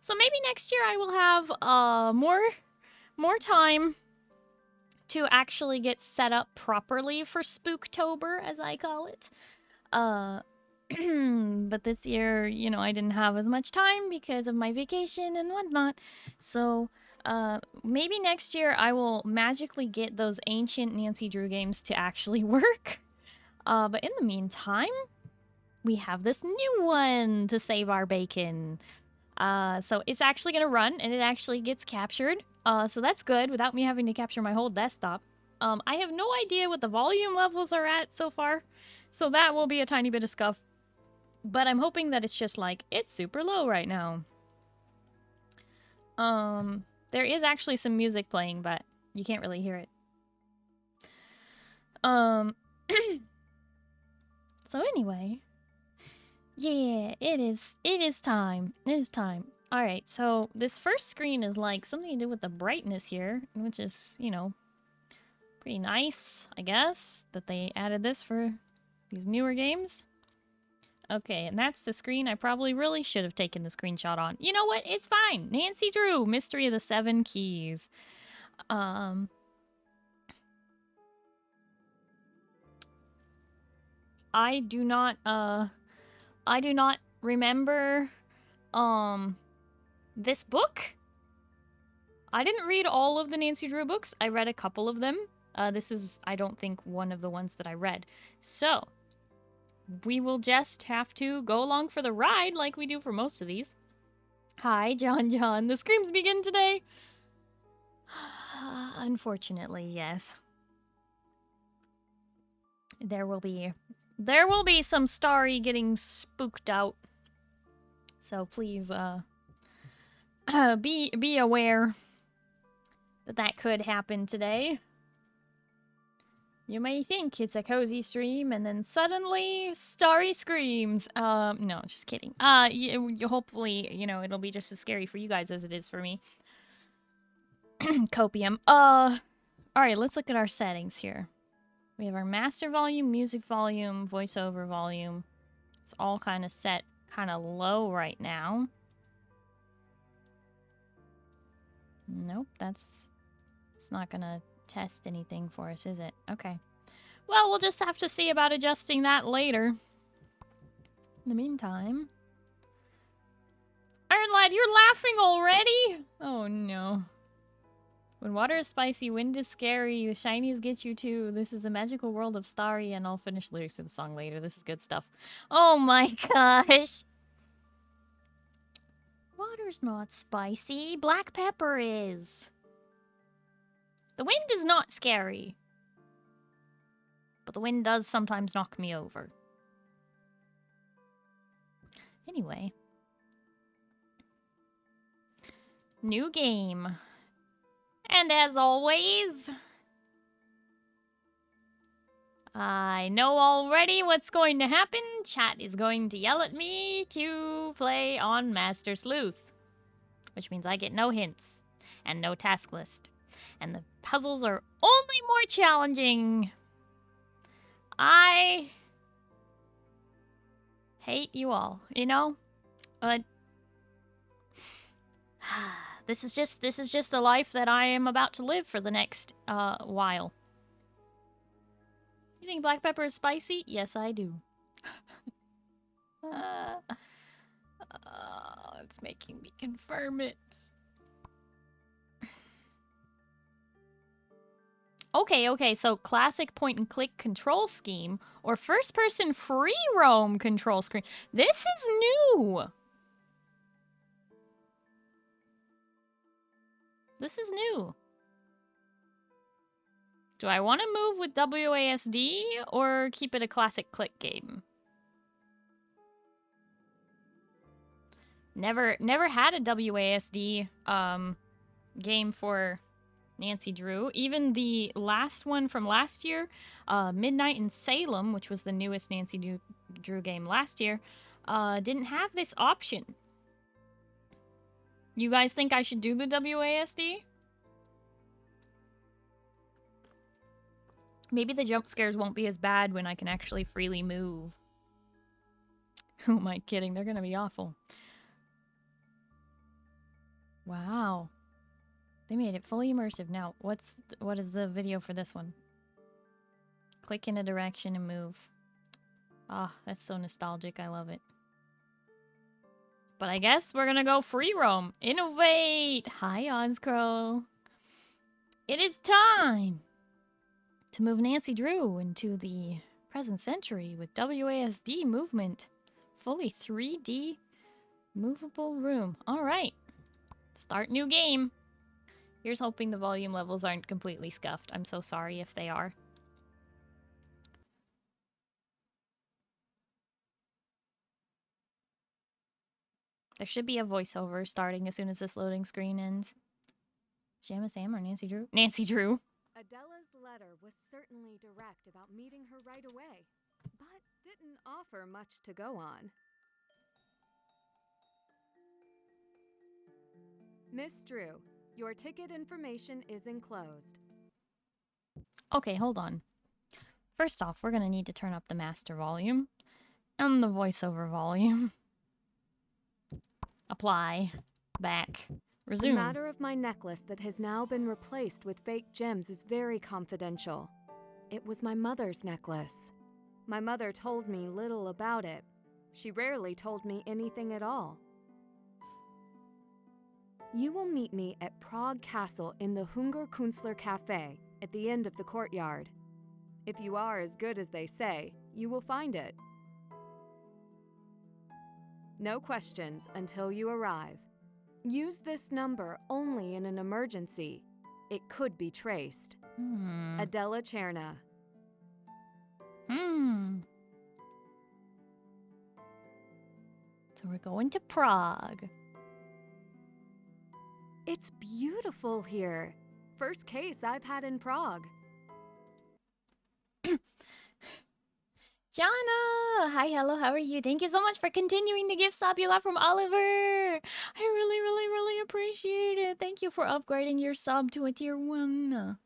So maybe next year I will have more time to actually get set up properly for Spooktober, as I call it. But this year, you know, I didn't have as much time because of my vacation and whatnot. So, maybe next year I will magically get those ancient Nancy Drew games to actually work. But in the meantime, we have this new one to save our bacon. So it's actually gonna run and it actually gets captured. So that's good without me having to capture my whole desktop. I have no idea what the volume levels are at so far. So that will be a tiny bit of scuff. But I'm hoping that it's just like, it's super low right now. There is actually some music playing, but you can't really hear it. So anyway. Yeah, it is time. It is time. Alright, so this first screen is like something to do with the brightness here, which is, you know, pretty nice, I guess, that they added this for these newer games. Okay, and that's the screen I probably really should have taken the screenshot on. You know what? It's fine. Nancy Drew, Mystery of the Seven Keys. I do not remember, this book. I didn't read all of the Nancy Drew books. I read a couple of them. This is, I don't think, one of the ones that I read. So, we will just have to go along for the ride like we do for most of these. Hi, John. The screams begin today. Unfortunately, yes. There will be some Starry getting spooked out. So please, be aware that that could happen today. You may think it's a cozy stream, and then suddenly Starry screams. No, just kidding. Hopefully, you know, it'll be just as scary for you guys as it is for me. Copium. Alright, let's look at our settings here. We have our master volume, music volume, voiceover volume. It's all kind of set kind of low right now. Nope, it's not gonna test anything for us, is it? Okay. Well, we'll just have to see about adjusting that later. In the meantime... Iron Lad, you're laughing already? Oh no. When water is spicy, wind is scary, the shinies get you too. This is the magical world of Starry, and I'll finish lyrics of the song later. This is good stuff. Oh my gosh. Water's not spicy. Black pepper is. The wind is not scary. But the wind does sometimes knock me over. Anyway. New game. And as always, I know already what's going to happen. Chat is going to yell at me to play on Master Sleuth. Which means I get no hints and no task list. And the puzzles are only more challenging. I hate you all, you know? But this is just the life that I am about to live for the next while. You think black pepper is spicy? Yes, I do. It's making me confirm it. Okay, so classic point-and-click control scheme or first-person free roam control screen. This is new! This is new. Do I want to move with WASD or keep it a classic click game? Never had a WASD game for Nancy Drew. Even the last one from last year, Midnight in Salem, which was the newest Nancy Drew game last year, didn't have this option. You guys think I should do the WASD? Maybe the jump scares won't be as bad when I can actually freely move. Who am I kidding? They're gonna be awful. Wow. They made it fully immersive. Now, what is the video for this one? Click in a direction and move. Ah, that's so nostalgic. I love it. But I guess we're gonna go free roam. Innovate! Hi, Ozcrow. It is time to move Nancy Drew into the present century with WASD movement. Fully 3D movable room. Alright. Start new game. Here's hoping the volume levels aren't completely scuffed. I'm so sorry if they are. There should be a voiceover starting as soon as this loading screen ends. Jamma Sam or Nancy Drew? Nancy Drew. Adela's letter was certainly direct about meeting her right away, but didn't offer much to go on. Miss Drew, your ticket information is enclosed. Okay, hold on. First off, we're gonna need to turn up the master volume and the voiceover volume. Apply. Back. Resume. The matter of my necklace that has now been replaced with fake gems is very confidential. It was my mother's necklace. My mother told me little about it. She rarely told me anything at all. You will meet me at Prague Castle in the Hungerkünstler Cafe at the end of the courtyard. If you are as good as they say, you will find it. No questions until you arrive. Use this number only in an emergency. It could be traced. Adela Cherna. So we're going to Prague. It's beautiful here. First case I've had in Prague. Jana! Hi, hello, how are you? Thank you so much for continuing the gift sub you got from Oliver. I really appreciate it. Thank you for upgrading your sub to a tier 1.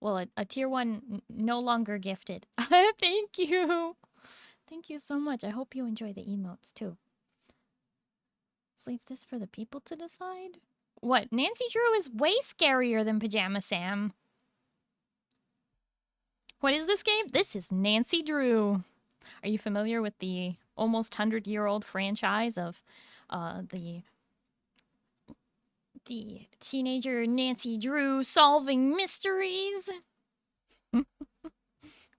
Well, a tier 1 no longer gifted. Thank you. Thank you so much. I hope you enjoy the emotes too. Let's leave this for the people to decide. What? Nancy Drew is way scarier than Pajama Sam. What is this game? This is Nancy Drew. Are you familiar with the almost 100-year-old franchise of the teenager Nancy Drew solving mysteries?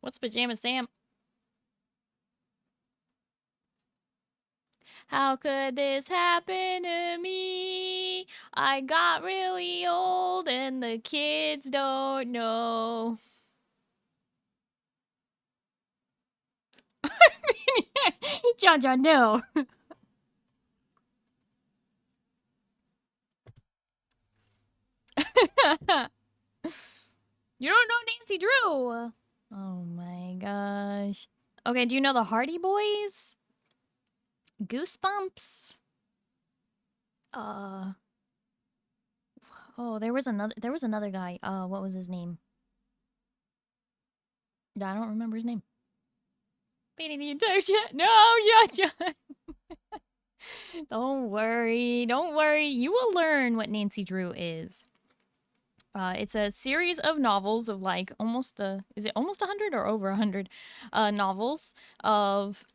What's Pajama Sam? How could this happen to me? I got really old and the kids don't know. John, no. You don't know Nancy Drew. Oh my gosh. Okay, do you know the Hardy Boys? Goosebumps? Oh, there was another guy. What was his name? I don't remember his name. Beating the entire chat. No, John. Don't worry. You will learn what Nancy Drew is. It's a series of novels of like is it almost 100 or over 100 novels of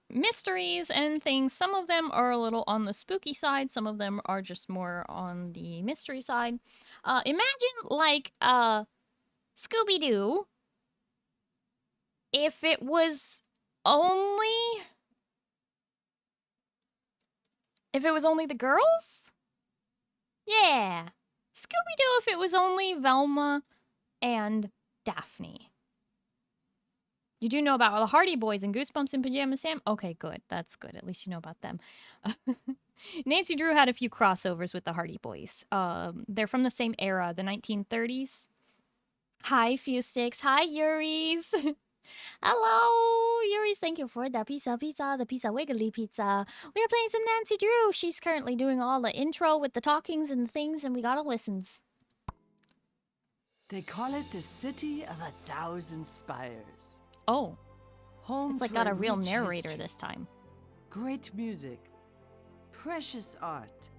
mysteries and things. Some of them are a little on the spooky side. Some of them are just more on the mystery side. Imagine like Scooby-Doo if it was only the girls? Yeah. Scooby-Doo if it was only Velma and Daphne. You do know about the Hardy Boys and Goosebumps and Pajama Sam? Okay, good. That's good. At least you know about them. Nancy Drew had a few crossovers with the Hardy Boys. They're from the same era, the 1930s. Hi, Fusticks. Hi, Yuri's. Hello, Yuri's. Thank you for the pizza wiggly pizza. We are playing some Nancy Drew. She's currently doing all the intro with the talkings and the things, and we gotta listens. They call it the city of 1,000 spires. Oh, Home it's like to got a real rich narrator history, this time. Great music, precious art,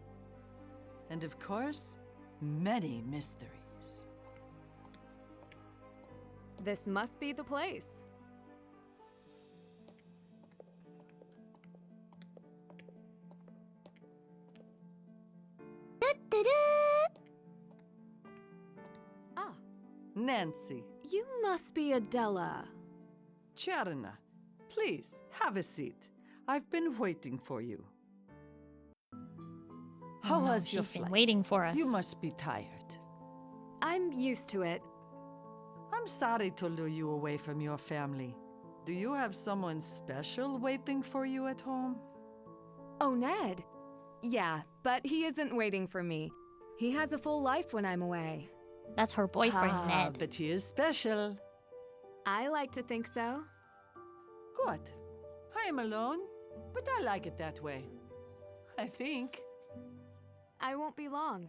And of course, many mysteries. This must be the place. Ah, Nancy, you must be Adela. Cherna, please have a seat. I've been waiting for you. How was your she's flight? been waiting for us. You must be tired. I'm used to it. I'm sorry to lure you away from your family. Do you have someone special waiting for you at home? Oh, Ned. Yeah, but he isn't waiting for me. He has a full life when I'm away. That's her boyfriend, Ned. But he is special. I like to think so. Good. I am alone, but I like it that way. I think. I won't be long.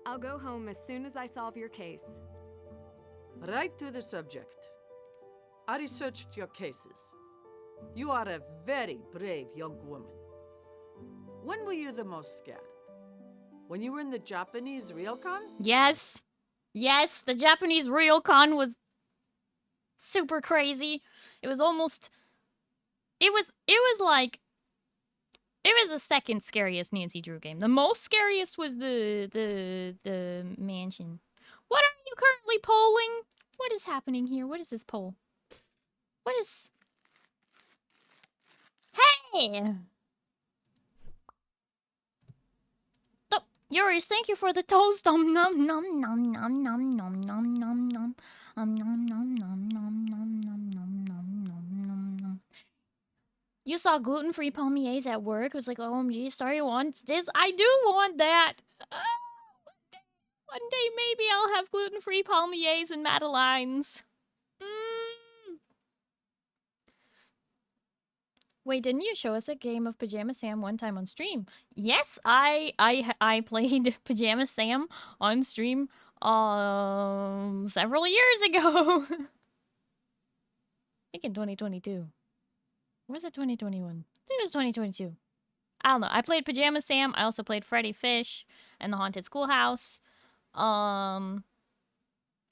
I'll go home as soon as I solve your case. Right to the subject. I researched your cases. You are a very brave young woman. When were you the most scared? When you were in the Japanese ryokan? Yes. Yes, the Japanese ryokan was super crazy. It was almost... It was the second scariest Nancy Drew game. The most scariest was the mansion. What are you currently polling? What is happening here? What is this poll? What is... Hey! Oh, Yuris, thank you for the toast. Nom nom nom nom nom nom nom nom nom nom. Nom nom nom nom nom nom nom nom nom nom. You saw gluten-free palmiers at work. It was like, OMG, Starry wants this. I do want that. One day maybe I'll have gluten-free palmiers and Madelines. Wait, didn't you show us a game of Pajama Sam one time on stream? Yes, I played Pajama Sam on stream several years ago. I think in 2022. Or was it 2021? I think it was 2022. I don't know. I played Pajama Sam. I also played Freddy Fish and the Haunted Schoolhouse. Oh,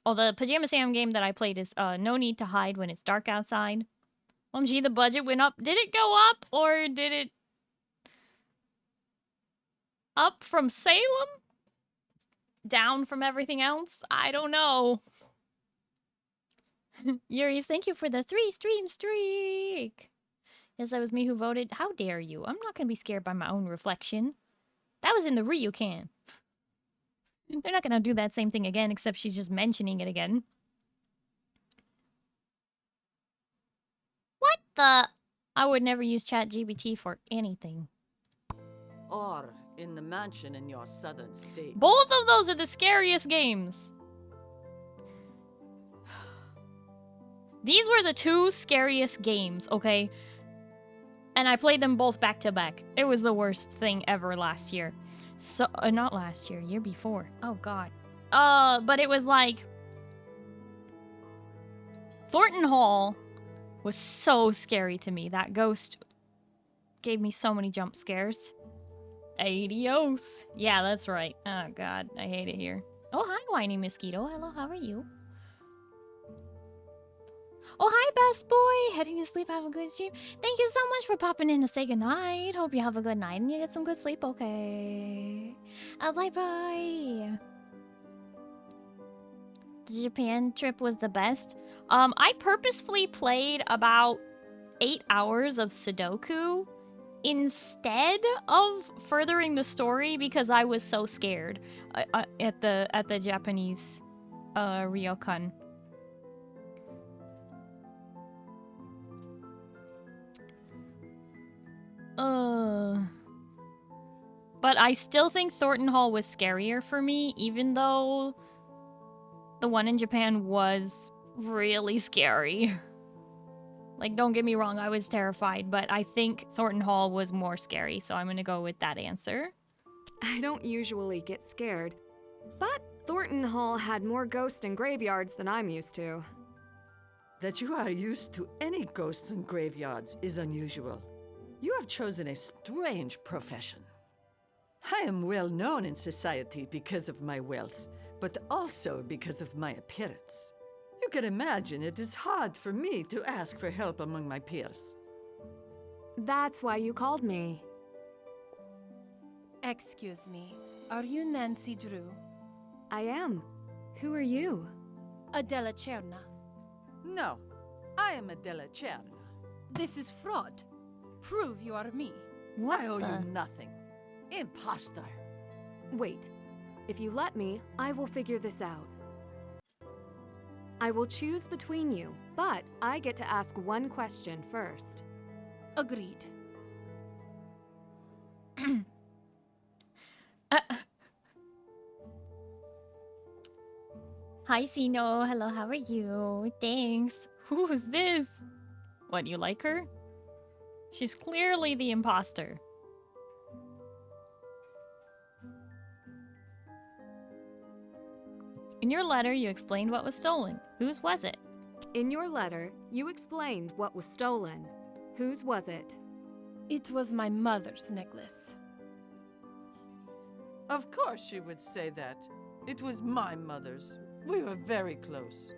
the Pajama Sam game that I played is No Need to Hide When It's Dark Outside. OMG, the budget went up. Did it go up or did it up from Salem? Down from everything else? I don't know. Yuri's, thank you for the 3-stream streak. Yes, that was me who voted. How dare you? I'm not going to be scared by my own reflection. That was in the Ryukan. They're not going to do that same thing again, except she's just mentioning it again. What the? I would never use ChatGPT for anything. Or in the mansion in your southern states. Both of those are the scariest games. These were the two scariest games, okay? And I played them both back to back. It was the worst thing ever last year. So, not last year, year before. Oh, God. But it was like... Thornton Hall was so scary to me. That ghost gave me so many jump scares. Adios. Yeah, that's right. Oh, God. I hate it here. Oh, hi, Whiny Mosquito. Hello, how are you? Oh, hi, best boy. Heading to sleep. Have a good stream. Thank you so much for popping in to say goodnight. Hope you have a good night and you get some good sleep, okay? Bye-bye. The Japan trip was the best. I purposefully played about 8 hours of Sudoku instead of furthering the story because I was so scared at the Japanese ryokan. But I still think Thornton Hall was scarier for me, even though the one in Japan was really scary. Like, don't get me wrong, I was terrified, but I think Thornton Hall was more scary, so I'm gonna go with that answer. I don't usually get scared, but Thornton Hall had more ghosts and graveyards than I'm used to. That you are used to any ghosts and graveyards is unusual. You have chosen a strange profession. I am well known in society because of my wealth, but also because of my appearance. You can imagine it is hard for me to ask for help among my peers. That's why you called me. Excuse me, are you Nancy Drew? I am. Who are you? Adela Cherna. No, I am Adela Cherna. This is fraud. Prove you are me. What I owe the? you nothing. Imposter. Wait. If you let me, I will figure this out. I will choose between you, but I get to ask one question first. Agreed. Hi, Sino. Hello, how are you? Thanks. Who's this? What, you like her? She's clearly the imposter. In your letter, you explained what was stolen. Whose was it? In your letter, you explained what was stolen. Whose was it? It was my mother's necklace. Of course she would say that. It was my mother's. We were very close.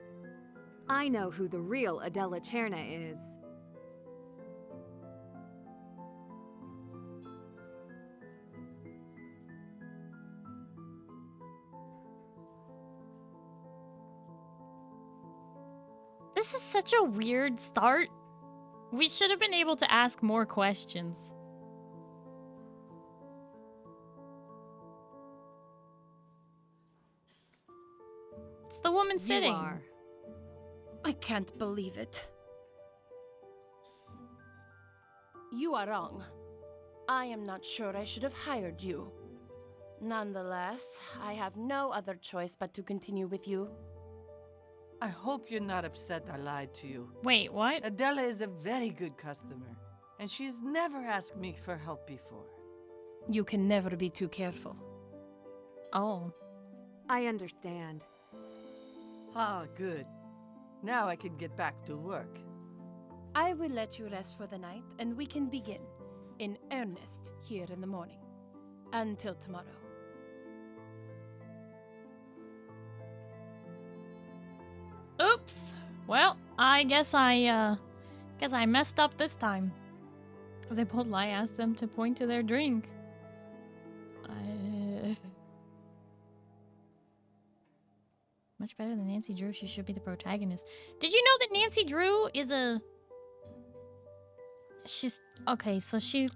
I know who the real Adela Cherna is. This is such a weird start. We should have been able to ask more questions. It's the woman sitting. You are. I can't believe it. You are wrong. I am not sure I should have hired you. Nonetheless, I have no other choice but to continue with you. I hope you're not upset I lied to you. Wait, what? Adela is a very good customer, and she's never asked me for help before. You can never be too careful. Oh. I understand. Ah, good. Now I can get back to work. I will let you rest for the night, and we can begin in earnest here in the morning. Until tomorrow. Oops. Well, I guess I messed up this time. They both lie. Asked them to point to their drink. Much better than Nancy Drew. She should be the protagonist. Did you know that Nancy Drew is a... She's... Okay, so she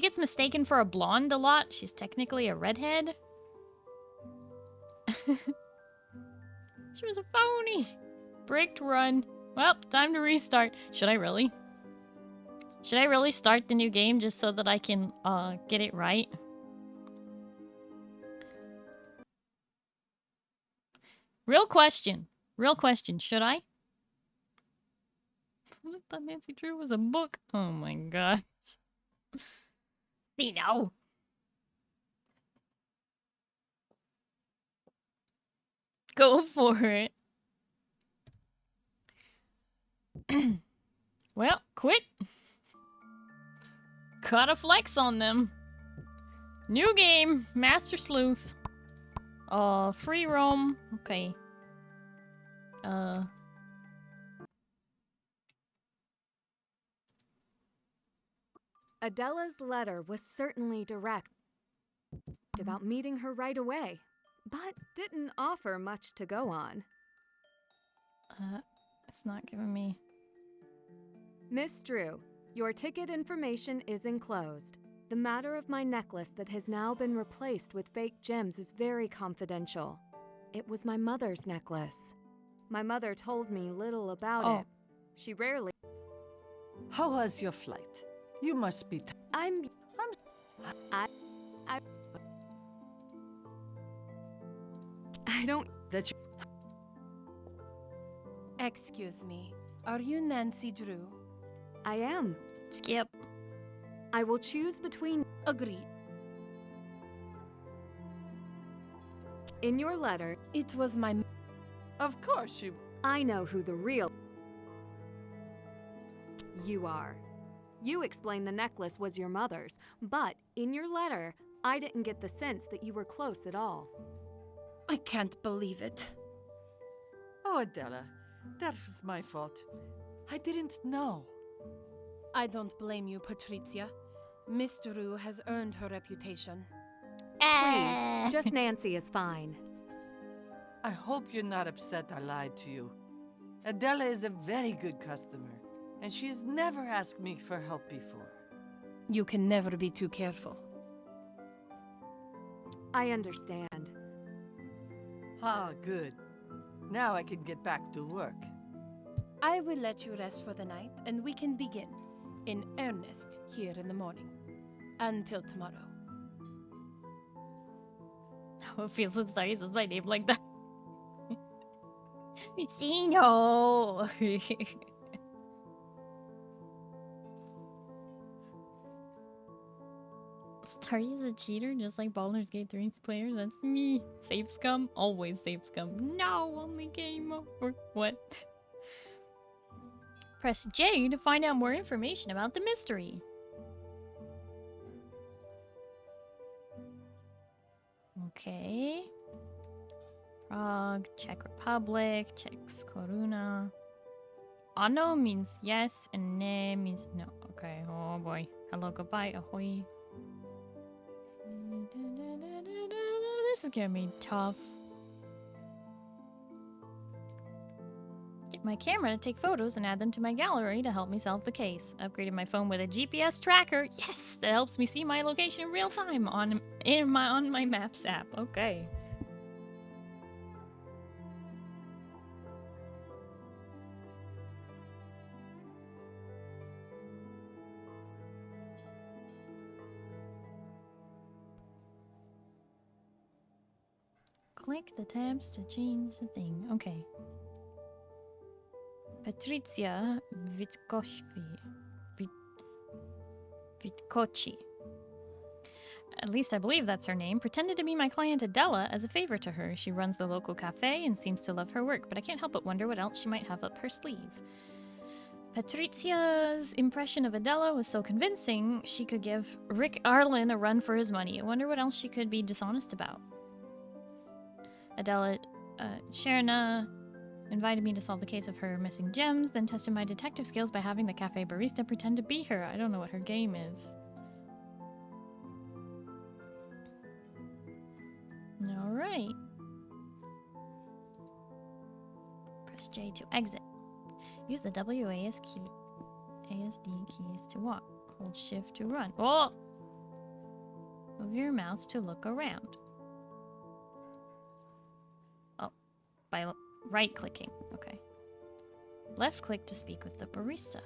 gets mistaken for a blonde a lot. She's technically a redhead. She was a phony. Bricked run. Well, time to restart. Should I really? Should I really start the new game just so that I can get it right? Real question. Real question. Should I? I thought Nancy Drew was a book. Oh my gosh. See, no. Go for it. Well, quit. Gotta flex on them. New game. Master Sleuth. Free roam. Okay. Adela's letter was certainly direct about meeting her right away, but didn't offer much to go on. It's not giving me... Miss Drew, your ticket information is enclosed. The matter of my necklace that has now been replaced with fake gems is very confidential. It was my mother's necklace. My mother told me little about it. She rarely... How was your flight? You must be... I don't... That you... Excuse me, are you Nancy Drew? I am. Skip. I will choose between... Agreed. In your letter, It was my... Of course you... I know who the real... You are. You explained the necklace was your mother's, but in your letter, I didn't get the sense that you were close at all. I can't believe it. Oh, Adela, that was my fault. I didn't know. I don't blame you, Patrizia. Miss Drew has earned her reputation. Please, just Nancy is fine. I hope you're not upset I lied to you. Adela is a very good customer, and she's never asked me for help before. You can never be too careful. I understand. Ah, good. Now I can get back to work. I will let you rest for the night, and we can begin in earnest here in the morning. Until tomorrow. How it feels when Starry says my name like that. See, no. Starry is a cheater, just like Baldur's Gate 3 players. That's me. Save scum, always save scum. No, only game over. What? Press J to find out more information about the mystery. Okay. Prague, Czech Republic, Czechs Koruna. Ano means yes, and ne means no. Okay, oh boy. Hello, goodbye, ahoy. This is gonna be tough. Get my camera to take photos and add them to my gallery to help me solve the case. Upgraded my phone with a GPS tracker. Yes, that helps me see my location in real time on my Maps app. Okay. Click the tabs to change the thing. Okay. Patrizia Vitkochi. At least I believe that's her name. Pretended to be my client Adela as a favor to her. She runs the local cafe and seems to love her work, but I can't help but wonder what else she might have up her sleeve. Patrizia's impression of Adela was so convincing, she could give Rick Arlen a run for his money. I wonder what else she could be dishonest about. Adela, Sharna invited me to solve the case of her missing gems, then tested my detective skills by having the cafe barista pretend to be her. I don't know what her game is. Alright. Press J to exit. Use the WASD keys to walk. Hold shift to run. Oh! Move your mouse to look around. By right-clicking. Okay. Left-click to speak with the barista.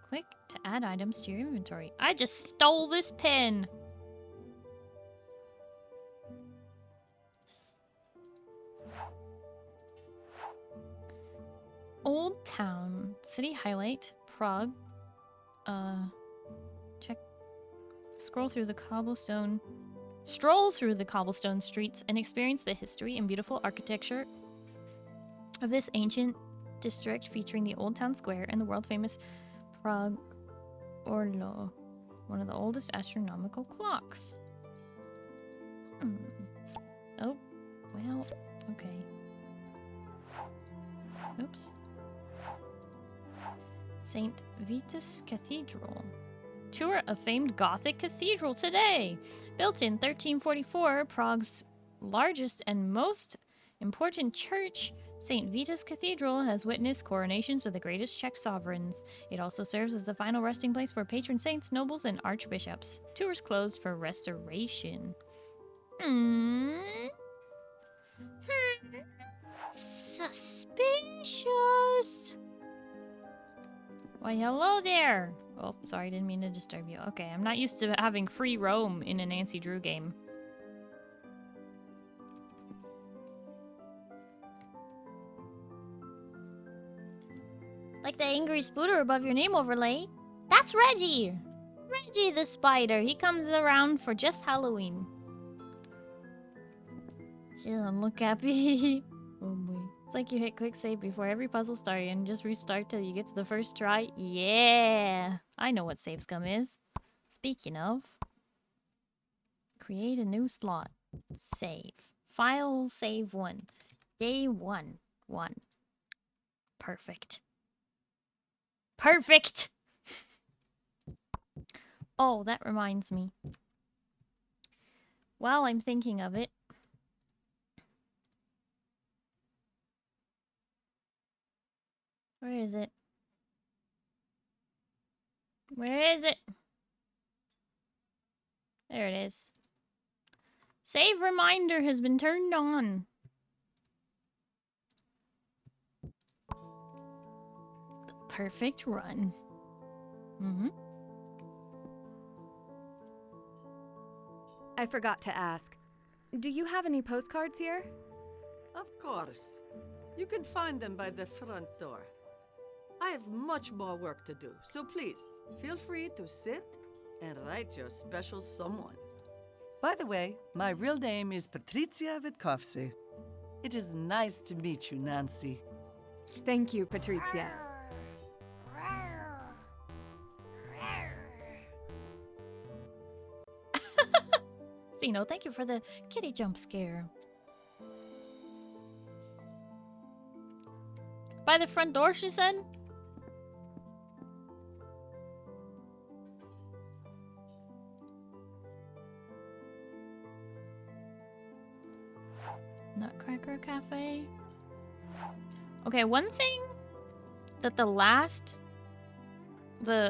Click to add items to your inventory. I just stole this pen! Old Town. City highlight. Prague. Check. Stroll through the cobblestone streets and experience the history and beautiful architecture of this ancient district featuring the Old Town Square and the world-famous Prague Orlo, one of the oldest astronomical clocks. Oh, well, okay. Oops. St. Vitus Cathedral. Tour a famed Gothic cathedral today! Built in 1344, Prague's largest and most important church, St. Vitus Cathedral has witnessed coronations of the greatest Czech sovereigns. It also serves as the final resting place for patron saints, nobles, and archbishops. Tours closed for restoration. Suspicious! Why, hello there! Oh, sorry, didn't mean to disturb you. Okay, I'm not used to having free roam in a Nancy Drew game. Like the angry spooter above your name overlay. That's Reggie! Reggie the spider. He comes around for just Halloween. She doesn't look happy. Oh boy. It's like you hit quick save before every puzzle start and just restart till you get to the first try. Yeah! I know what save scum is. Speaking of, create a new slot. Save. File save 1. Day 1. 1. Perfect. Perfect! Oh, that reminds me. While I'm thinking of it, where is it? Where is it? There it is. Save reminder has been turned on. The perfect run. I forgot to ask. Do you have any postcards here? Of course. You can find them by the front door. I have much more work to do, so please, feel free to sit and write your special someone. By the way, my real name is Patricia Witkowski. It is nice to meet you, Nancy. Thank you, Patricia. Zeno, thank you for the kitty jump scare. By the front door, she said? Nutcracker Cafe. Okay, one thing that the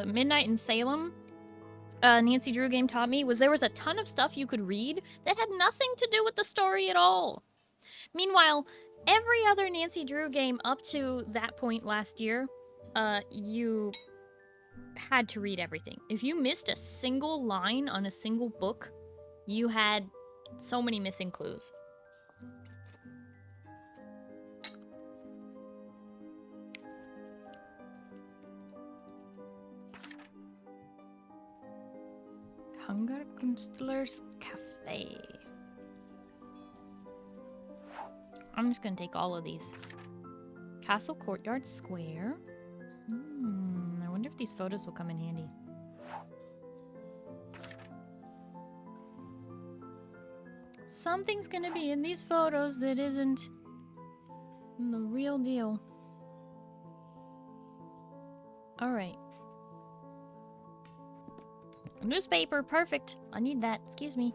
Midnight in Salem Nancy Drew game taught me was there was a ton of stuff you could read that had nothing to do with the story at all. Meanwhile, every other Nancy Drew game up to that point last year, you had to read everything. If you missed a single line on a single book, you had so many missing clues. Hunger Künstler's Cafe. I'm just gonna take all of these. Castle Courtyard Square. I wonder if these photos will come in handy. Something's gonna be in these photos that isn't the real deal. Alright. Newspaper, perfect. I need that. Excuse me.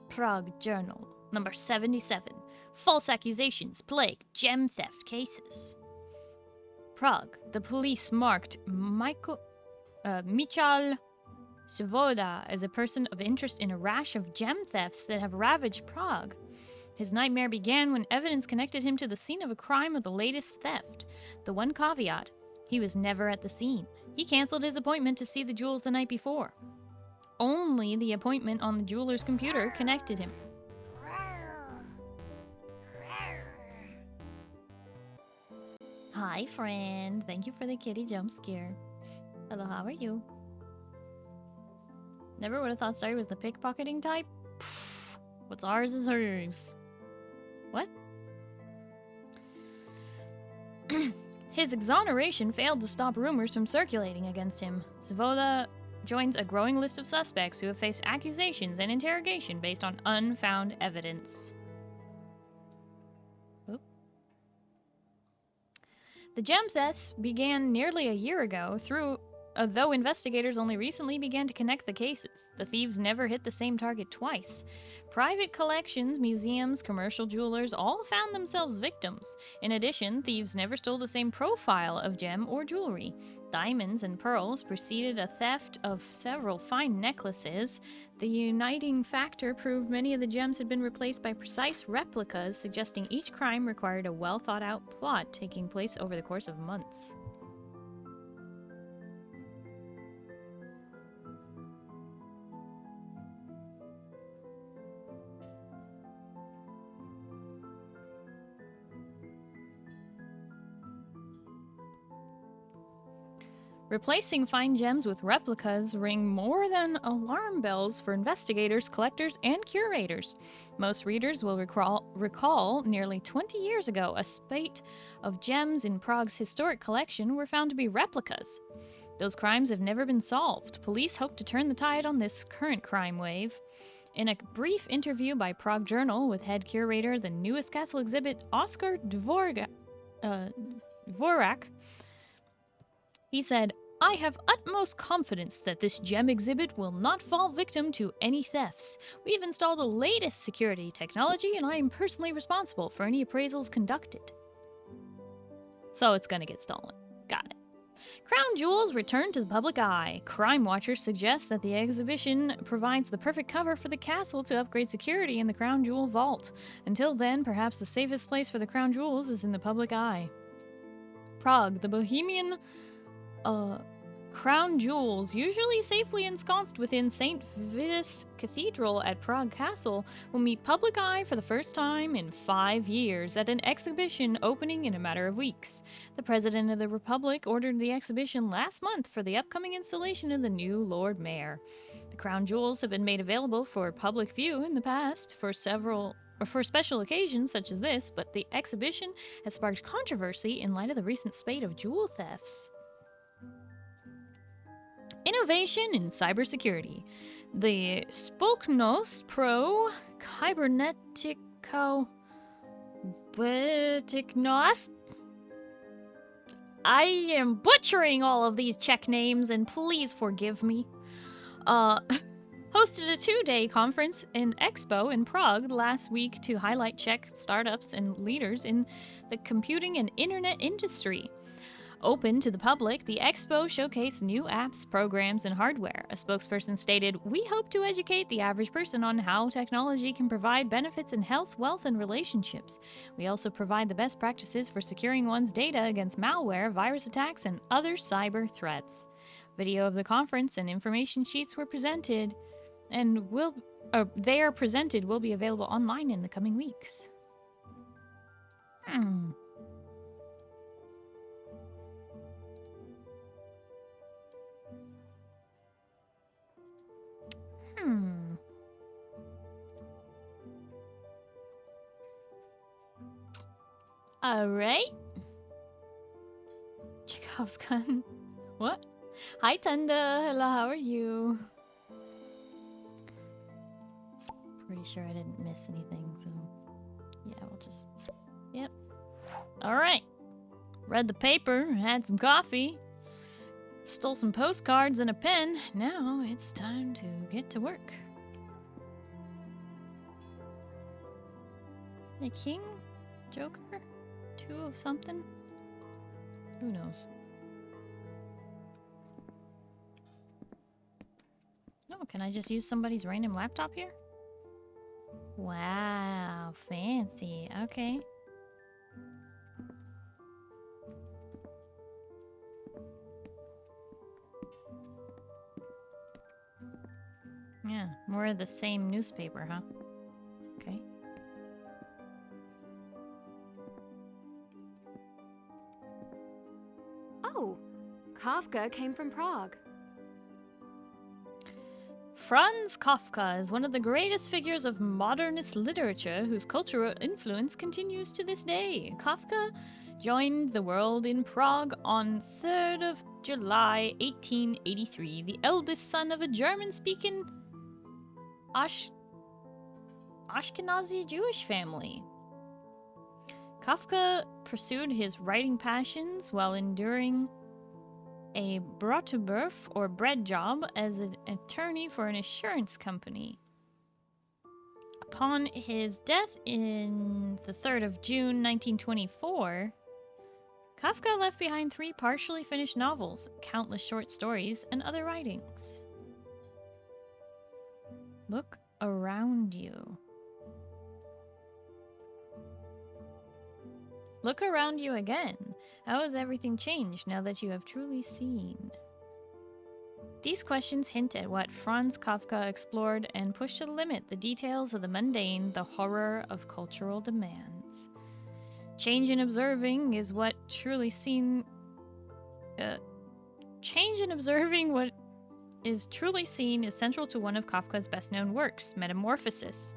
Prague Journal, number 77. False accusations plague gem theft cases. Prague. The police marked Michal Svoboda as a person of interest in a rash of gem thefts that have ravaged Prague. His nightmare began when evidence connected him to the scene of a crime of the latest theft. The one caveat: he was never at the scene. He canceled his appointment to see the jewels the night before. Only the appointment on the jeweler's computer connected him. Hi, friend. Thank you for the kitty jump scare. Hello, how are you? Never would have thought Starry was the pickpocketing type. What's ours is hers. What? His exoneration failed to stop rumors from circulating against him. Svoboda joins a growing list of suspects who have faced accusations and interrogation based on unfound evidence. Oop. The gem thefts began nearly a year ago, though investigators only recently began to connect the cases. The thieves never hit the same target twice. Private collections, museums, commercial jewelers all found themselves victims. In addition, thieves never stole the same profile of gem or jewelry. Diamonds and pearls preceded a theft of several fine necklaces. The uniting factor proved many of the gems had been replaced by precise replicas, suggesting each crime required a well-thought-out plot taking place over the course of months. Replacing fine gems with replicas ring more than alarm bells for investigators, collectors, and curators. Most readers will recall nearly 20 years ago, a spate of gems in Prague's historic collection were found to be replicas. Those crimes have never been solved. Police hope to turn the tide on this current crime wave. In a brief interview by Prague Journal with head curator the newest castle exhibit, Oscar Dvorak, he said, "I have utmost confidence that this gem exhibit will not fall victim to any thefts. We've installed the latest security technology, and I am personally responsible for any appraisals conducted." So it's gonna get stolen. Got it. Crown jewels return to the public eye. Crime watchers suggest that the exhibition provides the perfect cover for the castle to upgrade security in the crown jewel vault. Until then, perhaps the safest place for the crown jewels is in the public eye. Prague, the Bohemian crown jewels, usually safely ensconced within St. Vitus Cathedral at Prague Castle, will meet public eye for the first time in 5 years at an exhibition opening in a matter of weeks. The President of the Republic ordered the exhibition last month for the upcoming installation of the new Lord Mayor. The crown jewels have been made available for public view in the past for special occasions such as this, but the exhibition has sparked controversy in light of the recent spate of jewel thefts. Innovation in cybersecurity. The Spolknos Pro Kybernetico Betiknost. I am butchering all of these Czech names, and please forgive me. Hosted a 2-day conference and expo in Prague last week to highlight Czech startups and leaders in the computing and internet industry. Open to the public, the expo showcased new apps, programs, and hardware. A spokesperson stated, "We hope to educate the average person on how technology can provide benefits in health, wealth, and relationships. We also provide the best practices for securing one's data against malware, virus attacks, and other cyber threats." Video of the conference and information sheets were presented and will be available online in the coming weeks. Alright. Chekhov's gun. What? Hi, Tunda. Hello, how are you? Pretty sure I didn't miss anything, so... yeah, we'll just... yep. Alright. Read the paper, had some coffee, stole some postcards and a pen. Now it's time to get to work. A king? Joker? 2 of something? Who knows? No, can I just use somebody's random laptop here? Wow, fancy. Okay. Yeah, more of the same newspaper, huh? Okay. Oh, Kafka came from Prague. Franz Kafka is one of the greatest figures of modernist literature whose cultural influence continues to this day. Kafka joined the world in Prague on 3rd of July 1883, the eldest son of a German-speaking Ashkenazi Jewish family. Kafka pursued his writing passions while enduring a brotaburf or bread job as an attorney for an insurance company. Upon his death in the 3rd of June 1924, Kafka left behind 3 partially finished novels, countless short stories, and other writings. Look around you. Look around you again. How has everything changed now that you have truly seen? These questions hint at what Franz Kafka explored and pushed to the limit the details of the mundane, the horror of cultural demands. Change in observing what is truly seen is central to one of Kafka's best-known works, Metamorphosis,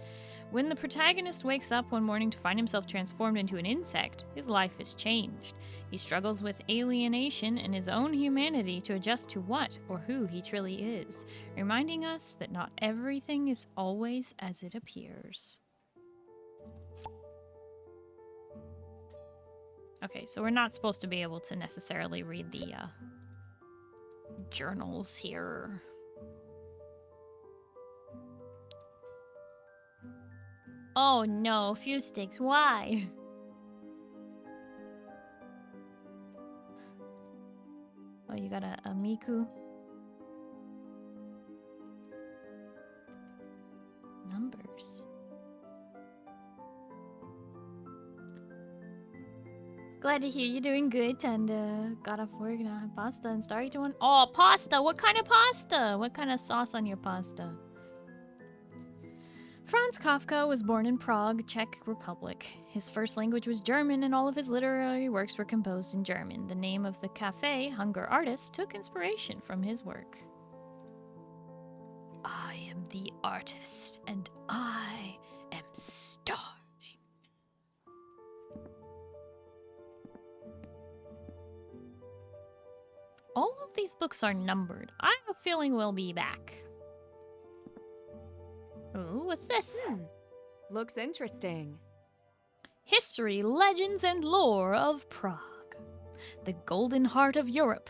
When the protagonist wakes up one morning to find himself transformed into an insect, his life is changed. He struggles with alienation and his own humanity to adjust to what or who he truly is, reminding us that not everything is always as it appears. Okay, so we're not supposed to be able to necessarily read the journals here. Oh no, few sticks, why? Oh, you got a Miku? Numbers. Glad to hear you're doing good, Tanda. Got off work and I had pasta and Starry to one. Oh, pasta! What kind of pasta? What kind of sauce on your pasta? Franz Kafka was born in Prague, Czech Republic. His first language was German and all of his literary works were composed in German. The name of the cafe, Hunger Artist, took inspiration from his work. I am the artist and I am starving. All of these books are numbered. I have a feeling we'll be back. Ooh, what's this? Looks interesting. History, Legends, and Lore of Prague. The Golden Heart of Europe.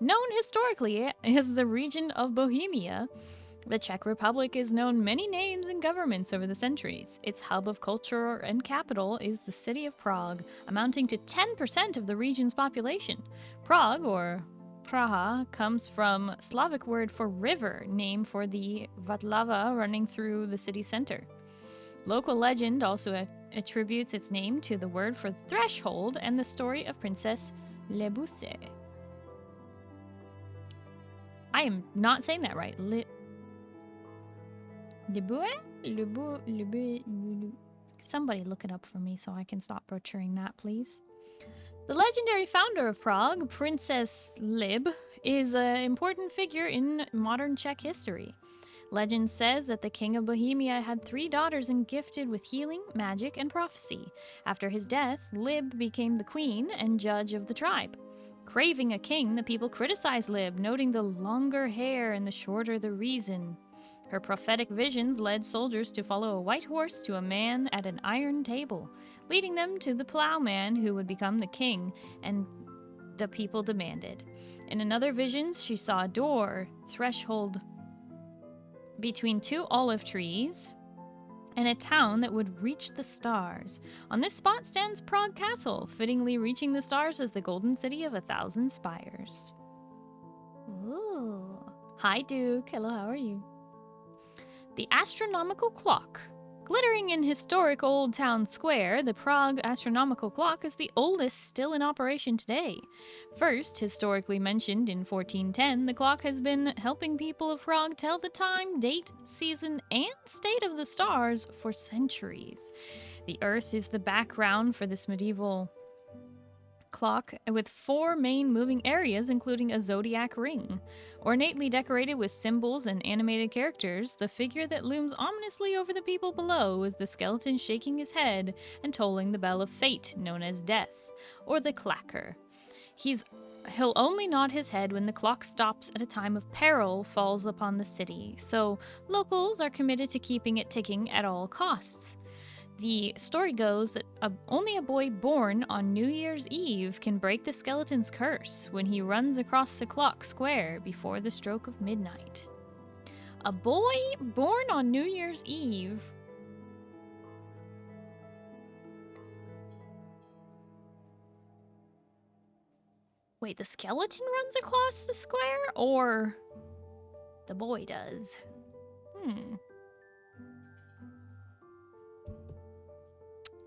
Known historically as the region of Bohemia, the Czech Republic is known many names and governments over the centuries. Its hub of culture and capital is the city of Prague, amounting to 10% of the region's population. Prague, or Praha, comes from Slavic word for river, named for the Vltava running through the city center. Local legend also attributes its name to the word for threshold and the story of Princess Lebuse. I am not saying that right. Somebody look it up for me so I can stop butchering that, please. The legendary founder of Prague, Princess Lib, is an important figure in modern Czech history. Legend says that the king of Bohemia had 3 daughters and gifted with healing, magic, and prophecy. After his death, Lib became the queen and judge of the tribe. Craving a king, the people criticized Lib, noting the longer hair and the shorter the reason. Her prophetic visions led soldiers to follow a white horse to a man at an iron table, leading them to the plowman who would become the king, and the people demanded. In another vision, she saw a door, threshold, between 2 olive trees, and a town that would reach the stars. On this spot stands Prague Castle, fittingly reaching the stars as the golden city of 1,000 spires. Ooh. Hi, Duke. Hello, how are you? The astronomical clock. Glittering in historic Old Town Square, the Prague astronomical clock is the oldest still in operation today. First historically mentioned in 1410, the clock has been helping people of Prague tell the time, date, season, and state of the stars for centuries. The Earth is the background for this medieval clock, with 4 main moving areas, including a zodiac ring. Ornately decorated with symbols and animated characters, the figure that looms ominously over the people below is the skeleton shaking his head and tolling the bell of fate, known as death, or the clacker. He'll only nod his head when the clock stops at a time of peril falls upon the city, so locals are committed to keeping it ticking at all costs. The story goes that only a boy born on New Year's Eve can break the skeleton's curse when he runs across the clock square before the stroke of midnight. A boy born on New Year's Eve? Wait, the skeleton runs across the square, or the boy does?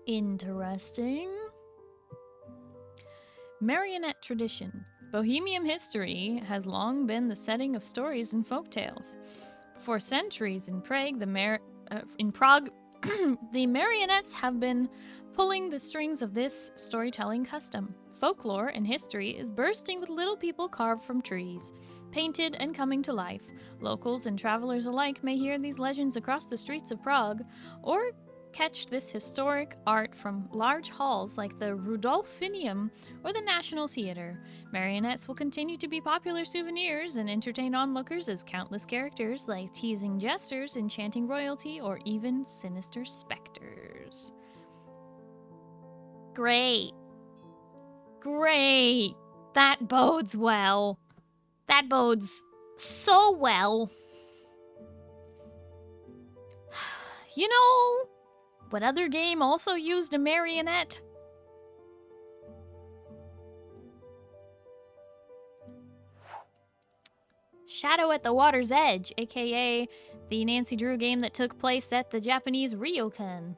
Interesting. Marionette tradition. Bohemian history has long been the setting of stories and folktales. For centuries in Prague, the marionettes have been pulling the strings of this storytelling custom. Folklore and history is bursting with little people carved from trees, painted and coming to life. Locals and travelers alike may hear these legends across the streets of Prague, or catch this historic art from large halls like the Rudolphineum or the National Theatre. Marionettes will continue to be popular souvenirs and entertain onlookers as countless characters like teasing jesters, enchanting royalty, or even sinister specters. Great. Great. That bodes well. That bodes so well. You know, what other game also used a marionette? Shadow at the Water's Edge, aka the Nancy Drew game that took place at the Japanese Ryokan.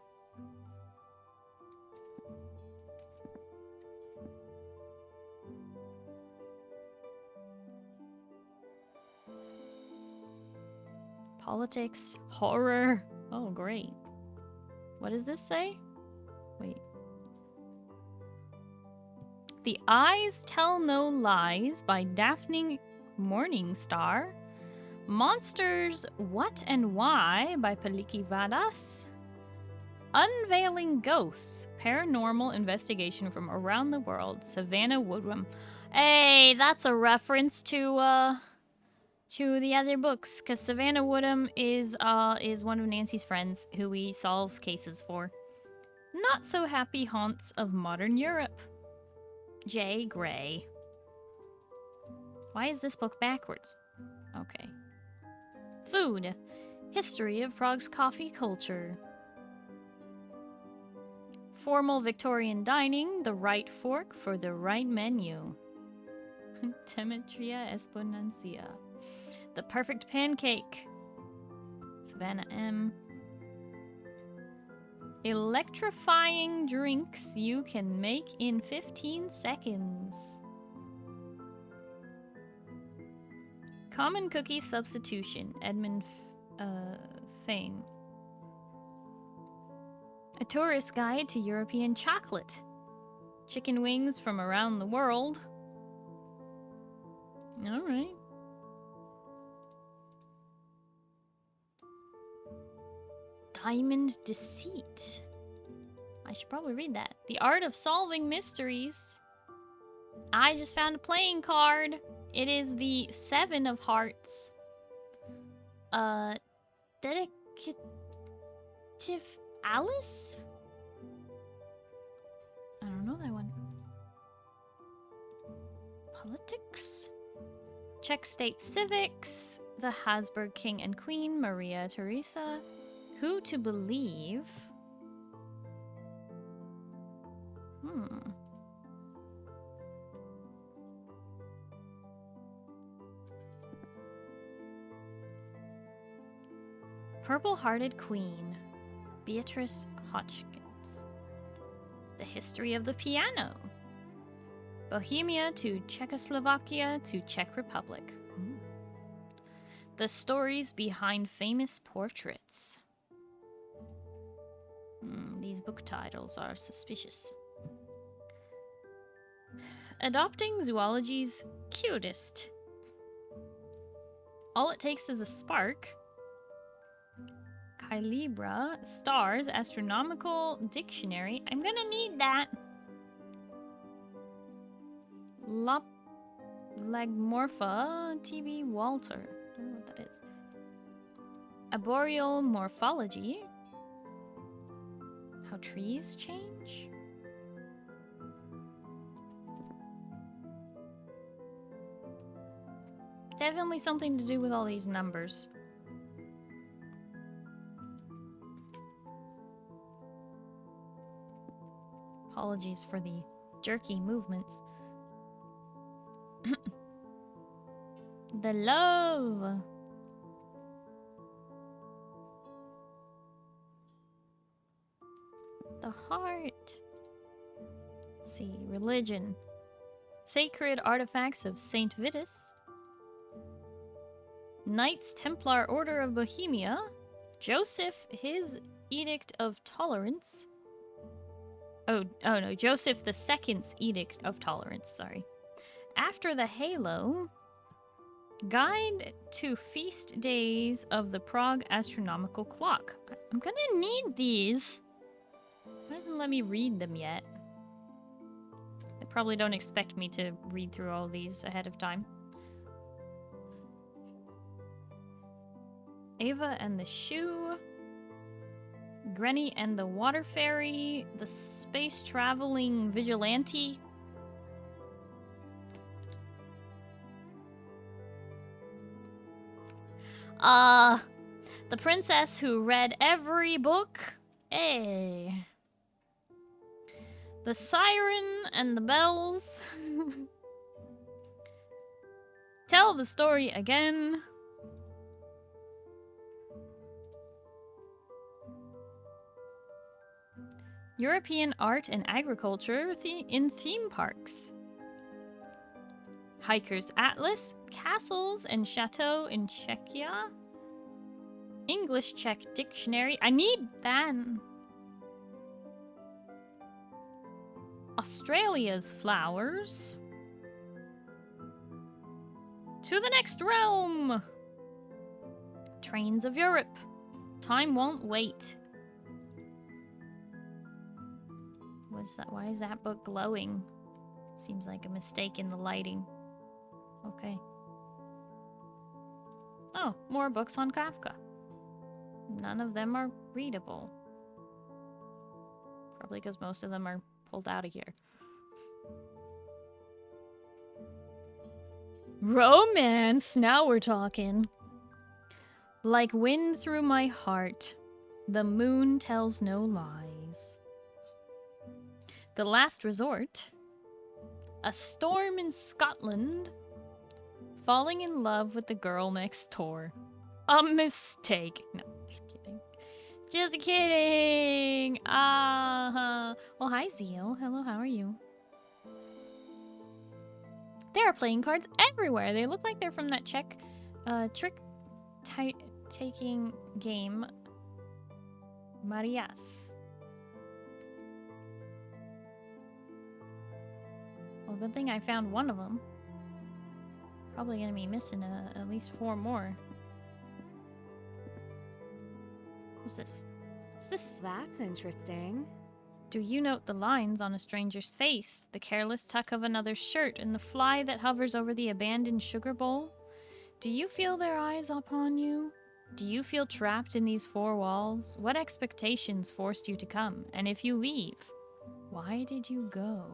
Politics, horror. Oh, great. What does this say? Wait. The Eyes Tell No Lies by Daphne Morningstar. Monsters What and Why by Paliki Vadas. Unveiling Ghosts, Paranormal Investigation from Around the World, Savannah Woodrum. Hey, that's a reference to the other books, because Savannah Woodham is one of Nancy's friends who we solve cases for. Not so happy haunts of modern Europe. J. Gray. Why is this book backwards? Okay. Food. History of Prague's coffee culture. Formal Victorian dining, the right fork for the right menu. Demetria Exponencia. The perfect pancake. Savannah M. Electrifying drinks you can make in 15 seconds. Common cookie substitution. Edmund Fain. A tourist guide to European chocolate. Chicken wings from around the world. All right. Diamond Deceit. I should probably read that. The Art of Solving Mysteries. I just found a playing card. It is the Seven of Hearts. Dedicative Alice? I don't know that one. Politics? Czech State Civics. The Habsburg King and Queen, Maria Theresa. Who to Believe? Purple-Hearted Queen, Beatrice Hotchkins. The History of the Piano. Bohemia to Czechoslovakia to Czech Republic. The Stories Behind Famous Portraits. These book titles are suspicious. Adopting Zoology's Cutest. All It Takes Is a Spark. Kylibra, Stars, Astronomical Dictionary. I'm gonna need that. Lagmorpha, T.B. Walter. I don't know what that is. Arboreal Morphology. How trees change? Definitely something to do with all these numbers. Apologies for the jerky movements. The Love. The Heart. Let's see, Religion. Sacred Artifacts of Saint Vitus. Knights Templar Order of Bohemia. Joseph, His Edict of Tolerance. Oh no, Joseph II's Edict of Tolerance, sorry. After the Halo. Guide to Feast Days of the Prague Astronomical Clock. I'm gonna need these. It doesn't let me read them yet. They probably don't expect me to read through all these ahead of time. Ava and the Shoe. Granny and the Water Fairy. The Space Traveling Vigilante. The princess who read every book. Hey. The Siren and the Bells. Tell the story again. European art and agriculture in theme parks. Hiker's Atlas, Castles and Chateau in Czechia. English Czech Dictionary. I need that. Australia's flowers. To the next realm. Trains of Europe. Time won't wait. What's that? Why is that book glowing? Seems like a mistake in the lighting. Okay. Oh, more books on Kafka. None of them are readable. Probably because most of them are pulled out of here. Romance! Now we're talking. Like wind through my heart, the moon tells no lies. The Last Resort. A Storm in Scotland. Falling in love with the girl next door. A mistake. No, just kidding. Just kidding. Well, hi, Zio. Hello, how are you? There are playing cards everywhere. They look like they're from that Czech trick-taking game, Marias. Well, good thing I found one of them. Probably gonna be missing at least 4 more. What's this? What's this? That's interesting. Do you note the lines on a stranger's face, the careless tuck of another's shirt, and the fly that hovers over the abandoned sugar bowl? Do you feel their eyes upon you? Do you feel trapped in these 4 walls? What expectations forced you to come? And if you leave, why did you go?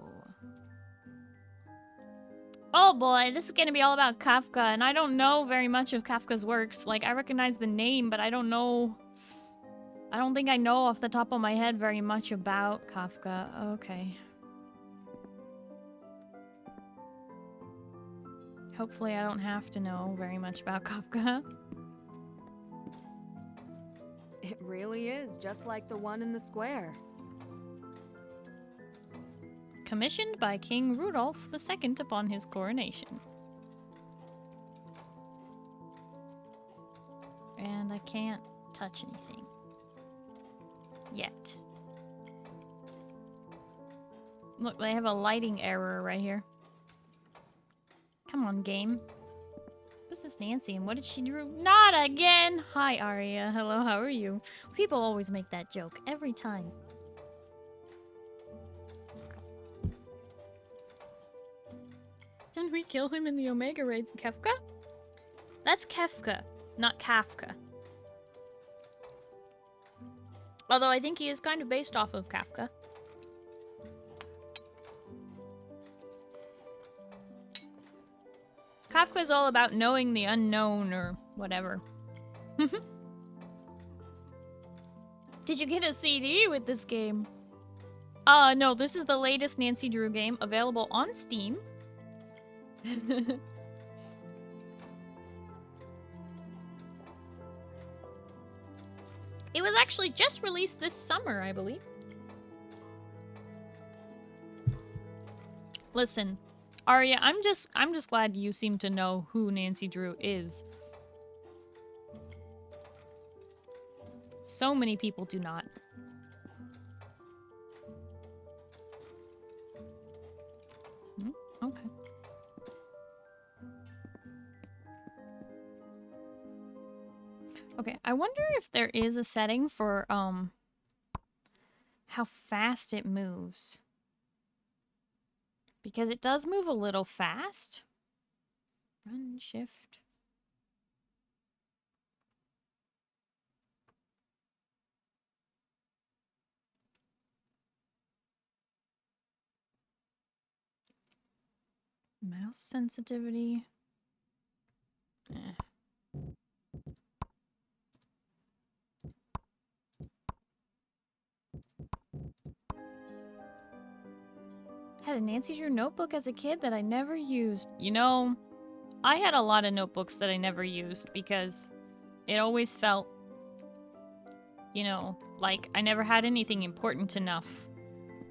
Oh boy, this is gonna be all about Kafka, and I don't know very much of Kafka's works. Like, I recognize the name, but I don't know... I don't think I know off the top of my head very much about Kafka. Okay. Hopefully I don't have to know very much about Kafka. It really is just like the one in the square. Commissioned by King Rudolph II upon his coronation. And I can't touch anything. Yet. Look, they have a lighting error right here. Come on, game. This is Nancy, and what did she do? Not again! Hi, Aria. Hello, how are you? People always make that joke, every time. Didn't we kill him in the Omega Raids, Kefka? That's Kefka, not Kafka. Although I think he is kind of based off of Kafka. Kafka is all about knowing the unknown or whatever. Did you get a CD with this game? No, this is the latest Nancy Drew game available on Steam. It was actually just released this summer, I believe. Listen, Aria, I'm just glad you seem to know who Nancy Drew is. So many people do not. Okay. Okay, I wonder if there is a setting for, how fast it moves. Because it does move a little fast. Run, shift. Mouse sensitivity. Eh. Had a Nancy Drew notebook as a kid that I never used. You know, I had a lot of notebooks that I never used because it always felt, you know, like I never had anything important enough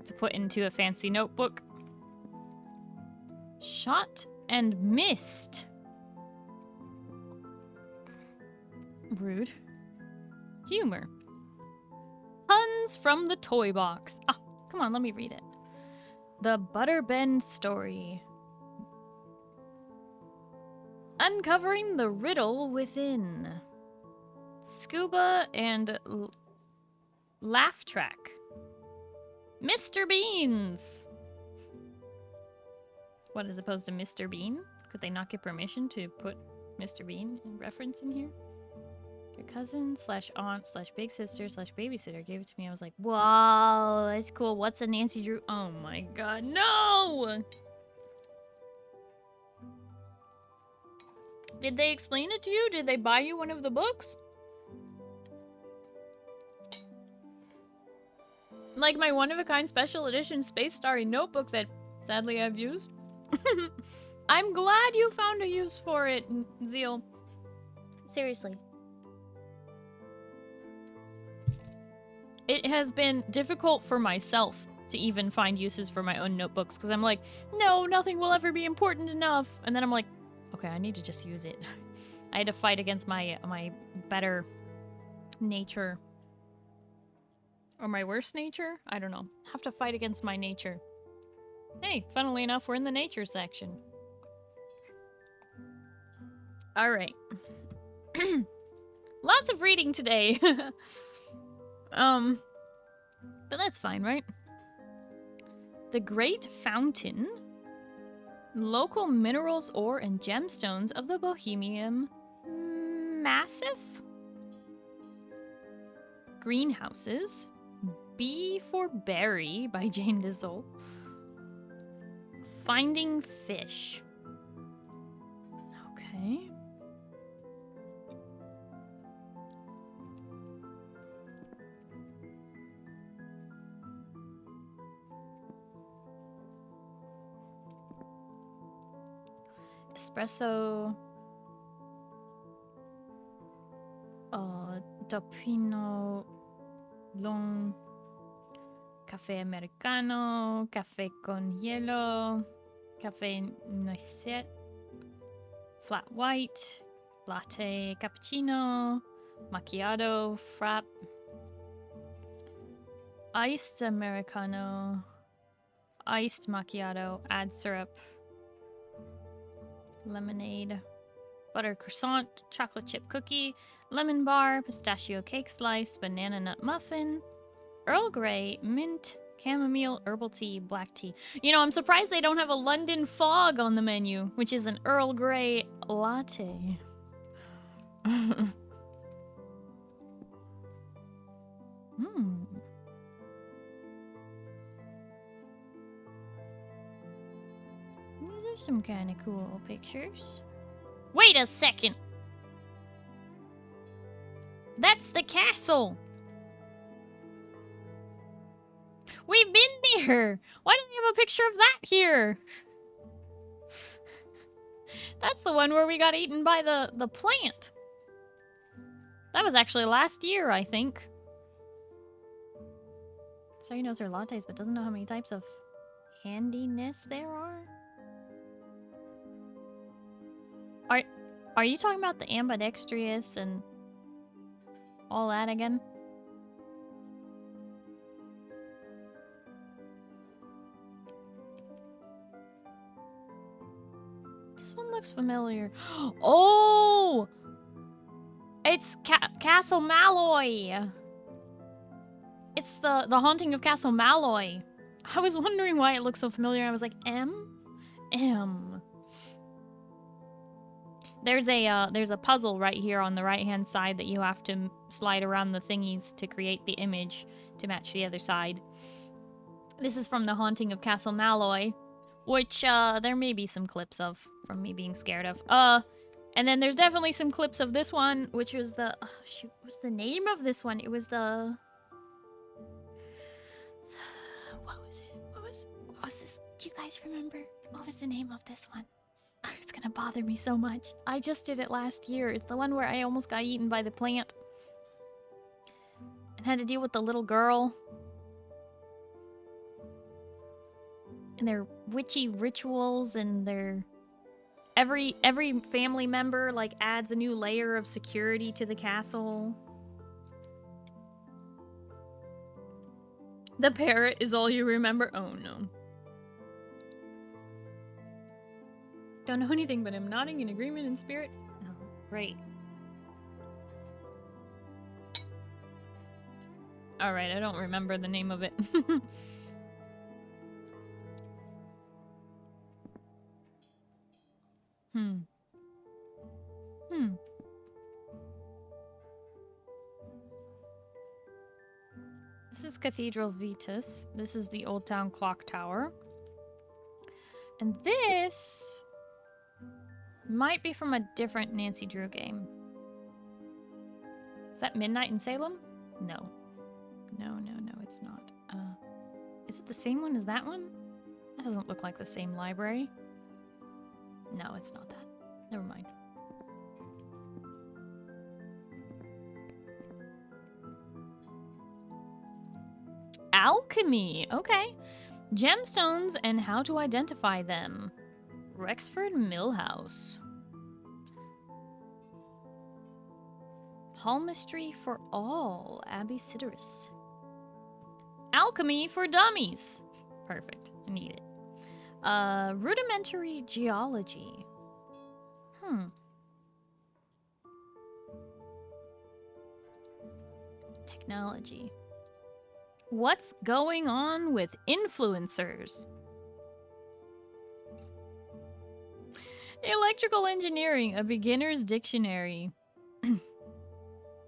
to put into a fancy notebook. Shot and missed. Rude. Humor. Puns from the toy box. Ah, come on, let me read it. The Butterbend Story. Uncovering the riddle within. Scuba and Laugh Track. Mr. Beans. What, as opposed to Mr. Bean? Could they not get permission to put Mr. Bean in reference in here? Your cousin slash aunt slash big sister slash babysitter gave it to me. I was like, wow, that's cool. What's a Nancy Drew? Oh my god, no! Did they explain it to you? Did they buy you one of the books? Like my one-of-a-kind special edition Space Starry notebook that sadly I've used. I'm glad you found a use for it, Zeal. Seriously. It has been difficult for myself to even find uses for my own notebooks because I'm like, no, nothing will ever be important enough. And then I'm like, okay, I need to just use it. I had to fight against my better nature. Or my worst nature? I don't know. Have to fight against my nature. Hey, funnily enough, we're in the nature section. Alright. Lots of reading today. But that's fine, right? The Great Fountain. Local minerals, ore, and gemstones of the Bohemian Massif. Greenhouses. B for Berry by Jane Dizzle. Finding fish. Okay. Espresso. Topino long. Café americano. Café con hielo. Café noisette. Flat white. Latte cappuccino. Macchiato. Frap. Iced americano. Iced macchiato. Add syrup. Lemonade. Butter croissant. Chocolate chip cookie. Lemon bar. Pistachio cake slice. Banana nut muffin. Earl Grey. Mint. Chamomile, herbal tea, black tea. You know, I'm surprised they don't have a London Fog on the menu, which is an Earl Grey latte. Hmm. These are some kind of cool pictures. Wait a second! That's the castle! We've been there! Why don't they have a picture of that here? That's the one where we got eaten by the plant. That was actually last year, I think. Starry knows her lattes, but doesn't know how many types of handiness there are. Are you talking about the ambidextrous and all that again? This one looks familiar. Oh! it's Castle Malloy. It's the haunting of Castle Malloy. I was wondering why it looked so familiar. I was like, M. There's a puzzle right here on the right-hand side that you have to slide around the thingies to create the image to match the other side. This is from the haunting of Castle Malloy, which there may be some clips of from me being scared of. And then there's definitely some clips of this one, which was the shoot, what's the name of this one? It was the what was this? Do you guys remember? What was the name of this one? It's gonna bother me so much. I just did it last year. It's the one where I almost got eaten by the plant. And had to deal with the little girl. And their witchy rituals and their... Every family member, like, adds a new layer of security to the castle. The parrot is all you remember? Oh, no. Don't know anything, but I'm nodding in agreement in spirit. Oh, great. Alright, I don't remember the name of it. This is Cathedral Vetus. This is the Old Town Clock Tower. And this... might be from a different Nancy Drew game. Is that Midnight in Salem? No. No, it's not. Is it the same one as that one? That doesn't look like the same library. No, it's not that. Never mind. Alchemy! Okay. Gemstones and how to identify them. Rexford Millhouse. Palmistry for all. Abbey Sideris. Alchemy for dummies. Perfect. I need it. Rudimentary geology. Technology. What's going on with influencers? Electrical engineering, a beginner's dictionary.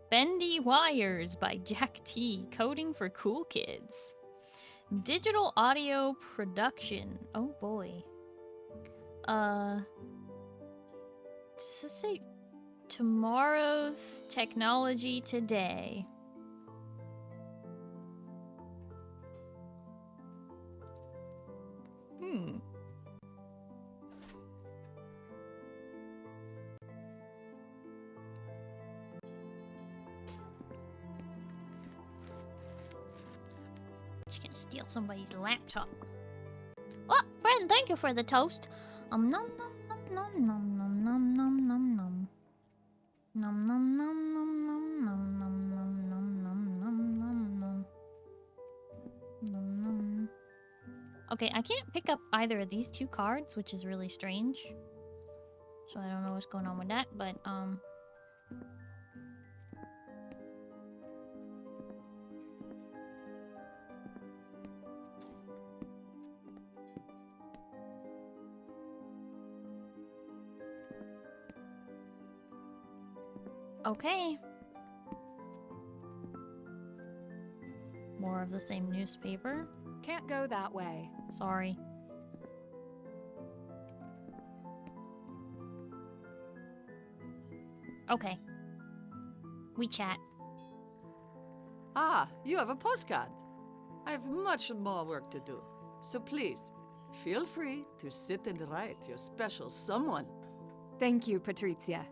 Bendy Wires by Jack T. Coding for cool kids. Digital audio production. Oh boy. Does this say tomorrow's technology today? Just gonna steal somebody's laptop. Oh, friend, thank you for the toast. Nom nom nom nom nom nom nom nom nom nom. Nom nom nom nom nom nom nom nom nom nom nom nom nom. Nom nom. Okay, I can't pick up either of these two cards, which is really strange. So I don't know what's going on with that, but okay. More of the same newspaper. Can't go that way. Sorry. Okay. We chat. Ah, you have a postcard. I have much more work to do. So please, feel free to sit and write your special someone. Thank you, Patrizia.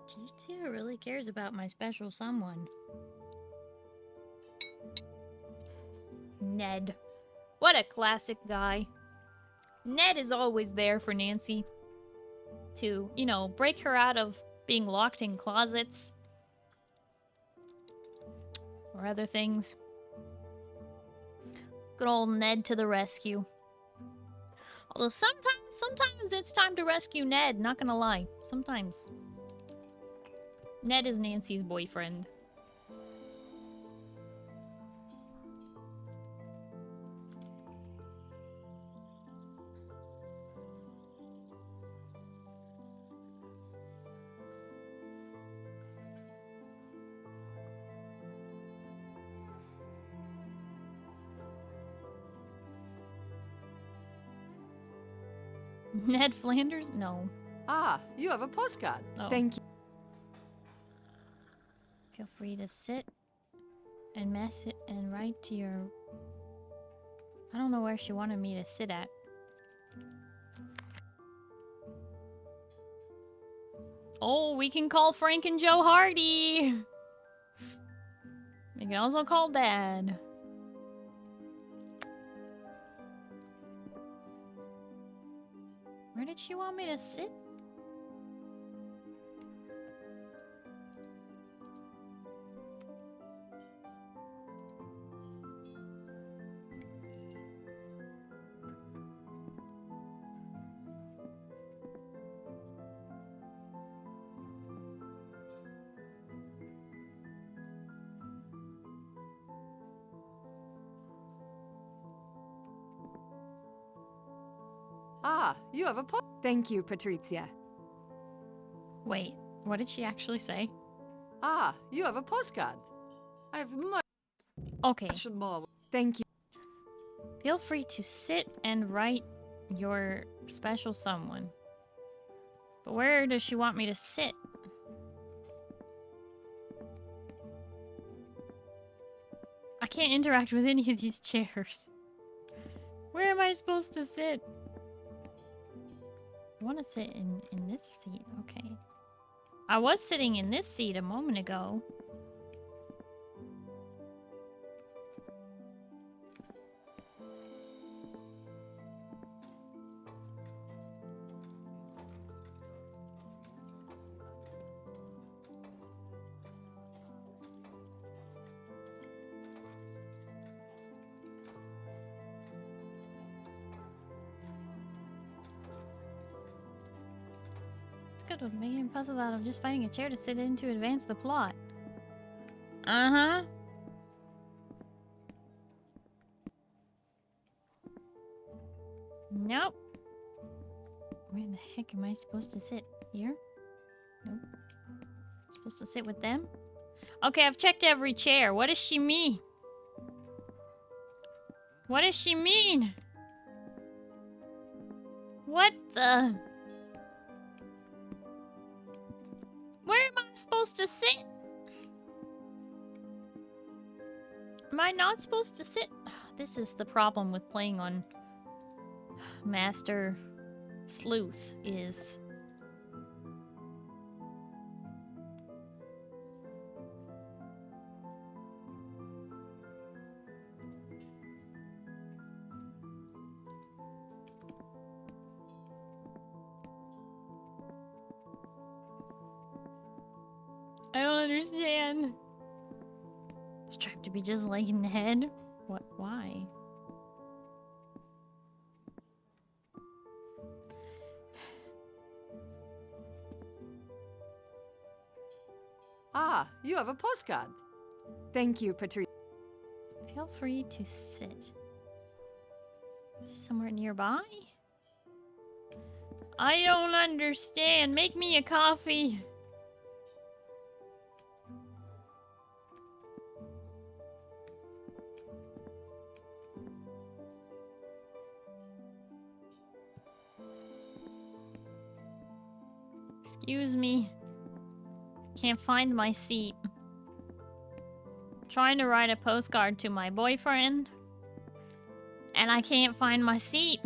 Patrizia really cares about my special someone. Ned. What a classic guy. Ned is always there for Nancy. To, you know, break her out of being locked in closets. Or other things. Good old Ned to the rescue. Although sometimes it's time to rescue Ned, not gonna lie. Sometimes. Ned is Nancy's boyfriend. Ned Flanders? No. Ah, you have a postcard. Oh. Thank you. Feel free to sit and mess it and write to your... I don't know where she wanted me to sit at. Oh, we can call Frank and Joe Hardy. We can also call Dad. Where did she want me to sit? Ah, you have a Thank you, Patrizia. Wait, what did she actually say? Ah, you have a postcard. I have much Okay. more. Thank you. Feel free to sit and write your special someone. But where does she want me to sit? I can't interact with any of these chairs. Where am I supposed to sit? I want to sit in this seat. Okay. I was sitting in this seat a moment ago. Good with me and puzzle out of just finding a chair to sit in to advance the plot. Uh-huh. Nope. Where the heck am I supposed to sit? Here? Nope. Supposed to sit with them? Okay, I've checked every chair. What does she mean? What does she mean? What the... Where am I supposed to sit? Am I not supposed to sit? This is the problem with playing on Master Sleuth is... I don't understand. Striped to be just like Ned? What? Why? Ah, you have a postcard. Thank you, Patrizia. Feel free to sit. Somewhere nearby? I don't understand. Make me a coffee. Excuse me. Can't find my seat. Trying to write a postcard to my boyfriend. And I can't find my seat.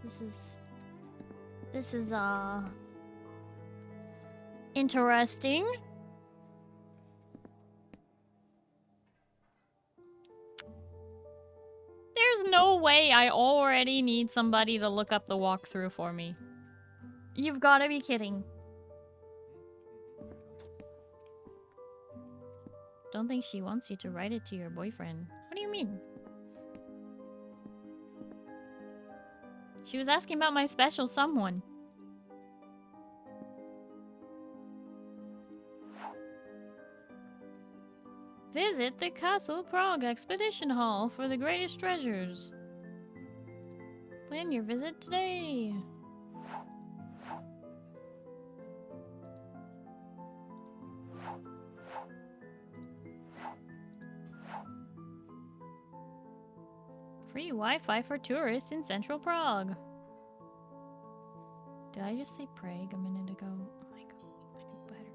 This is interesting. There's no way I already need somebody to look up the walkthrough for me. You've got to be kidding. Don't think she wants you to write it to your boyfriend. What do you mean? She was asking about my special someone. Visit the Castle Prague Expedition Hall for the greatest treasures. Plan your visit today. Free Wi-Fi for tourists in central Prague. Did I just say Prague a minute ago? Oh my god, I know better.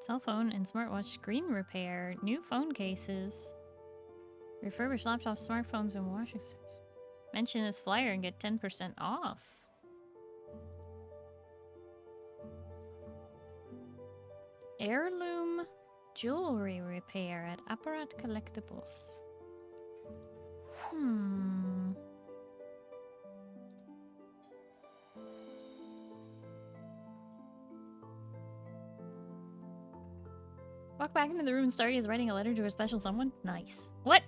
Cell phone and smartwatch screen repair. New phone cases. Refurbished laptops, smartphones, and washing machines. Mention this flyer and get 10% off. Heirloom jewelry repair at Apparat Collectibles. Walk back into the room. Starry is writing a letter to her special someone. Nice. What?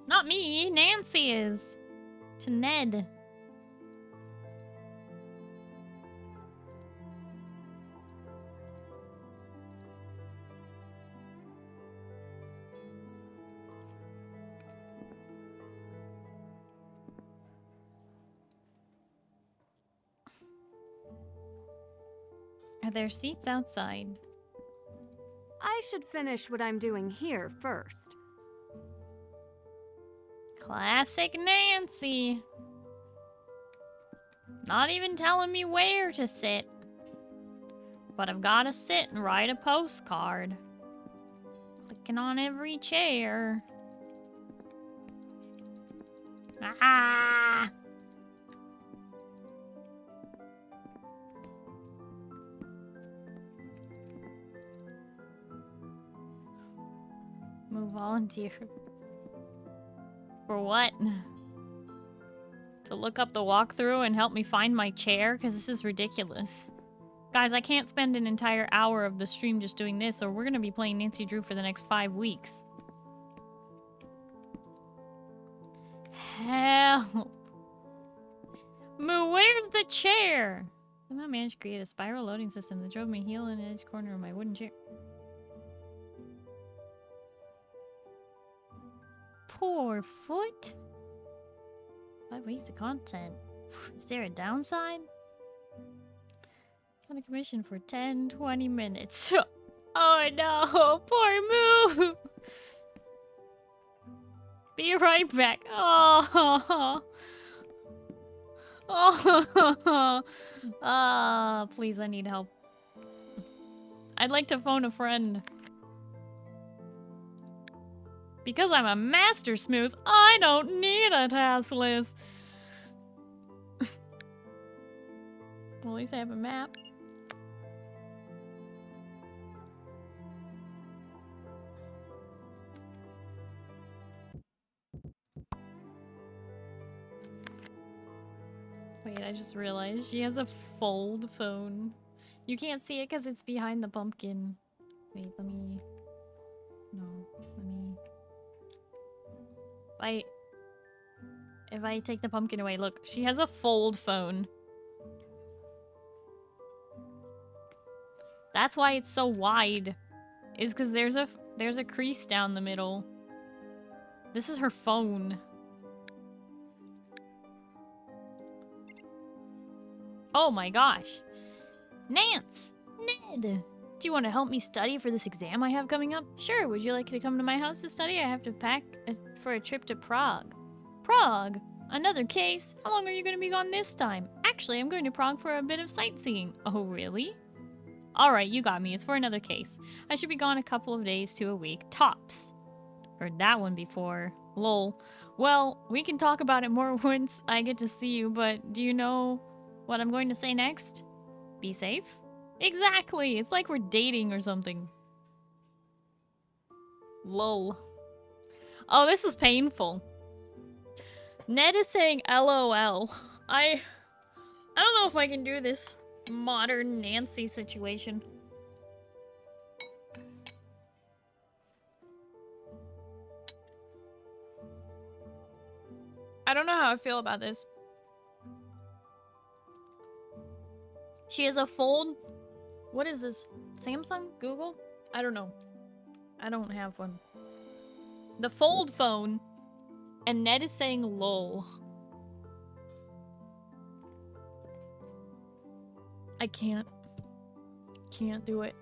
Not me. Nancy is. To Ned. Are there seats outside? I should finish what I'm doing here first. Classic Nancy. Not even telling me where to sit. But I've gotta sit and write a postcard. Clicking on every chair. Ah! Move volunteers. For what? To look up the walkthrough and help me find my chair? Because this is ridiculous. Guys, I can't spend an entire hour of the stream just doing this, or we're gonna be playing Nancy Drew for the next 5 weeks. Help! Moo, where's the chair? Somehow managed to create a spiral loading system that drove me heel in the edge corner of my wooden chair. Poor foot. 5 weeks of content. Is there a downside? On a commission for 10-20 minutes. Oh no, poor Moo. Be right back. Oh. Oh. Please, I need help. I'd like to phone a friend. Because I'm a master smooth, I don't need a task list. Well, at least I have a map. Wait, I just realized she has a fold phone. You can't see it because it's behind the pumpkin. Wait, let me... No, let me... If I take the pumpkin away, look, she has a fold phone. That's why it's so wide. Is because there's a crease down the middle. This is her phone. Oh my gosh. Nance! Ned! Do you want to help me study for this exam I have coming up? Sure, would you like to come to my house to study? I have to pack for a trip to Prague. Prague? Another case? How long are you going to be gone this time? Actually, I'm going to Prague for a bit of sightseeing. Oh, really? Alright, you got me. It's for another case. I should be gone a couple of days to a week. Tops. Heard that one before. Lol. Well, we can talk about it more once I get to see you, but do you know what I'm going to say next? Be safe? Exactly! It's like we're dating or something. Lol. Oh, this is painful. Ned is saying LOL. I don't know if I can do this. modern Nancy situation. I don't know how I feel about this. She has a fold. What is this? Samsung? Google? I don't know. I don't have one. The fold phone. And Ned is saying lol. I can't. Can't do it.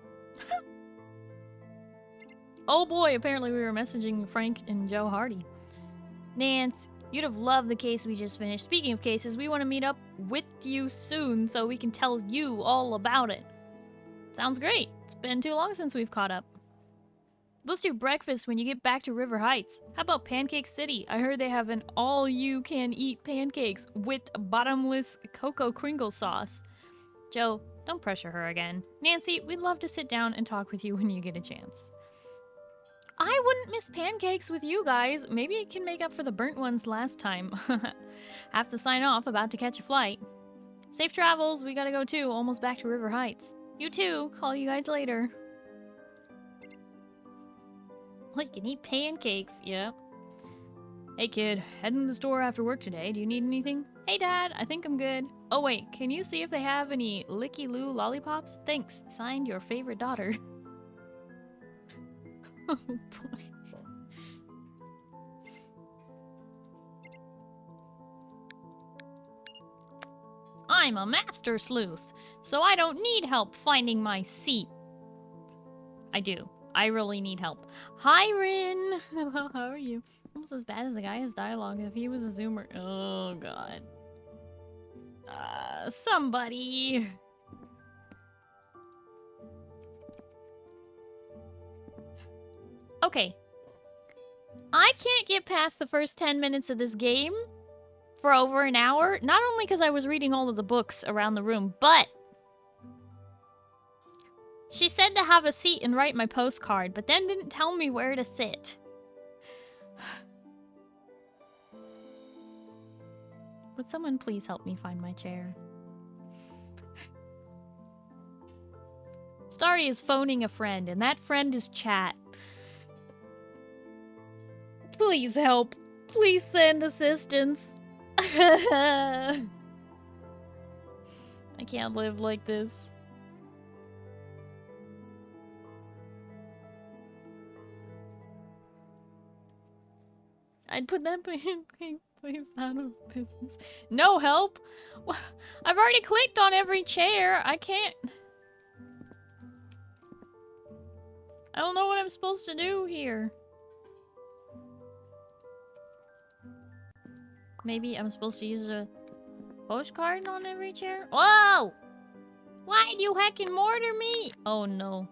Oh boy, apparently we were messaging Frank and Joe Hardy. Nance, you'd have loved the case we just finished. Speaking of cases, we want to meet up with you soon so we can tell you all about it. Sounds great. It's been too long since we've caught up. Let's do breakfast when you get back to River Heights. How about Pancake City? I heard they have an all-you-can-eat pancakes with bottomless cocoa Kringle sauce. Joe, don't pressure her again. Nancy, we'd love to sit down and talk with you when you get a chance. I wouldn't miss pancakes with you guys. Maybe it can make up for the burnt ones last time. Have to sign off, about to catch a flight. Safe travels, we gotta go too, almost back to River Heights. You too, call you guys later. Well, you can eat pancakes, yeah. Hey kid, heading to the store after work today. Do you need anything? Hey dad, I think I'm good. Oh wait, can you see if they have any Licky Loo lollipops? Thanks, signed your favorite daughter. Oh boy. I'm a master sleuth, so I don't need help finding my seat. I do. I really need help. Hi, Rin! Hello, how are you? Almost as bad as the guy's dialogue if he was a zoomer. Oh, God. Somebody. Okay. I can't get past the first 10 minutes of this game for over an hour. Not only because I was reading all of the books around the room, but she said to have a seat and write my postcard, but then didn't tell me where to sit. Would someone please help me find my chair? Starry is phoning a friend, and that friend is Chat. Please help. Please send assistance. I can't live like this. I'd put that place out of business. No help? I've already clicked on every chair. I can't. I don't know what I'm supposed to do here. Maybe I'm supposed to use a postcard on every chair? Whoa! Why'd you heckin' mortar me? Oh no.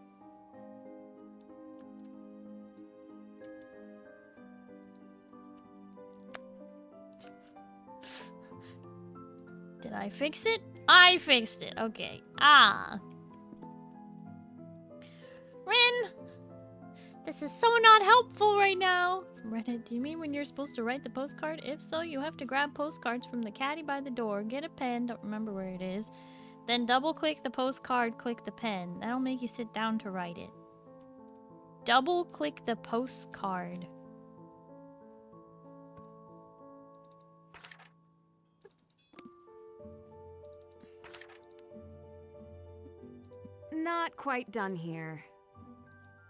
Did I fix it? I fixed it. Okay. Ah. Rin! This is so not helpful right now. Reddit, do you mean when you're supposed to write the postcard? If so, you have to grab postcards from the caddy by the door, get a pen, don't remember where it is, then double-click the postcard, click the pen. That'll make you sit down to write it. Double-click the postcard. Not quite done here.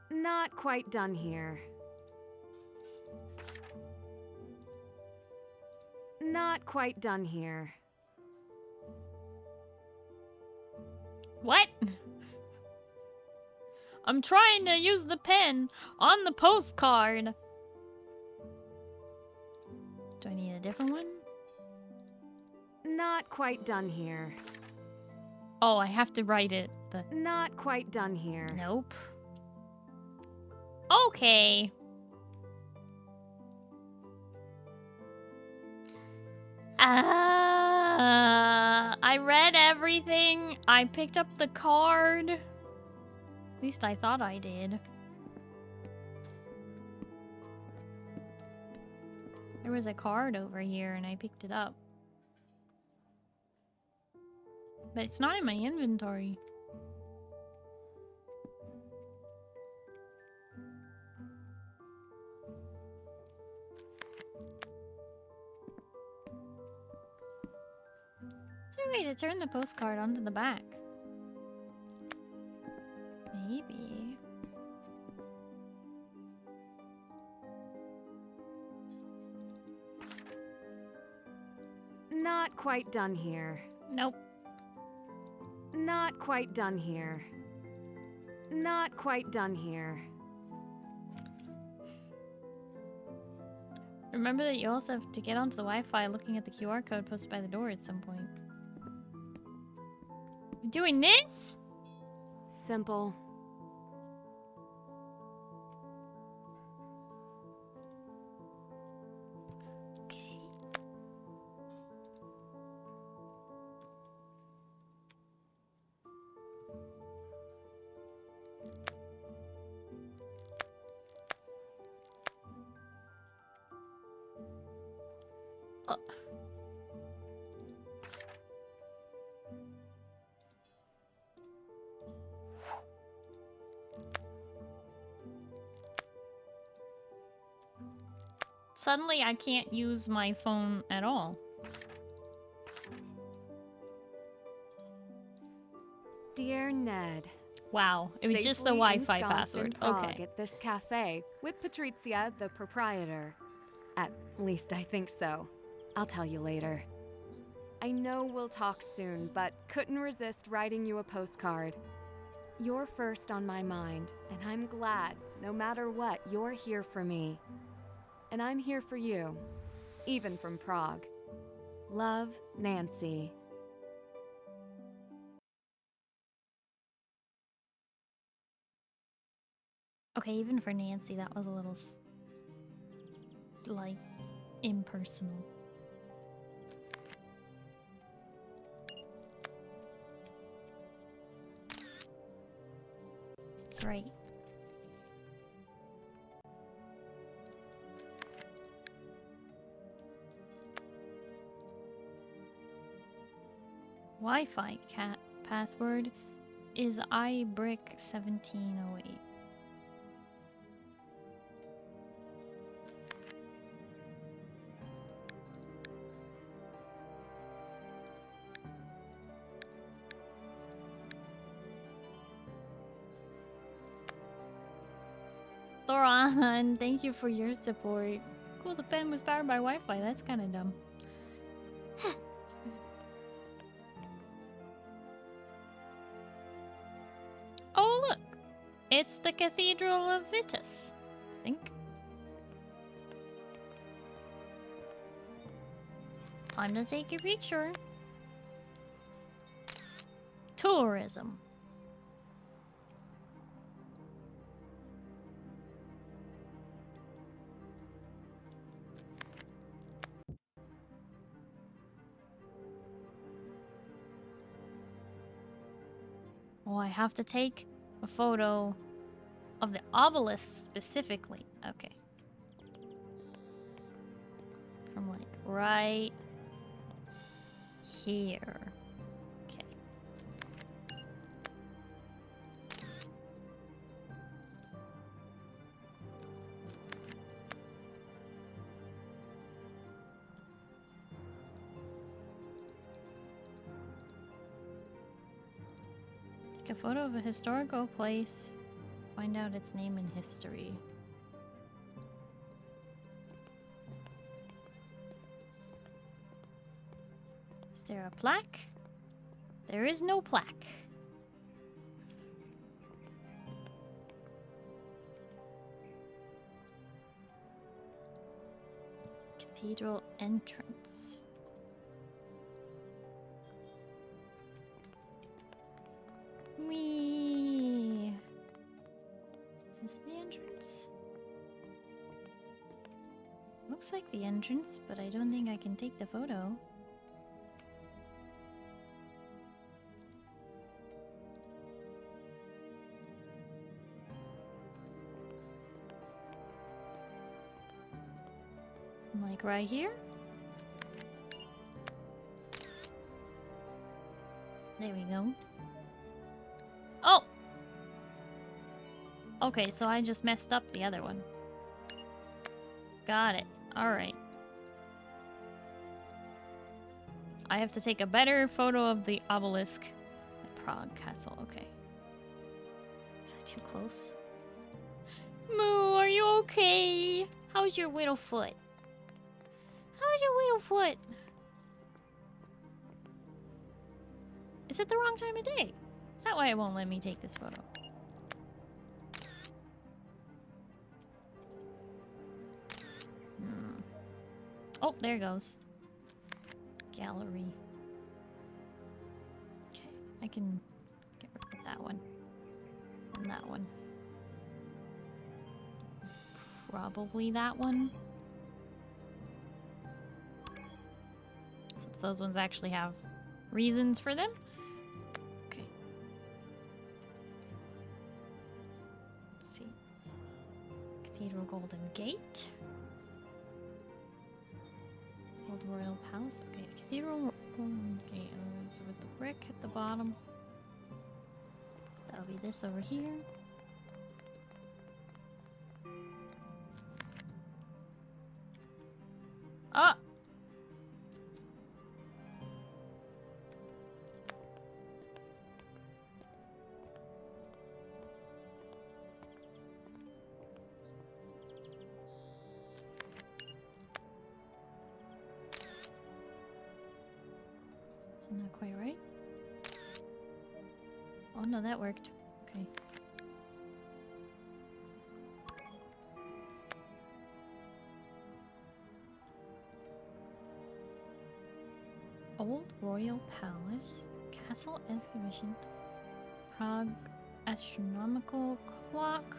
Not quite done here. Not quite done here. What? I'm trying to use the pen on the postcard. Do I need a different one? Not quite done here. Oh, I have to write it. Not quite done here. Nope. Okay. I read everything. I picked up the card. At least I thought I did. There was a card over here and I picked it up. But it's not in my inventory. Is there a way to turn the postcard onto the back? Maybe. Not quite done here. Nope. Not quite done here. Not quite done here. Remember that you also have to get onto the Wi-Fi looking at the QR code posted by the door at some point. You're doing this? Simple. Okay. Suddenly I can't use my phone at all. Dear Ned. Wow, it was just the safely Wi-Fi ensconced password. in Prague Okay. at this cafe with Patrizia, the proprietor. At least I think so. I'll tell you later. I know we'll talk soon, but couldn't resist writing you a postcard. You're first on my mind, and I'm glad, no matter what, you're here for me. And I'm here for you, even from Prague. Love, Nancy. Okay, even for Nancy, that was a little, like, impersonal. Great. Wi-Fi cat password is ibrick1708. Thoron, thank you for your support. Cool, the pen was powered by Wi-Fi. That's kind of dumb. Oh, look! It's the Cathedral of Vitus, I think. Time to take a picture. Tourism. Oh, I have to take a photo of the obelisk specifically. Okay. From like right here. Okay. Take a photo of a historical place. Find out its name in history. Is there a plaque? There is no plaque. Cathedral entrance. Whee! Is this the entrance? Looks like the entrance, but I don't think I can take the photo. Like right here? There we go. Oh! Okay, so I just messed up the other one. Got it. Alright. I have to take a better photo of the obelisk at Prague Castle. Okay. Is that too close? Moo, are you okay? How's your little foot? How's your little foot? Is it the wrong time of day? Is that why it won't let me take this photo? Oh, there it goes. Gallery. Okay, I can get rid of that one. And that one. Probably that one. Since those ones actually have reasons for them. Okay. Let's see. Cathedral Golden Gate. Old Royal Palace. Okay, Cathedral Golden Gate is with the brick at the bottom. That'll be this over here. Ah! It's not quite right. Oh no, that worked. Okay. Old Royal Palace, Castle Exhibition, Prague Astronomical Clock,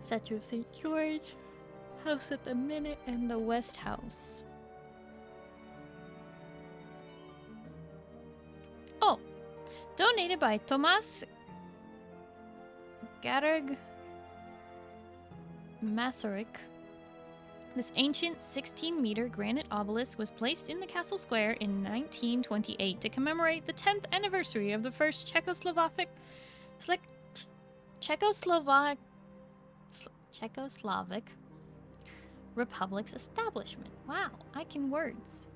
Statue of St. George, House at the Minute, and the West House. Oh! Donated by Tomas Garag Masaryk. This ancient 16-meter granite obelisk was placed in the castle square in 1928 to commemorate the 10th anniversary of the first Czechoslovak Republic's establishment. Wow, I can words.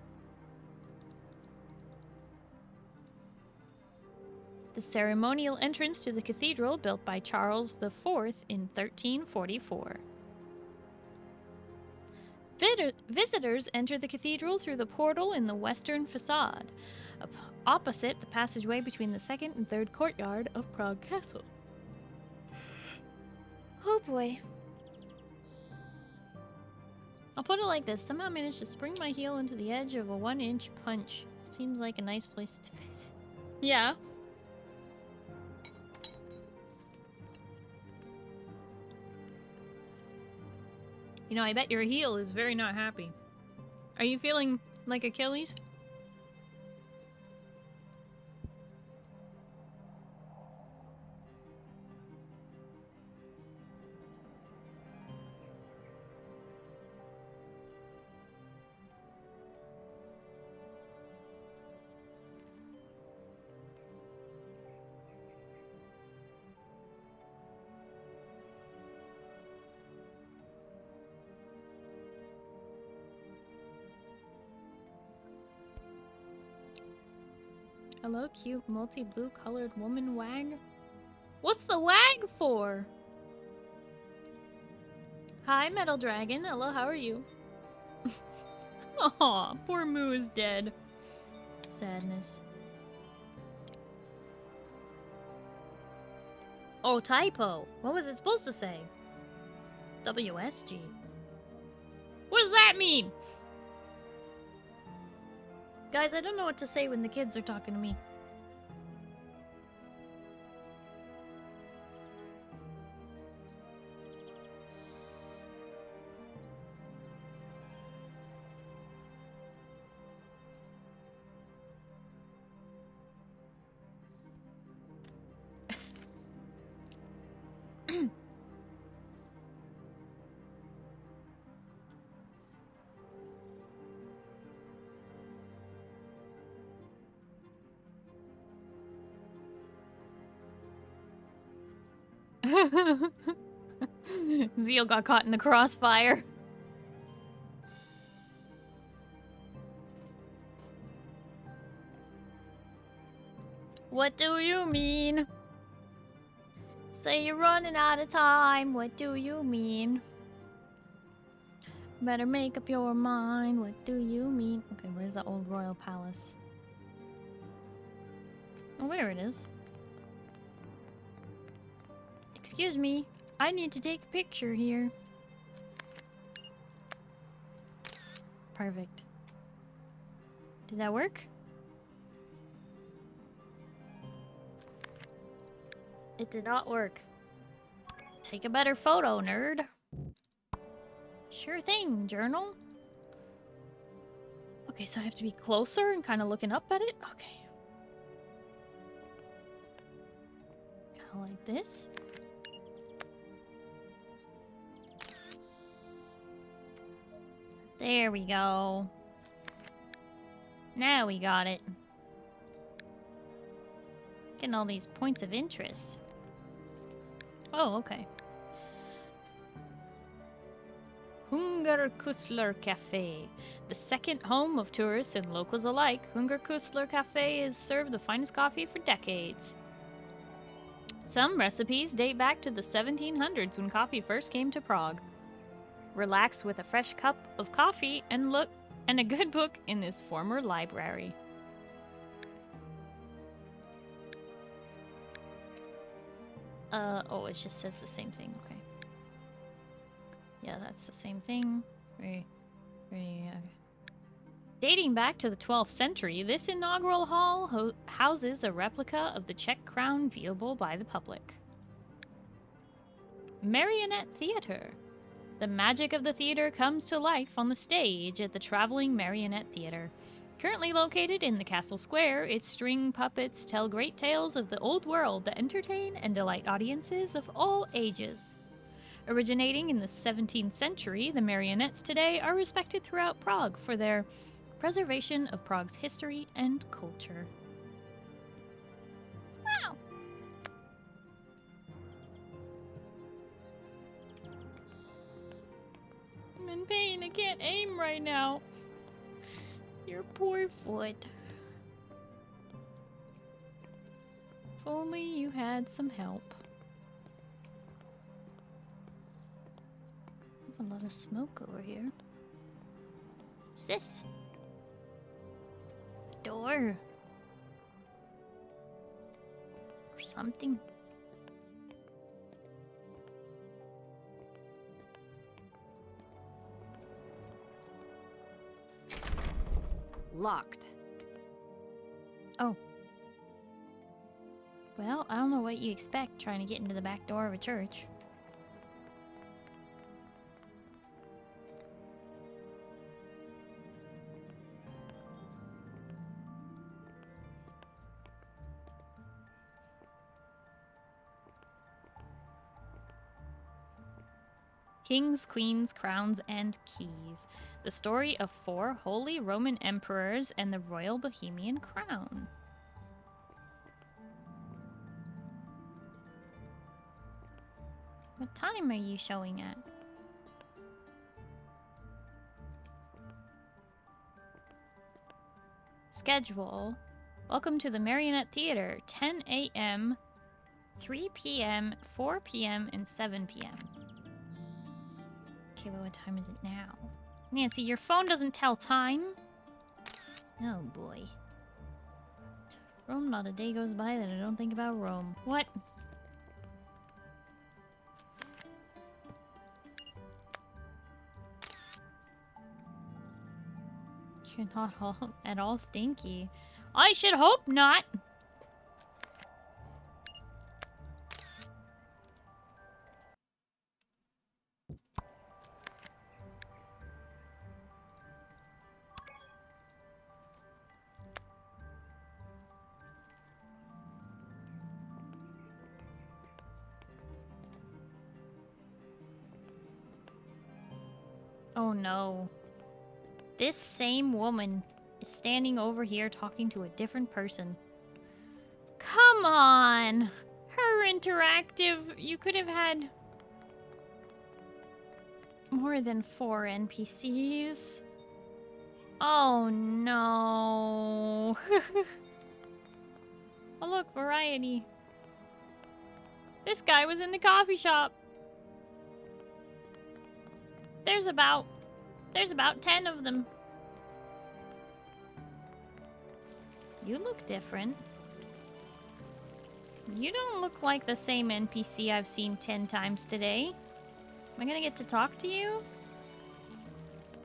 The ceremonial entrance to the cathedral, built by Charles IV in 1344. Visitors enter the cathedral through the portal in the western facade, opposite the passageway between the second and third courtyard of Prague Castle. Oh boy. I'll put it like this. Somehow managed to spring my heel into the edge of a 1-inch punch. Seems like a nice place to visit. Yeah. You know, I bet your heel is very not happy. Are you feeling like Achilles? Hello, cute multi-blue colored woman wag. What's the wag for? Hi, Metal Dragon. Hello, how are you? Aw, poor Moo is dead. Sadness. Oh, typo. What was it supposed to say? WSG. What does that mean? Guys, I don't know what to say when the kids are talking to me. Zeal got caught in the crossfire. What do you mean? Say you're running out of time. What do you mean? Better make up your mind. What do you mean? Okay, where's the old royal palace? Oh, there it is. Excuse me. I need to take a picture here. Perfect. Did that work? It did not work. Take a better photo, nerd. Sure thing, journal. Okay, so I have to be closer and kind of looking up at it? Okay. Kind of like this. There we go. Now we got it. Getting all these points of interest. Oh, okay. HoneyHoTKiss Cafe. The second home of tourists and locals alike, HoneyHoTKiss Cafe has served the finest coffee for decades. Some recipes date back to the 1700s when coffee first came to Prague. Relax with a fresh cup of coffee and a good book in this former library. Oh, it just says the same thing. Okay. Yeah, that's the same thing. Dating back to the 12th century, this inaugural hall houses a replica of the Czech crown viewable by the public. Marionette Theater. The magic of the theater comes to life on the stage at the Traveling Marionette Theater. Currently located in the Castle Square, its string puppets tell great tales of the old world that entertain and delight audiences of all ages. Originating in the 17th century, the marionettes today are respected throughout Prague for their preservation of Prague's history and culture. Wow! I'm in pain. I can't aim right now. Your poor foot. If only you had some help. A lot of smoke over here. What's this? A door. Or something. Locked. Oh. Well, I don't know what you expect trying to get into the back door of a church. Kings, Queens, Crowns, and Keys. The story of 4 Holy Roman Emperors and the Royal Bohemian Crown. What time are you showing at? Schedule. Welcome to the Marionette Theater. 10 a.m., 3 p.m., 4 p.m., and 7 p.m. Okay, but what time is it now? Nancy, your phone doesn't tell time. Oh boy. Rome, not a day goes by that I don't think about Rome. What? You're not at all stinky. I should hope not. Oh no. This same woman is standing over here talking to a different person. Come on! Her interactive. You could have had more than 4 NPCs. Oh no. Oh look, variety. This guy was in the coffee shop. There's about 10 of them. You look different. You don't look like the same NPC I've seen 10 times today. Am I gonna get to talk to you?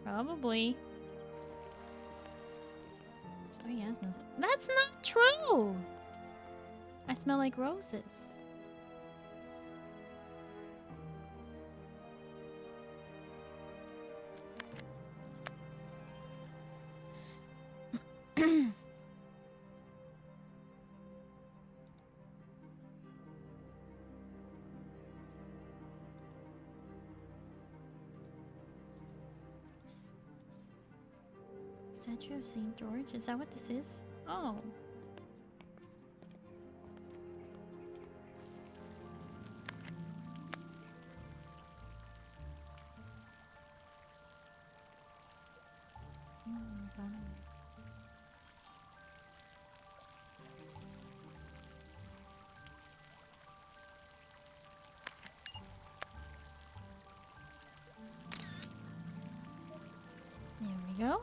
Probably. Starry has no... That's not true! I smell like roses. Statue of St. George? Is that what this is? Oh. There we go.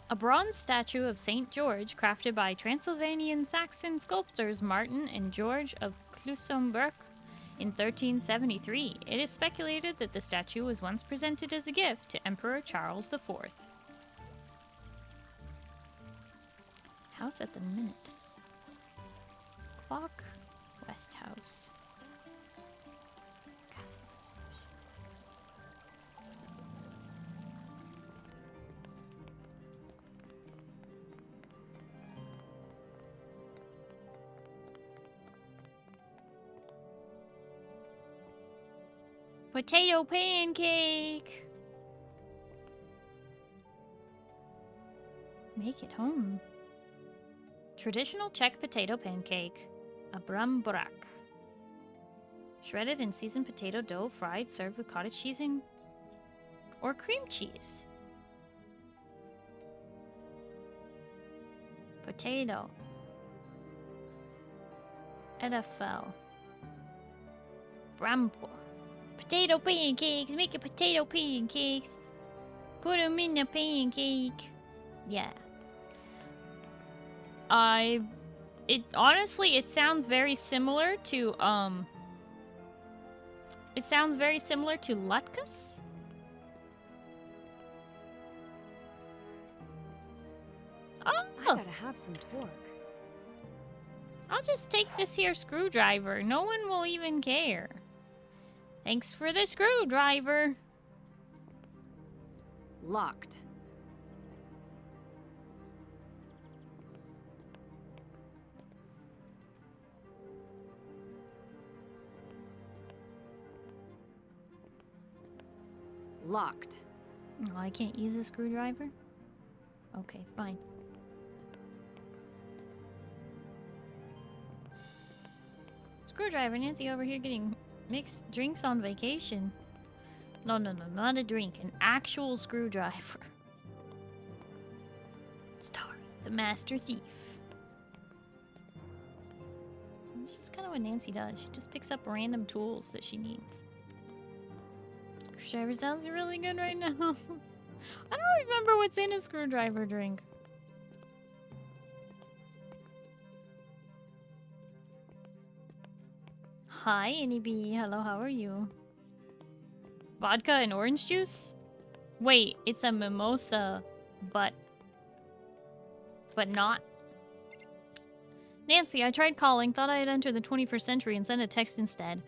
A bronze statue of St. George crafted by Transylvanian Saxon sculptors Martin and George of Clusemburg in 1373. It is speculated that the statue was once presented as a gift to Emperor Charles IV. House at the minute. Clock. West House. Castle. Potato pancake! Make it home. Traditional Czech potato pancake. A brambrak. Shredded and seasoned potato dough, fried, served with cottage cheese and or cream cheese. Potato. Edafel. Brampo. Potato pancakes! Make a potato pancakes! Put them in a pancake! Yeah. Honestly, it sounds very similar to, it sounds very similar to Lutkus? Oh! I gotta have some torque. I'll just take this here screwdriver. No one will even care. Thanks for the screwdriver. Locked. Locked. Oh, I can't use a screwdriver? Okay, fine. Screwdriver, Nancy over here getting mixed drinks on vacation. No, not a drink. An actual screwdriver. Starry, the master thief. This is kind of what Nancy does. She just picks up random tools that she needs. Screwdriver sounds really good right now. I don't remember what's in a screwdriver drink. Hi, Annie B. Hello, how are you? Vodka and orange juice? Wait, it's a mimosa, but not. Nancy, I tried calling, thought I had entered the 21st century and sent a text instead.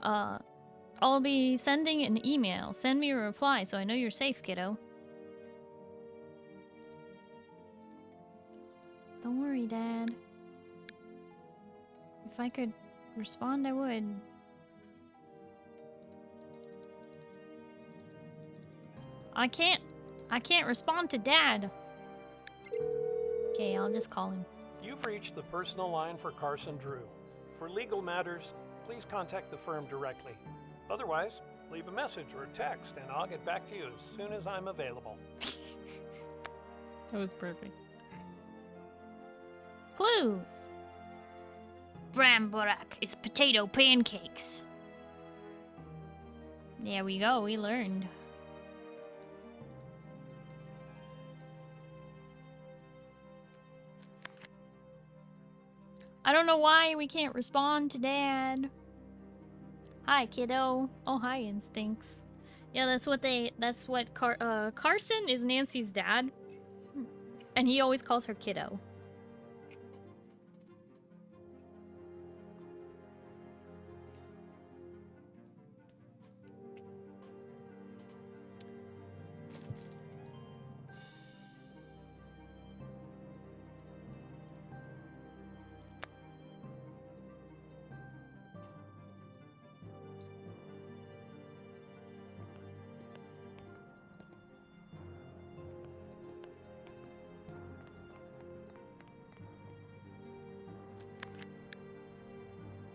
I'll be sending an email. Send me a reply so I know you're safe, kiddo. Don't worry, Dad. If I could respond, I would. I can't I can't respond to Dad. Okay, I'll just call him. You've reached the personal line for Carson Drew. For legal matters, please contact the firm directly. Otherwise, leave a message or a text and I'll get back to you as soon as I'm available. That was perfect. Clues. Bramborak is potato pancakes. There we go, we learned. I don't know why we can't respond to Dad. Hi, kiddo. Oh, hi, Instincts. Yeah, that's what Carson is Nancy's dad. And he always calls her kiddo.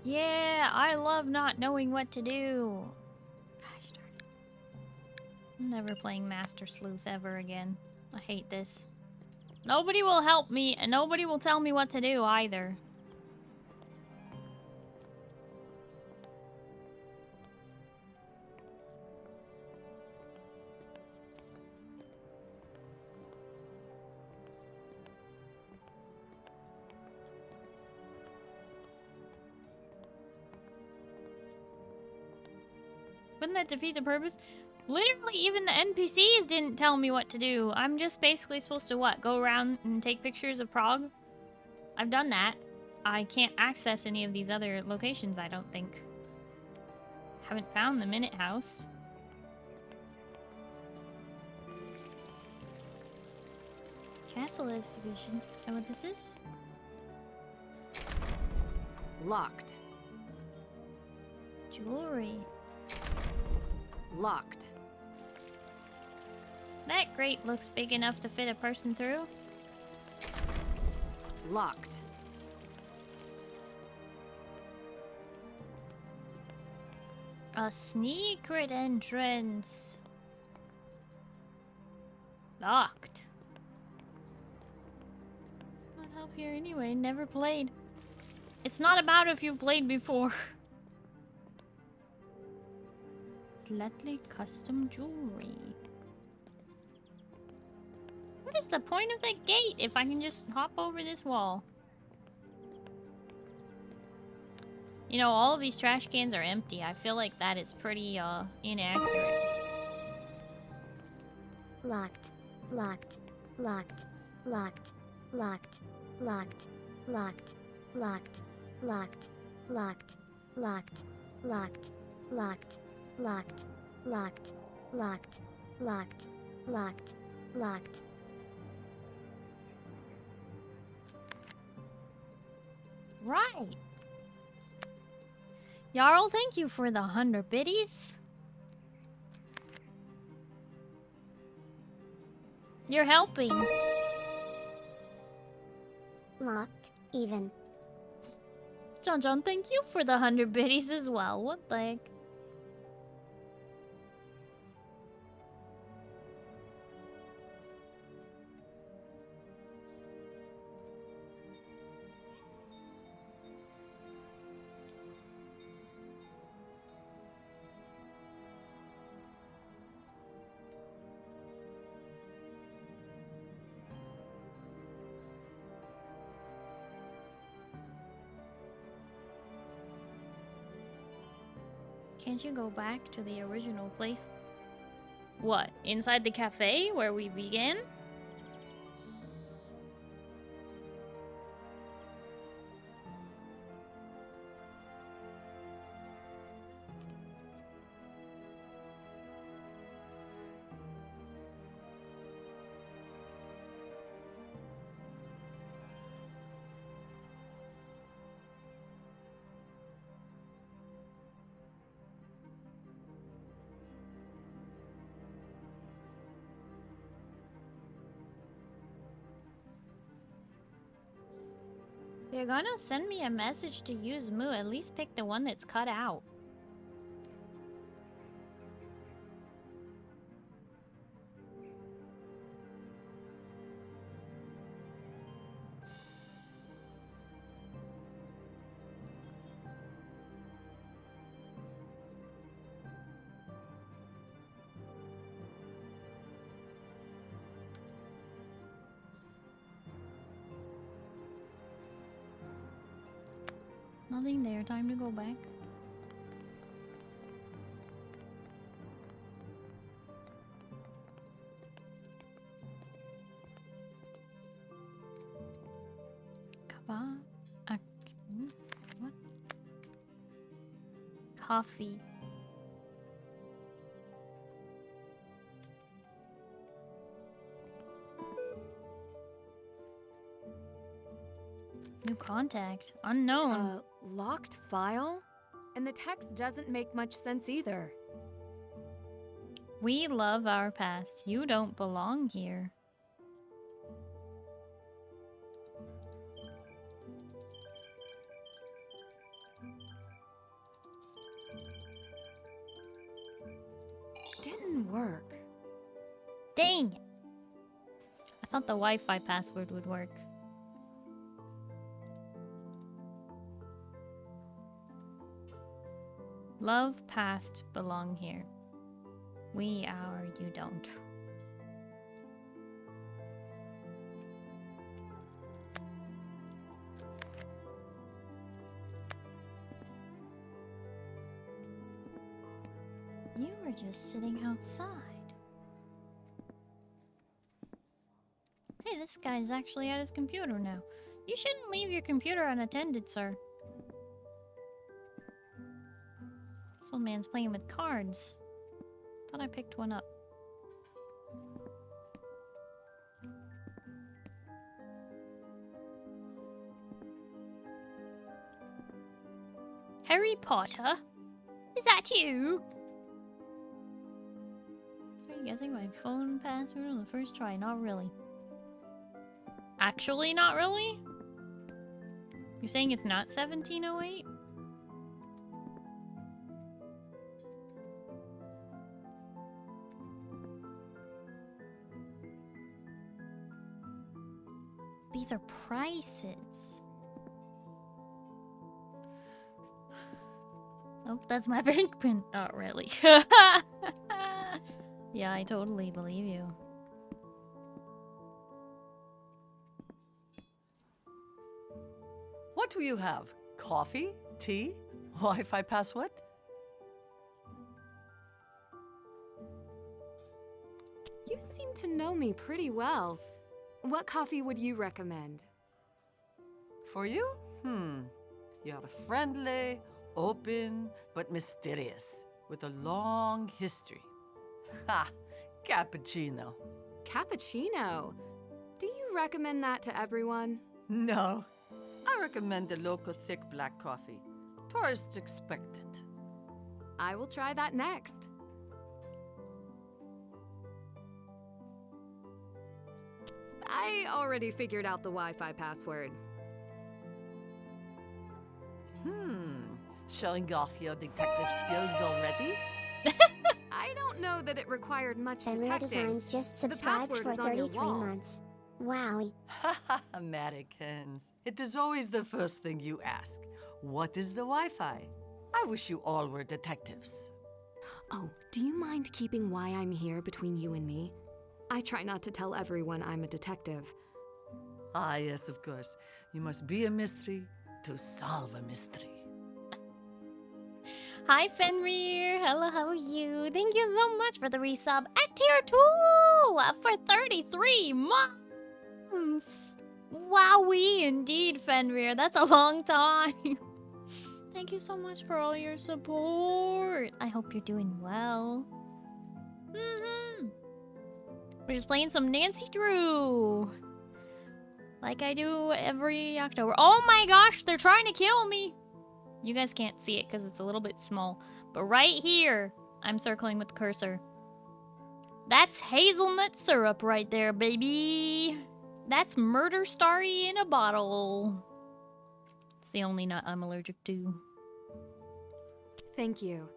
Yeah, I love not knowing what to do. Gosh darn it. I'm never playing Master Sleuth ever again. I hate this. Nobody will help me, and nobody will tell me what to do either. Wouldn't that defeat the purpose? Literally, even the NPCs didn't tell me what to do. I'm just basically supposed to, what, go around and take pictures of Prague? I've done that. I can't access any of these other locations, I don't think. Haven't found the Minute House. Castle exhibition. Is that what this is? Locked. Jewelry. Locked. That grate looks big enough to fit a person through. Locked. A secret entrance. Locked. Not help here anyway. Never played. It's not about if you've played before. Slightly custom jewelry. What is the point of that gate if I can just hop over this wall? You know, all of these trash cans are empty. I feel like that is pretty, inaccurate. Locked. Locked. Locked. Locked. Locked. Locked. Locked. Locked. Locked. Locked. Locked. Locked. Locked. Locked. Locked. Locked. Locked. Locked. Locked. Right. Jarl, thank you for the 100 biddies. You're helping. Locked. Even. John, thank you for the 100 biddies as well. What the heck? Can't you go back to the original place? What? Inside the cafe where we began? you're gonna send me a message to use Myuu, at least pick the one that's cut out. Nothing there. Time to go back. What? Coffee. New contact. Unknown. Locked file? And the text doesn't make much sense either. We love our past. You don't belong here. Didn't work. Dang it. I thought the Wi-Fi password would work. Love past, belong here. We are, you don't. You were just sitting outside. Hey, this guy's actually at his computer now. You shouldn't leave your computer unattended, sir. This old man's playing with cards. Thought I picked one up. Harry Potter? Is that you? So you guessing my phone password on the first try? Not really. Actually, not really? You're saying it's not 1708? These are prices. Oh, that's my bank pin. Not really. Yeah, I totally believe you. What do you have? Coffee? Tea? Wi-Fi password? You seem to know me pretty well. What coffee would you recommend? For you? You're friendly, open, but mysterious, with a long history. Ha! Cappuccino. Cappuccino? Do you recommend that to everyone? No. I recommend the local thick black coffee. Tourists expect it. I will try that next. I already figured out the Wi-Fi password. Showing off your detective skills already? I don't know that it required much Fenrir detecting. Designs just subscribed password for is on your 33 wall. months. Wowie. Haha, Americans. It is always the first thing you ask. What is the Wi-Fi? I wish you all were detectives. Oh, do you mind keeping why I'm here between you and me? I try not to tell everyone I'm a detective. Ah, yes, of course. You must be a mystery to solve a mystery. Hi, Fenrir. Hello, how are you? Thank you so much for the resub at tier 2 for 33 months. Wowee, indeed, Fenrir. That's a long time. Thank you so much for all your support. I hope you're doing well. We're just playing some Nancy Drew. Like I do every October. Oh my gosh, they're trying to kill me. You guys can't see it because it's a little bit small. But right here, I'm circling with the cursor. That's hazelnut syrup right there, baby. That's murder Starry in a bottle. the only nut I'm allergic to. Thank you.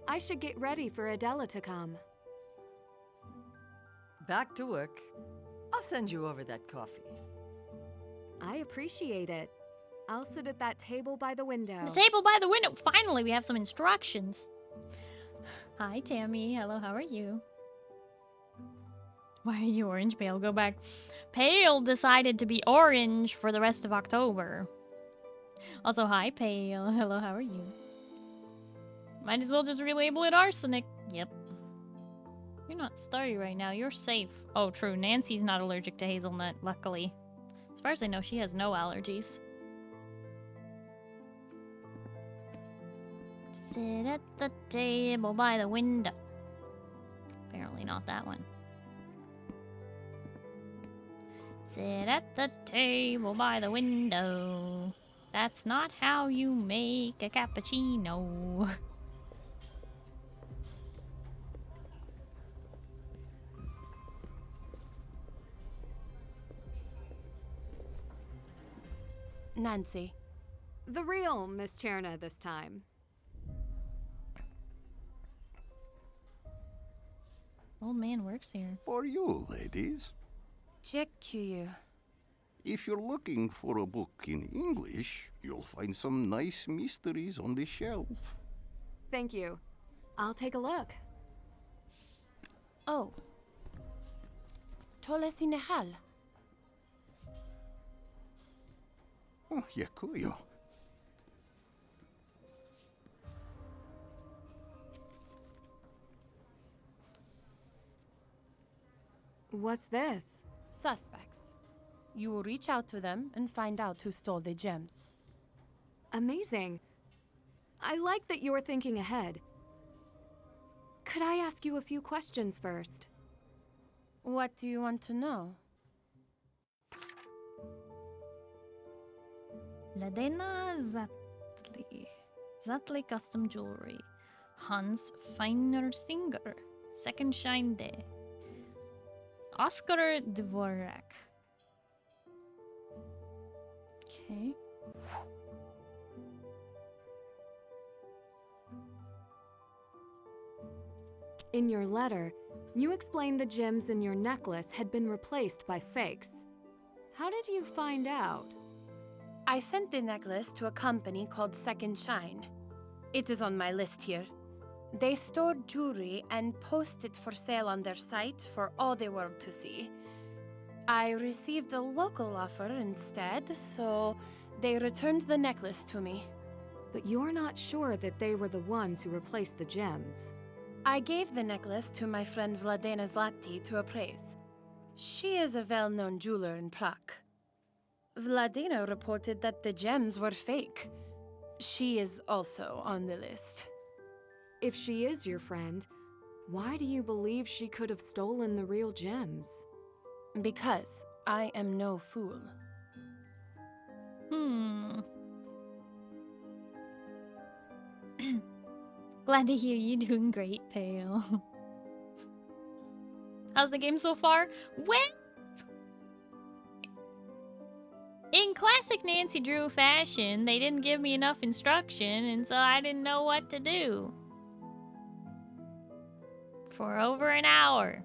I should get ready for Adela to come. Back to work. I'll send you over that coffee. I appreciate it. I'll sit at that table by the window. The table by the window! Finally, we have some instructions. Hi, Tammy. Hello, how are you? Why are you orange, Pale? Go back. Pale decided to be orange for the rest of October. Also, hi, Pale. Hello, how are you? Might as well just relabel it arsenic. Yep. You're not Starry right now. You're safe. Oh, true. Nancy's not allergic to hazelnut, luckily. As far as I know, she has no allergies. Sit at the table by the window. Apparently not that one. Sit at the table by the window. That's not how you make a cappuccino. Nancy. The real Miss Cherna this time. Old man works here. For you, ladies. Jeku. If you're looking for a book in English, you'll find some nice mysteries on the shelf. Thank you. I'll take a look. Oh. Toles inehal. Oh, yakuyo. What's this? Suspects. You will reach out to them and find out who stole the gems. Amazing. I like that you're thinking ahead. Could I ask you a few questions first? What do you want to know? Ladena Zatli. Zatli Custom Jewelry. Hans Feiner Singer. Second Shine Day. Oscar Dvorak. Okay. In your letter, you explained the gems in your necklace had been replaced by fakes. How did you find out? I sent the necklace to a company called Second Shine. It is on my list here. They store jewelry and post it for sale on their site for all the world to see. I received a local offer instead, so they returned the necklace to me. But you're not sure that they were the ones who replaced the gems. I gave the necklace to my friend Vladimir Zlati to appraise. She is a well-known jeweler in Prague. Vladimir reported that the gems were fake. She is also on the list. If she is your friend, why do you believe she could have stolen the real gems? Because I am no fool. Glad to hear you doing great, Pale. How's the game so far? Well, in classic Nancy Drew fashion, they didn't give me enough instruction, and so I didn't know what to do. For over an hour.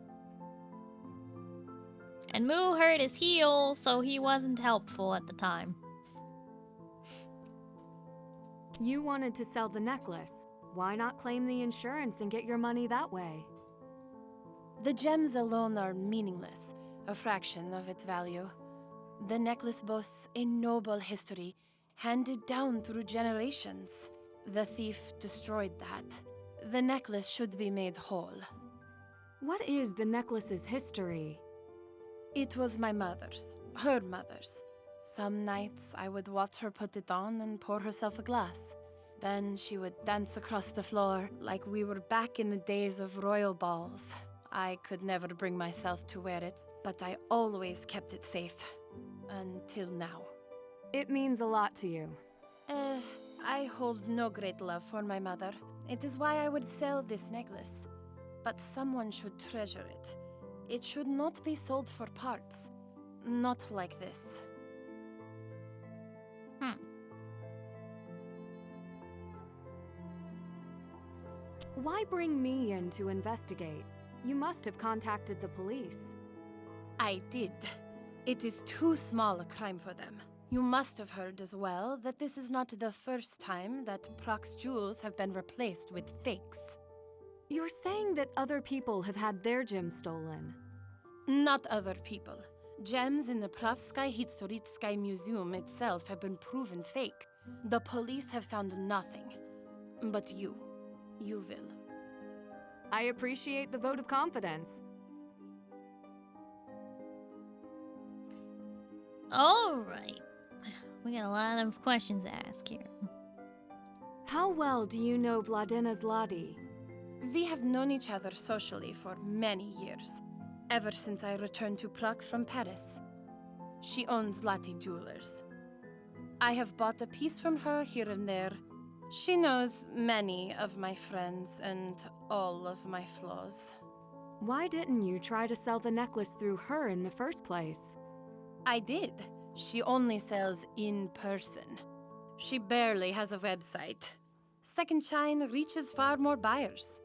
And Myuu hurt his heel, so he wasn't helpful at the time. You wanted to sell the necklace. Why not claim the insurance and get your money that way? The gems alone are meaningless, a fraction of its value. The necklace boasts a noble history, handed down through generations. The thief destroyed that. The necklace should be made whole. What is the necklace's history? It was my mother's, her mother's. Some nights I would watch her put it on and pour herself a glass. Then she would dance across the floor like we were back in the days of royal balls. I could never bring myself to wear it, but I always kept it safe. Until now. It means a lot to you. I hold no great love for my mother. It is why I would sell this necklace. But someone should treasure it. It should not be sold for parts. Not like this. Why bring me in to investigate? You must have contacted the police. I did. It is too small a crime for them. You must have heard as well that this is not the first time that Proc's jewels have been replaced with fakes. You're saying that other people have had their gems stolen. Not other people. Gems in the Pravskaya Historitskaya Museum itself have been proven fake. The police have found nothing. But you will. I appreciate the vote of confidence. All right. We got a lot of questions to ask here. How well do you know Vladina Zlati? We have known each other socially for many years, ever since I returned to Prague from Paris. She owns Zlati Jewelers. I have bought a piece from her here and there. She knows many of my friends and all of my flaws. Why didn't you try to sell the necklace through her in the first place? I did. She only sells in person. She barely has a website. Second Shine reaches far more buyers.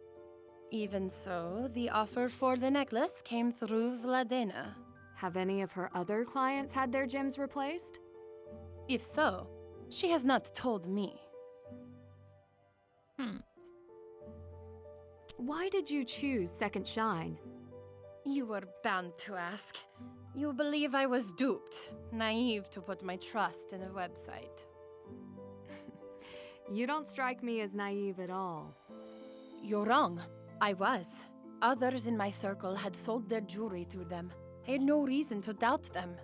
Even so, the offer for the necklace came through Vladina. Have any of her other clients had their gems replaced? If so, she has not told me. Why did you choose Second Shine? You were bound to ask. You believe I was duped, naive to put my trust in a website. You don't strike me as naive at all. You're wrong. I was. Others in my circle had sold their jewelry through them. I had no reason to doubt them.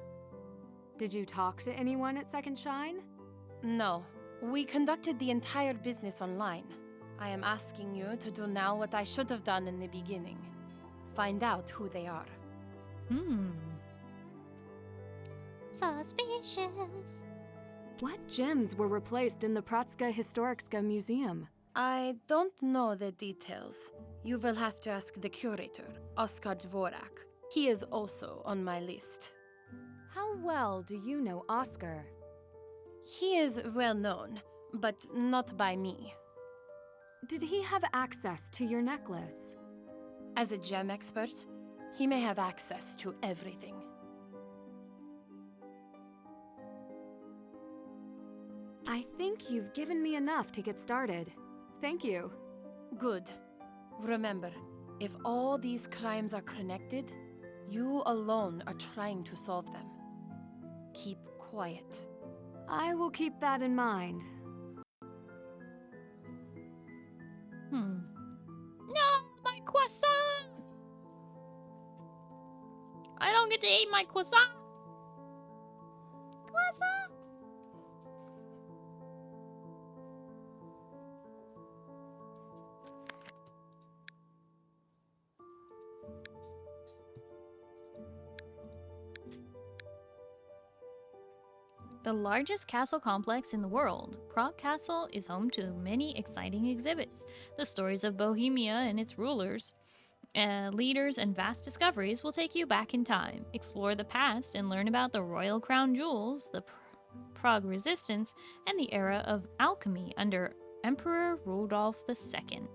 Did you talk to anyone at Second Shine? No. We conducted the entire business online. I am asking you to do now what I should have done in the beginning. Find out who they are. Suspicious. What gems were replaced in the Pratska Historicska Museum? I don't know the details. You will have to ask the curator, Oskar Dvorak. He is also on my list. How well do you know Oscar? He is well known, but not by me. Did he have access to your necklace? As a gem expert, he may have access to everything. I think you've given me enough to get started. Thank you. Good. Remember, if all these crimes are connected, you alone are trying to solve them. Keep quiet. I will keep that in mind. No, my croissant! I don't get to eat my croissant! Croissant! The largest castle complex in the world, Prague Castle is home to many exciting exhibits. The stories of Bohemia and its rulers, leaders, and vast discoveries will take you back in time, explore the past, and learn about the royal crown jewels, the Prague resistance, and the era of alchemy under Emperor Rudolf II.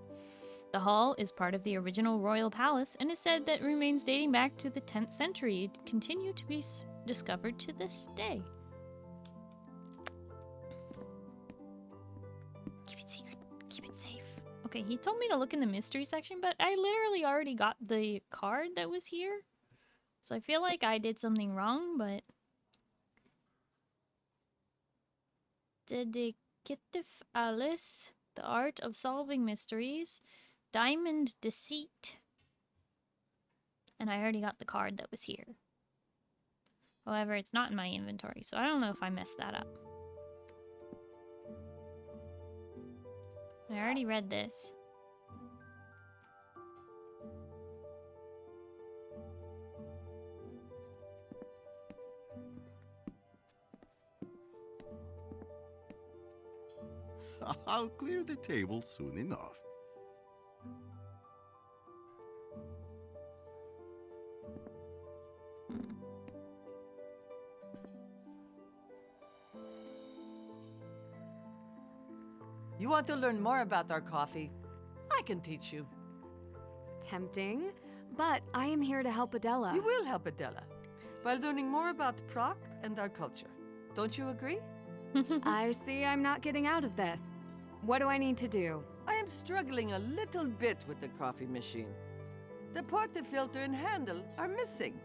The hall is part of the original royal palace and is said that remains dating back to the 10th century continue to be discovered to this day. Keep it secret. Keep it safe. Okay, he told me to look in the mystery section, but I literally already got the card that was here. So I feel like I did something wrong, but... Detective Alice, The Art of Solving Mysteries, Diamond Deceit. And I already got the card that was here. However, it's not in my inventory, so I don't know if I messed that up. I already read this. I'll clear the table soon enough. You want to learn more about our coffee? I can teach you. Tempting, but I am here to help Adela. You will help Adela by learning more about Prague and our culture. Don't you agree? I see I'm not getting out of this. What do I need to do? I am struggling a little bit with the coffee machine. The portafilter and handle are missing.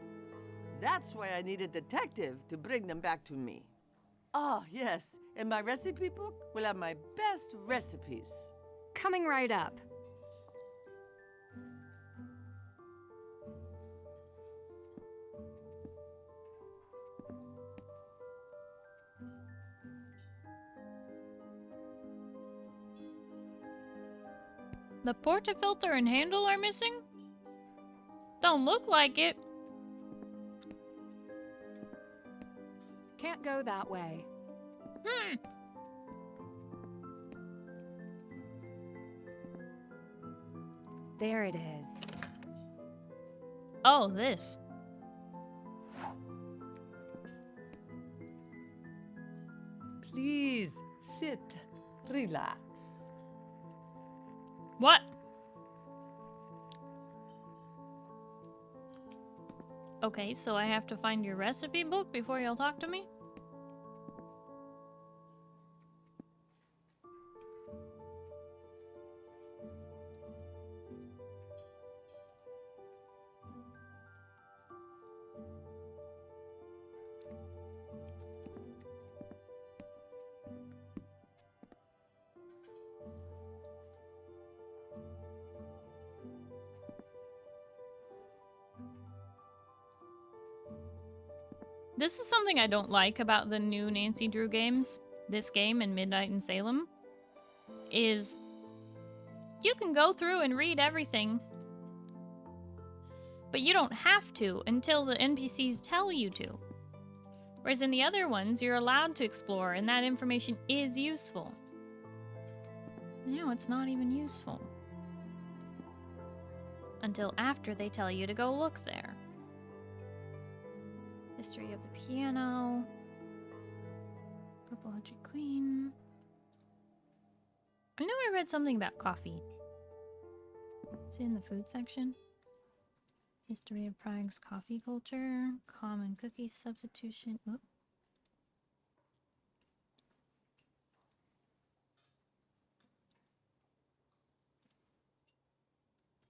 That's why I need a detective to bring them back to me. Oh, yes, and my recipe book will have my best recipes. Coming right up. The portafilter and handle are missing? Don't look like it. Can't go that way. There it is. Oh, this. Please, sit, relax. What? Okay, so I have to find your recipe book before you'll talk to me? This is something I don't like about the new Nancy Drew games. This game and Midnight in Salem. Is you can go through and read everything, but you don't have to until the NPCs tell you to. Whereas in the other ones, you're allowed to explore and that information is useful. Now it's not even useful. Until after they tell you to go look there. History of the piano. Purple Electric Queen. I know I read something about coffee. Is it in the food section? History of Prague's coffee culture. Common cookie substitution. Oop.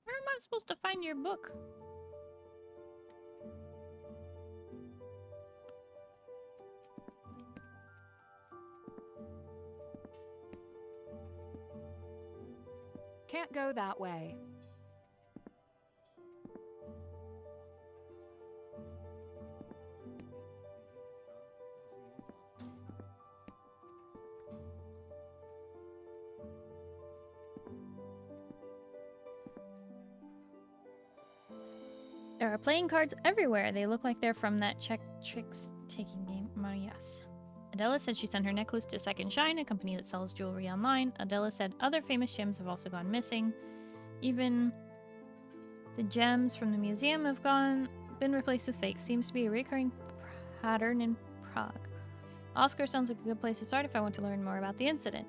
Where am I supposed to find your book? Can't go that way. There are playing cards everywhere. They look like they're from that Czech tricks taking game. Marias. Adela said she sent her necklace to Second Shine, a company that sells jewelry online. Adela said other famous gems have also gone missing. Even the gems from the museum have been replaced with fakes. Seems to be a recurring pattern in Prague. Oscar sounds like a good place to start if I want to learn more about the incident.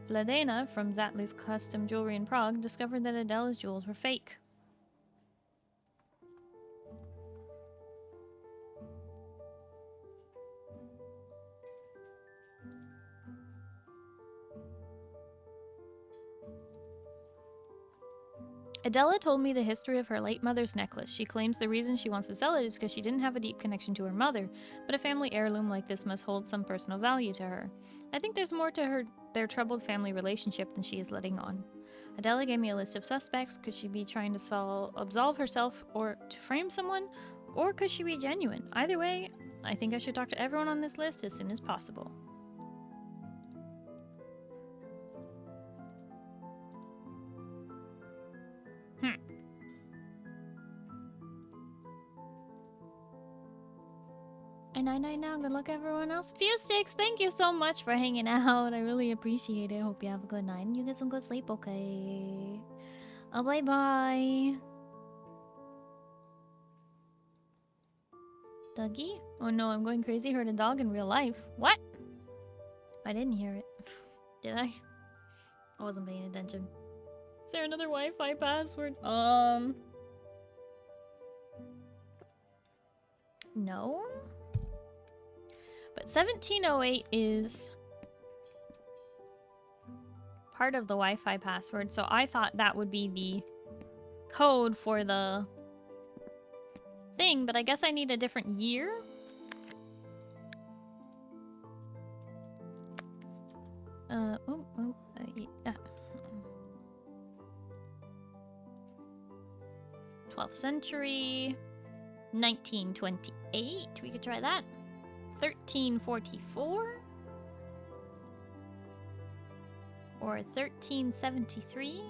Vladimir from Zatli's Custom Jewelry in Prague discovered that Adela's jewels were fake. Adela told me the history of her late mother's necklace. She claims the reason she wants to sell it is because she didn't have a deep connection to her mother, but a family heirloom like this must hold some personal value to her. I think there's more to their troubled family relationship than she is letting on. Adela gave me a list of suspects. Could she be trying to absolve herself or to frame someone, or could she be genuine? Either way, I think I should talk to everyone on this list as soon as possible. And night now. Good luck, everyone else. Few Sticks, thank you so much for hanging out. I really appreciate it. Hope you have a good night and you get some good sleep, okay? Bye-bye. Dougie? Oh no, I'm going crazy. Heard a dog in real life. What? I didn't hear it. Did I? I wasn't paying attention. there another Wi-Fi password? No. But 1708 is part of the Wi-Fi password, so I thought that would be the code for the thing, but I guess I need a different year. Yeah. 12th century, 1928. We could try that. 1344 or 1373.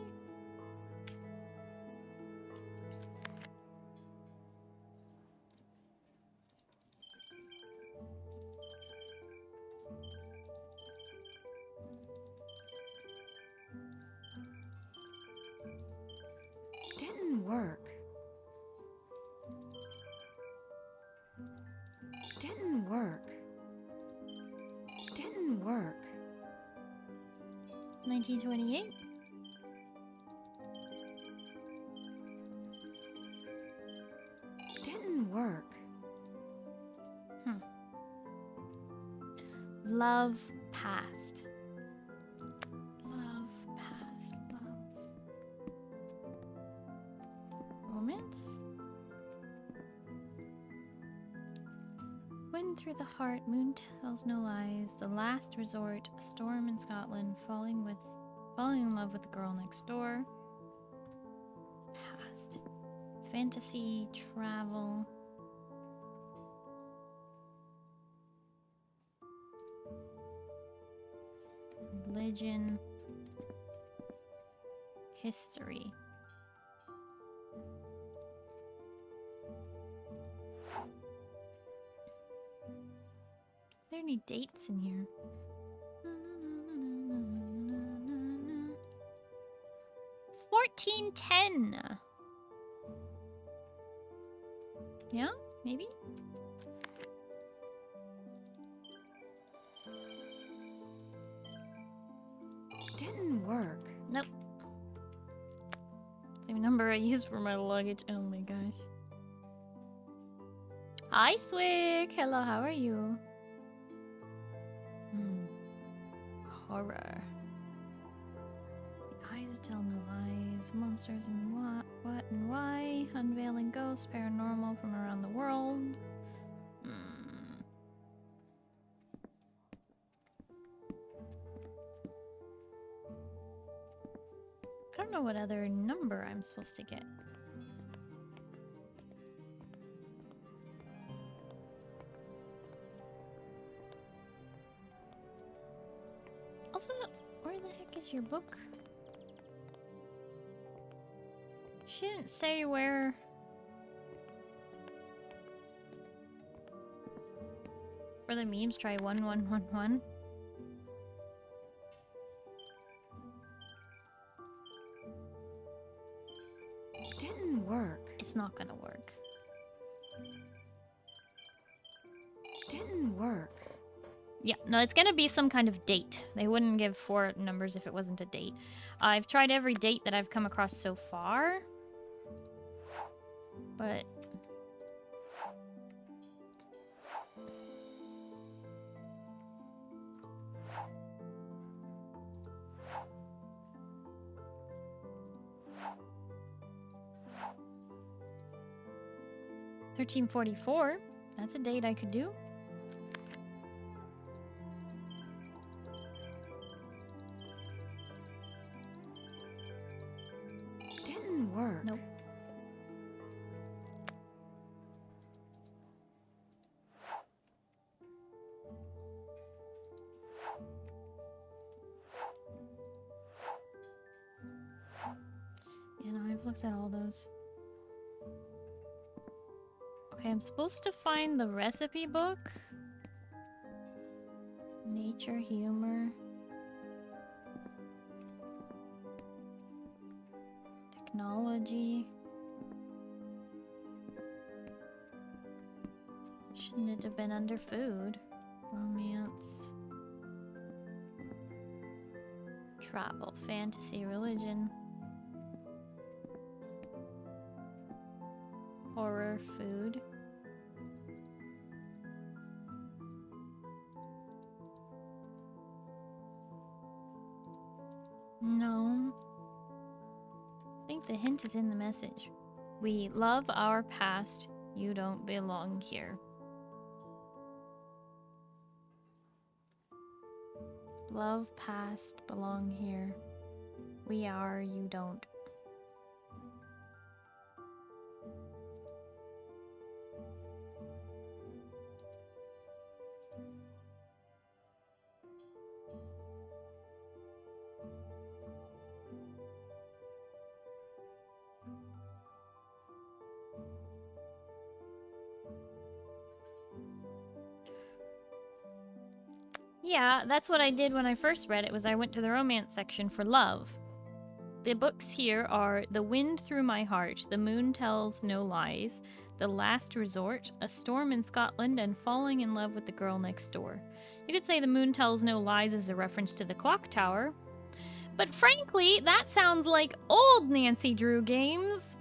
Didn't work. Didn't work. Didn't work. 1928. Didn't work. Love past. Love past. Love. Romance. Wind through the heart, moon tells no lies. The last resort, a storm in Scotland, falling in love with the girl next door. Past. Fantasy, travel. Religion. History. Are there any dates in here? 1410. Yeah, maybe? Didn't work. Nope. Same number I used for my luggage. Oh my gosh. Hi, Swig. Hello, how are you? Horror. The eyes tell no lies. Monsters and what and why. Unveiling ghosts. Paranormal from around the world. I don't know what other number I'm supposed to get. Also, where the heck is your book? She didn't say where. For the memes, try 1111. Didn't work. It's not gonna work. Didn't work. Yeah, no, it's gonna be some kind of date. They wouldn't give 4 numbers if it wasn't a date. I've tried every date that I've come across so far. But... $13.44. That's a date I could do. Didn't work. Nope. And I've looked at all those. Okay, I'm supposed to find the recipe book. Nature, humor. Technology. Shouldn't it have been under food? Romance. Travel, fantasy, religion. more food. No. I think the hint is in the message. We love our past. You don't belong here. Love past, belong here. We are, you don't. Yeah, that's what I did when I first read it, was I went to the romance section for love. The books here are The Wind Through My Heart, The Moon Tells No Lies, The Last Resort, A Storm in Scotland, and Falling in Love with the Girl Next Door. You could say The Moon Tells No Lies is a reference to the clock tower, but frankly, that sounds like old Nancy Drew games.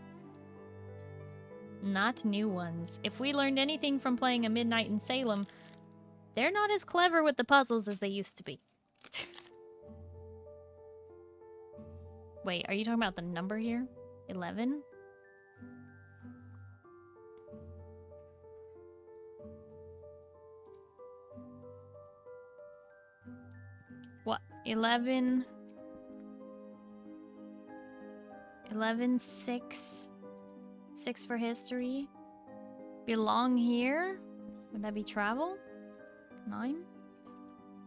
Not new ones. If we learned anything from playing A Midnight in Salem, they're not as clever with the puzzles as they used to be. Wait, are you talking about the number here? 11? What? 11? 11, 6? 6 for history? Belong here? Would that be travel? 9?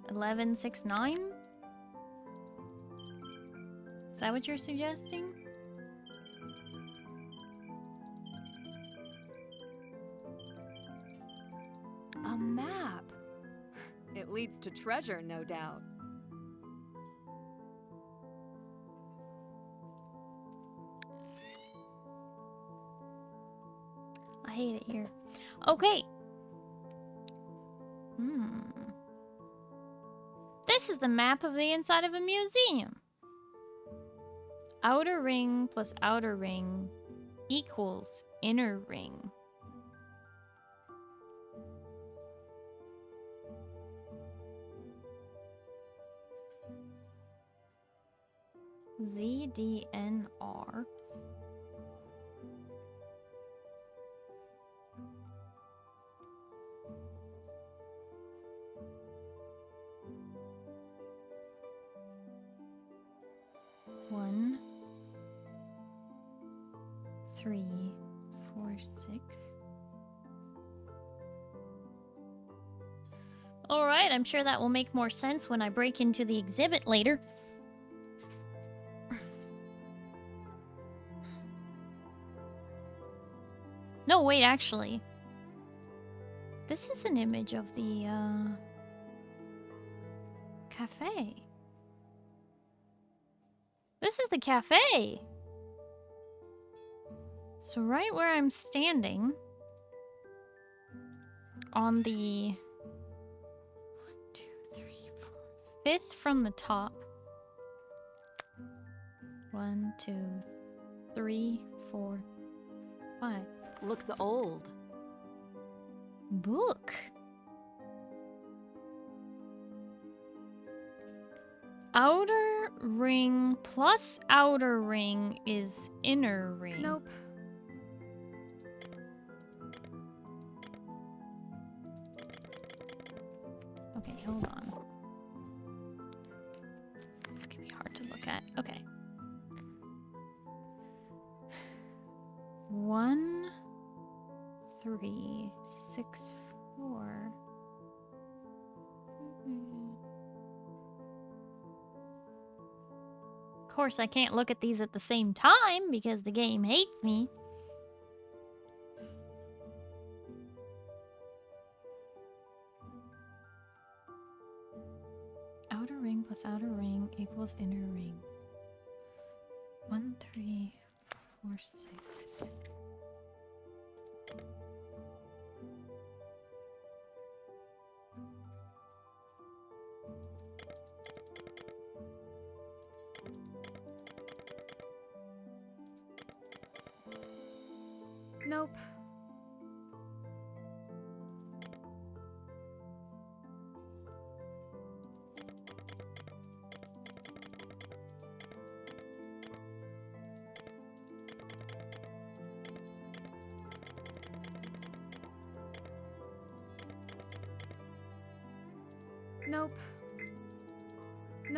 11, 6, 9? Is that what you're suggesting? A map. It leads to treasure, no doubt. I hate it here. Okay. This is the map of the inside of a museum. Outer ring plus outer ring equals inner ring. ZDNR. One, 3, 4, 6. Alright, I'm sure that will make more sense when I break into the exhibit later. No, wait, actually. This is an image of the, cafe. This is the cafe! So right where I'm standing, on the 1, 2, 3, 4, 5th from the top. 1, 2, 3, 4, 5. Looks old. Book. Outer ring plus outer ring is inner ring. Nope. Okay, hold on. This could be hard to look at. Okay. 1, 3, 6, 4. Of course, I can't look at these at the same time because the game hates me. Outer ring plus outer ring equals inner ring. 1, 3, 4, 6. Nope.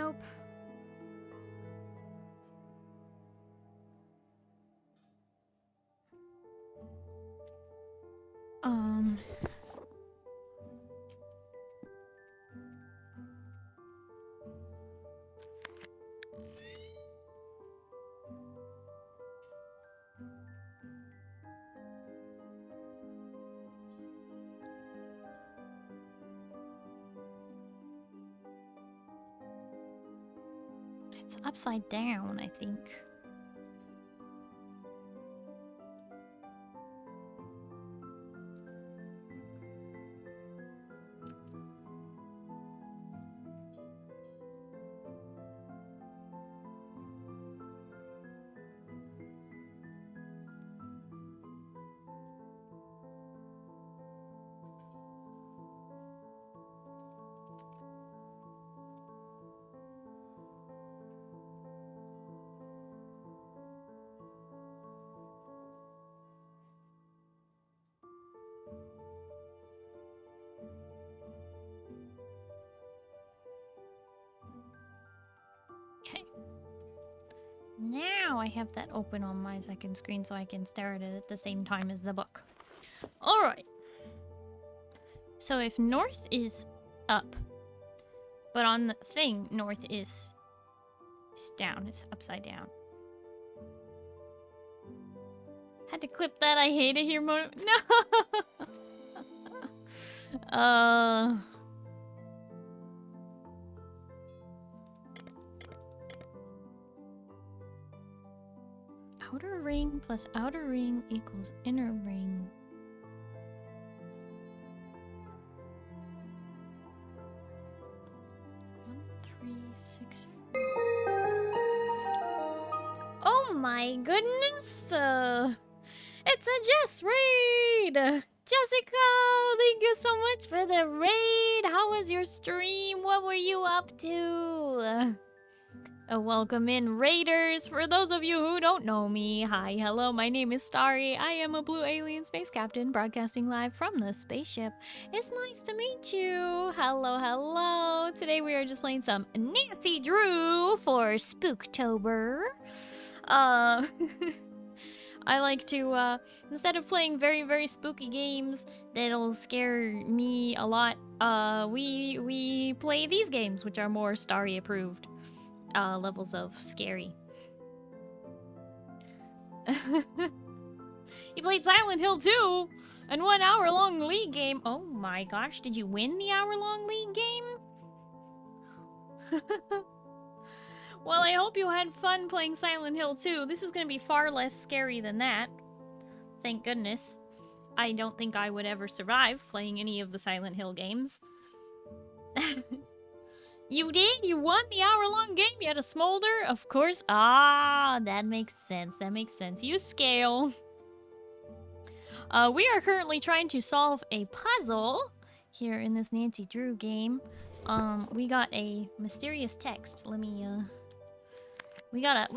Nope. It's upside down, I think. Okay. Now I have that open on my second screen so I can stare at it at the same time as the book. Alright. So if north is up, but on the thing, north is down. It's upside down. Had to clip that. I hate it here. No! Outer ring plus outer ring equals inner ring. One, 3, 6. Oh my goodness! It's a Jess raid! Jessica, thank you so much for the raid! How was your stream? What were you up to? Welcome in, raiders! For those of you who don't know me, hi, hello, my name is Starry. I am a blue alien space captain broadcasting live from the spaceship. It's nice to meet you. Hello, hello. Today we are just playing some Nancy Drew for Spooktober. I like to, instead of playing very, very spooky games that'll scare me a lot, we play these games, which are more Starry approved. Levels of scary. You played Silent Hill 2 and 1 hour-long league game. Oh my gosh, did you win the hour-long league game? Well, I hope you had fun playing Silent Hill 2. This is gonna be far less scary than that. Thank goodness. I don't think I would ever survive playing any of the Silent Hill games. You did? You won the hour-long game? You had a smolder? Of course. Ah, that makes sense. That makes sense. You scale. We are currently trying to solve a puzzle here in this Nancy Drew game. We got a mysterious text. Let me, We got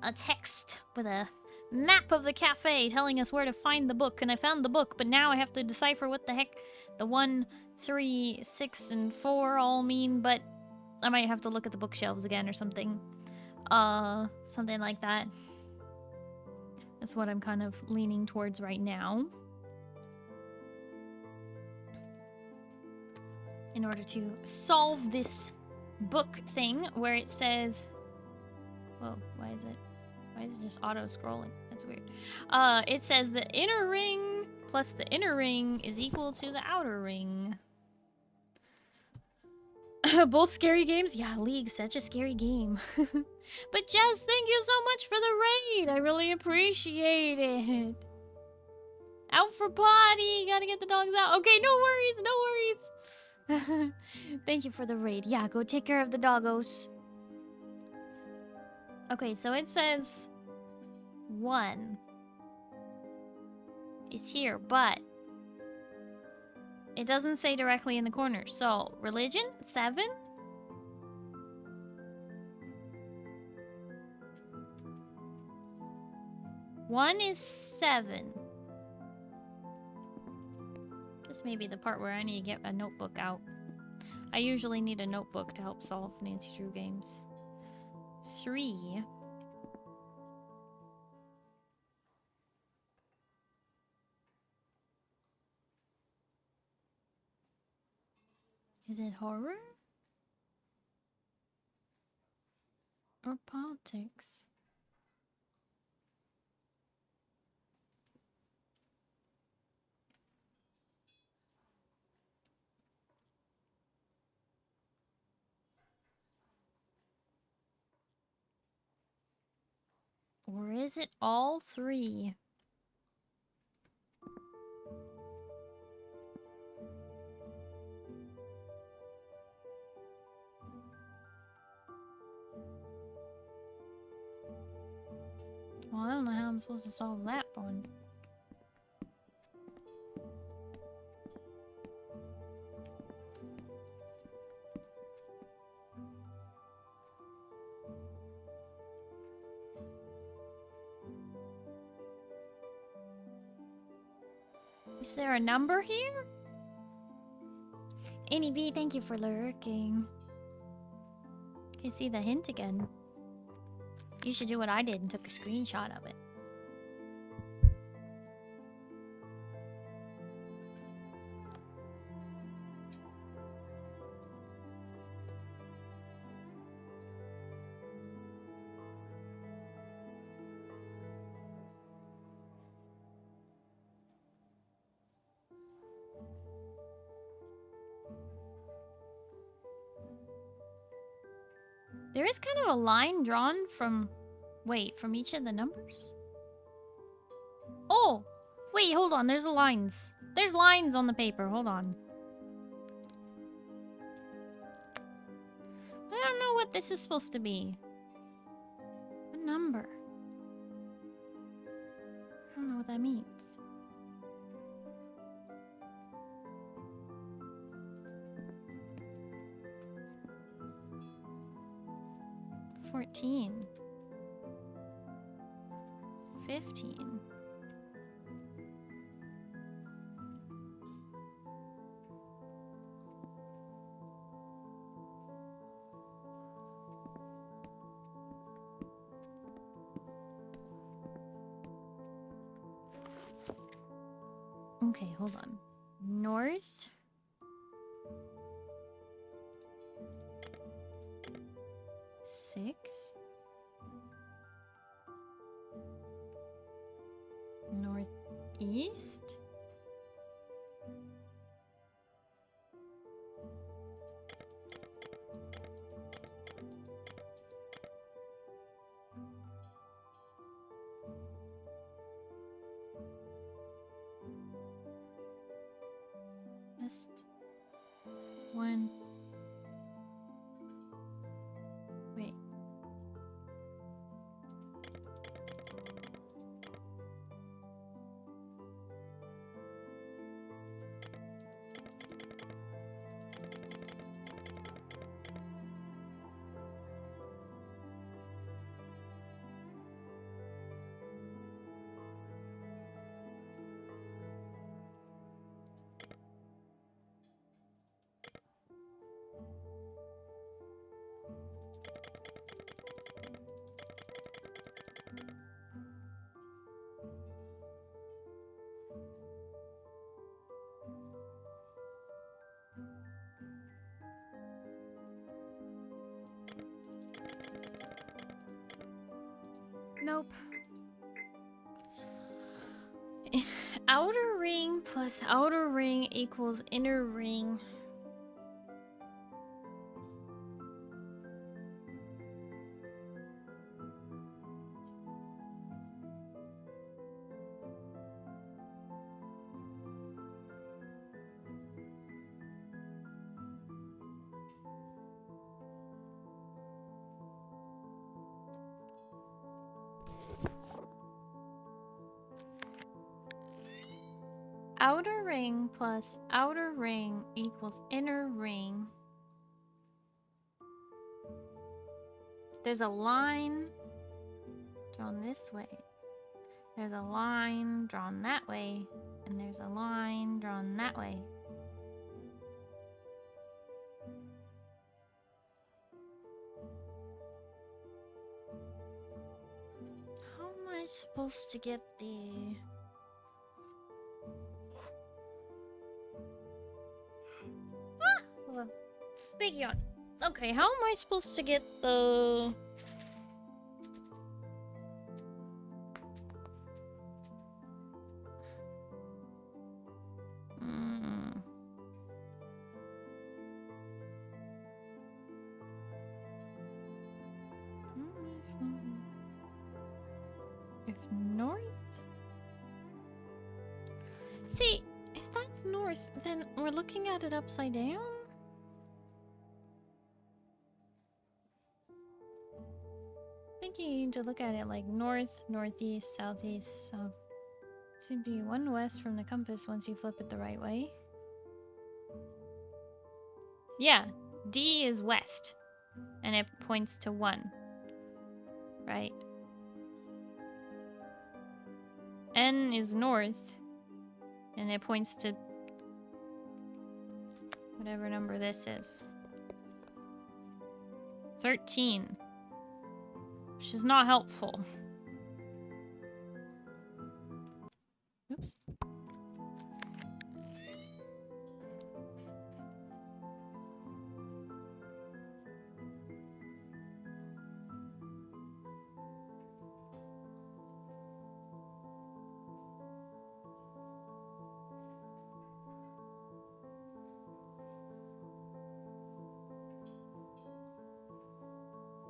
a text with a map of the cafe telling us where to find the book, and I found the book, but now I have to decipher what the heck the 1, 3, 6, and 4 all mean, but I might have to look at the bookshelves again or something. Something like that. That's what I'm kind of leaning towards right now. In order to solve this book thing where it says... Whoa, why is it just auto-scrolling? That's weird. It says the inner ring plus the inner ring is equal to the outer ring. Both scary games? Yeah, League's such a scary game. But Jess, thank you so much for the raid. I really appreciate it. Out for potty. Gotta get the dogs out. Okay, no worries, no worries. Thank you for the raid. Yeah, go take care of the doggos. Okay, so it says 1 is here, but it doesn't say directly in the corner. So, religion, 7. One is 7. This may be the part where I need to get a notebook out. I usually need a notebook to help solve Nancy Drew games. 3. Is it horror? Or politics? Or is it all 3? Well, I don't know how I'm supposed to solve that one. Is there a number here? Annie B, thank you for lurking. Can you see the hint again? You should do what I did and took a screenshot of it. There is kind of a line drawn from... Wait, from each of the numbers? Oh! Wait, hold on, there's lines. There's lines on the paper, hold on. I don't know what this is supposed to be. What number? I don't know what that means. $14. 15. Okay, hold on. North. Six. Northeast. West. 1. Wait. Nope. Outer ring plus outer ring equals inner ring. Outer ring plus outer ring equals inner ring. There's a line drawn this way. There's a line drawn that way. And there's a line drawn that way. supposed to get the... Ah! Hold on. Big yawn. Okay, how am I supposed to get the... If north? See, if that's north, then we're looking at it upside down? I think you need to look at it like north, northeast, southeast, south. Seems to be one west from the compass once you flip it the right way. Yeah, D is west, and it points to 1. Right. N is north, and it points to whatever number this is. 13. Which is not helpful. Oops.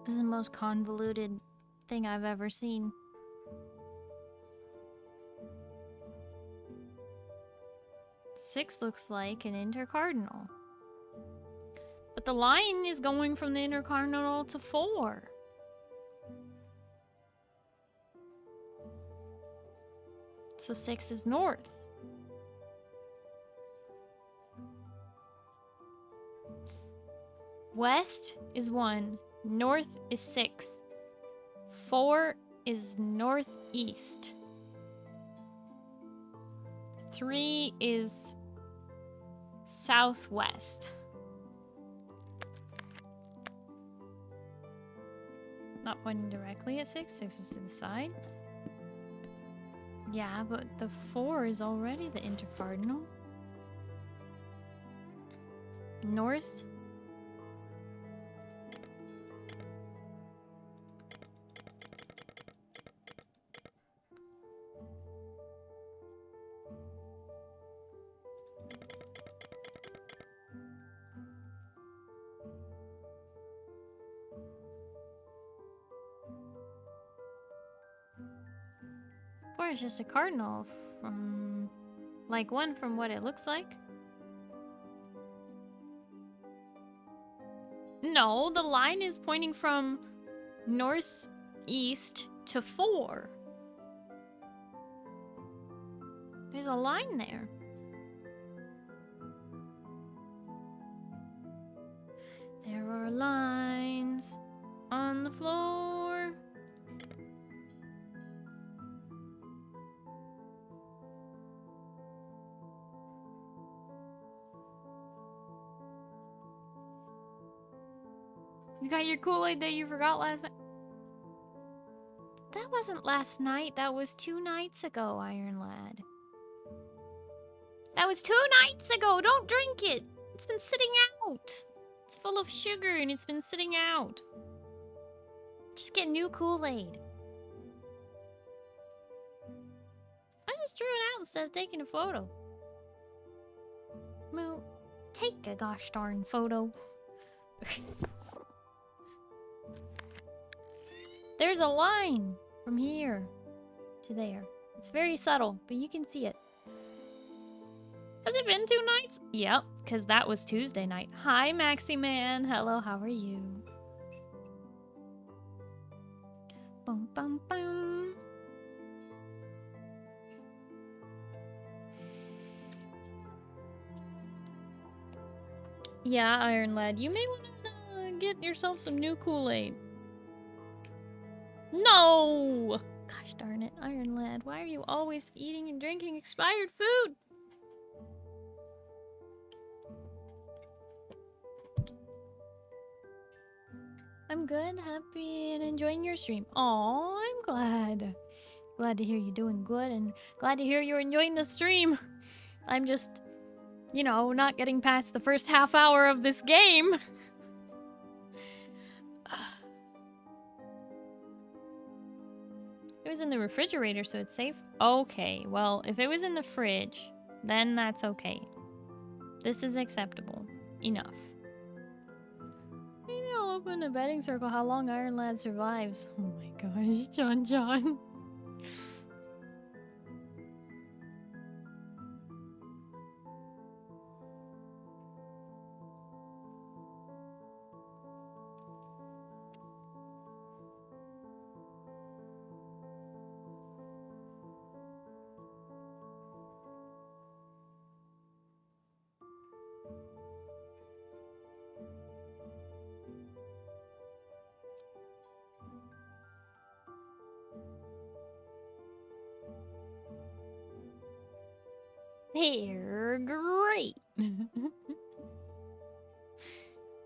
This is the most convoluted thing I've ever seen. Six looks like an intercardinal. But the line is going from the intercardinal to 4. So 6 is north. West is 1. North is 6. 4 is northeast. 3 is southwest. Not pointing directly at 6. 6 is to the side. Yeah, but the 4 is already the intercardinal. North. It's just a cardinal from, like, 1 from what it looks like. No, the line is pointing from northeast to 4. There's a line there. There are lines on the floor. You got your Kool-Aid that you forgot last night? That wasn't last night. That was 2 nights ago, Iron Lad. That was 2 nights ago. Don't drink it. It's been sitting out. It's full of sugar and it's been sitting out. Just get new Kool-Aid. I just threw it out instead of taking a photo. Moo, take a gosh darn photo. There's a line from here to there. It's very subtle, but you can see it. Has it been 2 nights? Yep, because that was Tuesday night. Hi, Maxi Man. Hello, how are you? Boom, bum, bum. Yeah, Iron Lad, you may want to get yourself some new Kool-Aid. No! Gosh darn it, Iron Lad. Why are you always eating and drinking expired food? I'm good, happy, and enjoying your stream. Aw, I'm glad. Glad to hear you're doing good and glad to hear you're enjoying the stream. I'm just, you know, not getting past the first half hour of this game. It was in the refrigerator, so it's safe. Okay, well, if it was in the fridge, then that's okay. This is acceptable. Enough. Maybe I'll open a betting circle how long Iron Lad survives. Oh my gosh, John. They're great.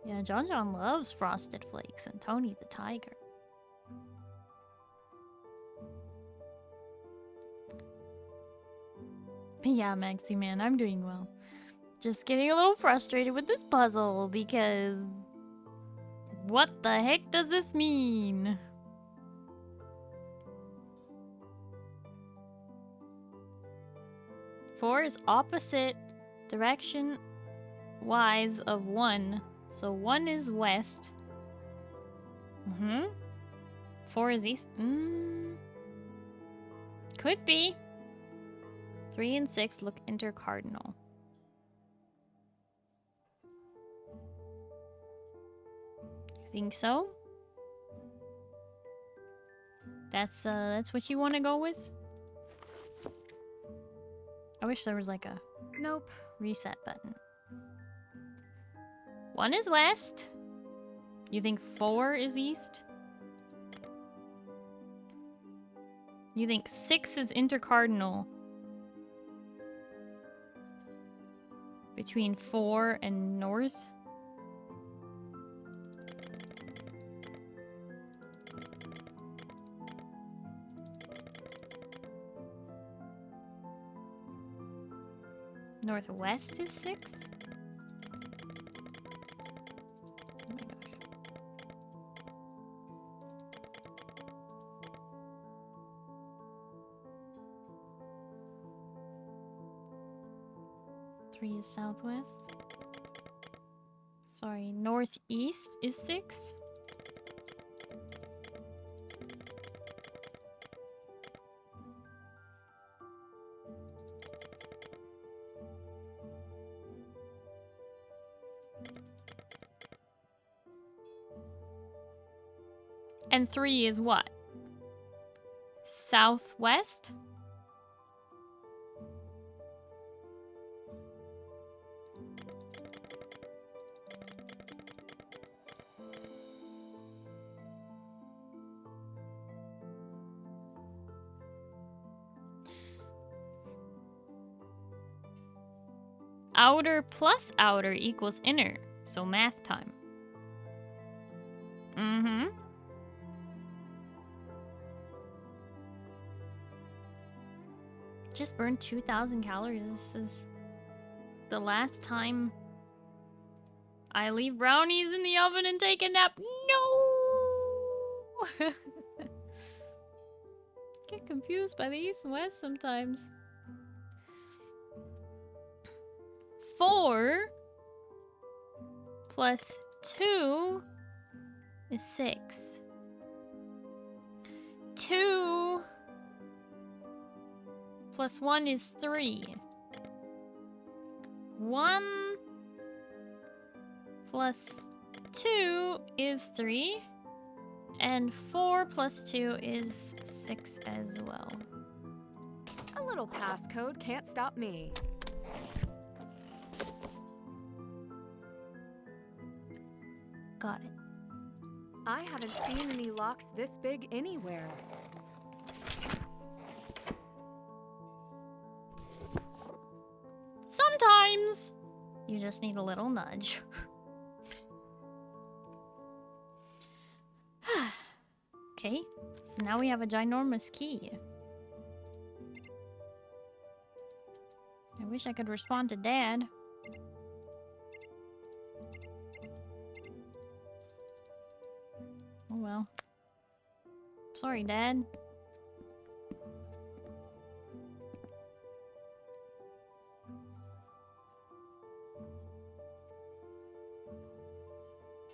Yeah, John loves Frosted Flakes and Tony the Tiger. Yeah, Maxie man, I'm doing well. Just getting a little frustrated with this puzzle because what the heck does this mean? Four is opposite direction wise of 1. So 1 is west. 4 is east. Could be. 3 and 6 look intercardinal. You think so? That's what you want to go with? I wish there was like a Nope. reset button. 1 is west. You think 4 is east? You think 6 is intercardinal between 4 and north? Northwest is 6? Oh my gosh. Three is southwest. Sorry, northeast is 6? And 3 is what? Southwest? Outer plus outer equals inner, so math time. Just burned 2,000 calories. This is the last time I leave brownies in the oven and take a nap. No! Get confused by the east and west sometimes. 4 plus 2 is 6. 2 plus 1 is 3. 1 plus 2 is 3. And 4 plus 2 is 6 as well. A little passcode can't stop me. Got it. I haven't seen any locks this big anywhere. Sometimes you just need a little nudge. Okay, so now we have a ginormous key. I wish I could respond to Dad. Oh well. Sorry, Dad.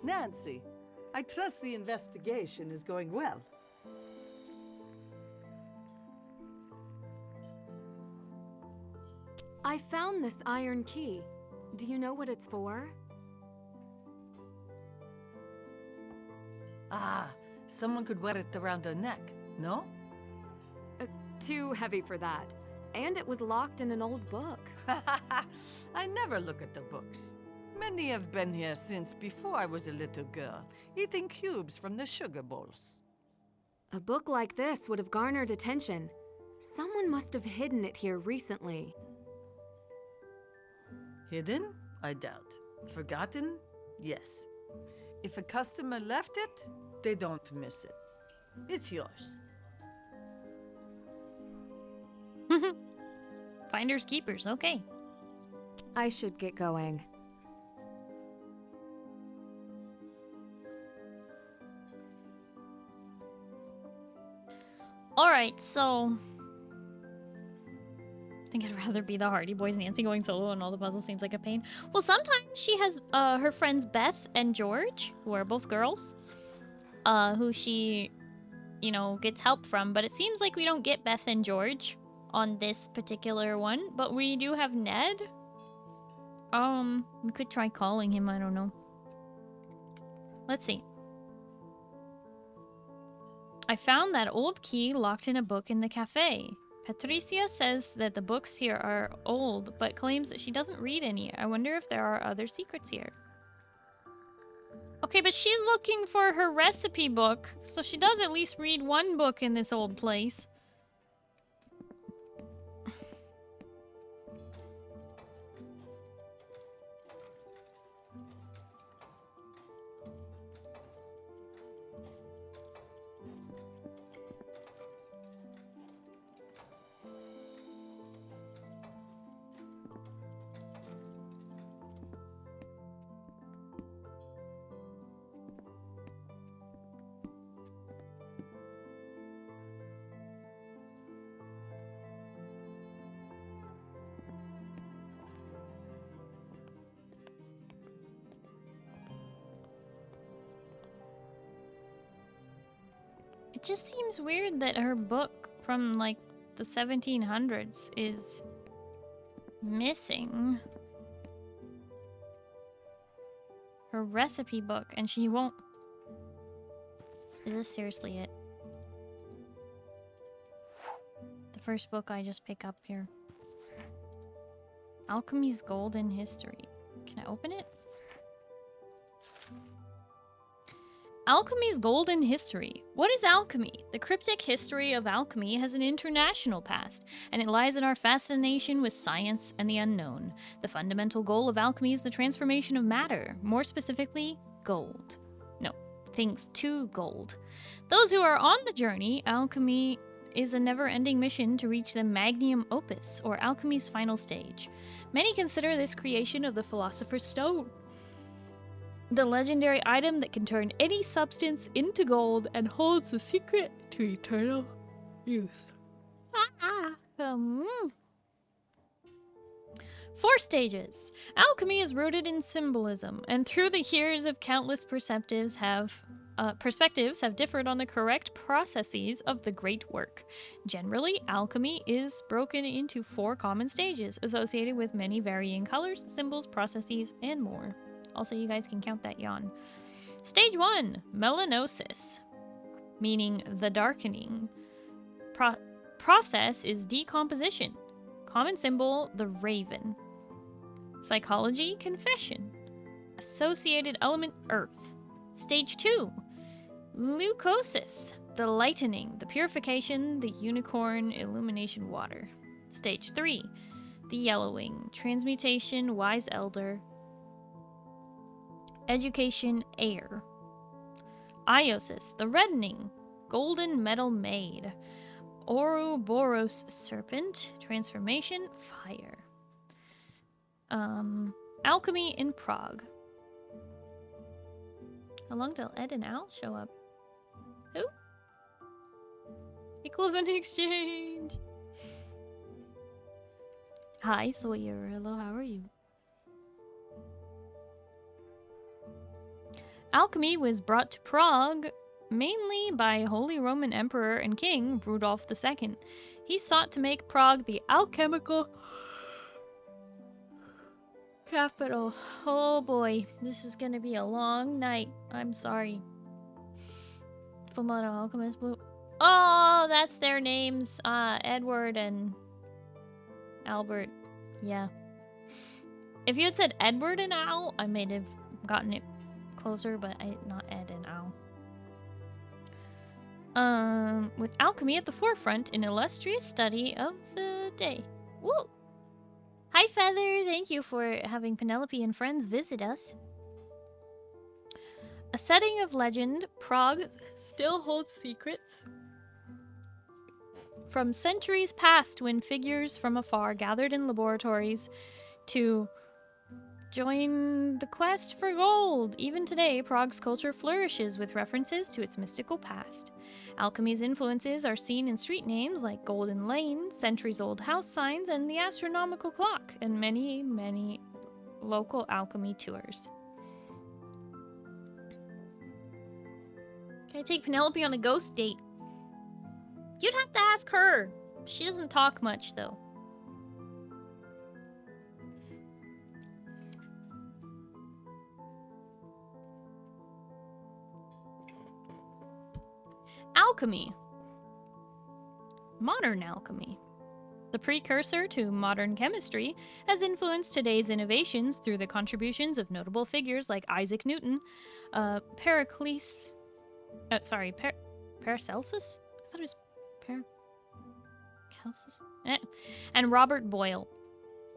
Nancy, I trust the investigation is going well. I found this iron key. Do you know what it's for? Ah, someone could wear it around their neck, no? Too heavy for that. And it was locked in an old book. I never look at the books. Many have been here since before I was a little girl, eating cubes from the sugar bowls. A book like this would have garnered attention. Someone must have hidden it here recently. Hidden? I doubt. Forgotten? Yes. If a customer left it, they don't miss it. It's yours. Finders keepers, okay. I should get going. Alright, so... I think I'd rather be the Hardy Boys Nancy going solo and all the puzzles seems like a pain. Well, sometimes she has her friends Beth and George, who are both girls, who she, you know, gets help from. But it seems like we don't get Beth and George on this particular one. But we do have Ned. We could try calling him, I don't know. Let's see. I found that old key locked in a book in the cafe. Patricia says that the books here are old, but claims that she doesn't read any. I wonder if there are other secrets here. Okay, but she's looking for her recipe book, so she does at least read one book in this old place. It just seems weird that her book from, like, the 1700s is missing. Her recipe book, and she won't... Is this seriously it? The first book I just pick up here. Alchemy's Golden History. Can I open it? Alchemy's Golden History. What is alchemy? The cryptic history of alchemy has an international past, and it lies in our fascination with science and the unknown. The fundamental goal of alchemy is the transformation of matter, more specifically, gold. No, things to gold. Those who are on the journey, alchemy is a never-ending mission to reach the magnum opus, or alchemy's final stage. Many consider this creation of the Philosopher's Stone, the legendary item that can turn any substance into gold and holds the secret to eternal youth. 4 stages. Alchemy is rooted in symbolism, and through the years of countless perspectives have differed on the correct processes of the great work. Generally, alchemy is broken into 4 common stages, associated with many varying colors, symbols, processes, and more. Also, you guys can count that yawn. Stage 1, melanosis, meaning the darkening. Process is decomposition. Common symbol, the raven. Psychology, confession. Associated element, earth. Stage 2, leucosis, the lightening, the purification, the unicorn, illumination, water. Stage 3, the yellowing, transmutation, wise elder. Education, air. Iosis, the reddening, golden metal made. Ouroboros, serpent, transformation, fire. Alchemy in Prague. How long till Ed and Al show up? Who? Equivalent exchange. Hi, Sawyer. Hello, how are you? Alchemy was brought to Prague mainly by Holy Roman Emperor and King Rudolf II. He sought to make Prague the alchemical capital. Oh boy, this is gonna be a long night. I'm sorry. Fullmetal Alchemist Blue. Oh, that's their names. Edward and Albert. Yeah. If you had said Edward and Al, I may have gotten it closer, but not Ed and Al. With alchemy at the forefront, an illustrious study of the day. Woo! Hi, Feather. Thank you for having Penelope and friends visit us. A setting of legend, Prague still holds secrets from centuries past when figures from afar gathered in laboratories to join the quest for gold. Even today, Prague's culture flourishes with references to its mystical past. Alchemy's influences are seen in street names like Golden Lane, centuries-old house signs, and the astronomical clock, and many, many local alchemy tours. Can I take Penelope on a ghost date? You'd have to ask her. She doesn't talk much, though. Alchemy. Modern alchemy. The precursor to modern chemistry has influenced today's innovations through the contributions of notable figures like Isaac Newton, Paracelsus? I thought it was Paracelsus? And Robert Boyle.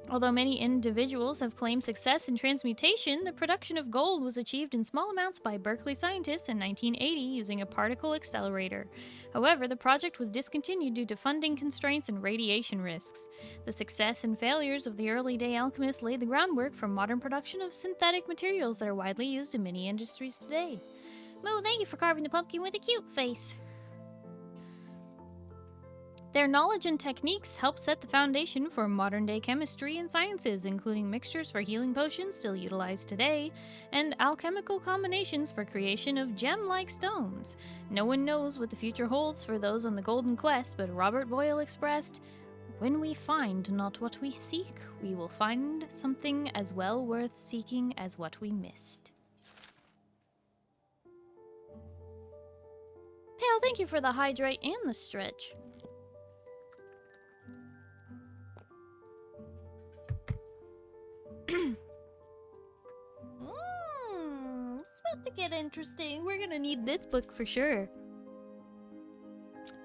Although many individuals have claimed success in transmutation, the production of gold was achieved in small amounts by Berkeley scientists in 1980 using a particle accelerator. However, the project was discontinued due to funding constraints and radiation risks. The success and failures of the early day alchemists laid the groundwork for modern production of synthetic materials that are widely used in many industries today. Moo, thank you for carving the pumpkin with a cute face. Their knowledge and techniques help set the foundation for modern-day chemistry and sciences, including mixtures for healing potions still utilized today, and alchemical combinations for creation of gem-like stones. No one knows what the future holds for those on the Golden Quest, but Robert Boyle expressed, "When we find not what we seek, we will find something as well worth seeking as what we missed." Pale, thank you for the hydrate and the stretch. It's about to get interesting. We're gonna need this book for sure.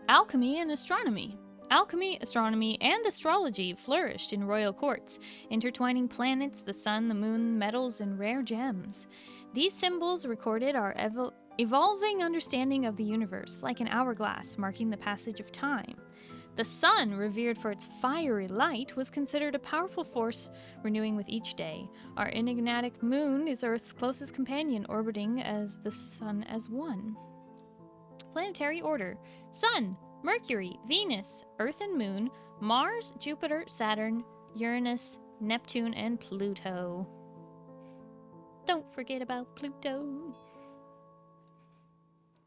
Alchemy and astronomy. Alchemy, astronomy, and astrology flourished in royal courts, intertwining planets, the sun, the moon, metals, and rare gems. These symbols recorded our evolving understanding of the universe, like an hourglass marking the passage of time. The sun, revered for its fiery light, was considered a powerful force renewing with each day. Our enigmatic moon is Earth's closest companion, orbiting as the sun as one. Planetary order. Sun, Mercury, Venus, Earth and Moon, Mars, Jupiter, Saturn, Uranus, Neptune, and Pluto. Don't forget about Pluto.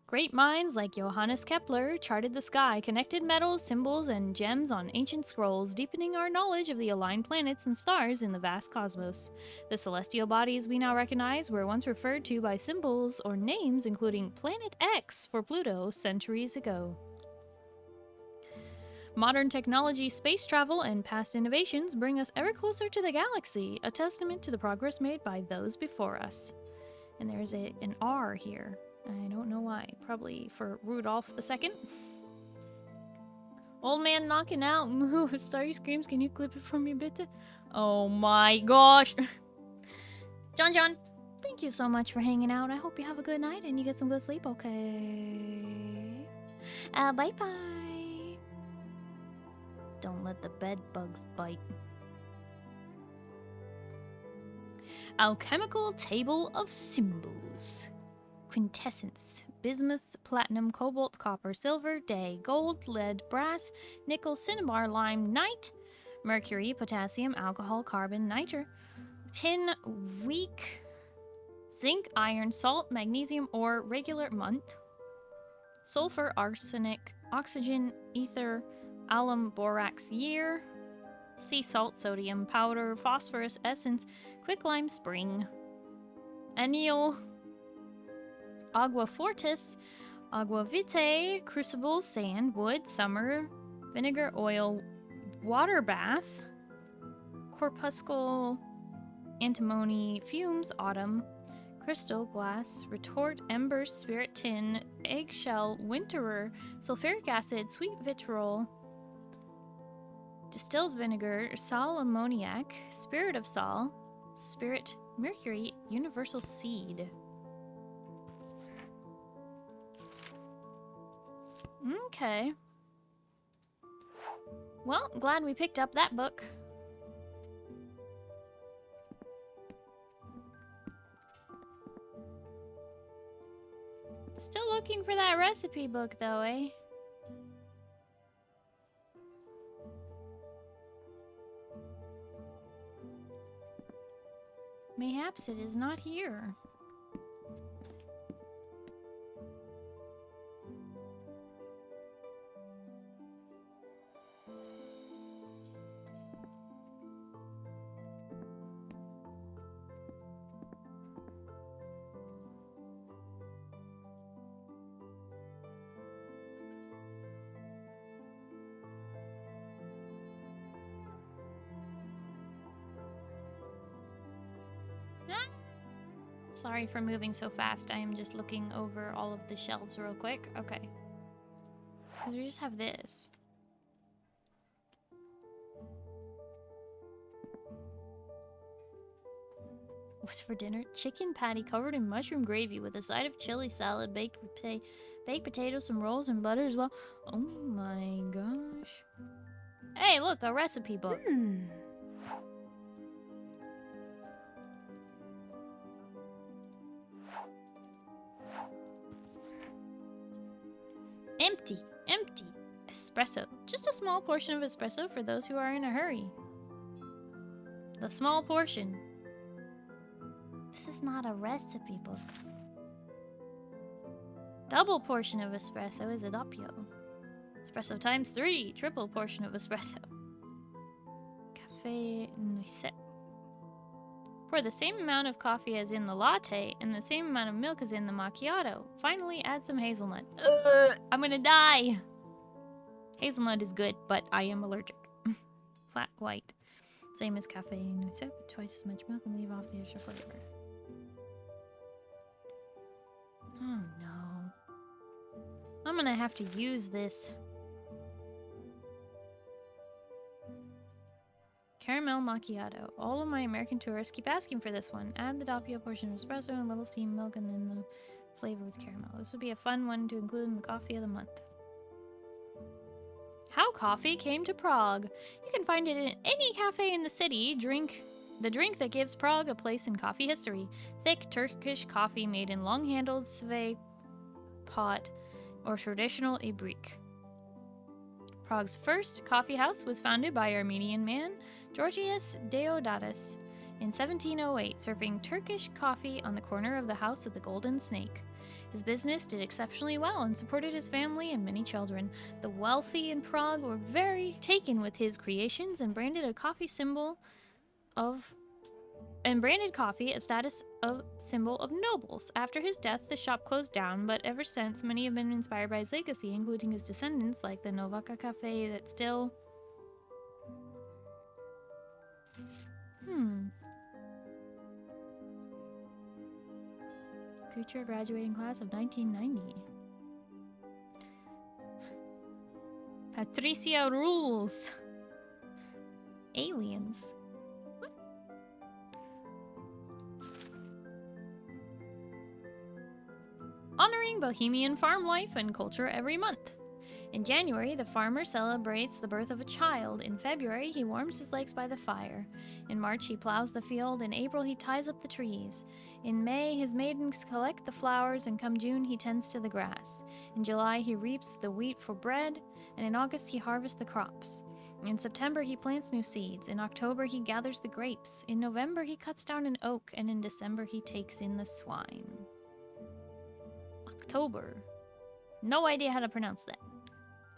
Great minds like Johannes Kepler charted the sky, connected metals, symbols, and gems on ancient scrolls, deepening our knowledge of the aligned planets and stars in the vast cosmos. The celestial bodies we now recognize were once referred to by symbols or names, including Planet X for Pluto, centuries ago. Modern technology, space travel, and past innovations bring us ever closer to the galaxy, a testament to the progress made by those before us. And there's an R here. I don't know why. Probably for Rudolph II. Old man knocking out. Moo, Starry screams, can you clip it from your bitte? Oh my gosh. John, thank you so much for hanging out. I hope you have a good night and you get some good sleep, okay? Bye-bye. Don't let the bed bugs bite. Alchemical Table of Symbols. Quintessence. Bismuth, platinum, cobalt, copper, silver, day, gold, lead, brass, nickel, cinnabar, lime, nite, mercury, potassium, alcohol, carbon, nitre, tin, weak, zinc, iron, salt, magnesium, ore, regular month, sulfur, arsenic, oxygen, ether, alum, borax, year, sea salt, sodium, powder, phosphorus, essence, quicklime, spring, anil, agua fortis, agua vitae, crucible, sand, wood, summer, vinegar, oil, water bath, corpuscle, antimony, fumes, autumn, crystal, glass, retort, embers, spirit, tin, eggshell, winterer, sulfuric acid, sweet vitriol, distilled vinegar, sal ammoniac, spirit of sal, spirit, mercury, universal seed. Okay. Well, glad we picked up that book. Still looking for that recipe book, though, eh? Mayhaps it is not here. Sorry for moving so fast. I am just looking over all of the shelves real quick. Okay. Because we just have this. What's for dinner? Chicken patty covered in mushroom gravy with a side of chili salad, baked potatoes, some rolls, and butter as well. Oh my gosh. Hey, look, a recipe book. Empty, empty. Espresso. Just a small portion of espresso for those who are in a hurry. The small portion. This is not a recipe book. Double portion of espresso is a doppio. Espresso times 3. Triple portion of espresso. Café noisette. Pour the same amount of coffee as in the latte and the same amount of milk as in the macchiato. Finally, add some hazelnut. I'm gonna die! Hazelnut is good, but I am allergic. Flat white. Same as cafe noisette, but twice as much milk and leave off the extra flavor. Oh no. I'm gonna have to use this. Caramel macchiato. All of my American tourists keep asking for this one. Add the doppio portion of espresso and a little steamed milk and then the flavor with caramel. This would be a fun one to include in the coffee of the month. How coffee came to Prague. You can find it in any cafe in the city. The drink that gives Prague a place in coffee history. Thick Turkish coffee made in long-handled Sve pot or traditional ibrik. Prague's first coffee house was founded by Armenian man Georgios Deodatus in 1708, serving Turkish coffee on the corner of the House of the Golden Snake. His business did exceptionally well and supported his family and many children. The wealthy in Prague were very taken with his creations and branded coffee a status of symbol of nobles. After his death, the shop closed down, but ever since, many have been inspired by his legacy, including his descendants, like the Novaka Cafe that still... Future graduating class of 1990. Patricia rules. Aliens. Honoring Bohemian farm life and culture every month. In January, the farmer celebrates the birth of a child. In February, he warms his legs by the fire. In March, he plows the field. In April, he ties up the trees. In May, his maidens collect the flowers, and come June, he tends to the grass. In July, he reaps the wheat for bread, and in August, he harvests the crops. In September, he plants new seeds. In October, he gathers the grapes. In November, he cuts down an oak, and in December, he takes in the swine. October. No idea how to pronounce that.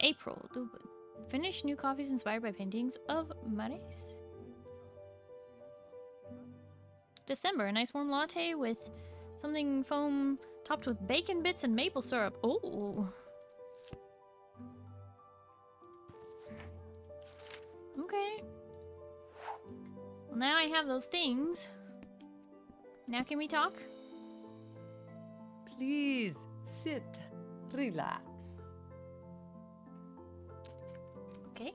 April. Dubin. Finish new coffees inspired by paintings of Maris. December. A nice warm latte with something foam topped with bacon bits and maple syrup. Oh. Okay. Well, now I have those things. Now can we talk? Please, sit. Relax. Okay.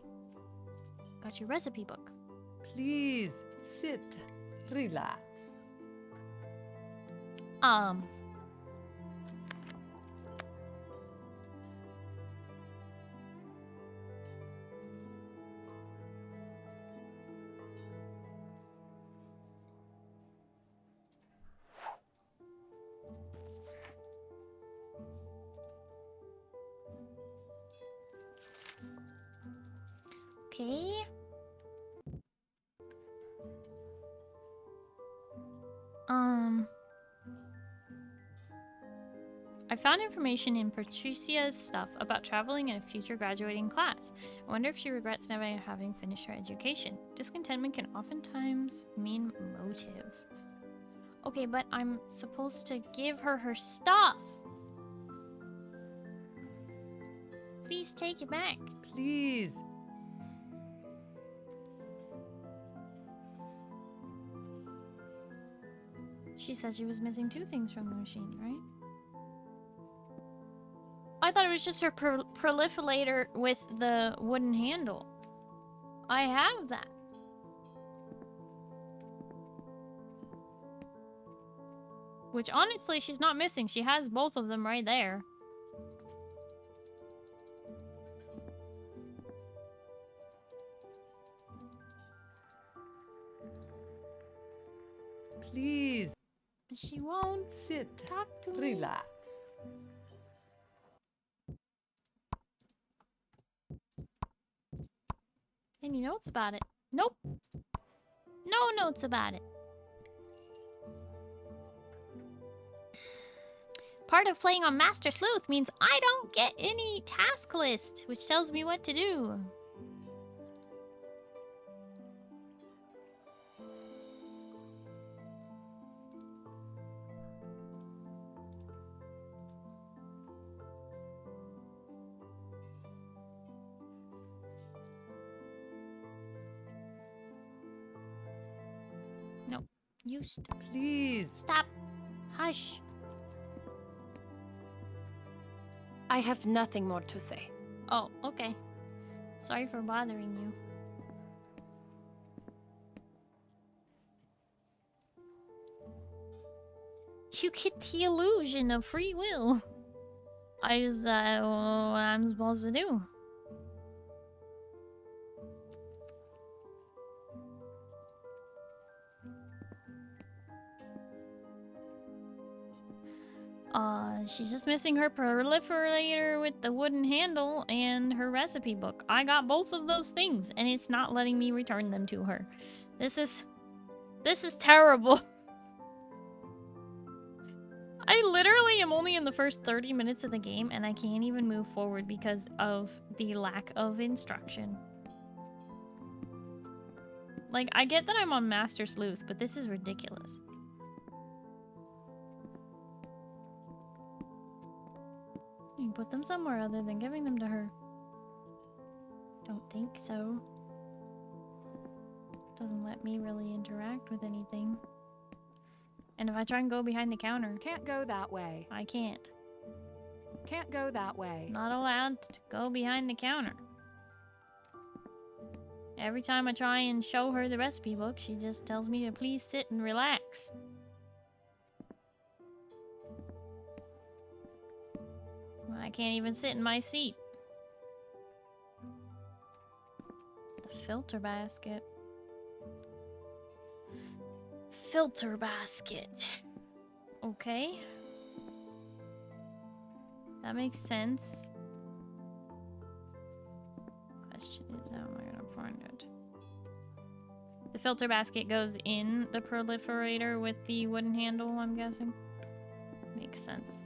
Got your recipe book. Please, sit. Relax. Okay. I found information in Patricia's stuff about traveling in a future graduating class. I wonder if she regrets never having finished her education. Discontentment can oftentimes mean motive. Okay, but I'm supposed to give her her stuff. Please take it back. Please. She said she was missing 2 things from the machine, right? I thought it was just her proliferator with the wooden handle. I have that. Which, honestly, she's not missing. She has both of them right there. Please. But she won't sit. Talk to me. Relax. Any notes about it? Nope. No notes about it. Part of playing on Master Sleuth means I don't get any task list, which tells me what to do. No. Used. Please. Stop. Hush. I have nothing more to say. Oh, okay. Sorry for bothering you. You get the illusion of free will. I just, I don't know what I'm supposed to do. She's just missing her proliferator with the wooden handle and her recipe book. I got both of those things, and it's not letting me return them to her. This is terrible. I literally am only in the first 30 minutes of the game, and I can't even move forward because of the lack of instruction. Like, I get that I'm on Master Sleuth, but this is ridiculous. You can put them somewhere other than giving them to her. Don't think so. Doesn't let me really interact with anything. And if I try and go behind the counter... Can't go that way. I can't. Can't go that way. Not allowed to go behind the counter. Every time I try and show her the recipe book, she just tells me to please sit and relax. I can't even sit in my seat. filter basket. Filter basket. Okay. That makes sense. Question is, how am I gonna find it? The filter basket goes in the proliferator with the wooden handle, I'm guessing. Makes sense.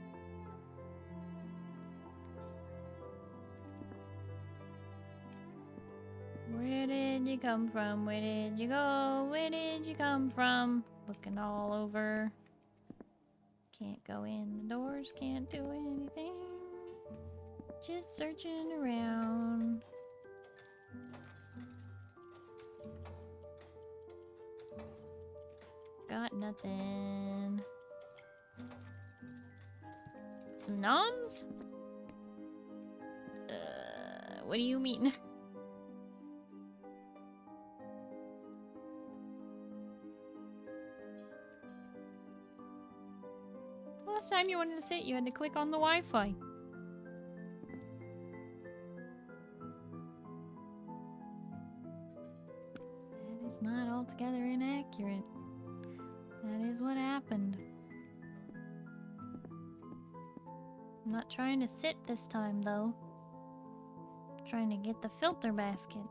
Where did you come from? Where did you go? Where did you come from? Looking all over. Can't go in the doors, can't do anything. Just searching around. Got nothing. Some noms? What do you mean? Last time you wanted to sit, you had to click on the Wi-Fi. That is not altogether inaccurate. That is what happened. I'm not trying to sit this time, though. I'm trying to get the filter basket.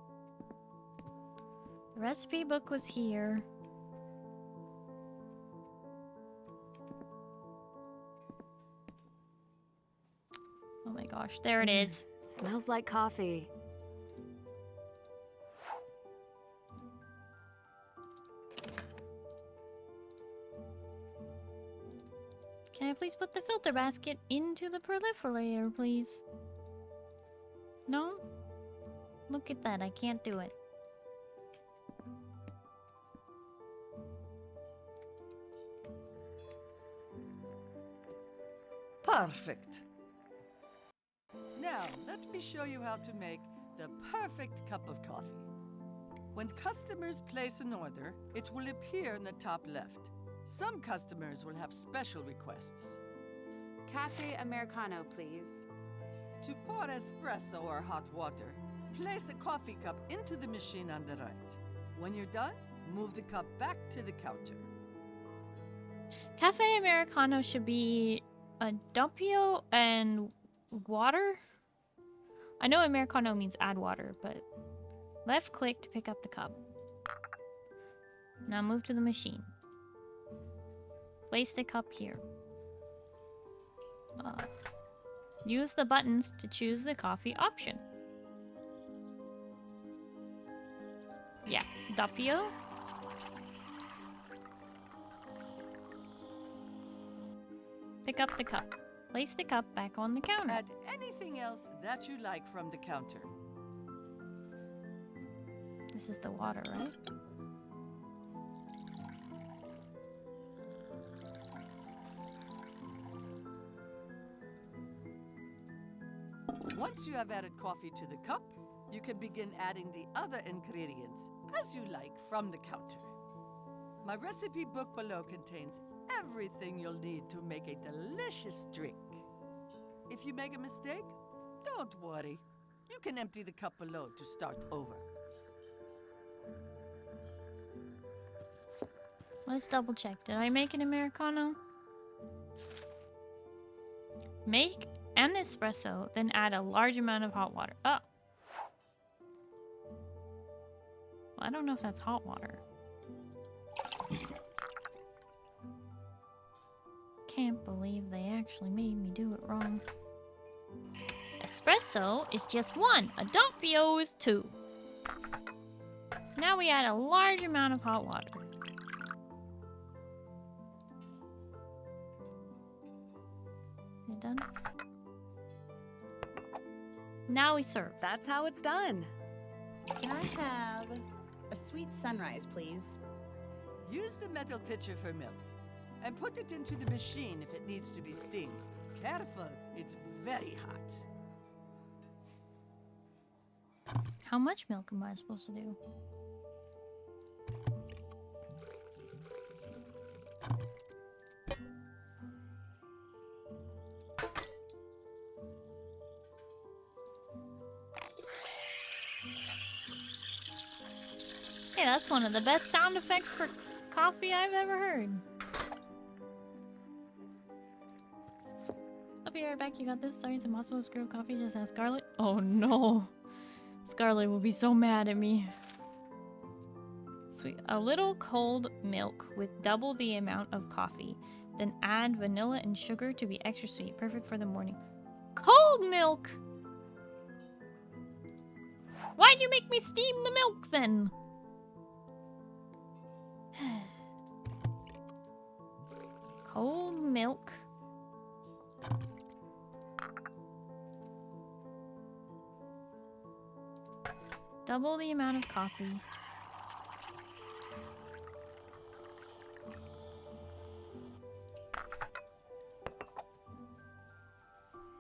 The recipe book was here. Oh my gosh, there it is. Smells like coffee. Can I please put the filter basket into the proliferator, please? No? Look at that, I can't do it. Perfect. Now, let me show you how to make the perfect cup of coffee. When customers place an order, it will appear in the top left. Some customers will have special requests. Cafe Americano, please. To pour espresso or hot water, place a coffee cup into the machine on the right. When you're done, move the cup back to the counter. Cafe Americano should be a doppio and water? I know Americano means add water, but left click to pick up the cup. Now move to the machine. Place the cup here. Use the buttons to choose the coffee option. Yeah, doppio. Pick up the cup. Place the cup back on the counter. Add anything else that you like from the counter. This is the water, right? Once you have added coffee to the cup, you can begin adding the other ingredients as you like from the counter. My recipe book below contains everything you'll need to make a delicious drink. If you make a mistake, don't worry. You can empty the cup below to start over. Let's double check. Did I make an Americano? Make an espresso, then add a large amount of hot water. Oh. Well, I don't know if that's hot water. Can't believe they actually made me do it wrong. Espresso is just 1. A doppio is 2. Now we add a large amount of hot water. You done? Now we serve. That's how it's done. Can I have a sweet sunrise, please? Use the metal pitcher for milk and put it into the machine if it needs to be steamed. Careful, it's very hot. How much milk am I supposed to do? Hey, that's one of the best sound effects for coffee I've ever heard. I'll be right back. You got this. Sorry, it's impossible to screw up coffee. Just ask Scarlet. Oh no. Scarlet will be so mad at me. Sweet. A little cold milk with double the amount of coffee. Then add vanilla and sugar to be extra sweet. Perfect for the morning. Cold milk! Why'd you make me steam the milk then? Cold milk. Double the amount of coffee.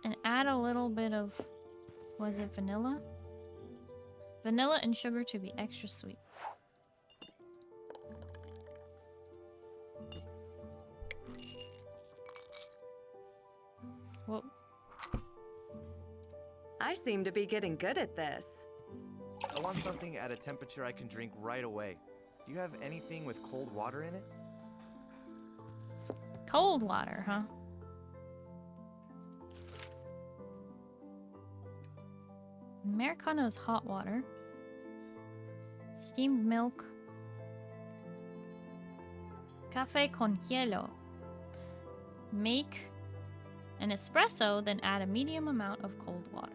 And add a little bit of, was it vanilla? Vanilla and sugar to be extra sweet. Whoa. I seem to be getting good at this. I want something at a temperature I can drink right away. Do you have anything with cold water in it? Cold water, huh? Americano's hot water. Steamed milk. Café con hielo. Make an espresso, then add a medium amount of cold water.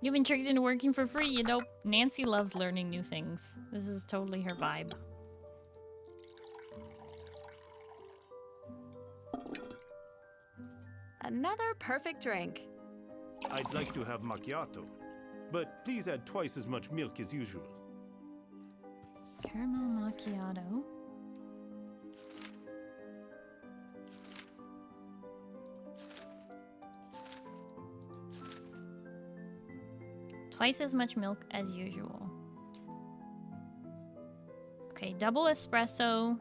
You've been tricked into working for free, you know. Nancy loves learning new things. This is totally her vibe. Another perfect drink. I'd like to have macchiato, but please add twice as much milk as usual. Caramel macchiato. Twice as much milk as usual. Okay, double espresso.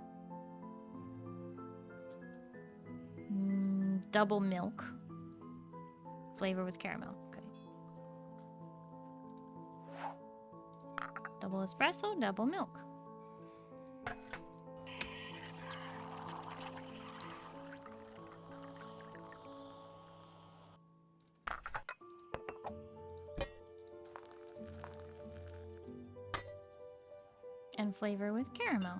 Double milk. Flavor with caramel. Okay. Double espresso, double milk. And flavor with caramel.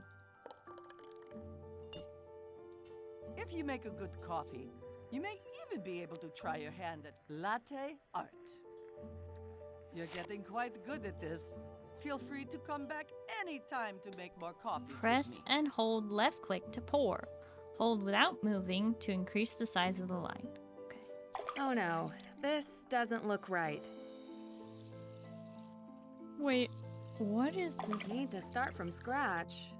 If you make a good coffee, you may even be able to try your hand at latte art. You're getting quite good at this. Feel free to come back anytime to make more coffees. Press with me. and hold left click to pour. Hold without moving to increase the size of the line. Okay. Oh no, this doesn't look right. Wait, what is this? Need to start from scratch.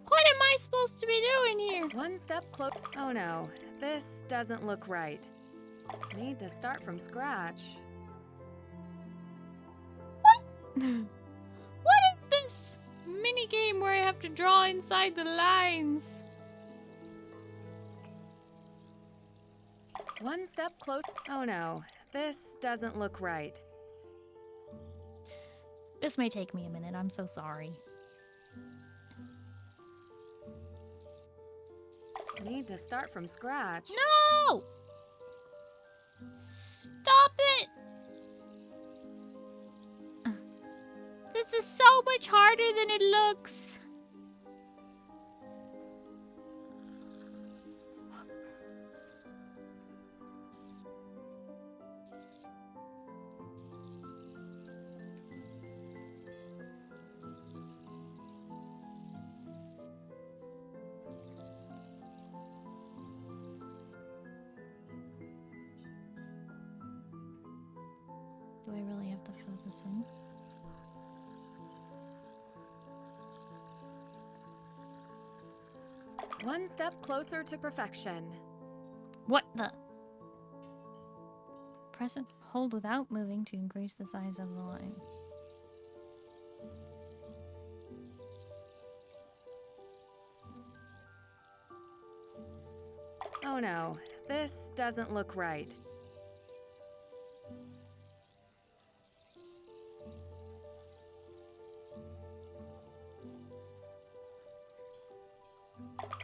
What am I supposed to be doing here? One step close. Oh no, this doesn't look right. Need to start from scratch. What is this mini game where I have to draw inside the lines? One step close. Oh no, this doesn't look right. This may take me a minute. I'm so sorry. Need to start from scratch. No! Stop it! This is so much harder than it looks. Do I really have to fill this in? One step closer to perfection. What the? Press and hold without moving to increase the size of the line. Oh no, this doesn't look right.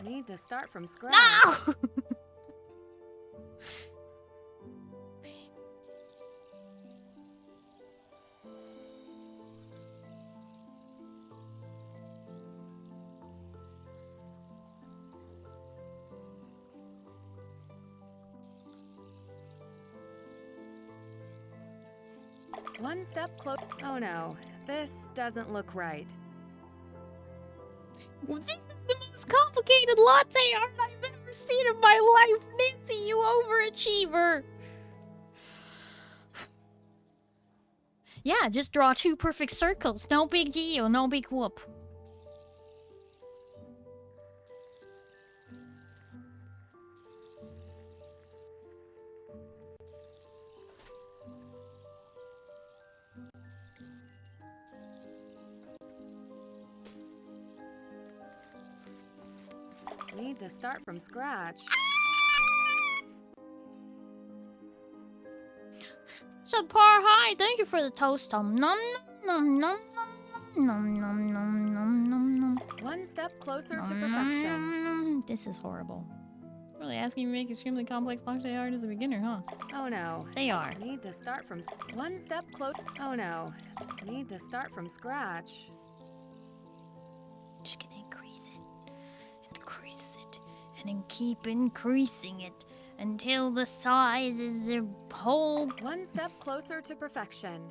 Need to start from scratch. No! One step close. Oh no, this doesn't look right. This is the most complicated latte art I've ever seen in my life. Nancy, you overachiever. Yeah, just draw 2 perfect circles. No big deal, no big whoop. Need to start from scratch. Subpar, hi, thank you for the toast. Nom nom nom nom nom nom nom nom nom nom. One step closer to perfection. This is horrible. Really asking me to make extremely complex latte art as a beginner, huh? Oh no. They are. Need to start from one step close. Oh no. Need to start from scratch. Just gonna increase it. Increase it. And then keep increasing it until the size is the whole. One step closer to perfection.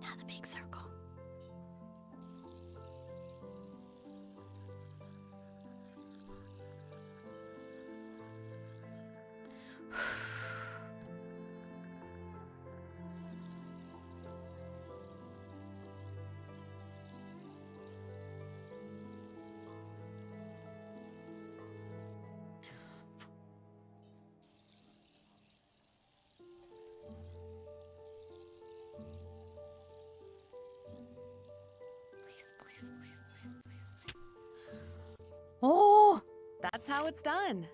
Now the big circle. Please, please, please, please, please, please. Oh! That's how it's done.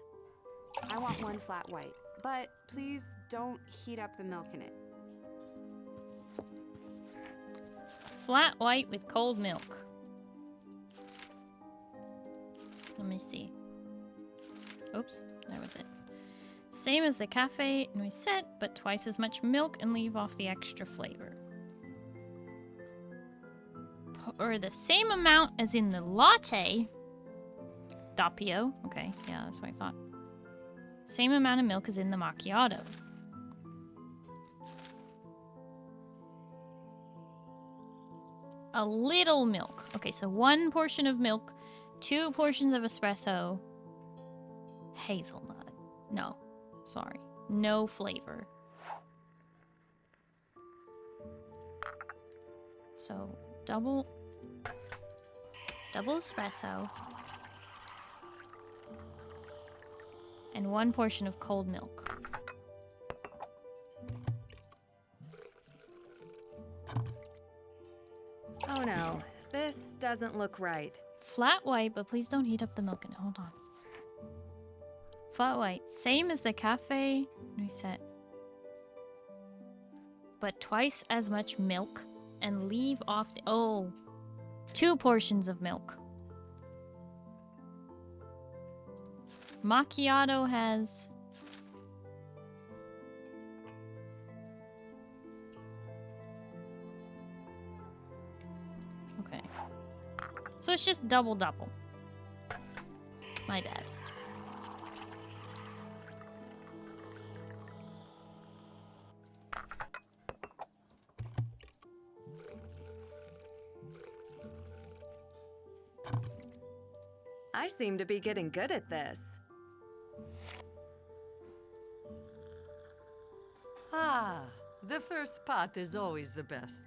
I want one flat white, but please don't heat up the milk in it. Flat white with cold milk. Let me see. Oops, there was it. Same as the cafe noisette, but twice as much milk and leave off the extra flavor. Or the same amount as in the latte. Doppio. Okay, yeah, that's what I thought. Same amount of milk as in the macchiato. A little milk. Okay, so 1 portion of milk, 2 portions of espresso, hazelnut. No, sorry. No flavor. So, double espresso. And 1 portion of cold milk. Oh no, this doesn't look right. Flat white, but please don't heat up the milk in it. Hold on. Flat white, same as the cafe noisette, but twice as much milk and leave off the 2 portions of milk. Macchiato has okay. So it's just double. My bad. I seem to be getting good at this. Ah, the first part is always the best.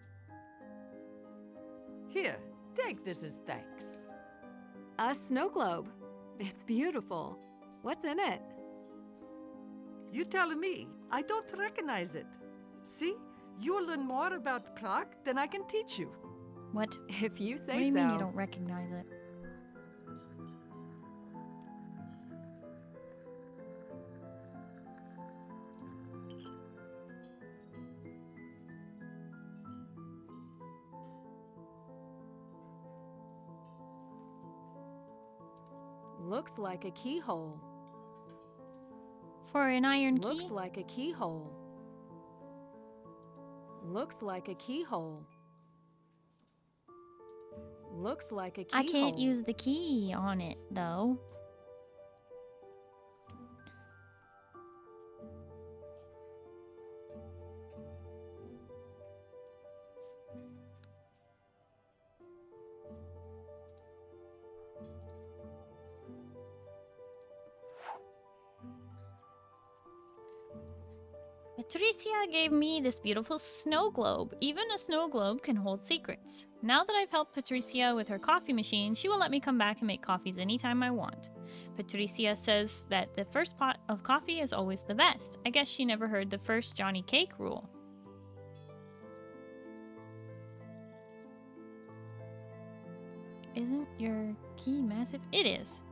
Here, take this as thanks. A snow globe. It's beautiful. What's in it? You tell me. I don't recognize it. See? You'll learn more about Prague than I can teach you. What? If you say What do you so. mean you don't recognize it? Looks like a keyhole. For an iron key? Looks like a keyhole. Looks like a keyhole. Looks like a keyhole. I can't use the key on it, though. Patricia gave me this beautiful snow globe. Even a snow globe can hold secrets. Now that I've helped Patricia with her coffee machine, she will let me come back and make coffees anytime I want. Patricia says that the first pot of coffee is always the best. I guess she never heard the first Johnny Cake rule. Isn't your key massive? It is.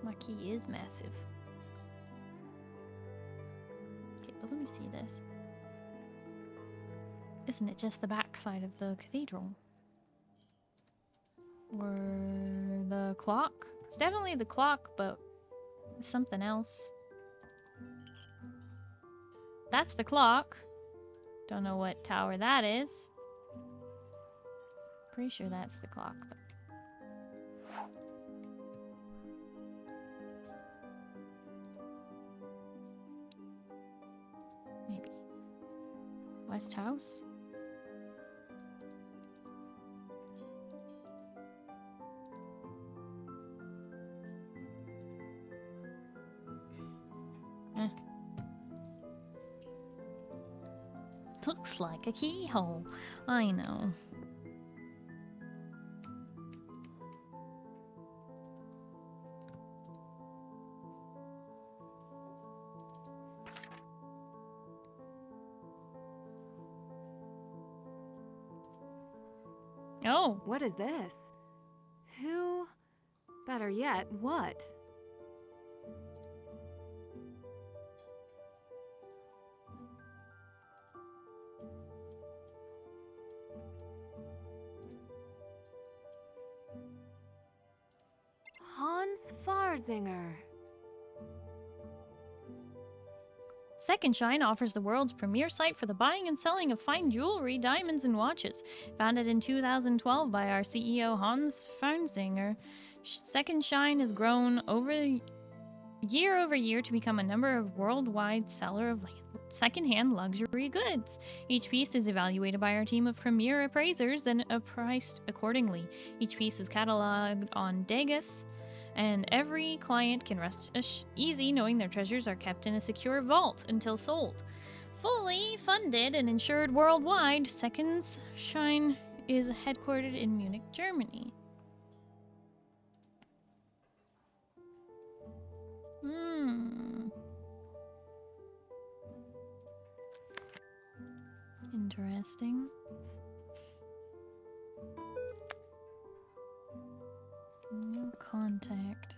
My key is massive. Let me see this. Isn't it just the back side of the cathedral? Or the clock? It's definitely the clock, but something else. That's the clock. Don't know what tower that is. Pretty sure that's the clock, though. West House? Looks like a keyhole. I know. Oh. What is this? Who? Better yet, what? Hans Farzinger. Second Shine offers the world's premier site for the buying and selling of fine jewelry, diamonds, and watches. Founded in 2012 by our CEO Hans Farzinger, Second Shine has grown year over year to become a number of worldwide seller of secondhand luxury goods. Each piece is evaluated by our team of premier appraisers and priced accordingly. Each piece is cataloged on Degas, and every client can rest easy knowing their treasures are kept in a secure vault until sold. Fully funded and insured worldwide, Second Shine is headquartered in Munich, Germany. Interesting. New contact.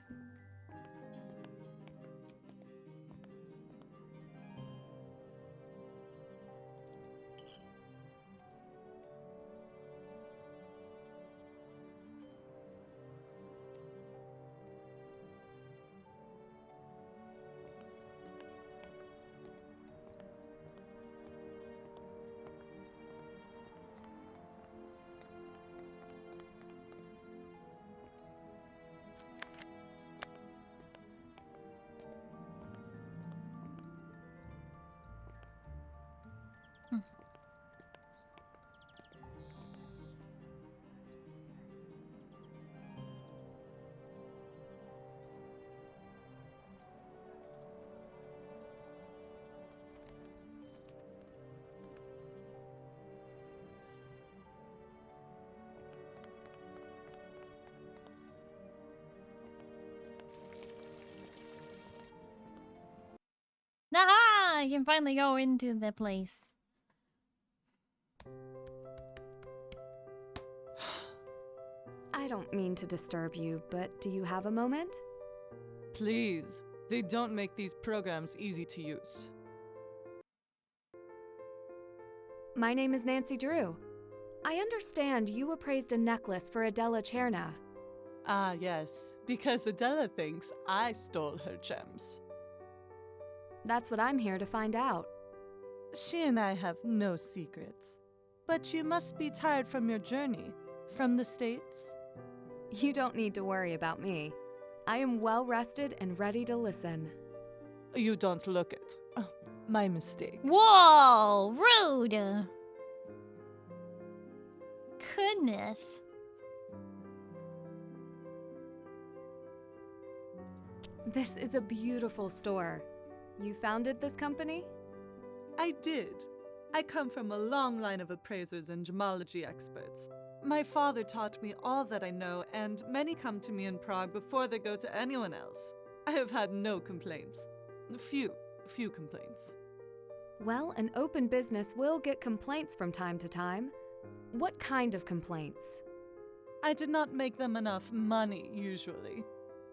I can finally go into the place. I don't mean to disturb you, but do you have a moment? Please, they don't make these programs easy to use. My name is Nancy Drew. I understand you appraised a necklace for Adela Cherna. Ah, yes, because Adela thinks I stole her gems. That's what I'm here to find out. She and I have no secrets. But you must be tired from your journey. From the States? You don't need to worry about me. I am well rested and ready to listen. You don't look it. My mistake. Whoa! Rude! Goodness. This is a beautiful store. You founded this company? I did. I come from a long line of appraisers and gemology experts. My father taught me all that I know, and many come to me in Prague before they go to anyone else. I have had no complaints. Few complaints. Well, an open business will get complaints from time to time. What kind of complaints? I did not make them enough money, usually.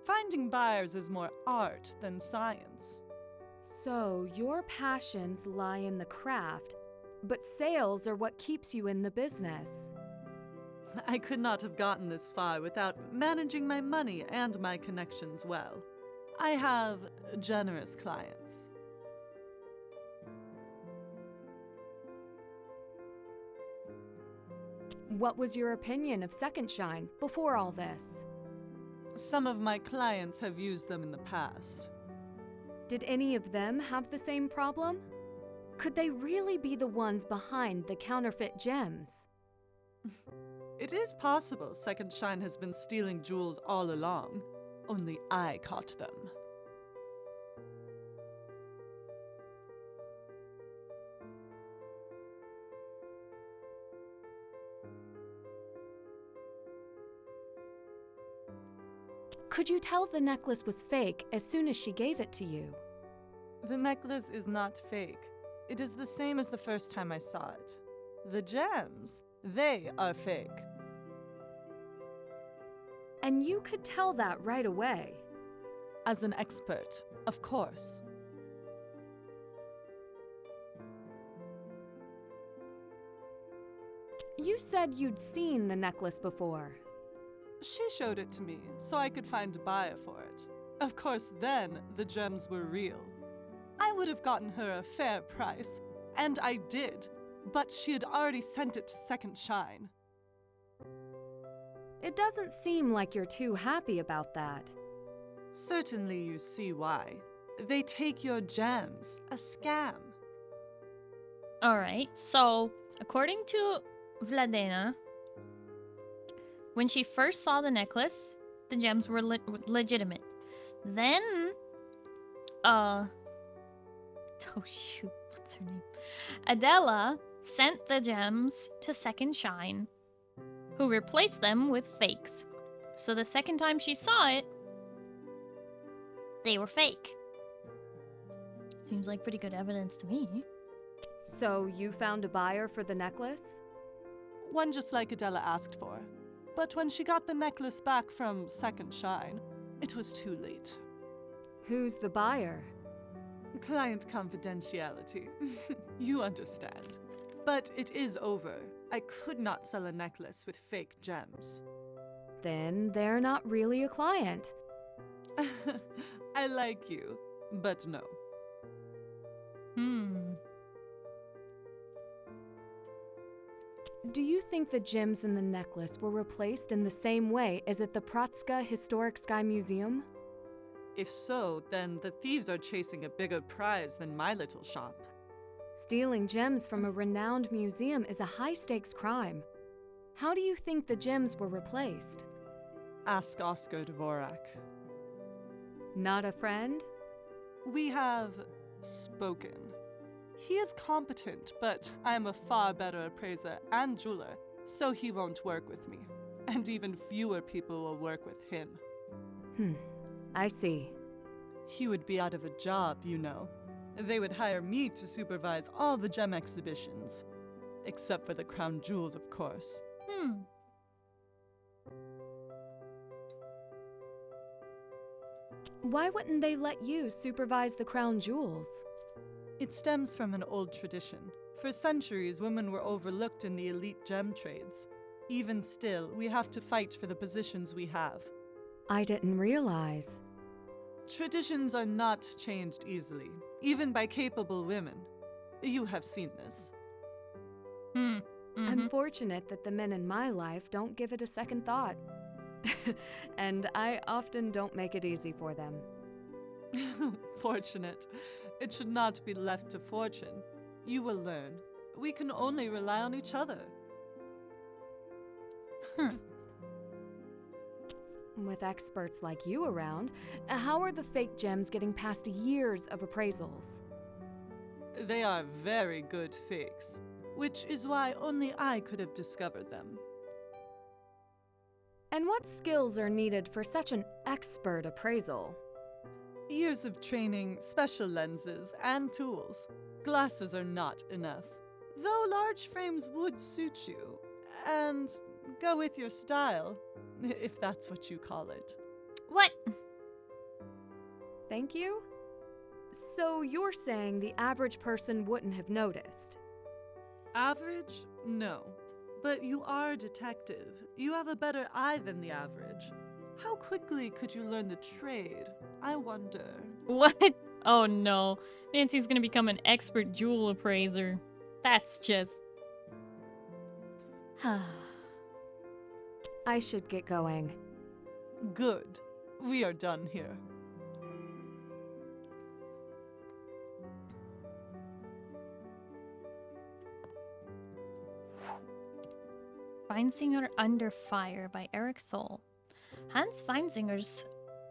Finding buyers is more art than science. So, your passions lie in the craft, but sales are what keeps you in the business. I could not have gotten this far without managing my money and my connections well. I have generous clients. What was your opinion of Second Shine before all this? Some of my clients have used them in the past. Did any of them have the same problem? Could they really be the ones behind the counterfeit gems? It is possible Second Shine has been stealing jewels all along. Only I caught them. Could you tell the necklace was fake as soon as she gave it to you? The necklace is not fake. It is the same as the first time I saw it. The gems, they are fake. And you could tell that right away. As an expert, of course. You said you'd seen the necklace before. She showed it to me so I could find a buyer for it. Of course, then the gems were real. I would have gotten her a fair price, and I did, but she had already sent it to Second Shine. It doesn't seem like you're too happy about that. Certainly you see why. They take your gems, a scam. Alright, so according to Vladimir, when she first saw the necklace, the gems were legitimate. Then, oh shoot, what's her name? Adela sent the gems to Second Shine, who replaced them with fakes. So the second time she saw it, they were fake. Seems like pretty good evidence to me. So you found a buyer for the necklace? One just like Adela asked for. But when she got the necklace back from Second Shine, it was too late. Who's the buyer? Client confidentiality. You understand. But it is over. I could not sell a necklace with fake gems. Then they're not really a client. I like you, but no. Do you think the gems in the necklace were replaced in the same way as at the Pratska Historic Sky Museum? If so, then the thieves are chasing a bigger prize than my little shop. Stealing gems from a renowned museum is a high-stakes crime. How do you think the gems were replaced? Ask Oscar Dvorak. Not a friend? We have spoken. He is competent, but I am a far better appraiser and jeweler, so he won't work with me. And even fewer people will work with him. I see. He would be out of a job, you know. They would hire me to supervise all the gem exhibitions. Except for the crown jewels, of course. Why wouldn't they let you supervise the crown jewels? It stems from an old tradition. For centuries, women were overlooked in the elite gem trades. Even still, we have to fight for the positions we have. I didn't realize. Traditions are not changed easily, even by capable women. You have seen this. I'm fortunate that the men in my life don't give it a second thought. And I often don't make it easy for them. Fortunate. It should not be left to fortune. You will learn. We can only rely on each other. With experts like you around, how are the fake gems getting past years of appraisals? They are very good fakes, which is why only I could have discovered them. And what skills are needed for such an expert appraisal? Years of training, special lenses, and tools. Glasses are not enough, though large frames would suit you, and go with your style, if that's what you call it. What? Thank you? So you're saying the average person wouldn't have noticed? Average? No. But you are a detective. You have a better eye than the average. How quickly could you learn the trade? I wonder. What? Oh no. Nancy's gonna become an expert jewel appraiser. That's just... I should get going. Good. We are done here. Feinsinger Under Fire by Eric Thole. Hans Feinsinger's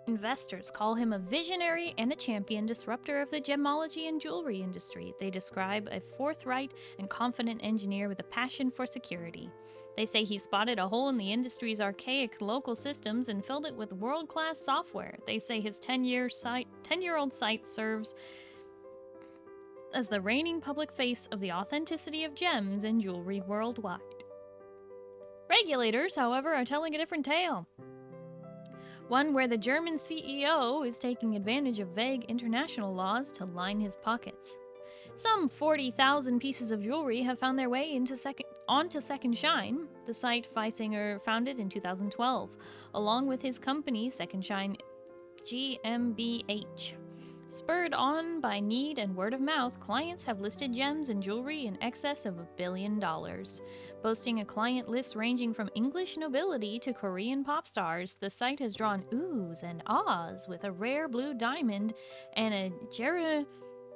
investors call him a visionary and a champion disruptor of the gemology and jewelry industry. They describe a forthright and confident engineer with a passion for security. They say he spotted a hole in the industry's archaic local systems and filled it with world-class software. They say his 10-year-old site serves as the reigning public face of the authenticity of gems and jewelry worldwide. Regulators, however, are telling a different tale. One where the German CEO is taking advantage of vague international laws to line his pockets. Some 40,000 pieces of jewelry have found their way onto Second Shine, the site Feinsinger founded in 2012, along with his company Second Shine GmbH. Spurred on by need and word of mouth, clients have listed gems and jewelry in excess of $1 billion. Boasting a client list ranging from English nobility to Korean pop stars, the site has drawn oohs and ahs with a rare blue diamond and a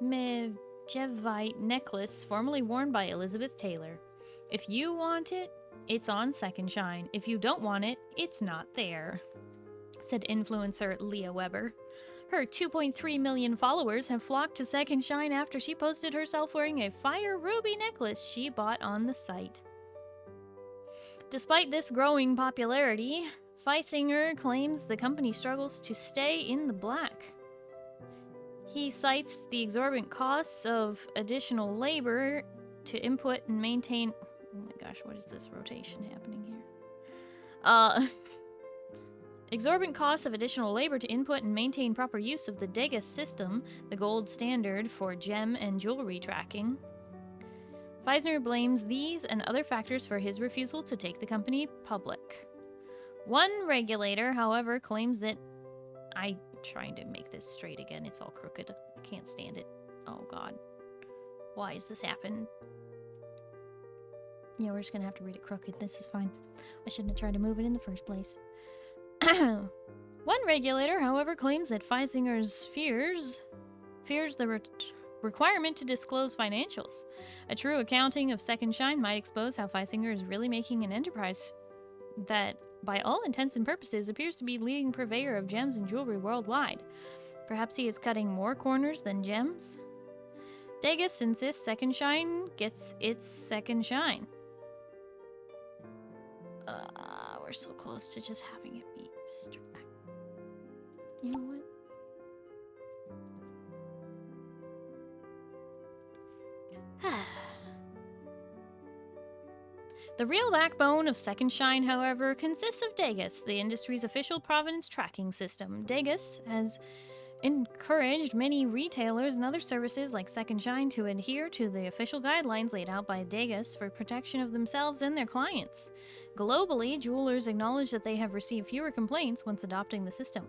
Jeremevite necklace formerly worn by Elizabeth Taylor. If you want it, it's on Second Shine. If you don't want it, it's not there, said influencer Leah Weber. Her 2.3 million followers have flocked to Second Shine after she posted herself wearing a fire ruby necklace she bought on the site. Despite this growing popularity, Feinsinger claims the company struggles to stay in the black. He cites the exorbitant costs of additional labor to input and maintain... Oh my gosh, what is this rotation happening here? Exorbitant costs of additional labor to input and maintain proper use of the Degas system, the gold standard for gem and jewelry tracking. Feinsinger blames these and other factors for his refusal to take the company public. One regulator, however, claims that... I'm trying to make this straight again. It's all crooked. I can't stand it. Oh, God. Why has this happened? Yeah, we're just gonna have to read it crooked. This is fine. I shouldn't have tried to move it in the first place. One regulator, however, claims that Feinsinger's fears the requirement to disclose financials. A true accounting of Second Shine might expose how Feinsinger is really making an enterprise that, by all intents and purposes, appears to be leading purveyor of gems and jewelry worldwide. Perhaps he is cutting more corners than gems? Degas insists Second Shine gets its Second Shine. We're so close to just having it be straight. You know what? The real backbone of Second Shine, however, consists of Degas, the industry's official provenance tracking system. Degas has encouraged many retailers and other services like Second Shine to adhere to the official guidelines laid out by Degas for protection of themselves and their clients. Globally, jewelers acknowledge that they have received fewer complaints once adopting the system.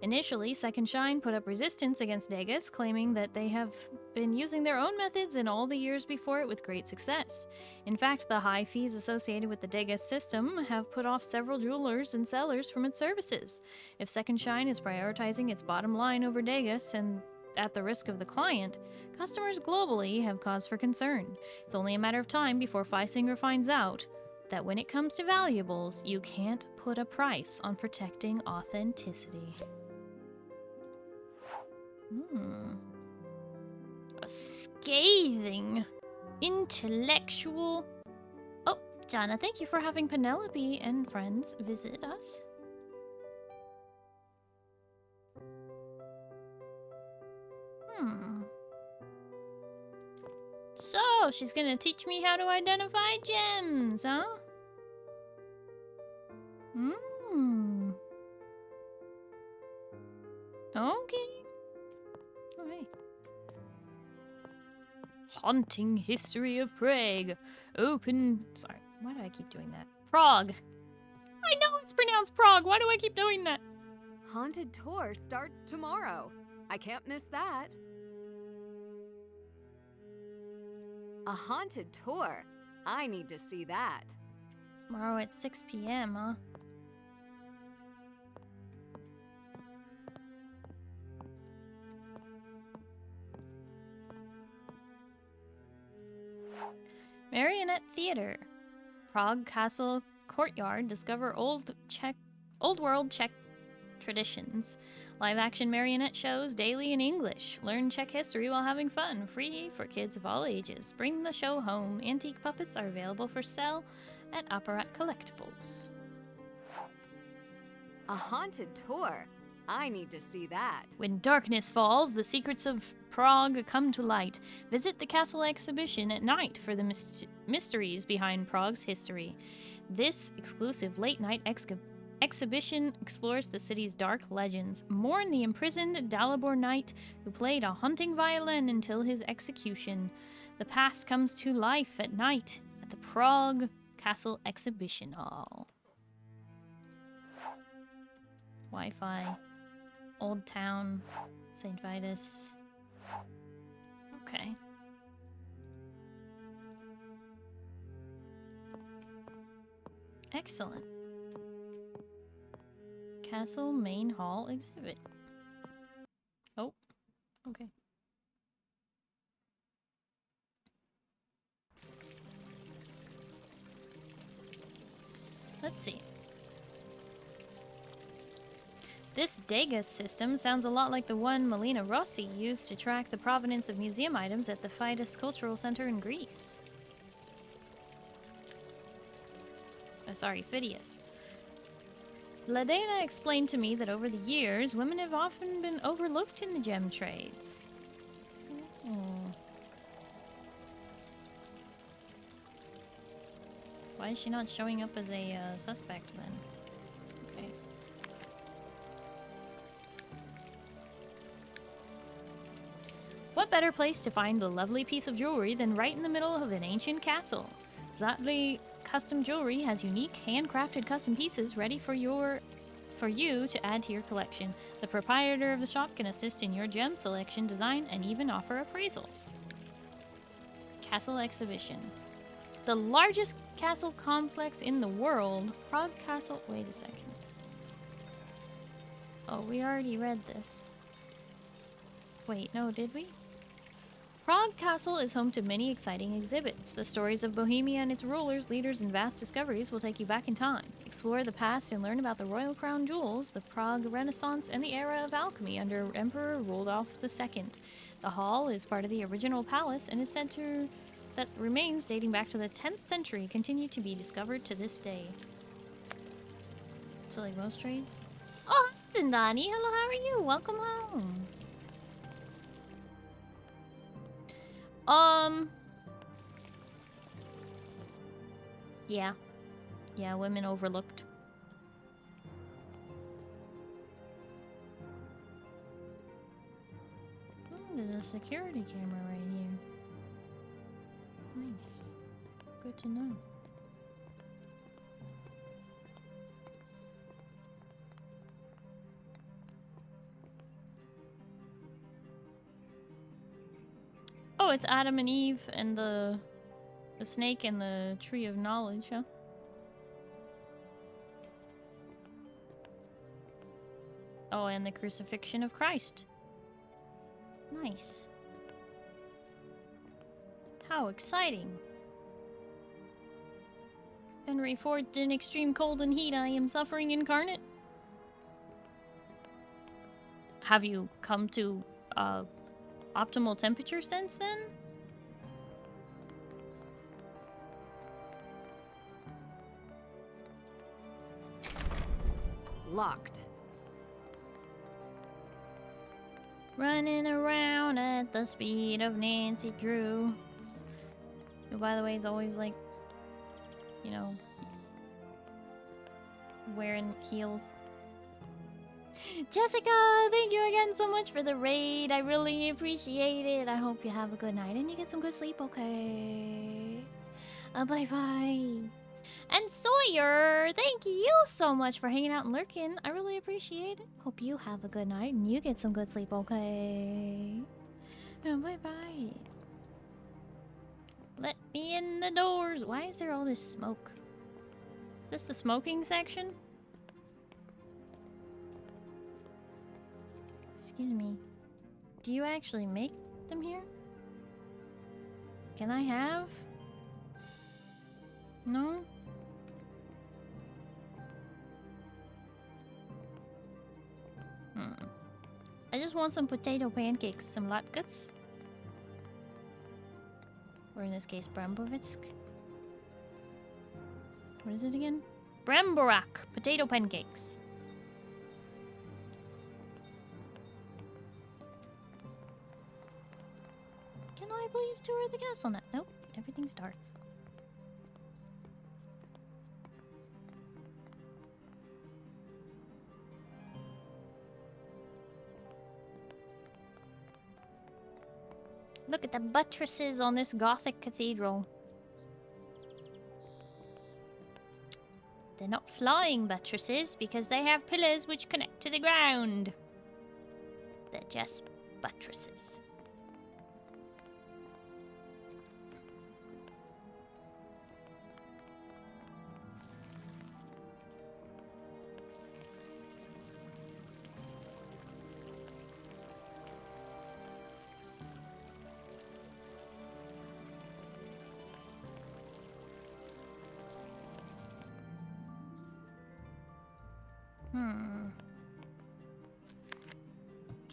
Initially, Second Shine put up resistance against Degas, claiming that they have been using their own methods in all the years before it with great success. In fact, the high fees associated with the Degas system have put off several jewelers and sellers from its services. If Second Shine is prioritizing its bottom line over Degas and at the risk of the client, customers globally have cause for concern. It's only a matter of time before Feisinger finds out that when it comes to valuables, you can't put a price on protecting authenticity. A scathing, intellectual... Oh, Jana, thank you for having Penelope and friends visit us. So, she's gonna teach me how to identify gems, huh? Okay. Alright. Haunting History of Prague. Sorry, why do I keep doing that? Prague. I know it's pronounced Prague. Why do I keep doing that? Haunted tour starts tomorrow. I can't miss that. A haunted tour? I need to see that. Tomorrow at 6 p.m., huh? Marionette Theater. Prague Castle Courtyard. Discover old world Czech traditions. Live-action marionette shows daily in English. Learn Czech history while having fun. Free for kids of all ages. Bring the show home. Antique puppets are available for sale at Apparat Collectibles. A haunted tour? I need to see that. When darkness falls, the secrets of Prague come to light. Visit the castle exhibition at night for the mysteries behind Prague's history. This exclusive late-night exhibition explores the city's dark legends. Mourn the imprisoned Dalibor knight who played a haunting violin until his execution. The past comes to life at night at the Prague Castle Exhibition Hall. Wi-Fi. Old Town. St. Vitus. Okay. Excellent. Castle Main Hall exhibit. Oh, okay. Let's see. This Degas system sounds a lot like the one Melina Rossi used to track the provenance of museum items at the Fidus Cultural Center in Greece. Oh, sorry, Phidias. Ladena explained to me that over the years, women have often been overlooked in the gem trades. Why is she not showing up as a suspect then? Okay. What better place to find the lovely piece of jewelry than right in the middle of an ancient castle? Zlatli Custom Jewelry has unique, handcrafted custom pieces ready for you to add to your collection. The proprietor of the shop can assist in your gem selection, design, and even offer appraisals. Castle Exhibition. The largest castle complex in the world. Prague Castle... Wait a second. Oh, we already read this. Wait, no, did we? Prague Castle is home to many exciting exhibits. The stories of Bohemia and its rulers, leaders, and vast discoveries will take you back in time. Explore the past and learn about the royal crown jewels, the Prague Renaissance, and the era of alchemy under Emperor Rudolf II. The hall is part of the original palace and is said to... that remains dating back to the 10th century continue to be discovered to this day. So like most trades? Oh, Zindani, hello, how are you? Welcome home. Yeah. Yeah, women overlooked. Oh, there's a security camera right here. Nice. Good to know. Oh, it's Adam and Eve and the snake and the tree of knowledge, huh? Oh, and the crucifixion of Christ. Nice. How exciting. Henry IV, in extreme cold and heat, I am suffering incarnate. Have you come to, optimal temperature since then? Locked. Running around at the speed of Nancy Drew. Who, by the way, is always like, you know, wearing heels. Jessica, thank you again so much for the raid. I really appreciate it. I hope you have a good night and you get some good sleep, okay? Bye-bye. And Sawyer, thank you so much for hanging out and lurking. I really appreciate it. Hope you have a good night and you get some good sleep, okay? Bye-bye. Let me in the doors. Why is there all this smoke? Is this the smoking section? Excuse me. Do you actually make them here? Can I have? No? I just want some potato pancakes, some latkes. Or in this case, Brambovitsk. What is it again? Bramborak potato pancakes. Can I please tour the castle now? Nope, everything's dark. Look at the buttresses on this Gothic cathedral. They're not flying buttresses because they have pillars which connect to the ground. They're just buttresses.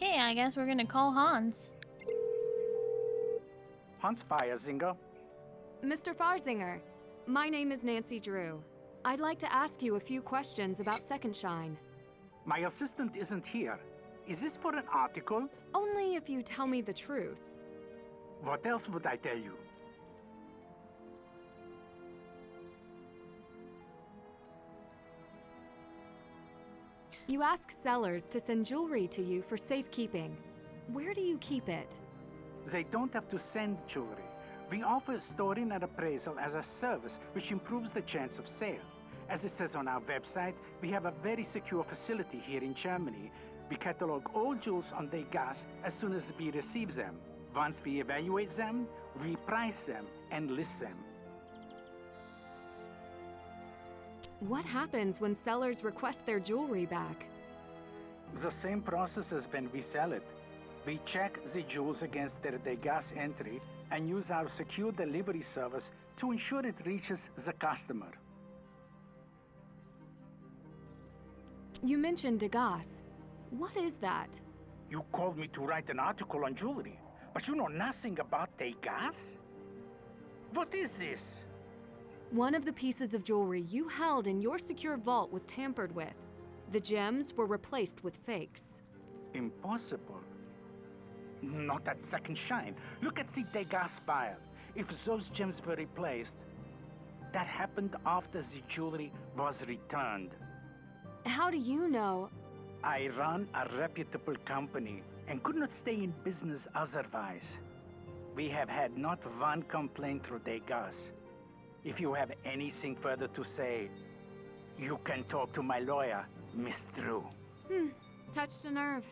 Okay, I guess we're gonna call Hans. Hans Bayerzinger. Mr. Farzinger, my name is Nancy Drew. I'd like to ask you a few questions about Second Shine. My assistant isn't here. Is this for an article? Only if you tell me the truth. What else would I tell you? You ask sellers to send jewelry to you for safekeeping. Where do you keep it? They don't have to send jewelry. We offer storing and appraisal as a service which improves the chance of sale. As it says on our website, we have a very secure facility here in Germany. We catalog all jewels on their gas as soon as we receive them. Once we evaluate them, we price them and list them. What happens when sellers request their jewelry back? The same process as when we sell it. We check the jewels against their gas entry and use our secure delivery service to ensure it reaches the customer. You mentioned Degas. What is that? You called me to write an article on jewelry, but you know nothing about Degas? What is this? One of the pieces of jewelry you held in your secure vault was tampered with. The gems were replaced with fakes. Impossible. Not at Second Shine. Look at the Degas file. If those gems were replaced, That happened after the jewelry was returned. How do you know? I run a reputable company and could not stay in business otherwise. We have had not one complaint through Degas. If you have anything further to say, you can talk to my lawyer, Miss Drew. Touched a nerve.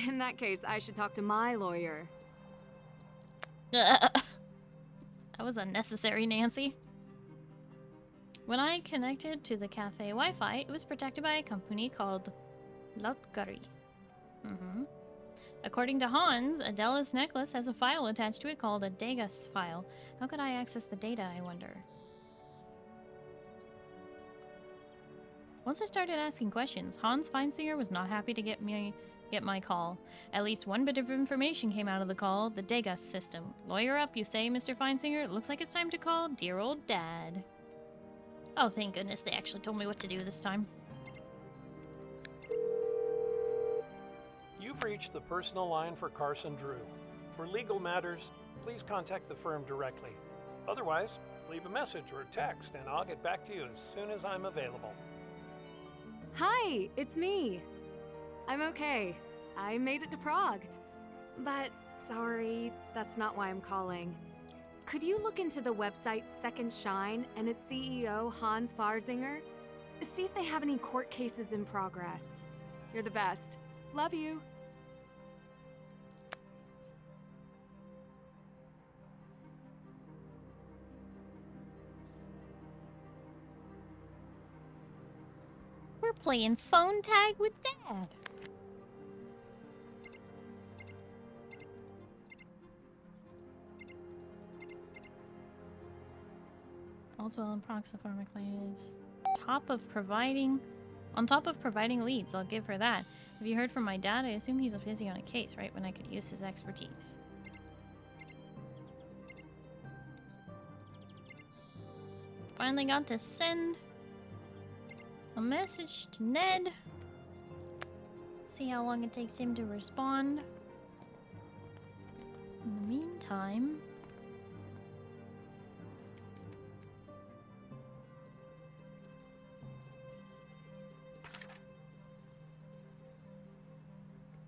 In that case, I should talk to my lawyer. That was unnecessary, Nancy. When I connected to the cafe Wi-Fi, it was protected by a company called Lullaby. According to Hans, Adela's necklace has a file attached to it called a Degas file. How could I access the data, I wonder? Once I started asking questions, Hans Feinsinger was not happy to get my call. At least one bit of information came out of the call, the Degas system. Lawyer up, you say, Mr. Feinsinger? It looks like it's time to call dear old dad. Oh, thank goodness they actually told me what to do this time. You've reached the personal line for Carson Drew. For legal matters, please contact the firm directly. Otherwise, leave a message or a text and I'll get back to you as soon as I'm available. Hi, it's me. I'm okay. I made it to Prague. But, sorry, that's not why I'm calling. Could you look into the website Second Shine and its CEO, Hans Farzinger? See if they have any court cases in progress. You're the best. Love you. We're playing phone tag with Dad. Also, on Proxipharma is on top of providing leads. I'll give her that. Have you heard from my dad? I assume he's busy on a case, right? When I could use his expertise. Finally got to send a message to Ned. See how long it takes him to respond. In the meantime...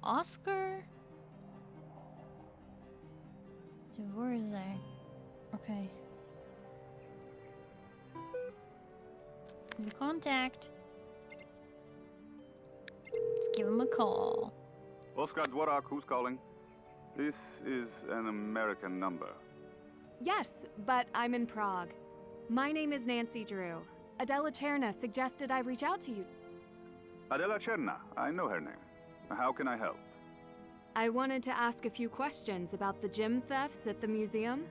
Oscar? Where is that? Okay. New contact. Let's give him a call. Oscar Dvorak, who's calling? This is an American number. Yes, but I'm in Prague. My name is Nancy Drew. Adela Cherna suggested I reach out to you. Adela Cherna, I know her name. How can I help? I wanted to ask a few questions about the gem thefts at the museum.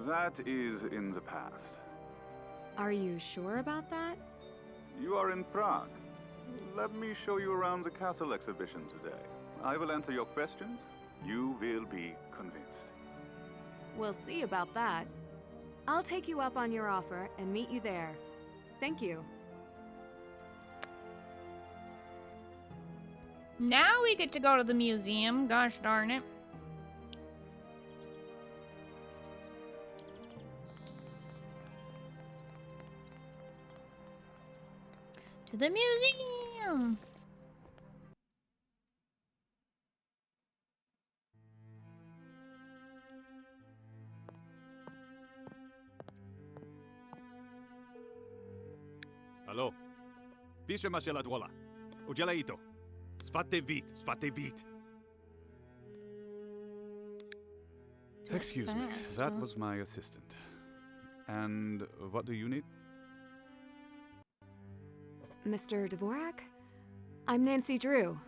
That is in the past. Are you sure about that? You are in Prague. Let me show you around the castle exhibition today. I will answer your questions. You will be convinced. We'll see about that. I'll take you up on your offer and meet you there. Thank you. Now we get to go to the museum. Gosh darn it. To the museum. Allo. Pisze masz la dwola. Udzielaj to. Svate vit. Excuse me, that was my assistant. And what do you need? Mr. Dvorak? I'm Nancy Drew.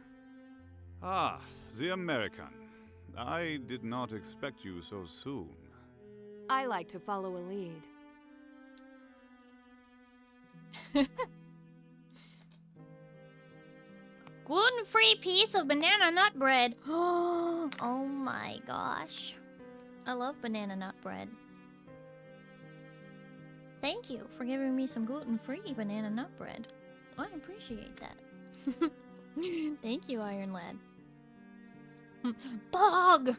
Ah, the American. I did not expect you so soon. I like to follow a lead. Gluten-free piece of banana nut bread. Oh my gosh. I love banana nut bread. Thank you for giving me some gluten-free banana nut bread. I appreciate that. Thank you, Iron Lad. Bog!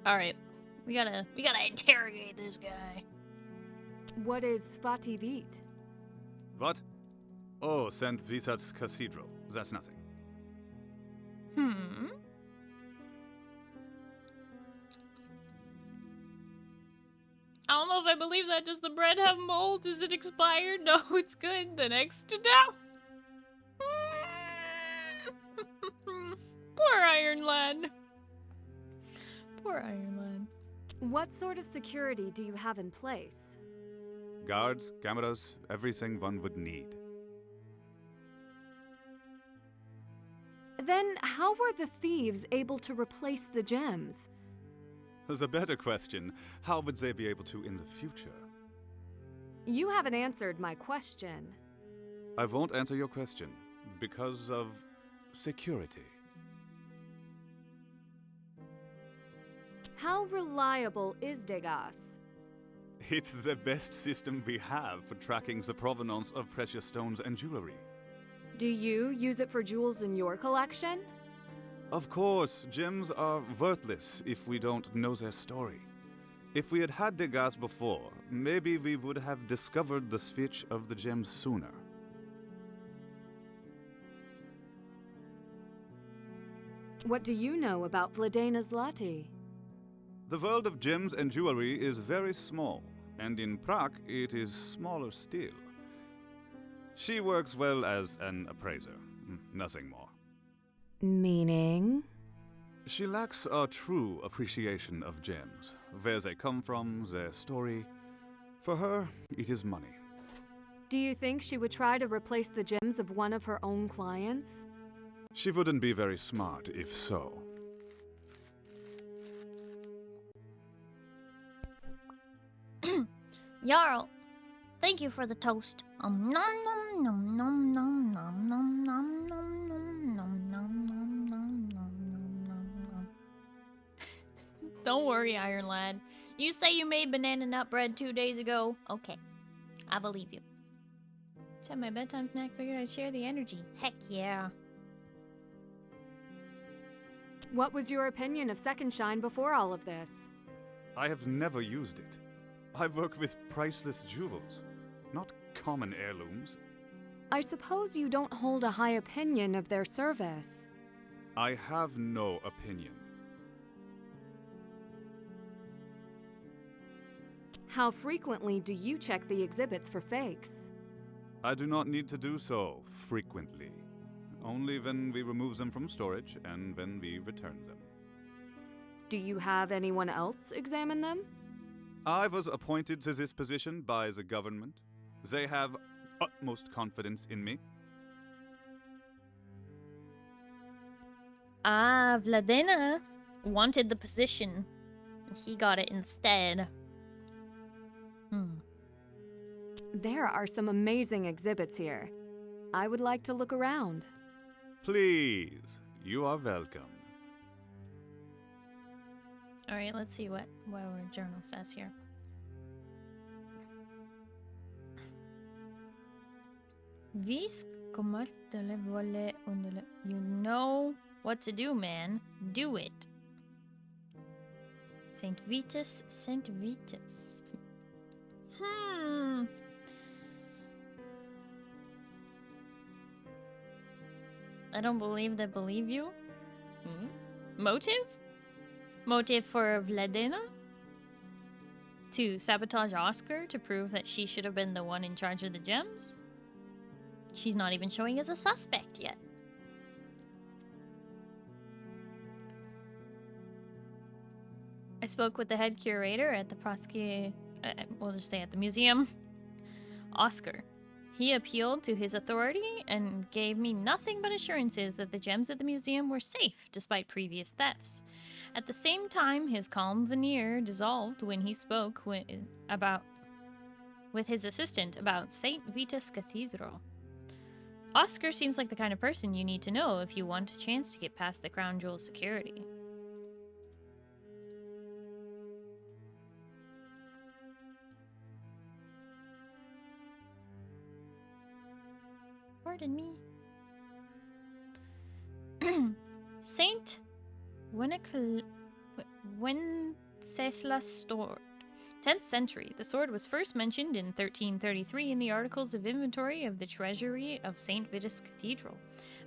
Alright. We gotta interrogate this guy. What is Fativit? What? Oh, St. Vitus's Cathedral. That's nothing. I don't know if I believe that. Does the bread have mold? Is it expired? No, it's good. The next to now. Poor Iron Lad. Poor Iron Lad. What sort of security do you have in place? Guards, cameras, everything one would need. Then how were the thieves able to replace the gems? There's a better question. How would they be able to in the future? You haven't answered my question. I won't answer your question because of security. How reliable is Degas? It's the best system we have for tracking the provenance of precious stones and jewelry. Do you use it for jewels in your collection? Of course, gems are worthless if we don't know their story. If we had had Degas before, maybe we would have discovered the switch of the gems sooner. What do you know about Vladimir Zloty? The world of gems and jewelry is very small, and in Prague it is smaller still. She works well as an appraiser, nothing more. Meaning? She lacks a true appreciation of gems, where they come from, their story. For her, it is money. Do you think she would try to replace the gems of one of her own clients? She wouldn't be very smart if so. Jarl, thank you for the toast. Nom nom nom nom nom nom nom nom nom nom nom nom nom nom nom. Don't worry, Iron Lad. You say you made banana nut bread 2 days ago? Okay, I believe you. Had my bedtime snack, figured I'd share the energy. Heck yeah. What was your opinion of Second Shine before all of this? I have never used it. I work with priceless jewels, not common heirlooms. I suppose you don't hold a high opinion of their service. I have no opinion. How frequently do you check the exhibits for fakes? I do not need to do so frequently. Only when we remove them from storage and when we return them. Do you have anyone else examine them? I was appointed to this position by the government. They have utmost confidence in me. Ah, Vladimir wanted the position. He got it instead. There are some amazing exhibits here. I would like to look around. Please, you are welcome. Alright, let's see what our journal says here. You know what to do, man. Do it. Saint Vitus, Saint Vitus. I don't believe they believe you. Motive? Motive for Vladimir? To sabotage Oscar to prove that she should have been the one in charge of the gems? She's not even showing as a suspect yet. I spoke with the head curator at the we'll just say at the museum, Oscar. He appealed to his authority and gave me nothing but assurances that the gems at the museum were safe despite previous thefts. At the same time, his calm veneer dissolved when he spoke with his assistant about St. Vitus Cathedral. Oscar seems like the kind of person you need to know if you want a chance to get past the crown jewel security. Pardon me. Saint Cesla sword. 10th century. The sword was first mentioned in 1333 in the Articles of Inventory of the Treasury of St. Vitus Cathedral.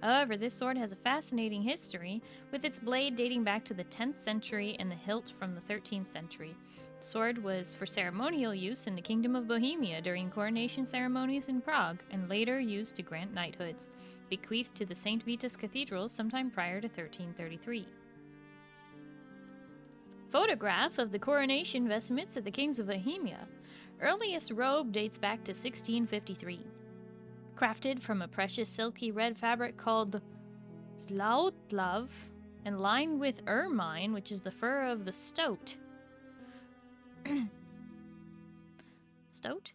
However, this sword has a fascinating history, with its blade dating back to the 10th century and the hilt from the 13th century. The sword was for ceremonial use in the Kingdom of Bohemia during coronation ceremonies in Prague, and later used to grant knighthoods, bequeathed to the St. Vitus Cathedral sometime prior to 1333. Photograph of the coronation vestments of the kings of Bohemia. Earliest robe dates back to 1653. Crafted from a precious silky red fabric called Zlautlav and lined with ermine, which is the fur of the stoat. Stoat?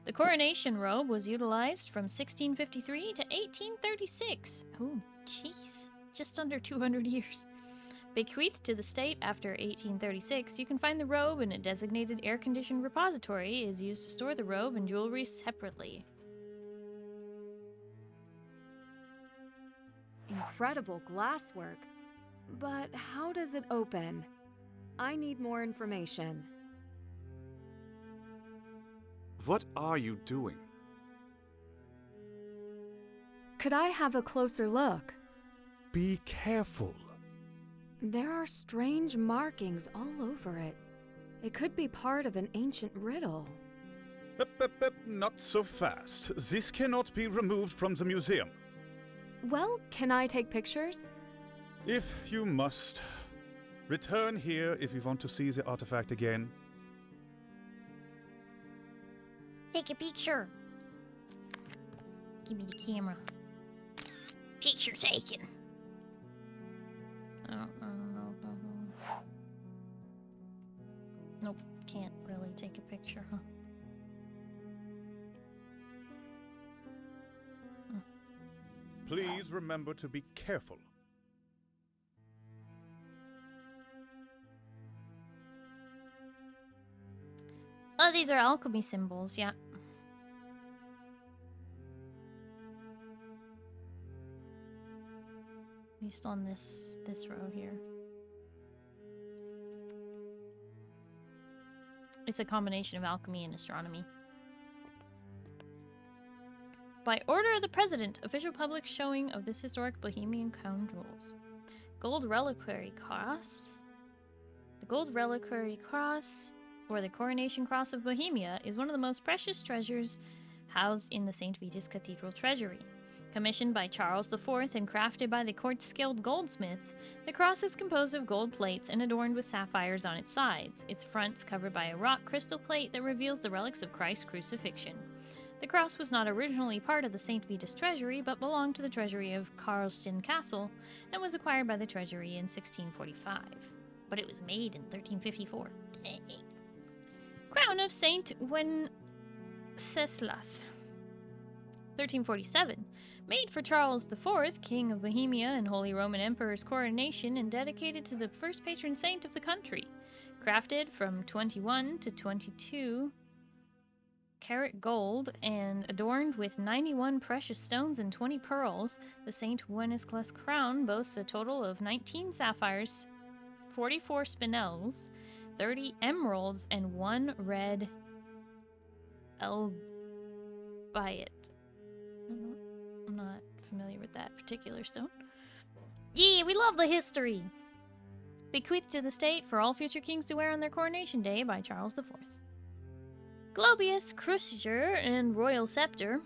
The coronation robe was utilized from 1653 to 1836. Oh, jeez. Just under 200 years. Bequeathed to the state after 1836, you can find the robe in a designated air-conditioned repository. It is used to store the robe and jewelry separately. Incredible glasswork. But how does it open? I need more information. What are you doing? Could I have a closer look? Be careful. There are strange markings all over it. It could be part of an ancient riddle. Not so fast. This cannot be removed from the museum. Well, can I take pictures? If you must. Return here if you want to see the artifact again. Take a picture. Give me the camera. Picture taken. I don't know. Nope, can't really take a picture, huh? Please remember to be careful. Oh, these are alchemy symbols, yeah. At least on this row here. It's a combination of alchemy and astronomy. By order of the President, official public showing of this historic Bohemian crown jewels. Gold reliquary cross. The gold reliquary cross, or the Coronation Cross of Bohemia, is one of the most precious treasures housed in the St. Vitus Cathedral treasury. Commissioned by Charles IV and crafted by the court's skilled goldsmiths, the cross is composed of gold plates and adorned with sapphires on its sides. Its front's covered by a rock crystal plate that reveals the relics of Christ's crucifixion. The cross was not originally part of the St. Vitus treasury, but belonged to the treasury of Karlstein Castle and was acquired by the treasury in 1645. But it was made in 1354. Dang. Crown of Saint Wenceslas. 1347. Made for Charles IV, King of Bohemia and Holy Roman Emperor's coronation, and dedicated to the first patron saint of the country. Crafted from 21 to 22 karat gold and adorned with 91 precious stones and 20 pearls, the St. Wenceslas crown boasts a total of 19 sapphires, 44 spinels, 30 emeralds, and 1 red albayet. I'm not familiar with that particular stone. Yeah, we love the history! Bequeathed to the state for all future kings to wear on their coronation day by Charles IV. Globius Cruciger and Royal Scepter.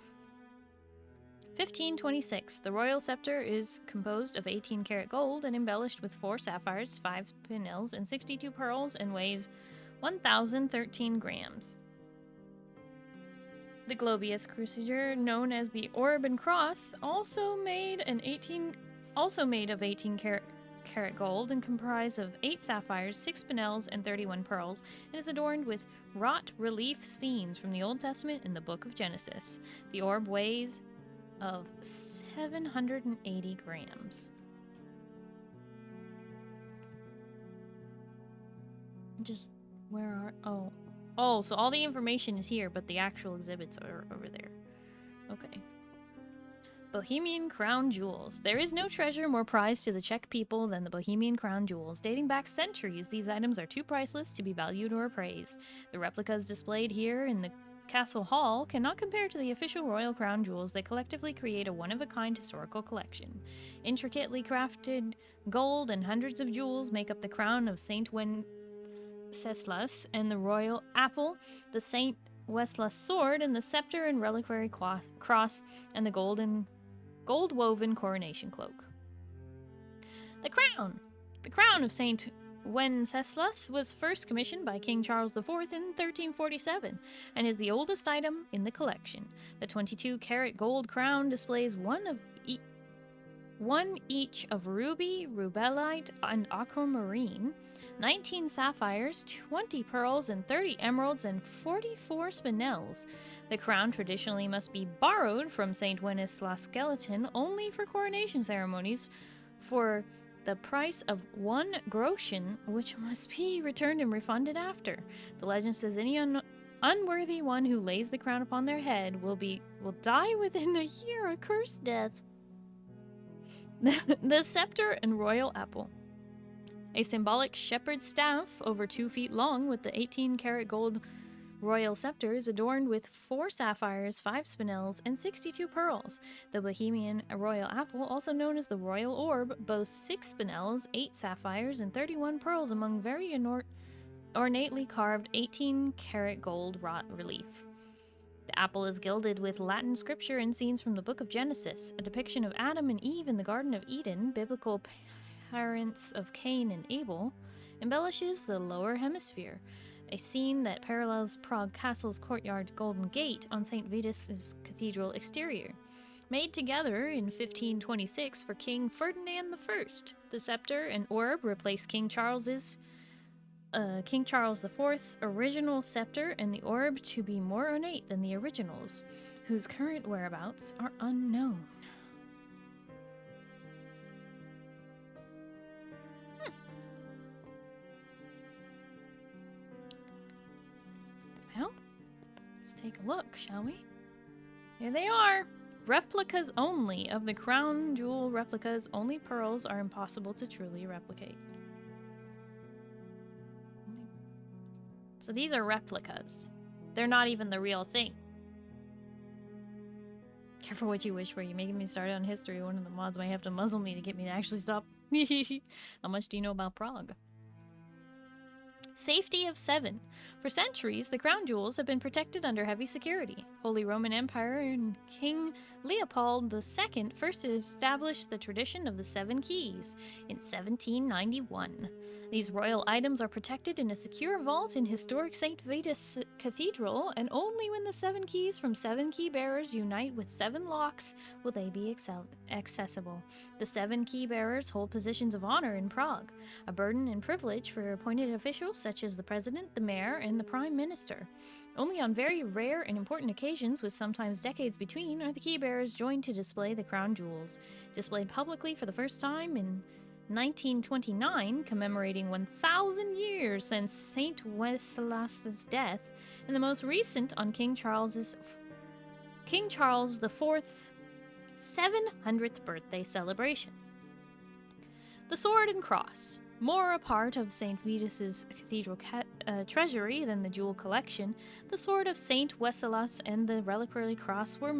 1526. The Royal Scepter is composed of 18 karat gold and embellished with 4 sapphires, 5 spinels, and 62 pearls, and weighs 1,013 grams. The Globius Cruciger, known as the Orb and Cross, also made of 18 karat gold and comprised of 8 sapphires, 6 spinels, and 31 pearls, and is adorned with wrought relief scenes from the Old Testament and the Book of Genesis. The orb weighs of 780 grams. Just where are... Oh, so all the information is here, but the actual exhibits are over there. Okay. Bohemian Crown Jewels. There is no treasure more prized to the Czech people than the Bohemian Crown Jewels. Dating back centuries, these items are too priceless to be valued or appraised. The replicas displayed here in the Castle Hall cannot compare to the official royal crown jewels. They collectively create a one-of-a-kind historical collection. Intricately crafted gold and hundreds of jewels make up the crown of Saint Wenceslas and the royal apple, the Saint Wenceslas sword, and the scepter and reliquary cross, and the gold-woven coronation cloak. The crown! The crown of Saint Wenceslas was first commissioned by King Charles IV in 1347 and is the oldest item in the collection. The 22-karat gold crown displays one each of ruby, rubellite, and aquamarine, 19 sapphires, 20 pearls, and 30 emeralds, and 44 spinels. The crown traditionally must be borrowed from St. Wenceslas' skeleton only for coronation ceremonies for the price of 1 groschen, which must be returned and refunded after. The legend says any unworthy one who lays the crown upon their head will die within a year, a cursed death. The scepter and royal apple. A symbolic shepherd's staff over 2 feet long with the 18-karat gold royal scepter is adorned with 4 sapphires, 5 spinels, and 62 pearls. The Bohemian royal apple, also known as the royal orb, boasts 6 spinels, 8 sapphires, and 31 pearls among very ornately carved 18-karat gold wrought relief. The apple is gilded with Latin scripture and scenes from the Book of Genesis, a depiction of Adam and Eve in the Garden of Eden, biblical parents of Cain and Abel, embellishes the lower hemisphere, a scene that parallels Prague Castle's courtyard Golden Gate on St. Vitus's cathedral exterior. Made together in 1526 for King Ferdinand I, the scepter and orb replace King Charles IV's original scepter and the orb to be more ornate than the originals, whose current whereabouts are unknown. Well, let's take a look, shall we? Here they are! Replicas only. Of the crown jewel replicas, only pearls are impossible to truly replicate. So these are replicas. They're not even the real thing. Careful what you wish for. You're making me start on history. One of the mods might have to muzzle me to get me to actually stop. How much do you know about Prague? Safety of 7. For centuries, the crown jewels have been protected under heavy security. Holy Roman Empire and King Leopold II first established the tradition of the 7 keys in 1791. These royal items are protected in a secure vault in historic St. Vitus Cathedral, and only when the 7 keys from 7 key bearers unite with 7 locks will they be accessible. The 7 key bearers hold positions of honor in Prague, a burden and privilege for appointed officials such as the president, the mayor, and the prime minister. Only on very rare and important occasions, with sometimes decades between, are the key bearers joined to display the crown jewels. Displayed publicly for the first time in 1929, commemorating 1,000 years since Saint Wenceslas's death, and the most recent on King Charles IV's 700th birthday celebration. The sword and cross. More a part of St. Vitus's cathedral treasury than the jewel collection, the sword of St. Wenceslas and the reliquary cross were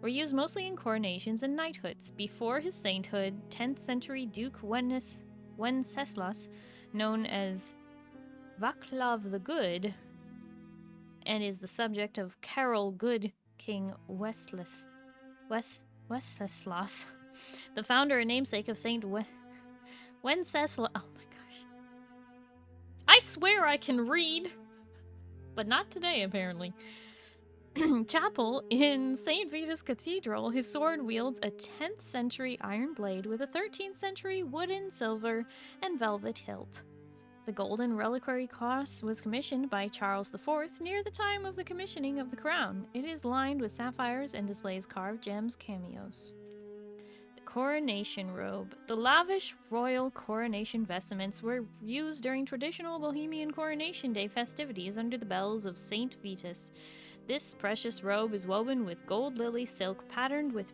used mostly in coronations and knighthoods. Before his sainthood, 10th century Duke Wenceslas, known as Vaclav the Good, and is the subject of Carol Good, King Wenceslas, the founder and namesake of St. Wenceslas. Oh my gosh. I swear I can read, but not today, apparently. Chapel in St. Vitus Cathedral, his sword wields a 10th century iron blade with a 13th century wooden, silver, and velvet hilt. The golden reliquary cross was commissioned by Charles IV near the time of the commissioning of the crown. It is lined with sapphires and displays carved gems cameos. Coronation robe. The lavish royal coronation vestments were used during traditional Bohemian Coronation Day festivities under the bells of St. Vitus. This precious robe is woven with gold lily silk patterned with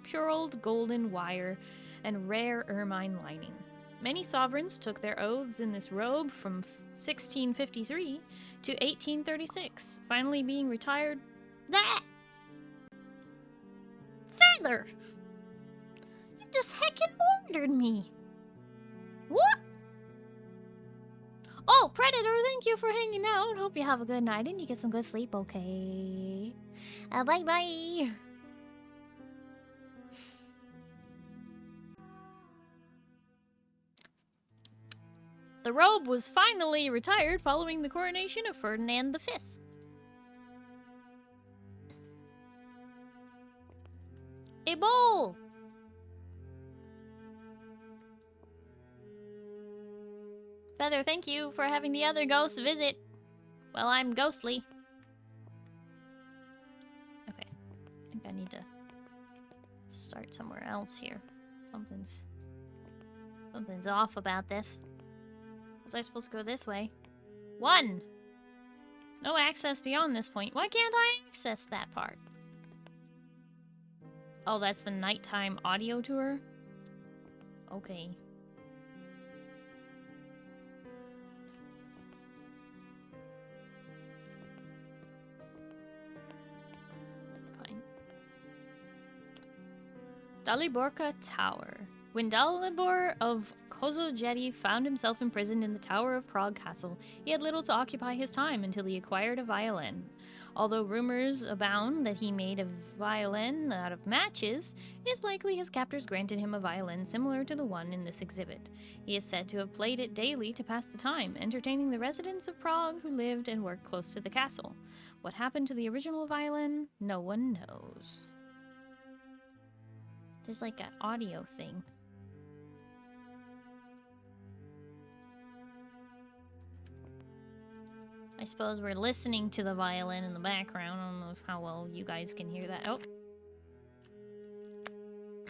purled golden wire and rare ermine lining. Many sovereigns took their oaths in this robe from 1653 to 1836, finally being retired. That Feather! You just heckin' murdered me! What? Oh, Predator, thank you for hanging out. Hope you have a good night and you get some good sleep, okay? Bye-bye! The robe was finally retired following the coronation of Ferdinand V. A bowl! Feather, thank you for having the other ghosts visit. Well, I'm ghostly. Okay. I think I need to start somewhere else here. Something's off about this. Was I supposed to go this way? 1! No access beyond this point. Why can't I access that part? Oh, that's the nighttime audio tour? Okay. Fine. Daliborka Tower. When Dalibor of Kozojedi found himself imprisoned in the Tower of Prague Castle, he had little to occupy his time until he acquired a violin. Although rumors abound that he made a violin out of matches, it is likely his captors granted him a violin similar to the one in this exhibit. He is said to have played it daily to pass the time, entertaining the residents of Prague who lived and worked close to the castle. What happened to the original violin, no one knows. There's like an audio thing. I suppose we're listening to the violin in the background. I don't know how well you guys can hear that. Oh.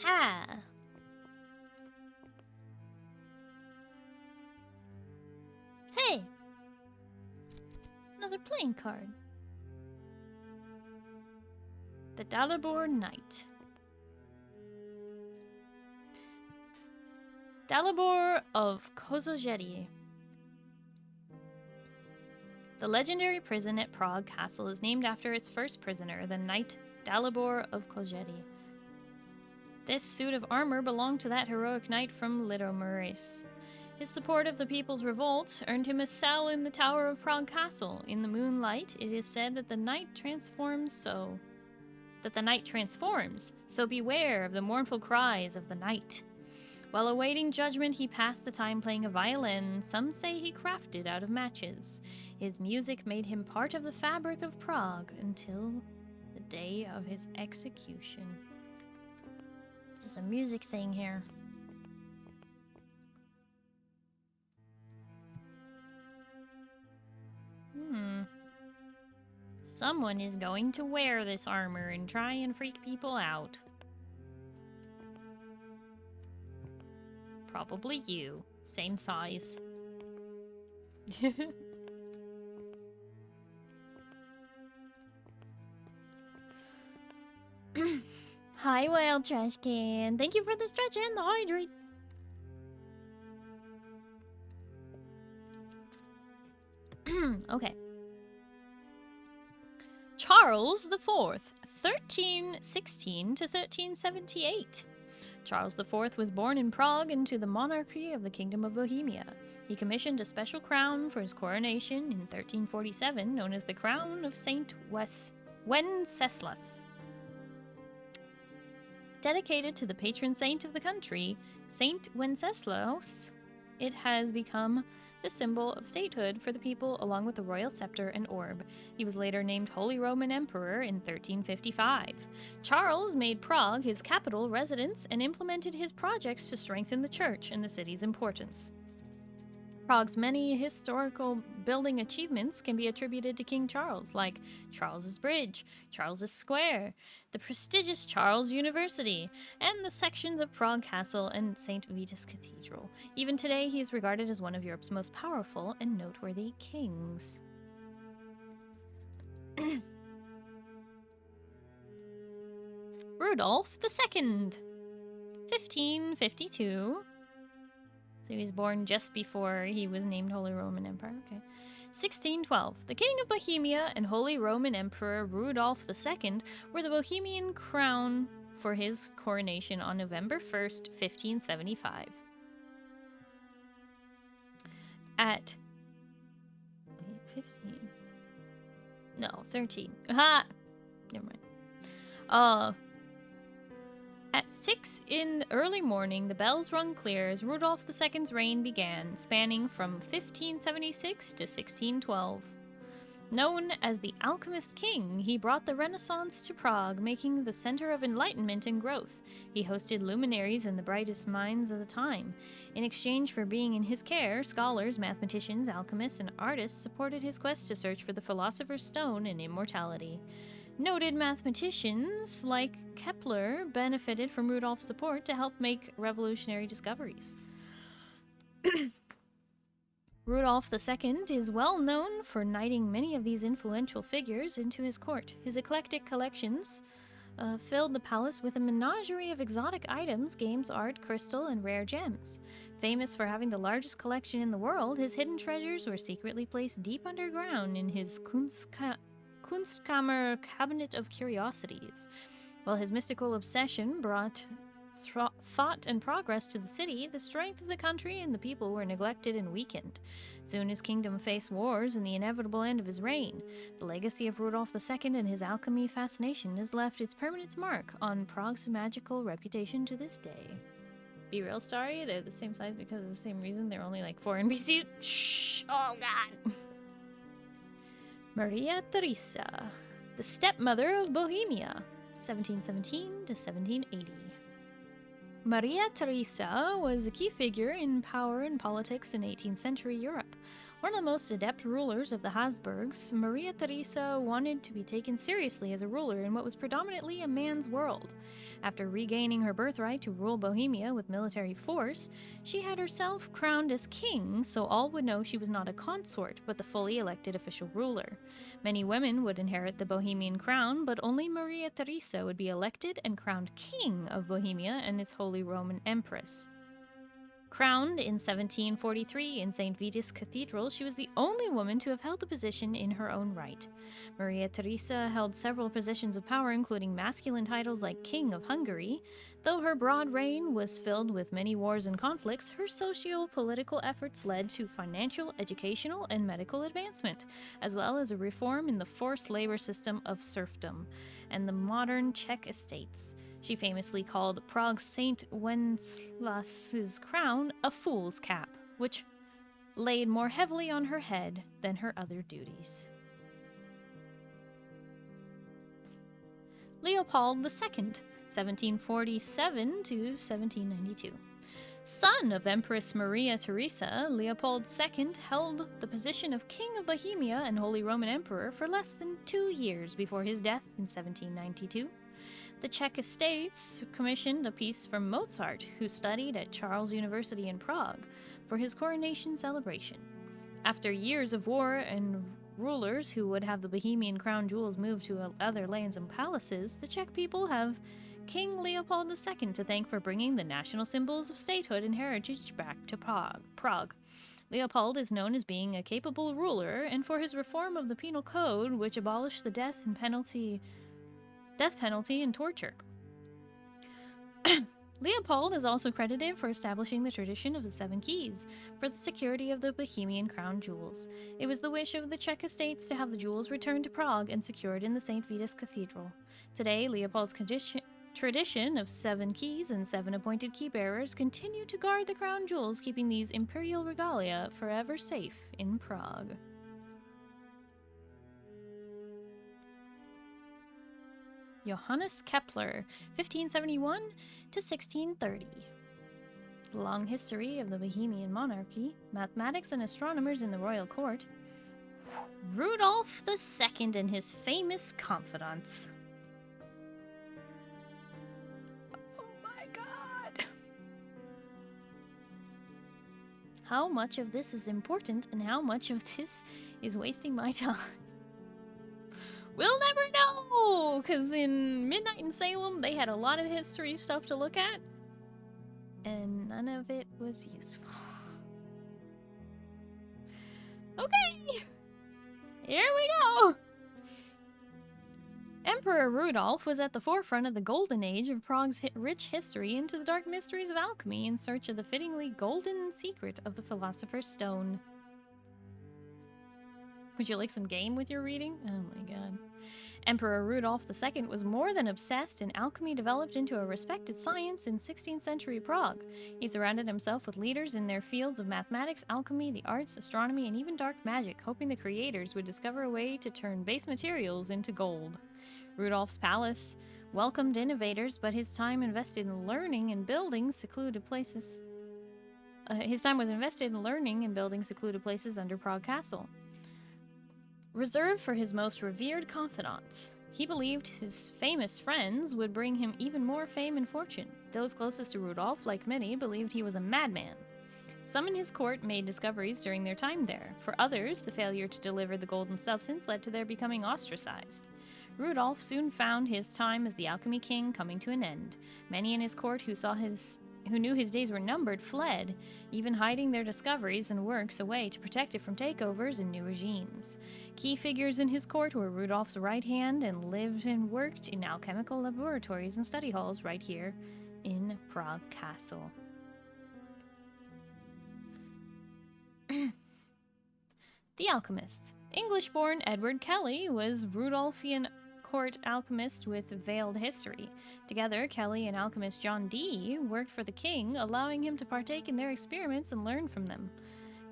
Ha! Hey! Another playing card. The Dalibor Knight. Dalibor of Kozojedi. The legendary prison at Prague Castle is named after its first prisoner, the knight Dalibor of Kozojedi. This suit of armor belonged to that heroic knight from Litomuris. His support of the people's revolt earned him a cell in the Tower of Prague Castle. In the moonlight, it is said that the knight transforms, so beware of the mournful cries of the night. While awaiting judgment, he passed the time playing a violin. Some say he crafted out of matches. His music made him part of the fabric of Prague until the day of his execution. This is a music thing here. Someone is going to wear this armor and try and freak people out. Probably you. Same size. Hi, Wild Trash Can. Thank you for the stretch and the hydrate. Okay. Charles IV, 1316 to 1378. Charles IV was born in Prague into the monarchy of the Kingdom of Bohemia. He commissioned a special crown for his coronation in 1347, known as the Crown of Saint Wenceslas. Dedicated to the patron saint of the country, Saint Wenceslas, it has become the symbol of statehood for the people along with the royal scepter and orb. He was later named Holy Roman Emperor in 1355. Charles made Prague his capital residence and implemented his projects to strengthen the church and the city's importance. Prague's many historical building achievements can be attributed to King Charles, like Charles's Bridge, Charles's Square, the prestigious Charles University, and the sections of Prague Castle and St. Vitus Cathedral. Even today, he is regarded as one of Europe's most powerful and noteworthy kings. Rudolph II, 1552. So he was born just before he was named Holy Roman Emperor. Okay. 1612. The King of Bohemia and Holy Roman Emperor Rudolph II were the Bohemian crown for his coronation on November 1st, 1575. At 15. No, 13. Aha! Never mind. At 6 in the early morning, the bells rung clear as Rudolph II's reign began, spanning from 1576 to 1612. Known as the Alchemist King, he brought the Renaissance to Prague, making the center of enlightenment and growth. He hosted luminaries and the brightest minds of the time. In exchange for being in his care, scholars, mathematicians, alchemists, and artists supported his quest to search for the Philosopher's Stone and immortality. Noted mathematicians like Kepler benefited from Rudolph's support to help make revolutionary discoveries. Rudolph II is well known for knighting many of these influential figures into his court. His eclectic collections filled the palace with a menagerie of exotic items, games, art, crystal, and rare gems. Famous for having the largest collection in the world, his hidden treasures were secretly placed deep underground in his Kunstkammer Cabinet of Curiosities. While his mystical obsession brought thought and progress to the city, the strength of the country and the people were neglected and weakened. Soon his kingdom faced wars and the inevitable end of his reign. The legacy of Rudolph II and his alchemy fascination has left its permanent mark on Prague's magical reputation to this day. Be real, Starry? They're the same size because of the same reason. They're only like 4 NPCs. Shh! Oh, God! Maria Theresa, the stepmother of Bohemia, 1717 to 1780. Maria Theresa was a key figure in power and politics in 18th century Europe. One of the most adept rulers of the Habsburgs, Maria Theresa wanted to be taken seriously as a ruler in what was predominantly a man's world. After regaining her birthright to rule Bohemia with military force, she had herself crowned as king, so all would know she was not a consort, but the fully elected official ruler. Many women would inherit the Bohemian crown, but only Maria Theresa would be elected and crowned king of Bohemia and its Holy Roman Empress. Crowned in 1743 in St. Vitus Cathedral, she was the only woman to have held the position in her own right. Maria Theresa held several positions of power, including masculine titles like King of Hungary. Though her broad reign was filled with many wars and conflicts, her socio-political efforts led to financial, educational, and medical advancement, as well as a reform in the forced labor system of serfdom and the modern Czech estates. She famously called Prague's St. Wenceslas's crown a fool's cap, which laid more heavily on her head than her other duties. Leopold II, 1747 to 1792. Son of Empress Maria Theresa, Leopold II held the position of King of Bohemia and Holy Roman Emperor for less than 2 years before his death in 1792. The Czech estates commissioned a piece from Mozart, who studied at Charles University in Prague, for his coronation celebration. After years of war and rulers who would have the Bohemian crown jewels moved to other lands and palaces, the Czech people have King Leopold II to thank for bringing the national symbols of statehood and heritage back to Prague. Leopold is known as being a capable ruler and for his reform of the penal code, which abolished the death penalty and torture. Leopold is also credited for establishing the tradition of the 7 keys for the security of the Bohemian crown jewels. It was the wish of the Czech estates to have the jewels returned to Prague and secured in the St. Vitus Cathedral. Today, Leopold's tradition of 7 keys and 7 appointed key bearers continue to guard the crown jewels, keeping these imperial regalia forever safe in Prague. Johannes Kepler, 1571 to 1630. The long history of the Bohemian monarchy, mathematics and astronomers in the royal court, Rudolph II and his famous confidants. Oh my God! How much of this is important and how much of this is wasting my time? We'll never know! Because in Midnight in Salem, they had a lot of history stuff to look at. And none of it was useful. Okay! Here we go! Emperor Rudolph was at the forefront of the golden age of Prague's rich history into the dark mysteries of alchemy in search of the fittingly golden secret of the Philosopher's Stone. Would you like some game with your reading? Oh my god. Emperor Rudolph II was more than obsessed, and alchemy developed into a respected science in 16th century Prague. He surrounded himself with leaders in their fields of mathematics, alchemy, the arts, astronomy, and even dark magic, hoping the creators would discover a way to turn base materials into gold. Rudolph's palace welcomed innovators, but his time invested in learning and building secluded places. His time was invested in learning and building secluded places under Prague Castle, reserved for his most revered confidants. He believed his famous friends would bring him even more fame and fortune. Those closest to Rudolph, like many, believed he was a madman. Some in his court made discoveries during their time there. For others, the failure to deliver the golden substance led to their becoming ostracized. Rudolph soon found his time as the alchemy king coming to an end. Many in his court who knew his days were numbered fled, even hiding their discoveries and works away to protect it from takeovers and new regimes. Key figures in his court were Rudolph's right hand and lived and worked in alchemical laboratories and study halls right here in Prague Castle. The Alchemists. English-born Edward Kelly was Rudolphian court alchemist with veiled history. Together, Kelly and alchemist John Dee worked for the king, allowing him to partake in their experiments and learn from them.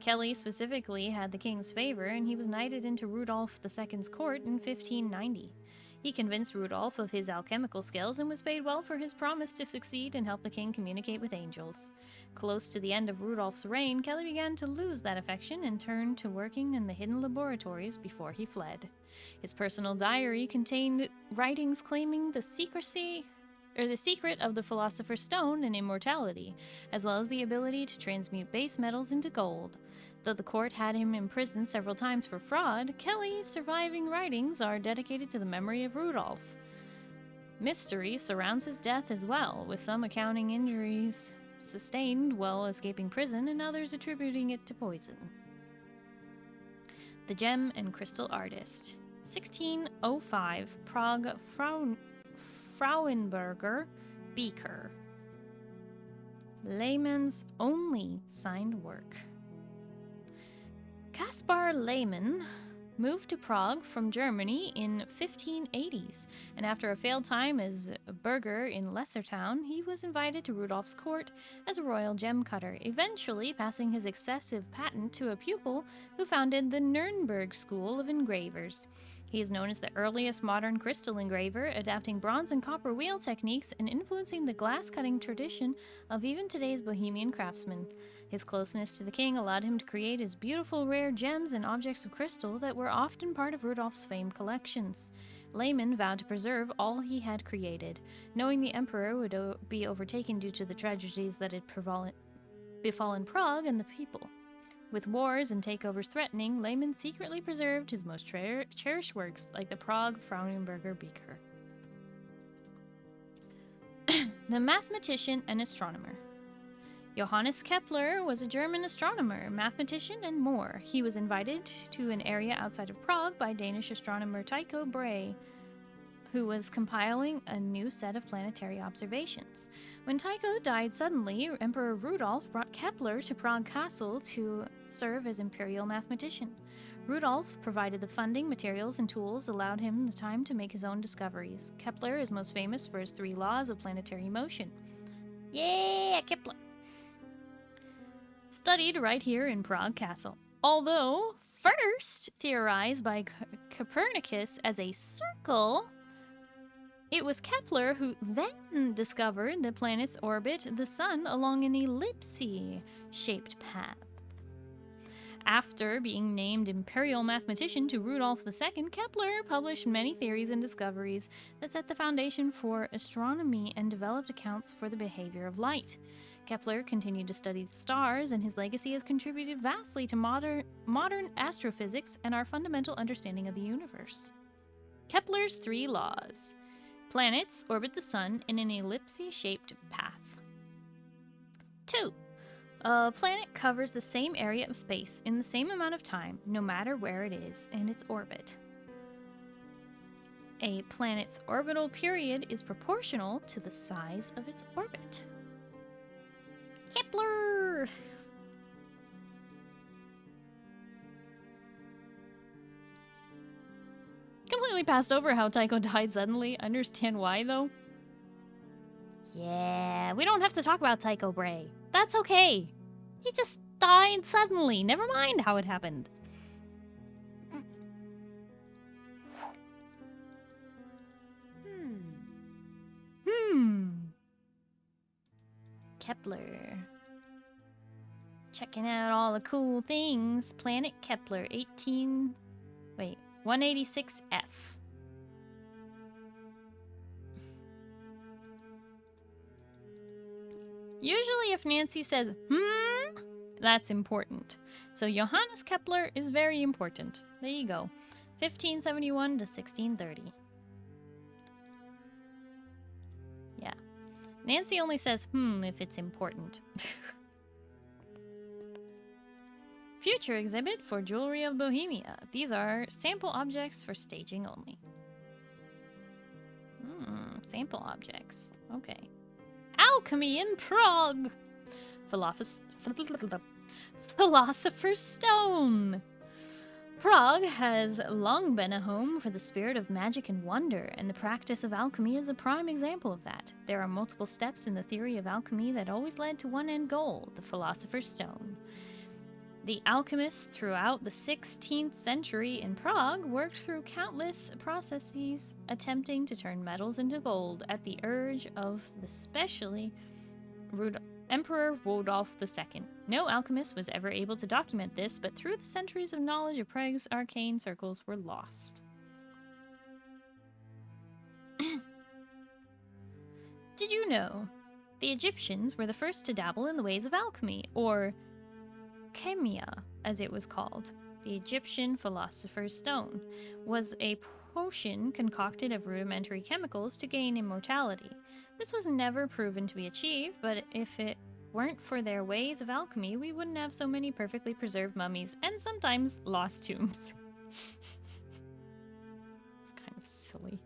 Kelly specifically had the king's favor, and he was knighted into Rudolph II's court in 1590. He convinced Rudolph of his alchemical skills and was paid well for his promise to succeed and help the king communicate with angels. Close to the end of Rudolph's reign, Kelly began to lose that affection and turned to working in the hidden laboratories before he fled. His personal diary contained writings claiming the secret of the Philosopher's Stone and immortality, as well as the ability to transmute base metals into gold. Though the court had him imprisoned several times for fraud, Kelly's surviving writings are dedicated to the memory of Rudolph. Mystery surrounds his death as well, with some accounting injuries sustained while escaping prison and others attributing it to poison. The Gem and Crystal Artist. 1605, Prague Frauenberger Beaker. Lehmann's only signed work. Kaspar Lehmann moved to Prague from Germany in 1580s, and after a failed time as a burgher in Lessertown, he was invited to Rudolph's court as a royal gem cutter, eventually passing his excessive patent to a pupil who founded the Nuremberg School of Engravers. He is known as the earliest modern crystal engraver, adapting bronze and copper wheel techniques and influencing the glass-cutting tradition of even today's bohemian craftsmen. His closeness to the king allowed him to create his beautiful rare gems and objects of crystal that were often part of Rudolph's famed collections. Lehmann vowed to preserve all he had created, knowing the emperor would be overtaken due to the tragedies that had befallen Prague and the people. With wars and takeovers threatening, Lehmann secretly preserved his most cherished works, like the Prague Frauenberger Beaker. The mathematician and astronomer. Johannes Kepler was a German astronomer, mathematician, and more. He was invited to an area outside of Prague by Danish astronomer Tycho Brahe, who was compiling a new set of planetary observations. When Tycho died suddenly, Emperor Rudolph brought Kepler to Prague Castle to serve as imperial mathematician. Rudolph provided the funding, materials, and tools, allowed him the time to make his own discoveries. Kepler is most famous for his 3 laws of planetary motion. Yeah, Kepler! Studied right here in Prague Castle. Although first theorized by Copernicus as a circle, it was Kepler who then discovered the planets orbit the sun along an ellipse-shaped path. After being named imperial mathematician to Rudolph II, Kepler published many theories and discoveries that set the foundation for astronomy and developed accounts for the behavior of light. Kepler continued to study the stars, and his legacy has contributed vastly to modern astrophysics and our fundamental understanding of the universe. Kepler's 3 laws. Planets orbit the sun in an ellipse-shaped path. 2. A planet covers the same area of space in the same amount of time, no matter where it is in its orbit. A planet's orbital period is proportional to the size of its orbit. Kepler! Completely passed over how Tycho died suddenly. Understand why, though? Yeah, we don't have to talk about Tycho Bray. That's okay. He just died suddenly. Never mind how it happened. Kepler. Checking out all the cool things. Planet Kepler 186F. Usually if Nancy says, that's important. So Johannes Kepler is very important. There you go. 1571 to 1630. Yeah. Nancy only says, if it's important. Future exhibit for Jewelry of Bohemia. These are sample objects for staging only. Sample objects. Okay. Alchemy in Prague! Philosopher's Stone! Prague has long been a home for the spirit of magic and wonder, and the practice of alchemy is a prime example of that. There are multiple steps in the theory of alchemy that always led to one end goal, the Philosopher's Stone. The alchemists throughout the 16th century in Prague worked through countless processes attempting to turn metals into gold at the urge of the specially Emperor Rudolf II. No alchemist was ever able to document this, but through the centuries of knowledge of Prague's arcane circles were lost. Did you know the Egyptians were the first to dabble in the ways of alchemy, or chemia, as it was called? The Egyptian Philosopher's Stone was a potion concocted of rudimentary chemicals to gain immortality. This was never proven to be achieved, but if it weren't for their ways of alchemy, we wouldn't have so many perfectly preserved mummies and sometimes lost tombs. It's kind of silly.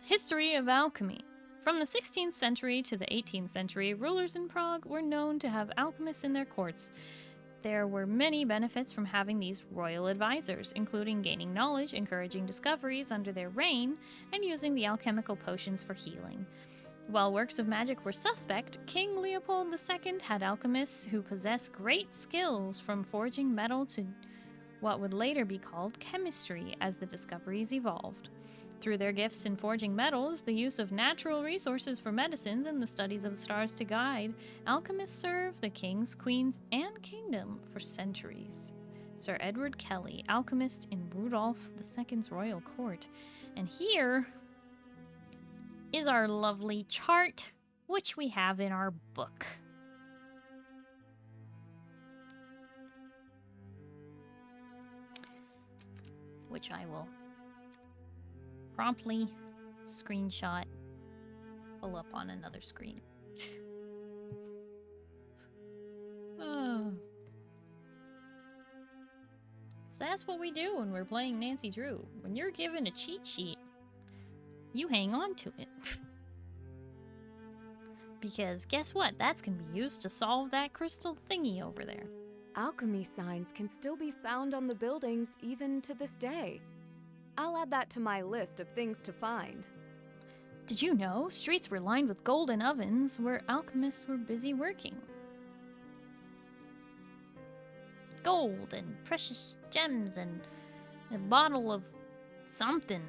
History of alchemy. From the 16th century to the 18th century, rulers in Prague were known to have alchemists in their courts. There were many benefits from having these royal advisors, including gaining knowledge, encouraging discoveries under their reign, and using the alchemical potions for healing. While works of magic were suspect, King Leopold II had alchemists who possessed great skills, from forging metal to what would later be called chemistry as the discoveries evolved. Through their gifts in forging metals, the use of natural resources for medicines, and the studies of the stars to guide, alchemists served the kings, queens, and kingdom for centuries. Sir Edward Kelly, alchemist in Rudolf II's royal court. And here is our lovely chart, which we have in our book. Which I will promptly screenshot, pull up on another screen. Oh. So that's what we do when we're playing Nancy Drew. When you're given a cheat sheet, you hang on to it. Because guess what? That's going to be used to solve that crystal thingy over there. Alchemy signs can still be found on the buildings even to this day. I'll add that to my list of things to find. Did you know streets were lined with golden ovens where alchemists were busy working? Gold and precious gems and a bottle of something.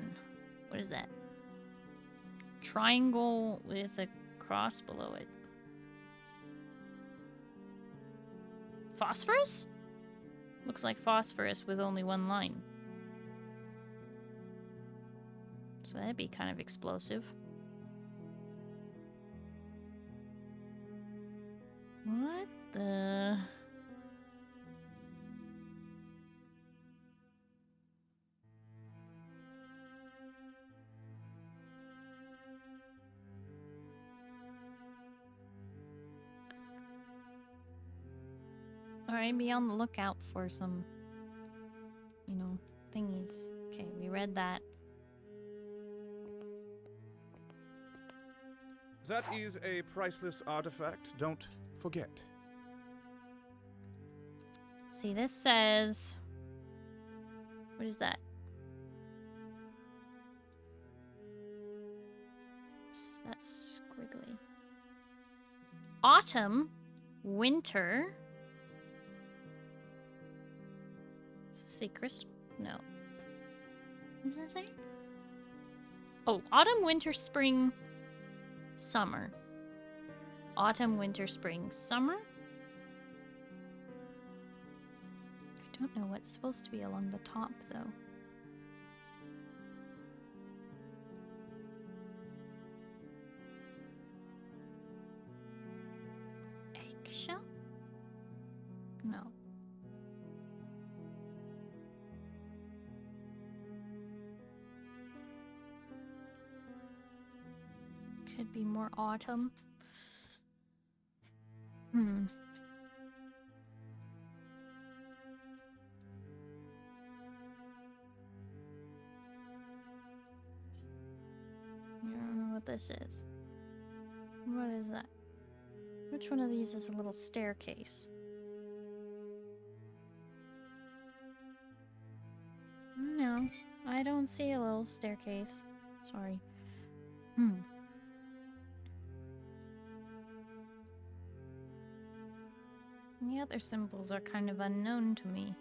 What is that? Triangle with a cross below it. Phosphorus? Looks like phosphorus with only one line. So that'd be kind of explosive. What the... Alright, be on the lookout for some, you know, thingies. Okay, we read that. That is a priceless artifact, don't forget. See, this says... What is that? That's squiggly. Autumn, winter. Does it say crystal? No. Does it say? Oh, autumn, winter, spring, summer. Autumn, winter, spring, summer? I don't know what's supposed to be along the top, though. Eggshell? No. Could be more autumn. I don't know what this is. What is that? Which one of these is a little staircase? No, I don't see a little staircase. Sorry. The other symbols are kind of unknown to me.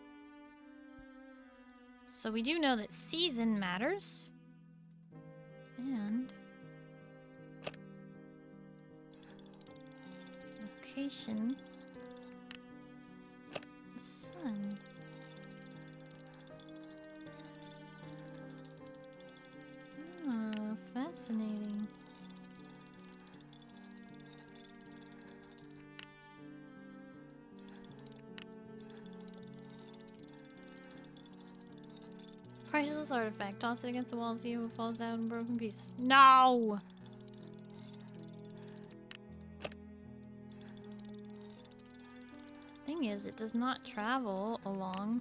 So we do know that season matters. And location, the sun. Ah, fascinating. Priceless artifact. Toss it against the wall and see if it falls out in broken pieces. No! Thing is, it does not travel along.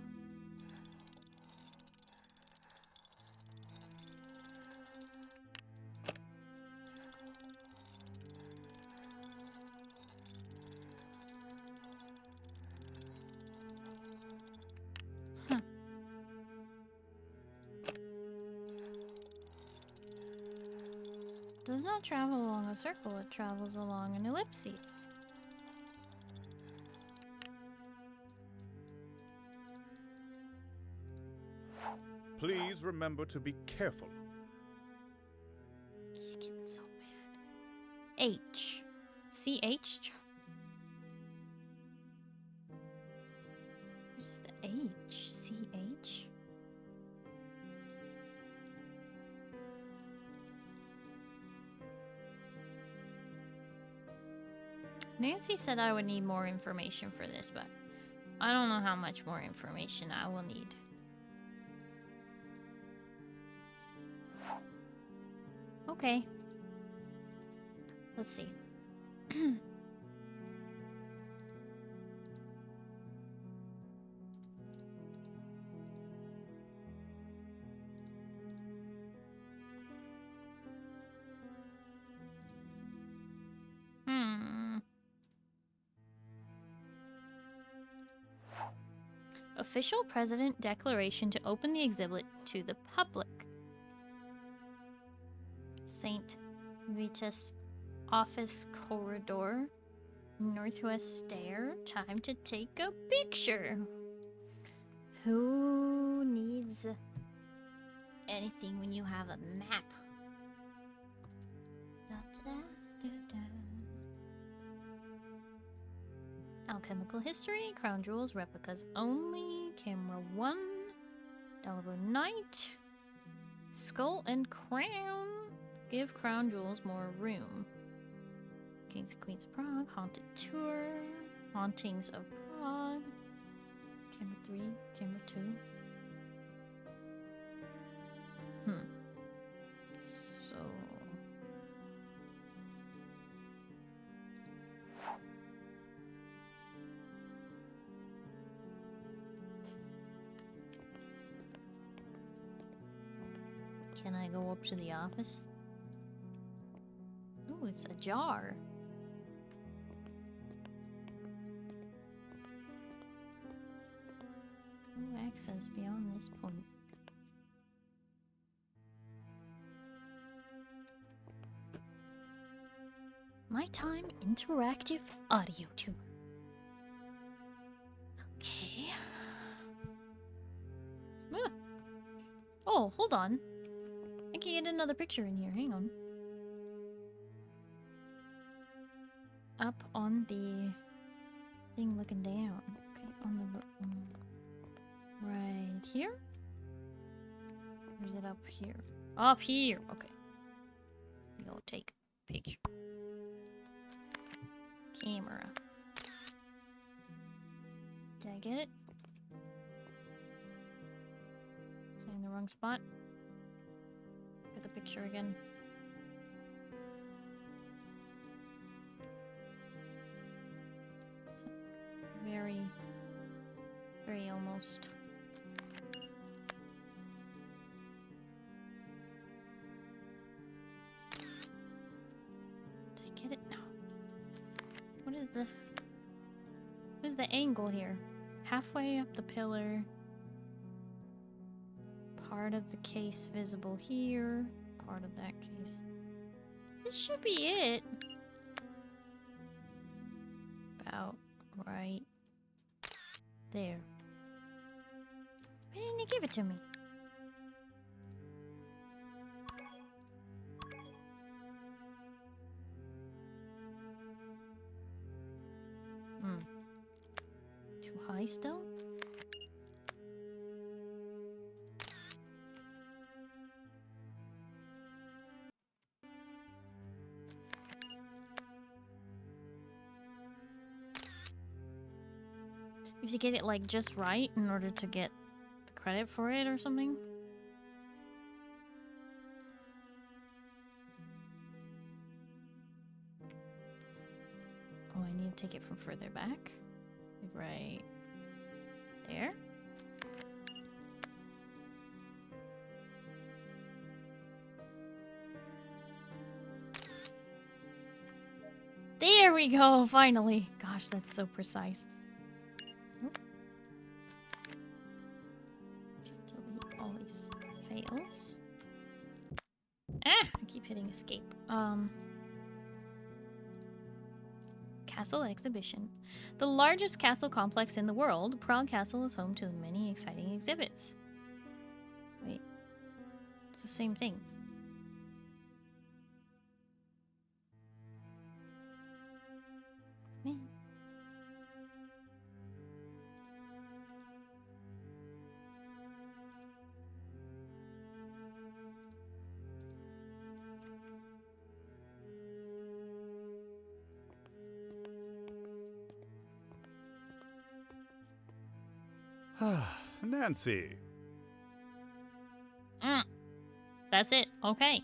Does not travel along a circle, it travels along an ellipsis. Please remember to be careful. He's getting so mad. H. CH? Where's the H? CH? Nancy said I would need more information for this, but I don't know how much more information I will need. Okay. Let's see. Official President Declaration to open the exhibit to the public. St. Vitus Office Corridor, Northwest Stair. Time to take a picture. Who needs anything when you have a map? Da, da, da, da. Alchemical history, crown jewels, replicas only, camera 1, Delaware Knight, skull and crown, give crown jewels more room. Kings and Queens of Prague, haunted tour, hauntings of Prague, camera 3, camera 2. So... Can I go up to the office? Oh, it's a jar. No access beyond this point. My Time Interactive Audio Tour. Okay. Ah. Oh, hold on. I can get another picture in here. Hang on. Up on the thing looking down. Okay, on the right here? Or is it up here? Up here! Okay. Go take a picture. Camera. Did I get it? Is it in the wrong spot? Get the picture again. So, very almost. Did I get it? No. What is the angle here? Halfway up the pillar. Part of the case visible here. Part of that case. This should be it. About right there. Why didn't you give it to me? Too high still? You have to get it like just right in order to get the credit for it or something? Oh, I need to take it from further back? Like right there? There we go, finally! Gosh, that's so precise. Oop. Delete all these fails. Ah! I keep hitting escape. Castle exhibition. The largest castle complex in the world, Prague Castle is home to many exciting exhibits. Wait. It's the same thing. Man. Nancy. That's it. Okay.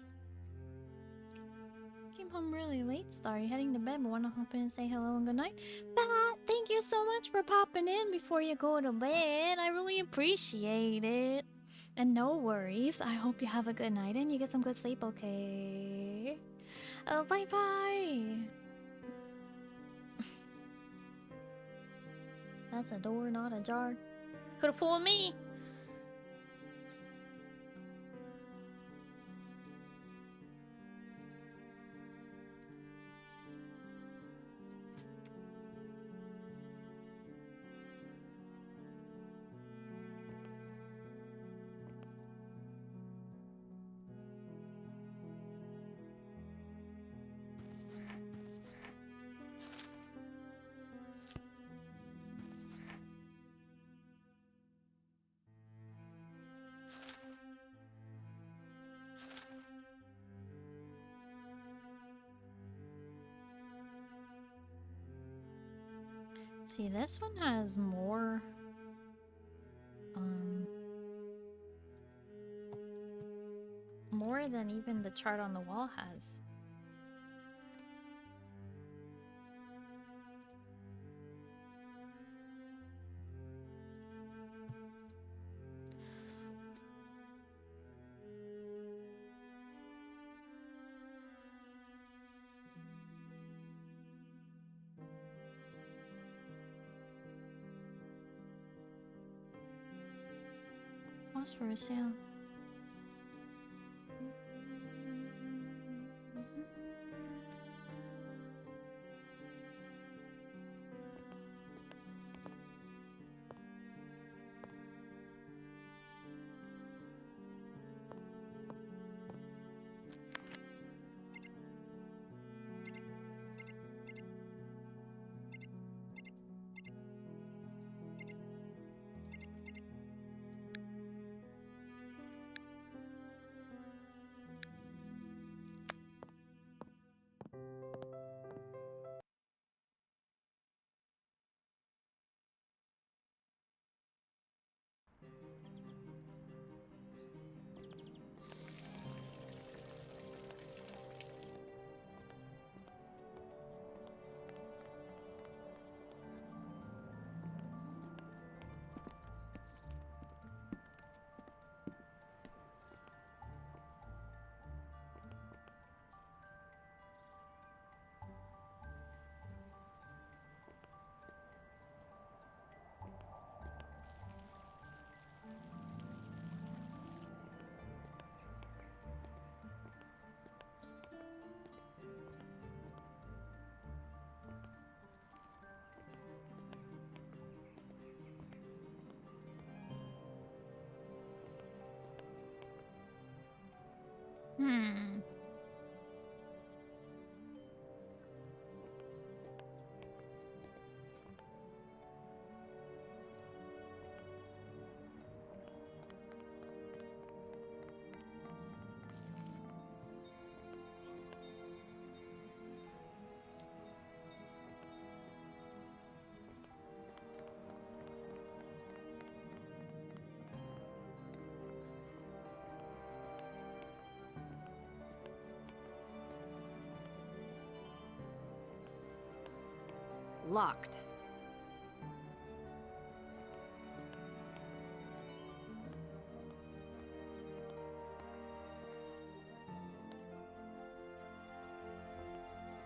Came home really late, Starry. Heading to bed, but want to hop in and say hello and good night. But thank you so much for popping in before you go to bed. I really appreciate it. And no worries. I hope you have a good night and you get some good sleep, okay? Oh, bye-bye. That's a door, not a jar. Could've fooled me. See, this one has more, more than even the chart on the wall has. Phosphorus, yeah. Hmm. Locked.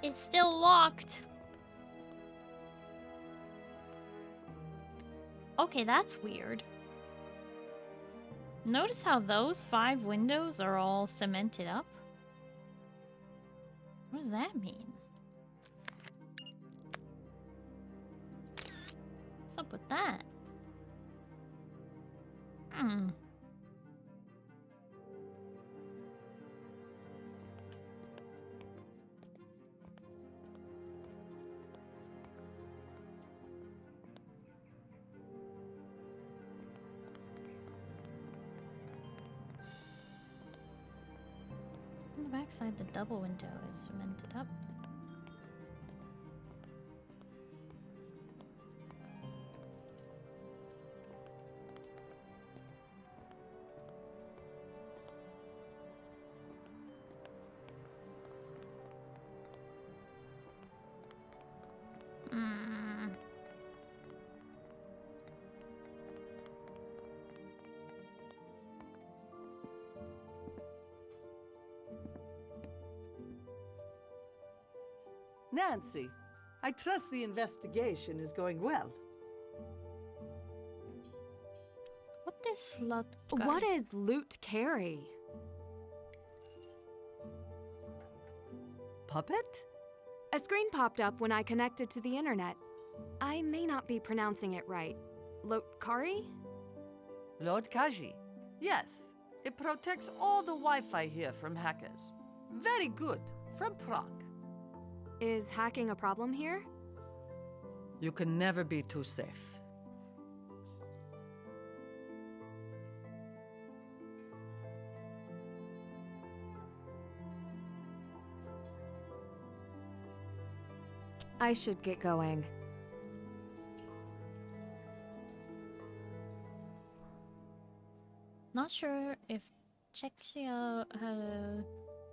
It's still locked. Okay, that's weird. Notice how those 5 windows are all cemented up? What does that mean? What's up with that? Hmm. On the backside, the double window is cemented up. Nancy, I trust the investigation is going well. What is slut? What is loot carry? Puppet? A screen popped up when I connected to the internet. I may not be pronouncing it right. Lotkari? Lodkaji. Yes, it protects all the Wi-Fi here from hackers. Very good, from Prague. Is hacking a problem here? You can never be too safe. I should get going. Not sure if Czechia had a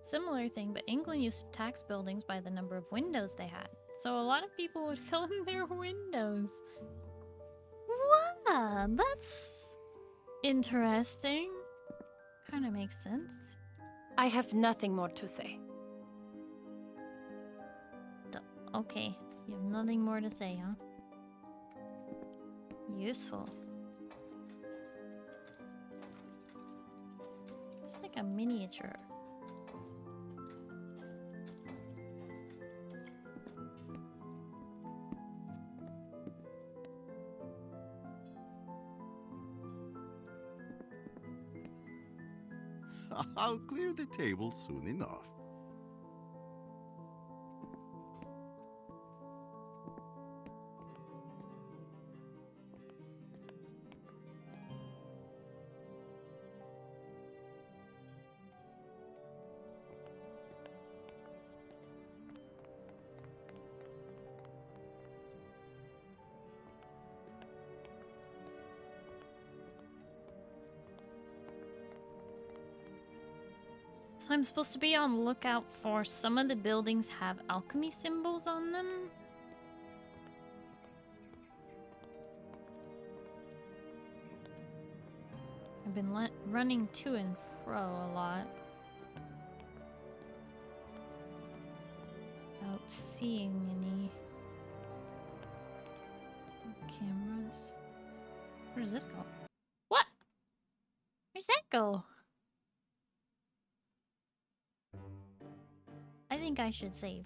similar thing, but England used to tax buildings by the number of windows they had. So a lot of people would fill in their windows. Wow, that's interesting. Kind of makes sense. I have nothing more to say. Okay, you have nothing more to say, huh? Looks like a miniature. I'll clear the table soon enough. So I'm supposed to be on the lookout for some of the buildings have alchemy symbols on them. I've been running to and fro a lot without seeing any cameras. Where does this go? What? Where's that go? I think I should save.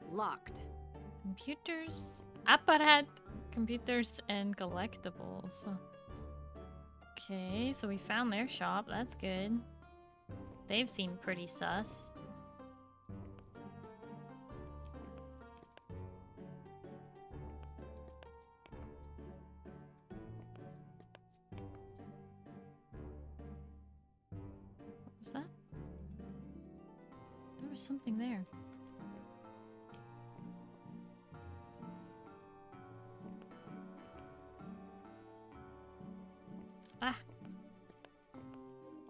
Locked. Computers, apparat, computers, and collectibles. Okay, so we found their shop. That's good. They've seemed pretty sus. What was that? There was something there. Ah.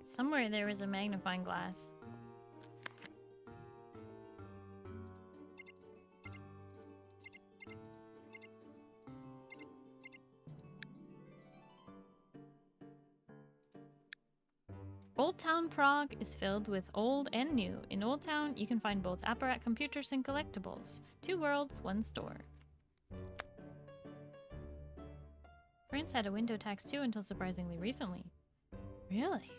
Somewhere there was a magnifying glass. Old Town Prague is filled with old and new. In Old Town, you can find both apparat computers and collectibles. 2 worlds, 1 store. France had a window tax too until surprisingly recently. Really?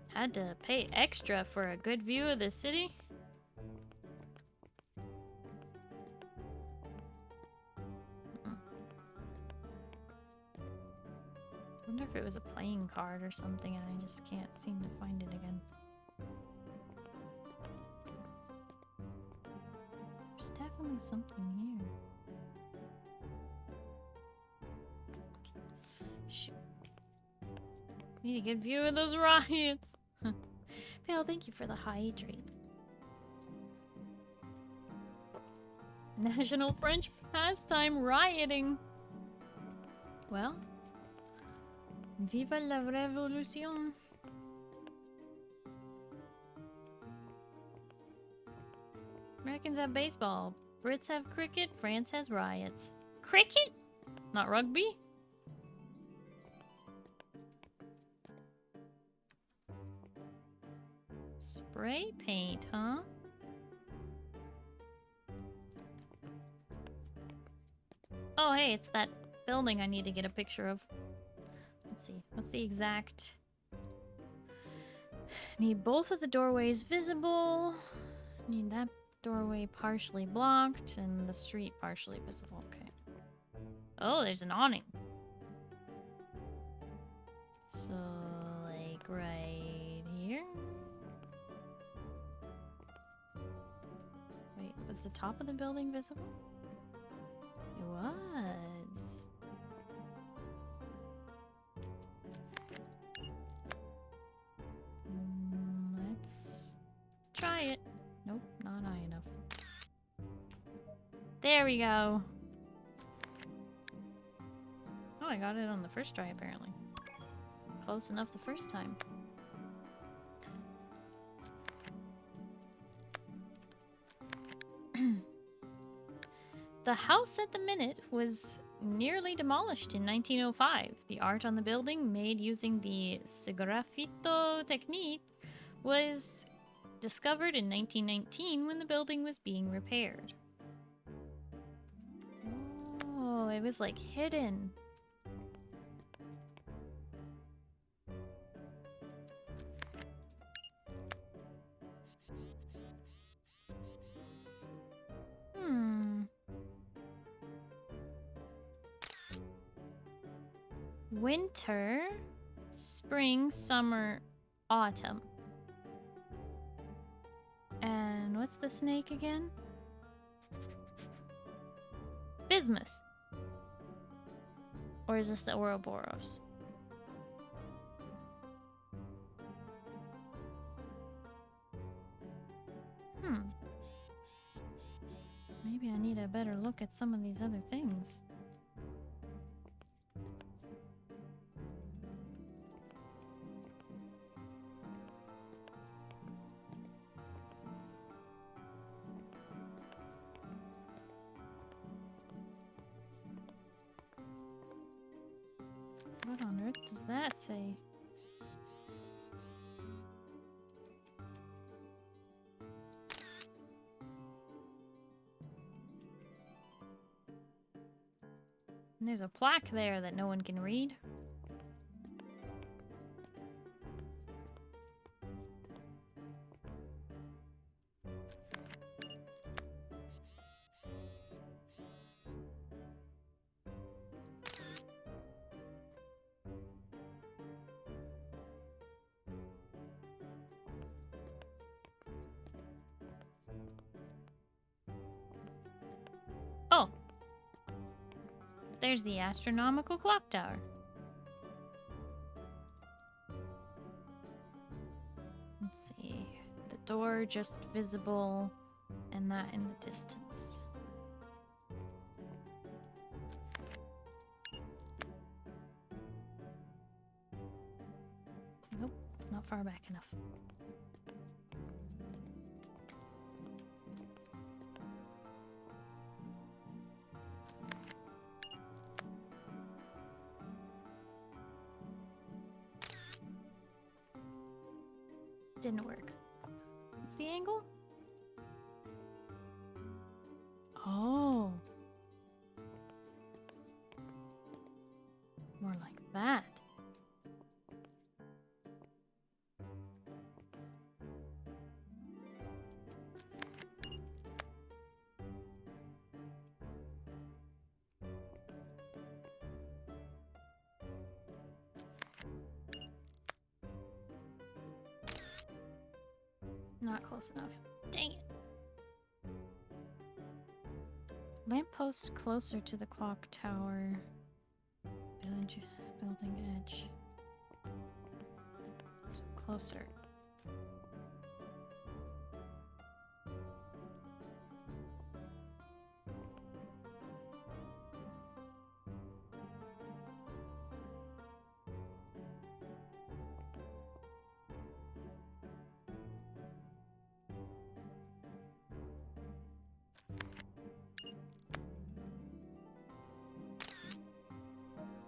Had to pay extra for a good view of the city? Wonder if it was a playing card or something and I just can't seem to find it again. There's definitely something here. Shoot. Need a good view of those riots. Pale, thank you for the hydrate. National French pastime rioting. Well, vive la révolution. Americans have baseball. Brits have cricket. France has riots. Cricket? Not rugby? Spray paint, huh? Oh, hey, it's that building I need to get a picture of. Let's see. What's the exact... Need both of the doorways visible. Need that doorway partially blocked and the street partially visible. Okay. Oh, there's an awning. So, like, right here? Wait, was the top of the building visible? It was. Let's try it. Nope, not high enough. There we go. Oh, I got it on the first try, apparently. Close enough the first time. The house at the Minute was nearly demolished in 1905. The art on the building, made using the sgraffito technique, was discovered in 1919 when the building was being repaired. Oh, it was like hidden. Winter, spring, summer, autumn. And what's the snake again? Bismuth. Or is this the Ouroboros? Maybe I need a better look at some of these other things. What on earth does that say? And there's a plaque there that no one can read. Oh! There's the astronomical clock tower. Let's see. The door just visible, and that in the distance. Nope, not far back enough. Didn't work. What's the angle? Oh. More like that. Not close enough. Dang it. Lamppost closer to the clock tower. Building edge. So closer.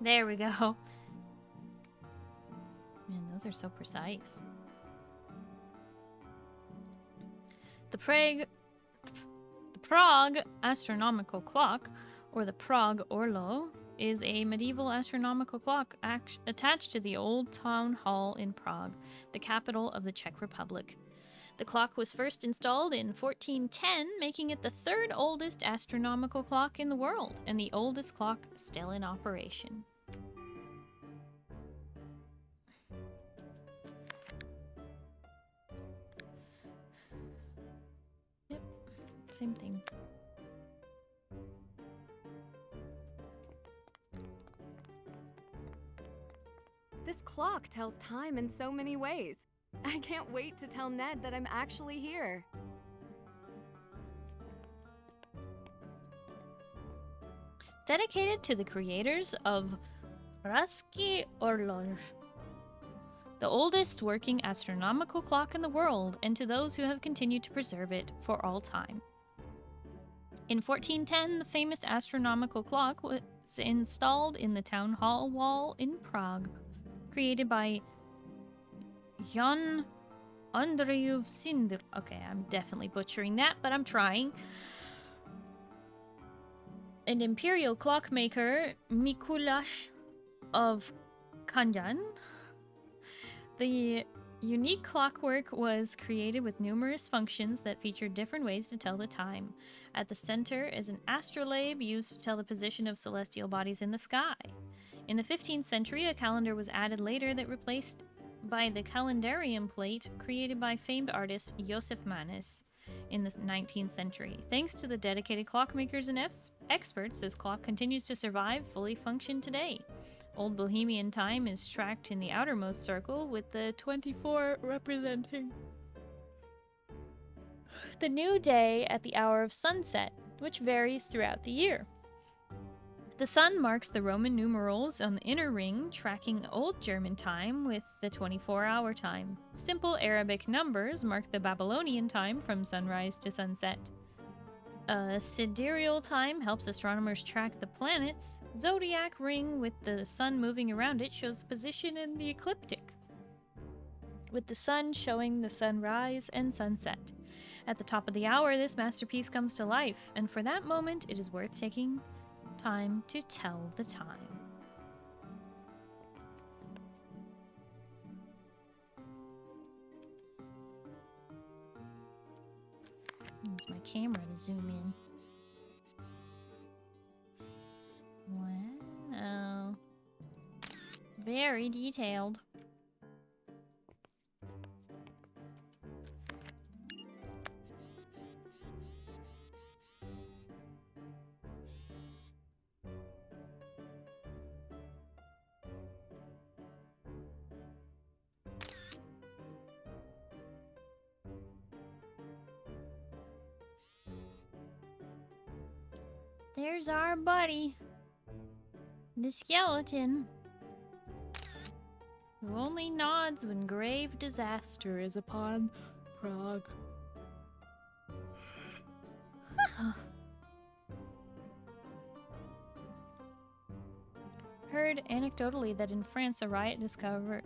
There we go. Man, those are so precise. The Prague astronomical clock, or the Prague Orlo, is a medieval astronomical clock attached to the old town hall in Prague, the capital of the Czech Republic. The clock was first installed in 1410, making it the third oldest astronomical clock in the world, and the oldest clock still in operation. Yep, same thing. This clock tells time in so many ways. I can't wait to tell Ned that I'm actually here. Dedicated to the creators of Raski Horloge. The oldest working astronomical clock in the world, and to those who have continued to preserve it for all time. In 1410, the famous astronomical clock was installed in the town hall wall in Prague, created by Jan Andrejev Sindr. Okay, I'm definitely butchering that, but I'm trying. An imperial clockmaker, Mikuláš of Kanyan. The unique clockwork was created with numerous functions that featured different ways to tell the time. At the center is an astrolabe used to tell the position of celestial bodies in the sky. In the 15th century, a calendar was added later that replaced by the calendarium plate created by famed artist Josef Mannes in the 19th century. Thanks to the dedicated clockmakers and experts, this clock continues to survive, fully function today. Old Bohemian time is tracked in the outermost circle, with the 24 representing the new day at the hour of sunset, which varies throughout the year. The sun marks the Roman numerals on the inner ring, tracking Old German time with the 24-hour time. Simple Arabic numbers mark the Babylonian time from sunrise to sunset. Sidereal time helps astronomers track the planets. Zodiac ring with the sun moving around it shows the position in the ecliptic, with the sun showing the sunrise and sunset. At the top of the hour, this masterpiece comes to life, and for that moment, it is worth taking time to tell the time. Use my camera to zoom in. Wow. Very detailed. There's our buddy, the skeleton, who only nods when grave disaster is upon Prague. Heard anecdotally that in France a riot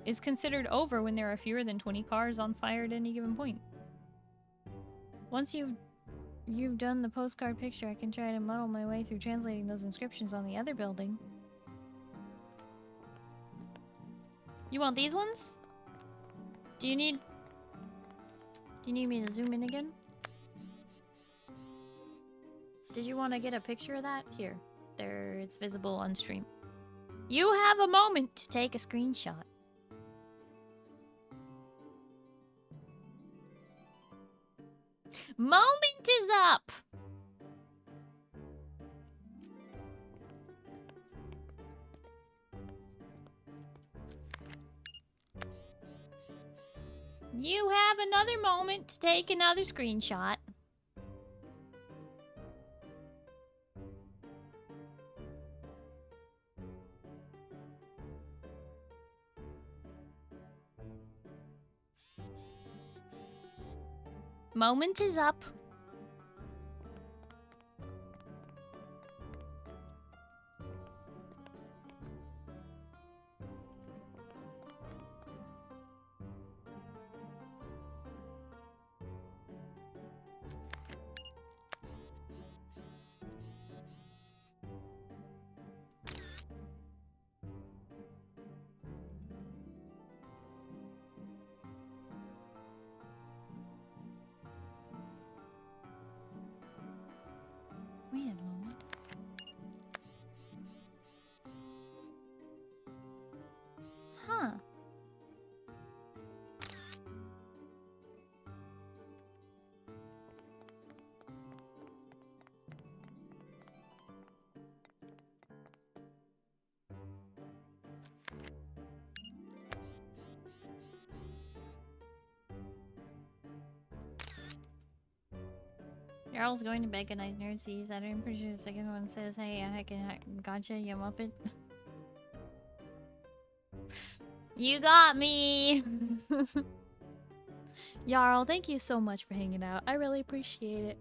is considered over when there are fewer than 20 cars on fire at any given point. Once you've done the postcard picture, I can try to muddle my way through translating those inscriptions on the other building. You want these ones? Do you need me to zoom in again? Did you want to get a picture of that? Here. There, it's visible on stream. You have a moment to take a screenshot. Moment is up! You have another moment to take another screenshot. Moment is up. Wait a moment. Huh. Yarl's going to bed. Good night, nurses. I'm pretty sure the second one says, hey, I gotcha, you muppet. You got me! Jarl, thank you so much for hanging out. I really appreciate it.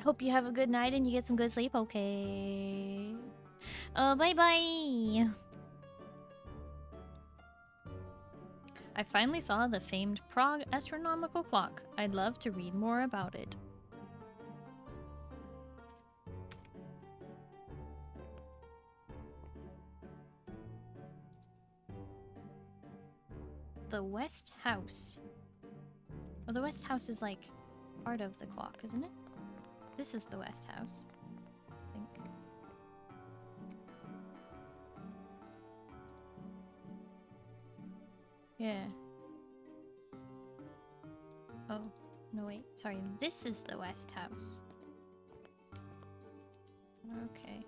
Hope you have a good night and you get some good sleep, okay? Bye-bye! I finally saw the famed Prague astronomical clock. I'd love to read more about it. The West House. Oh, the West House is like part of the clock, isn't it? This is the West House, I think. Yeah. Oh, no wait. Sorry, this is the West House. Okay.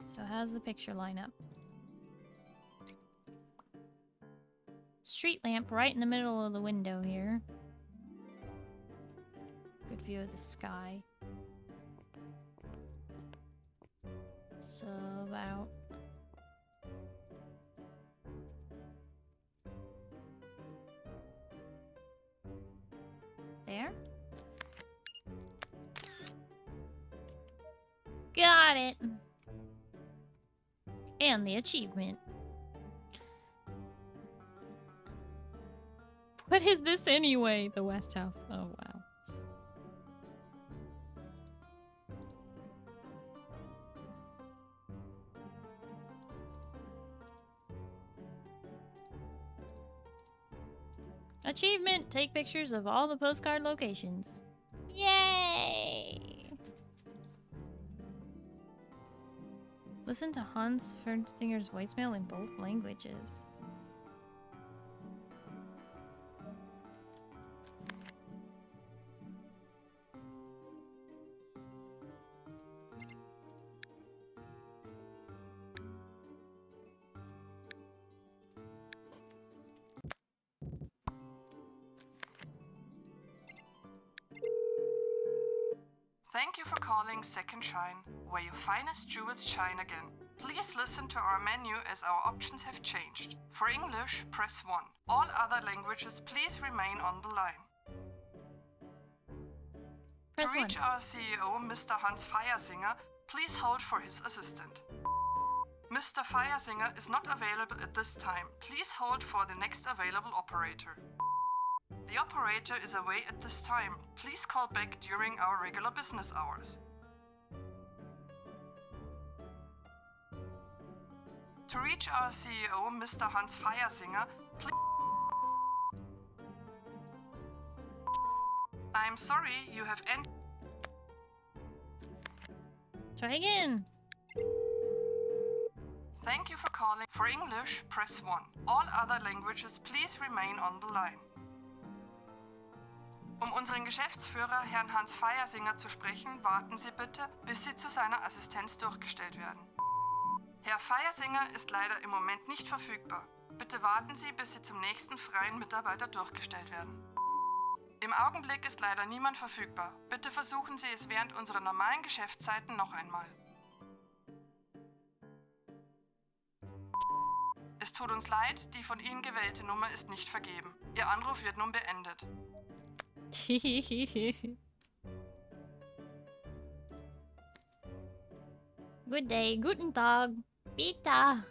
So how's the picture line up? Street lamp right in the middle of the window here. Good view of the sky. So about there. Got it. And the achievement. What is this anyway? The West House. Oh, wow. Achievement! Take pictures of all the postcard locations. Yay! Listen to Hans Fernstinger's voicemail in both languages. Thank you for calling Second Shine, where your finest jewels shine again. Please listen to our menu as our options have changed. For English, press 1. All other languages, please remain on the line. Press to reach 1. our CEO, Mr. Hans Feiersinger, please hold for his assistant. Mr. Feiersinger is not available at this time. Please hold for the next available operator. The operator is away at this time. Please call back during our regular business hours. To reach our CEO, Mr. Hans Feiersinger, please... I'm sorry, you have Try again. Thank you for calling. For English, press 1. All other languages, please remain on the line. Um unseren Geschäftsführer, Herrn Hans Feiersinger, zu sprechen, warten Sie bitte, bis Sie zu seiner Assistenz durchgestellt werden. Herr Feiersinger ist leider im Moment nicht verfügbar. Bitte warten Sie, bis Sie zum nächsten freien Mitarbeiter durchgestellt werden. Im Augenblick ist leider niemand verfügbar. Bitte versuchen Sie es während unserer normalen Geschäftszeiten noch einmal. Es tut uns leid, die von Ihnen gewählte Nummer ist nicht vergeben. Ihr Anruf wird nun beendet. Good day, guten Tag, Pita.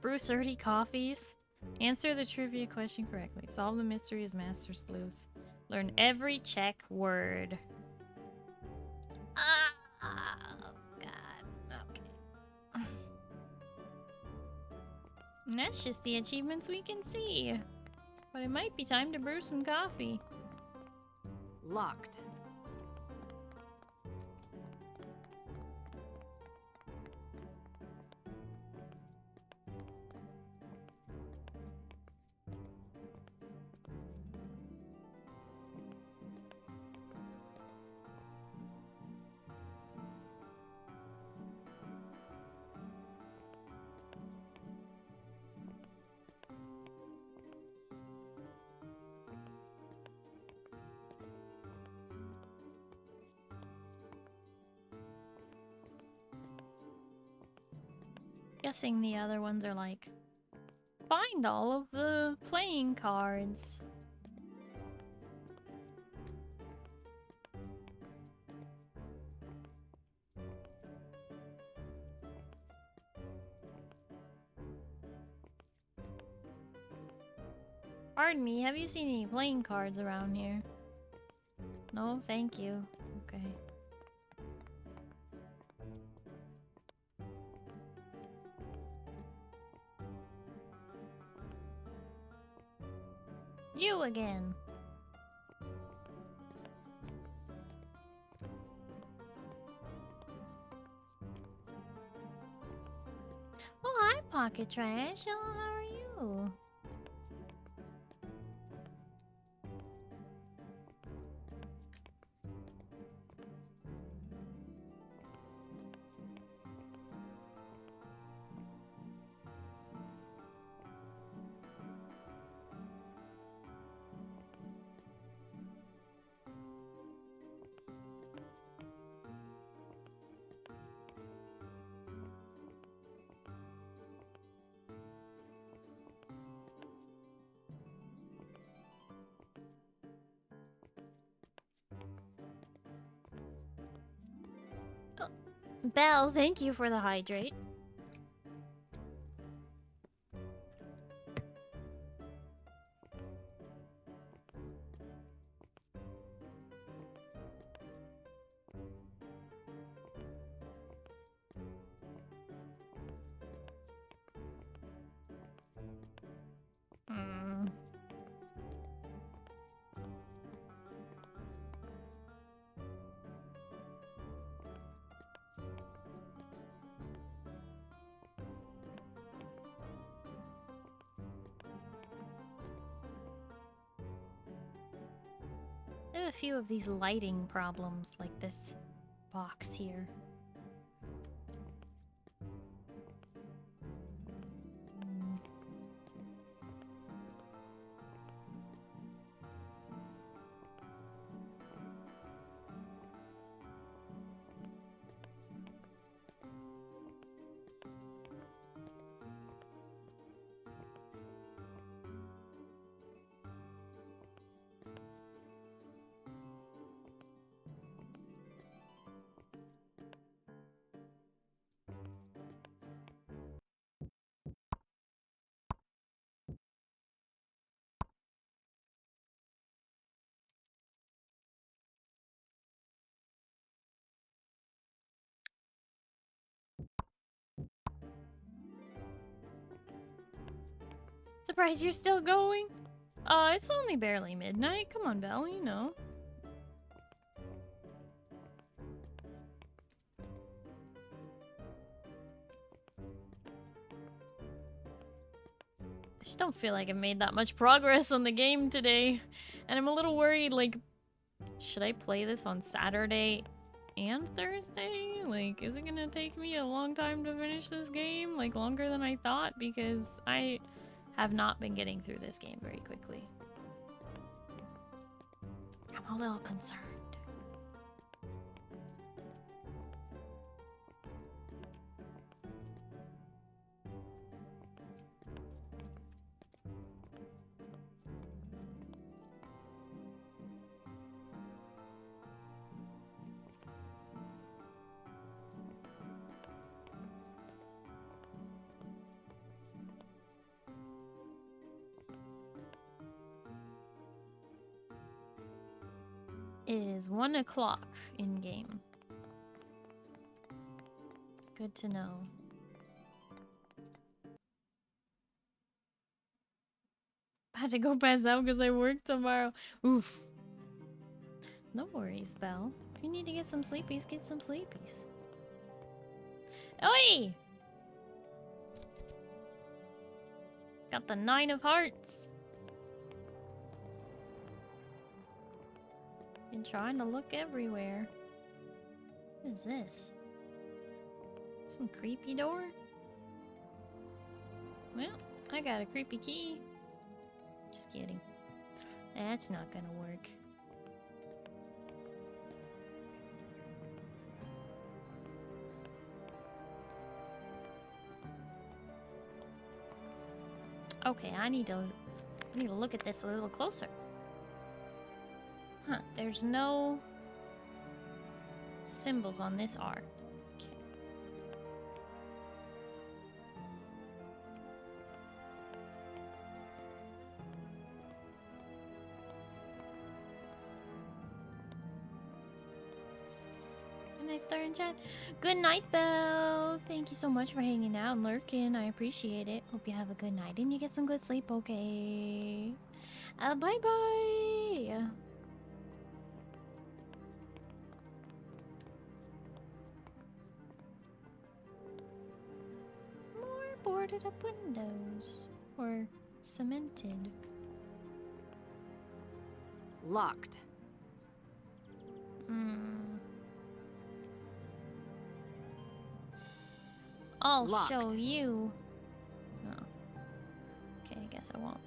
Brew 30 coffees. Answer the trivia question correctly. Solve the mystery as Master Sleuth. Learn every Czech word. Oh, God. Okay. And that's just the achievements we can see. But it might be time to brew some coffee. Locked. Guessing the other ones are like, find all of the playing cards. Pardon me, have you seen any playing cards around here? No, thank you. Okay. You again. Oh, hi, Pocket Trash. Hello, how are you? Belle, thank you for the hydrate. I have a few of these lighting problems, like this box here. Surprised you're still going? It's only barely midnight. Come on, Belle, you know. I just don't feel like I've made that much progress on the game today. And I'm a little worried, like, should I play this on Saturday and Thursday? Like, is it gonna take me a long time to finish this game? Like, longer than I thought? Because I have not been getting through this game very quickly. I'm a little concerned. It is 1 o'clock in game. Good to know. I had to go pass out because I work tomorrow. Oof. No worries, Belle. If you need to get some sleepies, get some sleepies. Oi! Got the 9 of hearts. Been trying to look everywhere. What is this? Some creepy door? Well, I got a creepy key. Just kidding. That's not gonna work. Okay, I need to look at this a little closer. Huh, there's no symbols on this R. Okay. Good night, Star in chat. Good night, Belle. Thank you so much for hanging out and lurking. I appreciate it. Hope you have a good night and you get some good sleep, okay? Bye-bye. More boarded up windows. Or cemented. Locked. I'll Locked. show you. Oh. Okay, I guess I won't.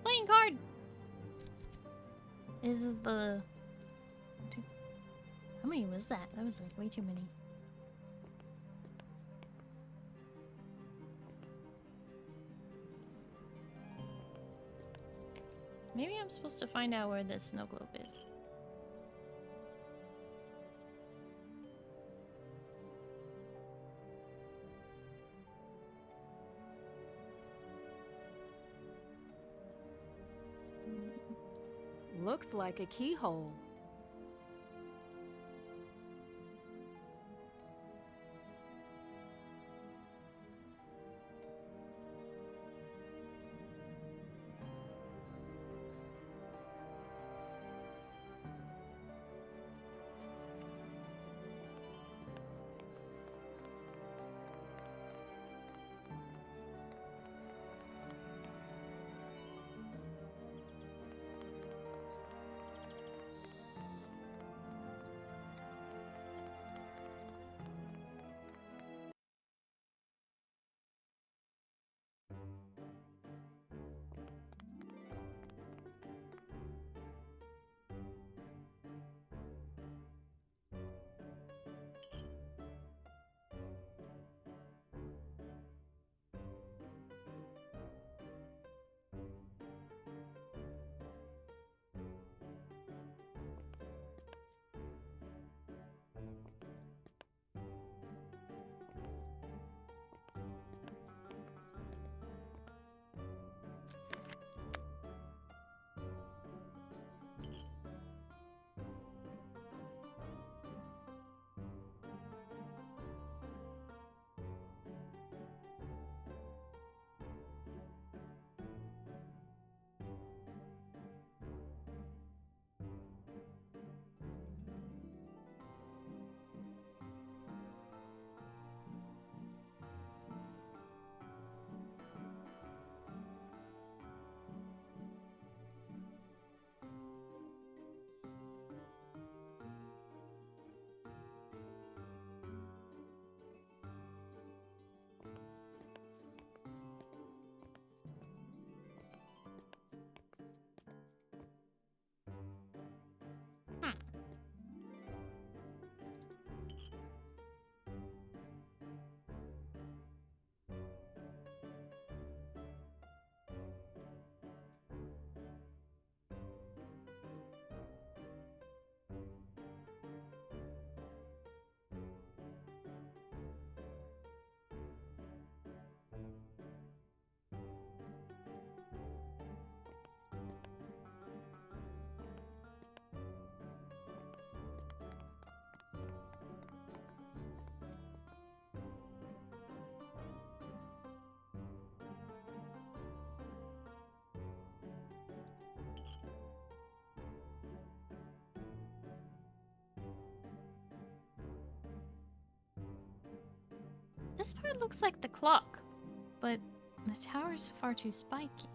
Playing card. This is the... How many was that? That was like way too many. Maybe I'm supposed to find out where this snow globe is. Looks like a keyhole. This part looks like the clock, but the tower's far too spiky.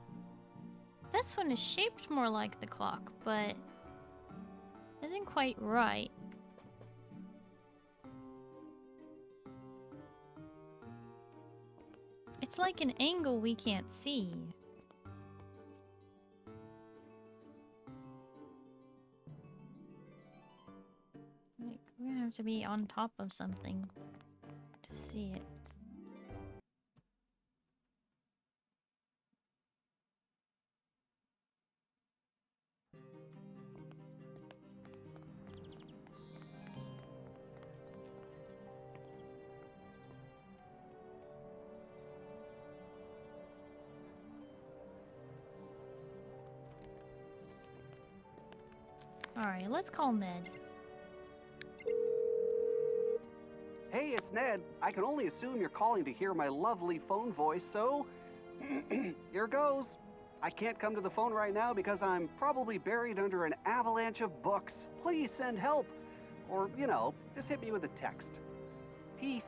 This one is shaped more like the clock, but isn't quite right. It's like an angle we can't see. Like, we're gonna have to be on top of something to see it. Alright, let's call Ned. Hey, it's Ned. I can only assume you're calling to hear my lovely phone voice, so here goes. I can't come to the phone right now because I'm probably buried under an avalanche of books. Please send help. Or, you know, just hit me with a text. Peace.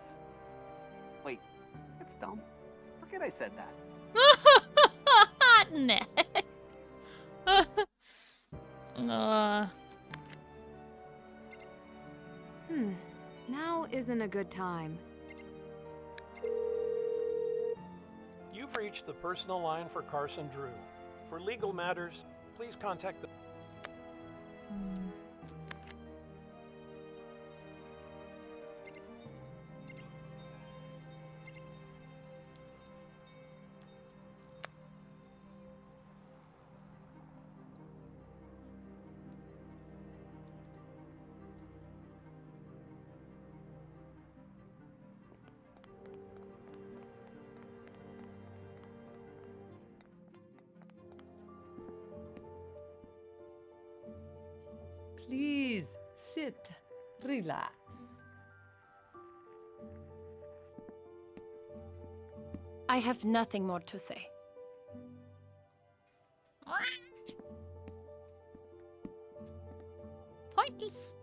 Wait, that's dumb. Forget I said that. Ned. Now isn't a good time. You've reached the personal line for Carson Drew. For legal matters, please contact the... Please, sit, relax. I have nothing more to say. Pointless.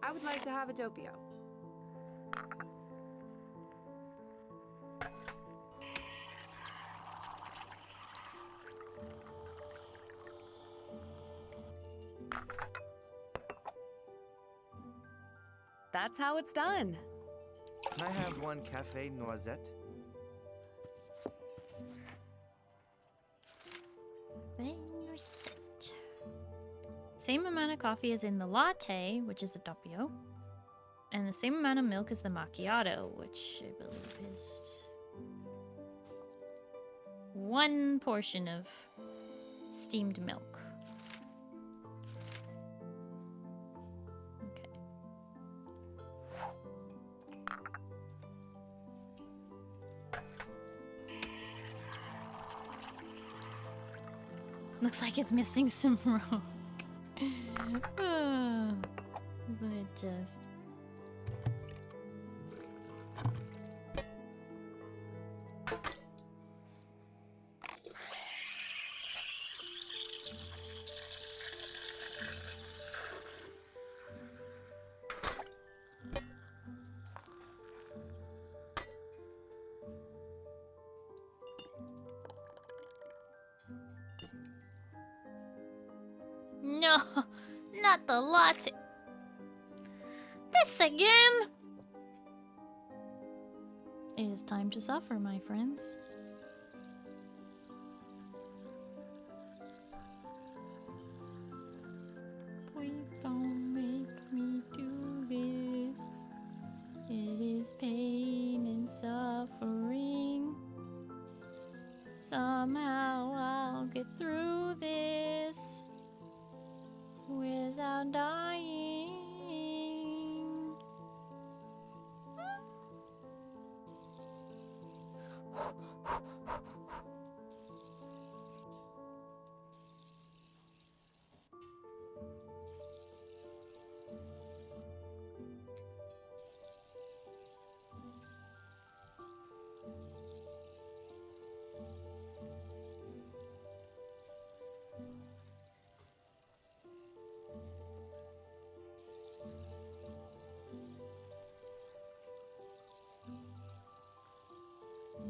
I would like to have a doppio. That's how it's done. Can I have one cafe noisette? Same amount of coffee as in the latte, which is a doppio, and the same amount of milk as the macchiato, which I believe is 1 portion of steamed milk. Okay. Looks like it's missing some rock. Isn't it just? No, not the latte. This again? It is time to suffer, my friends. Please don't make me do this. It is pain and suffering. Somehow I'll get through this without dying.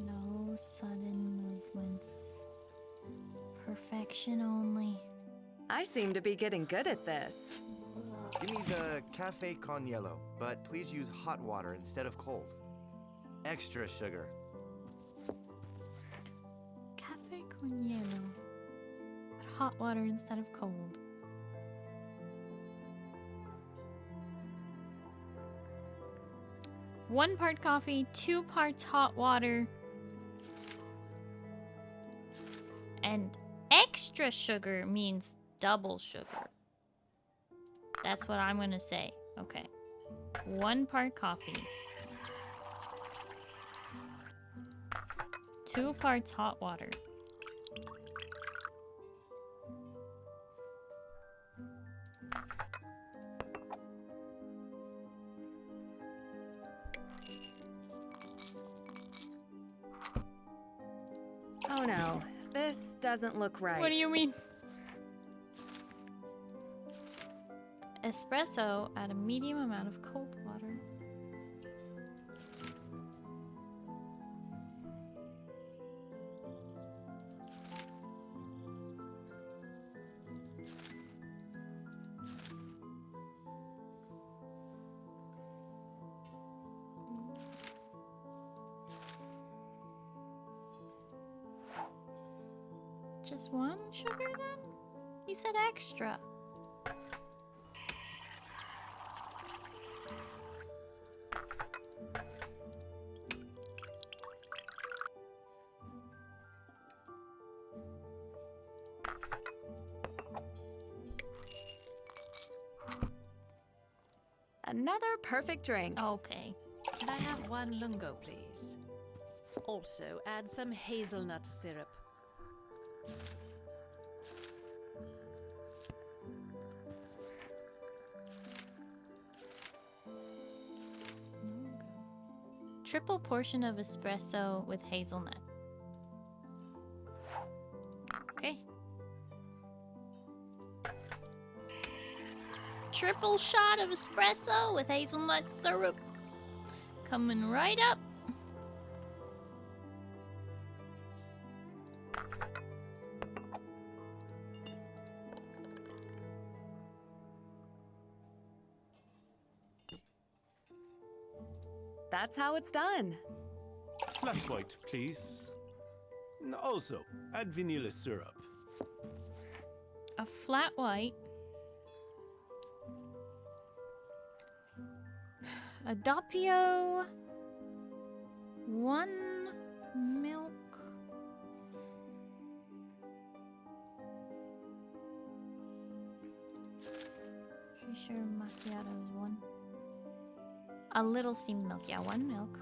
No sudden movements. Perfection only. I seem to be getting good at this. Give me the cafe con hielo, but please use hot water instead of cold. Extra sugar. Cafe con hielo. But hot water instead of cold. One part coffee, 2 parts hot water. And extra sugar means double sugar. That's what I'm gonna say. Okay. 1 part coffee. 2 parts hot water. Oh no, this doesn't look right. What do you mean? Espresso, add a medium amount of cold water. Just 1 sugar then? You said extra. Another perfect drink. Okay. Can I have 1 lungo, please? Also, add some hazelnut syrup. Triple portion of espresso with hazelnut. Okay. Triple shot of espresso with hazelnut syrup. Coming right up. That's how it's done. Flat white, please. Also, add vanilla syrup. A flat white. A doppio. 1 milk. Pretty sure macchiato is 1. A little steamed milk. Yeah, 1 milk.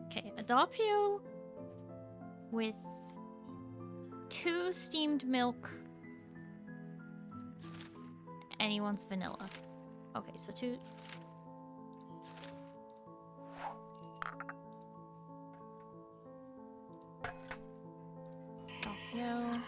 Okay, a doppio with 2 steamed milk. And he wants vanilla. Okay, so 2. Doppio.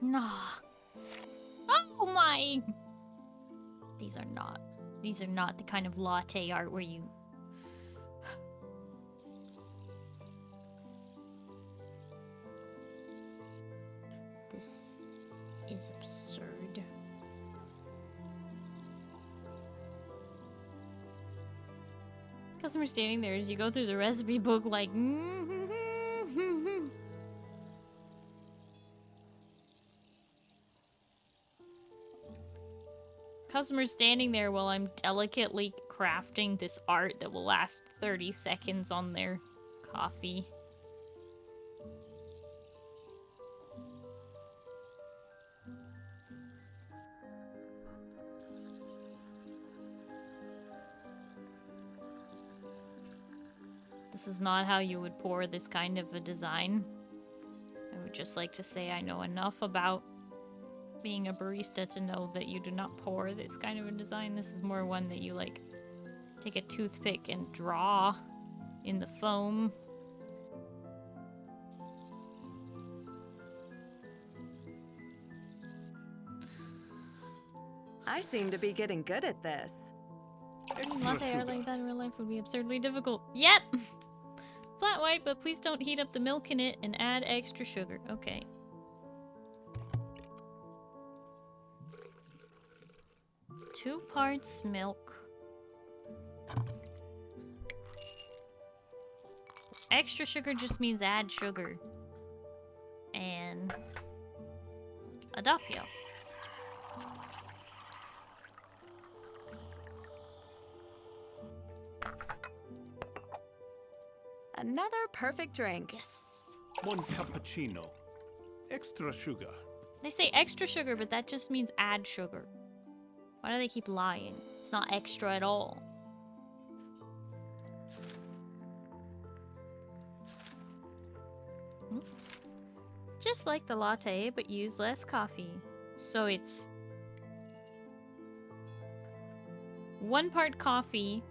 Nah. Oh my! These are not the kind of latte art where you... This is absurd. Customer standing there as you go through the recipe book like... Customer standing there while I'm delicately crafting this art that will last 30 seconds on their coffee. This is not how you would pour this kind of a design. I would just like to say I know enough about being a barista to know that you do not pour this kind of a design. This is more one that you like take a toothpick and draw in the foam. I seem to be getting good at this. Latte art like that in real life would be absurdly difficult. Yep! Flat white, but please don't heat up the milk in it and add extra sugar. Okay. Two parts milk. Extra sugar just means add sugar. And a doppio. Another perfect drink. Yes. 1 cappuccino. Extra sugar. They say extra sugar, but that just means add sugar. Why do they keep lying? It's not extra at all. Just like the latte, but use less coffee. So it's 1 part coffee,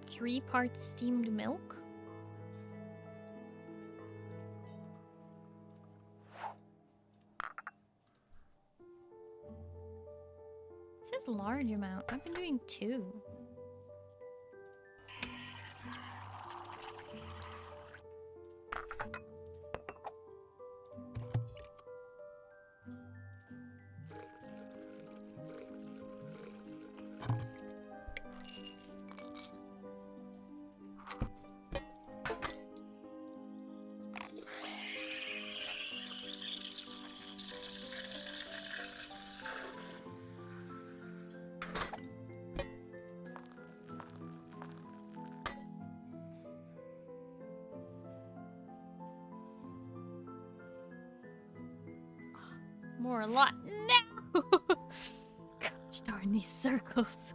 3 parts steamed milk. It says large amount. I've been doing 2. More a lot now. Gosh darn these circles.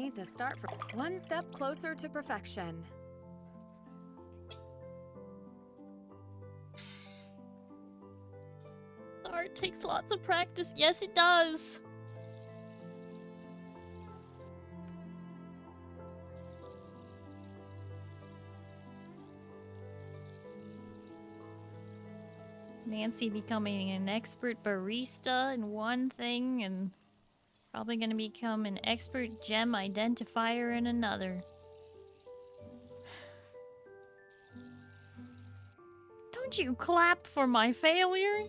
need to start from one step closer to perfection. The art takes lots of practice. Yes, it does. Nancy becoming an expert barista in one thing and probably gonna become an expert gem identifier in another. Don't you clap for my failure?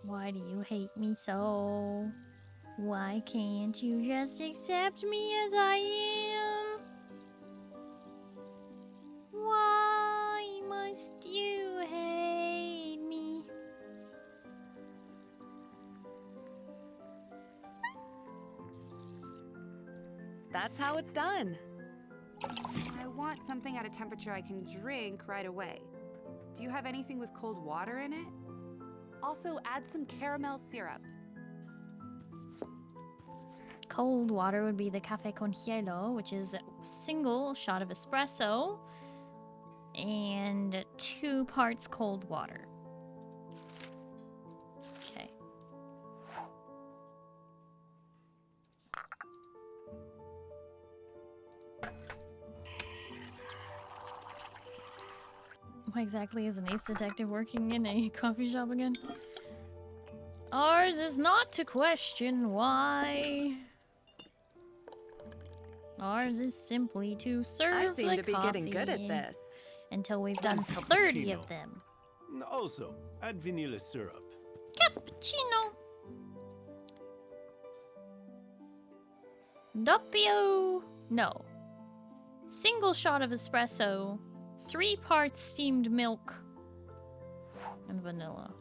Why do you hate me so? Why can't you just accept me as I am? Why must you hate me? That's how it's done. I want something at a temperature I can drink right away. Do you have anything with cold water in it? Also, add some caramel syrup. Cold water would be the cafe con hielo, which is a single shot of espresso and 2 parts cold water. Okay. Why exactly is an ace detective working in a coffee shop again? Ours is not to question why. Ours is simply to serve I seem the to be getting good at coffee this. until we've One done 30 cappuccino. of them. Also, add vanilla syrup. Cappuccino. Doppio. No. Single shot of espresso. 3 parts steamed milk. And vanilla.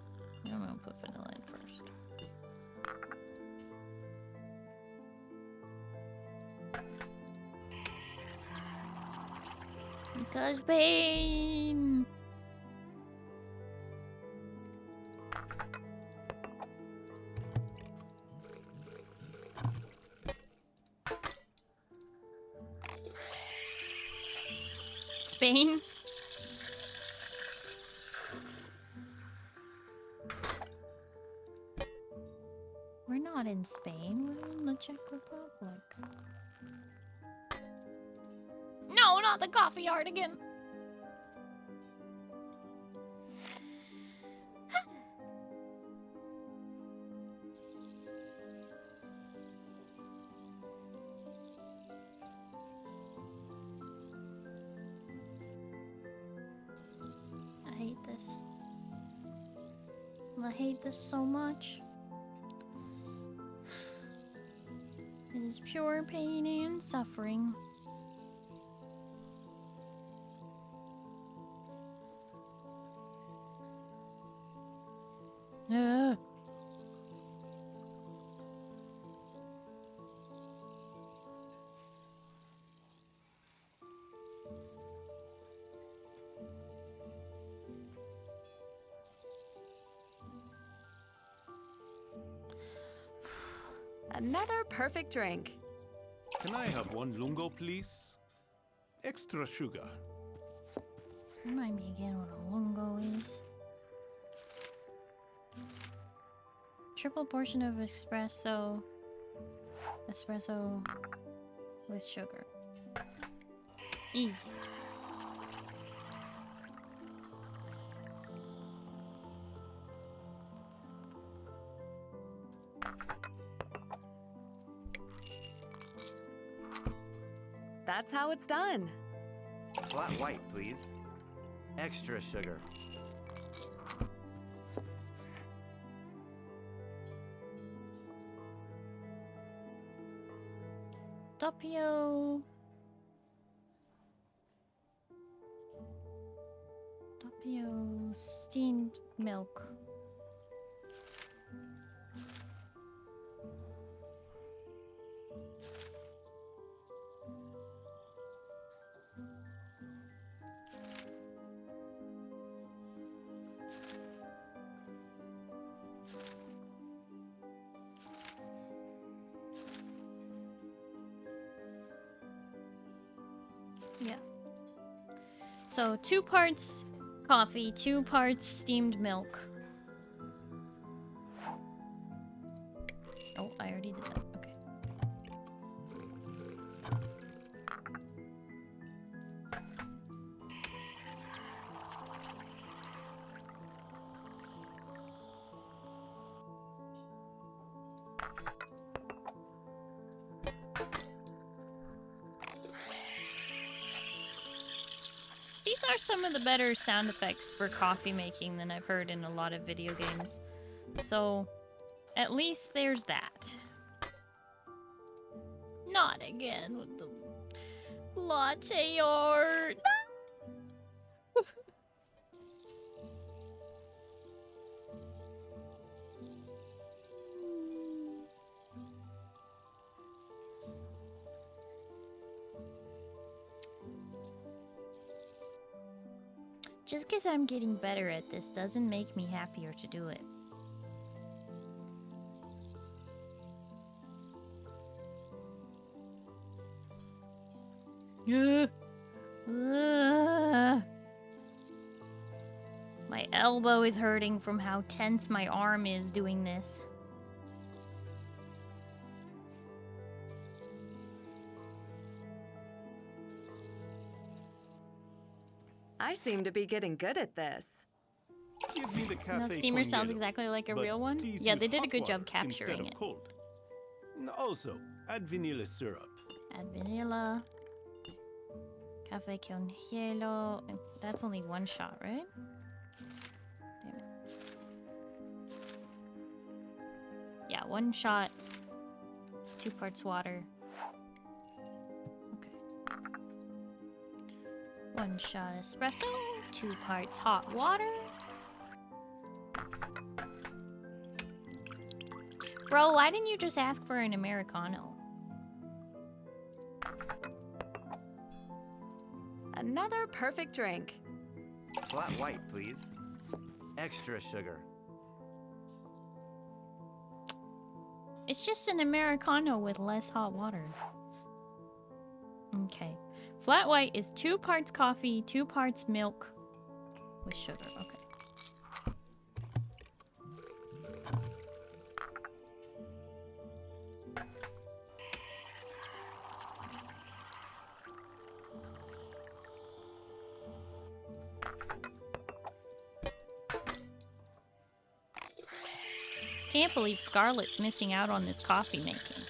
I'm gonna put vanilla in first. Because pain. Spain. We're not in Spain, we're in the Czech Republic. No, not the coffee art again. I hate this. I hate this so much. It is pure pain and suffering. Ah. Another perfect drink. Can I have one lungo, please? Extra sugar. Remind me again what a lungo is. Triple portion of espresso. Espresso with sugar. Easy. That's how it's done. Flat white, please. Extra sugar. Doppio. Doppio steamed milk. Yeah. So 2 parts coffee, 2 parts steamed milk. Oh, I already did that. Okay. These are some of the better sound effects for coffee making than I've heard in a lot of video games. So, at least there's that. Not again with the latte art. Just because I'm getting better at this doesn't make me happier to do it. My elbow is hurting from how tense my arm is doing this. I seem to be getting good at this. Give me the cafe Milk steamer con sounds hielo, exactly like a but real one. please Yeah, use they did a hot good job water capturing instead it. of cold. Also, add vanilla syrup. Add vanilla. Cafe con hielo. That's only 1 shot, right? Damn it. Yeah, 1 shot. 2 parts water. Okay. 1 shot espresso. 2 parts hot water. Bro, why didn't you just ask for an Americano? Another perfect drink. Flat white, please. Extra sugar. It's just an Americano with less hot water. Okay. Flat white is 2 parts coffee, 2 parts milk with sugar. Okay. Can't believe Scarlett's missing out on this coffee making.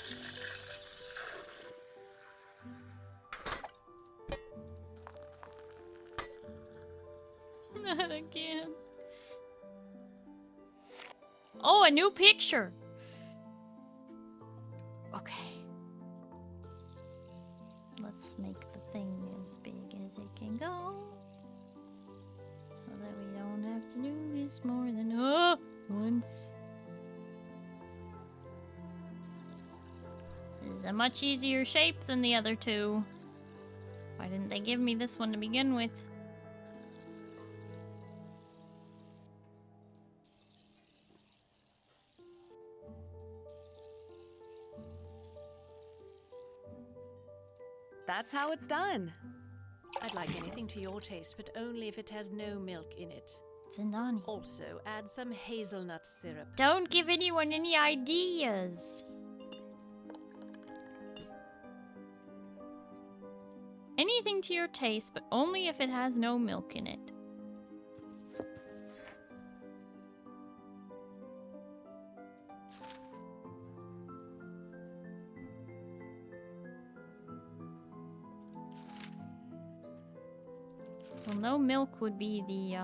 Not again. Oh, a new picture. Okay. Let's make the thing as big as it can go. So that we don't have to do this more than once. This is a much easier shape than the other 2. Why didn't they give me this one to begin with? That's how it's done. I'd like anything to your taste, but only if it has no milk in it. Zindani. Also, add some hazelnut syrup. Don't give anyone any ideas. Anything to your taste, but only if it has no milk in it. Well, no milk would be the,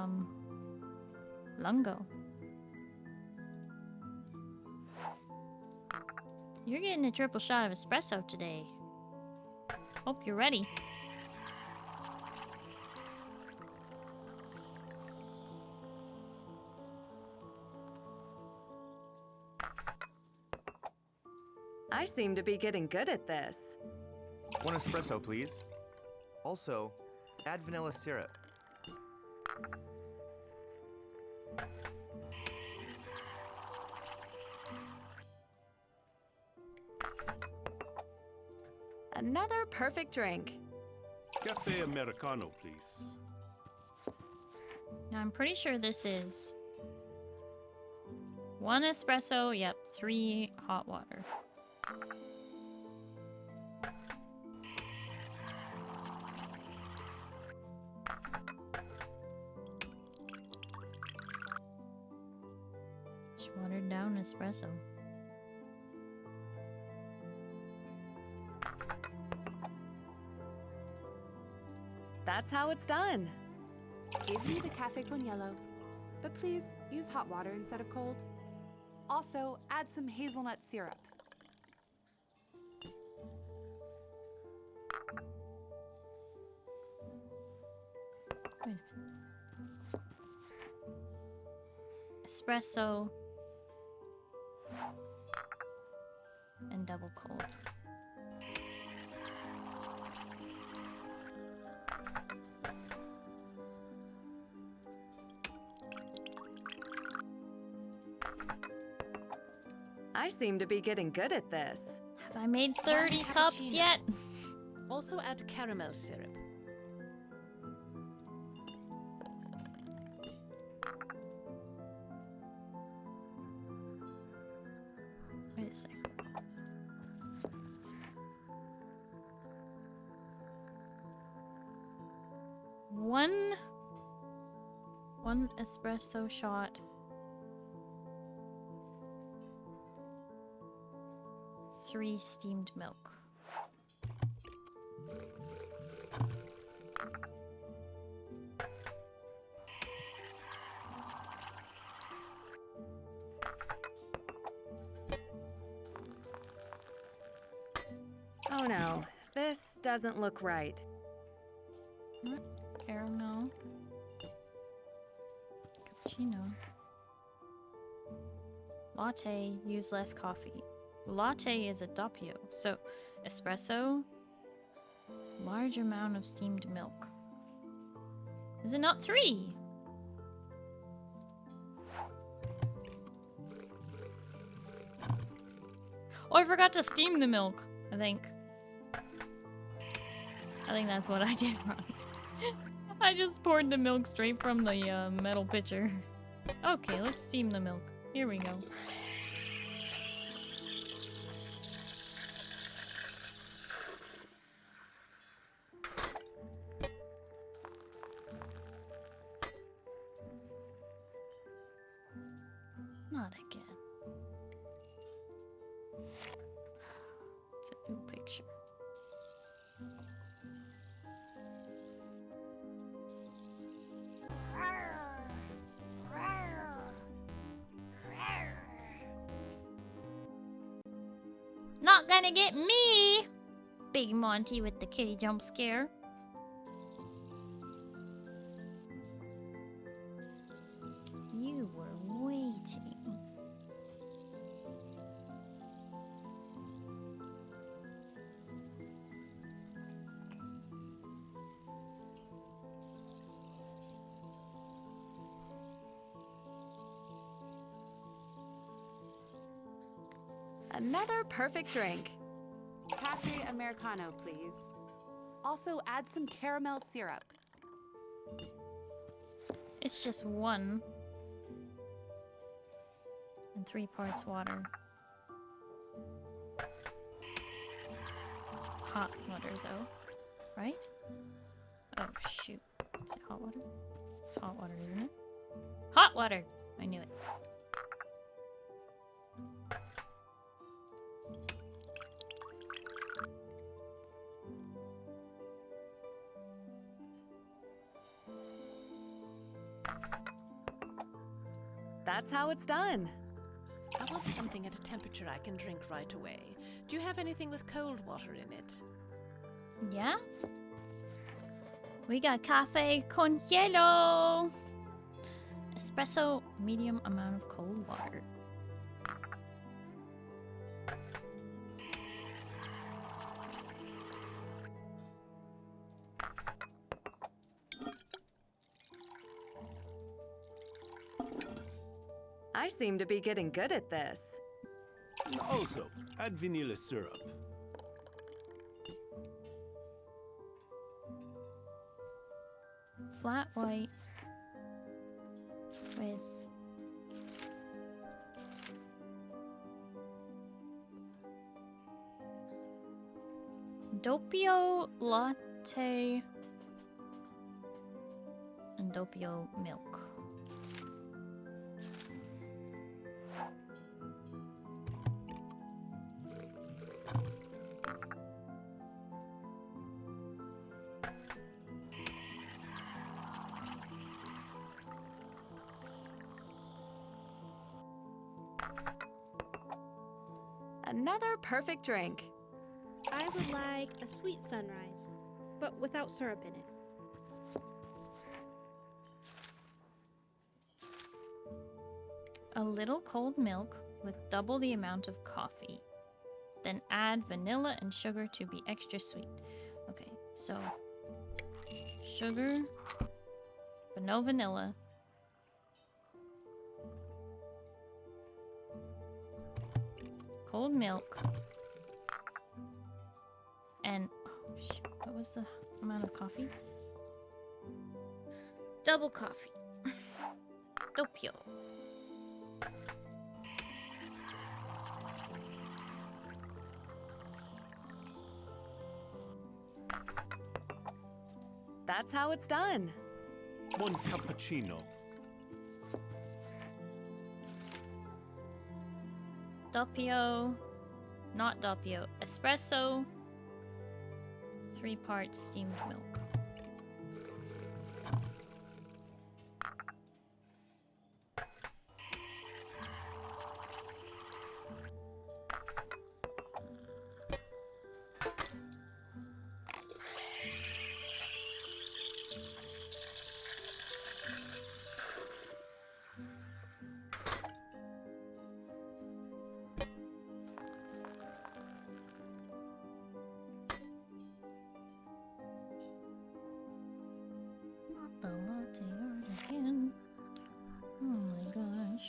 lungo. You're getting a triple shot of espresso today. Hope you're ready. I seem to be getting good at this. 1 espresso, please. Also, add vanilla syrup. Another perfect drink. Cafe Americano, please. Now I'm pretty sure this is 1 espresso, yep, 3 hot water. Just watered down espresso. That's how it's done. Give me the cafe con hielo, but please use hot water instead of cold. Also, add some hazelnut syrup. Wait a minute. Espresso and double cold. I seem to be getting good at this. Have I made 30 cups yet? Also add caramel syrup. Wait a sec. One espresso shot. 3 steamed milk. Oh no, this doesn't look right. Caramel. Cappuccino. Latte, use less coffee. Latte is a doppio, so espresso, large amount of steamed milk. Is it not 3? Oh, I forgot to steam the milk, I think. I think that's what I did wrong. I just poured the milk straight from the metal pitcher. Okay, let's steam the milk. Here we go. Not again. It's a new picture. Not gonna get me! Big Monty with the kitty jump scare. You were waiting. Another perfect drink. Cafe Americano, please. Also, add some caramel syrup. It's just 1. And 3 parts water. Hot water, though. Right? Oh, shoot. Is it hot water? It's hot water, isn't it? Hot water! I knew it. That's how it's done. I want something at a temperature I can drink right away. Do you have anything with cold water in it? Yeah? We got cafe con hielo! Espresso, medium amount of cold water. I seem to be getting good at this. Also, add vanilla syrup. flat white with doppio latte and doppio milk. Another perfect drink. I would like a sweet sunrise, but without syrup in it. A little cold milk with double the amount of coffee. Then add vanilla and sugar to be extra sweet. Okay, so sugar, but no vanilla. Cold milk. And, oh shit, what was the amount of coffee? Double coffee. Doppio. That's how it's done. One cappuccino. Doppio. Not doppio. Espresso. 3 parts steamed milk. The latte art again. Oh my gosh.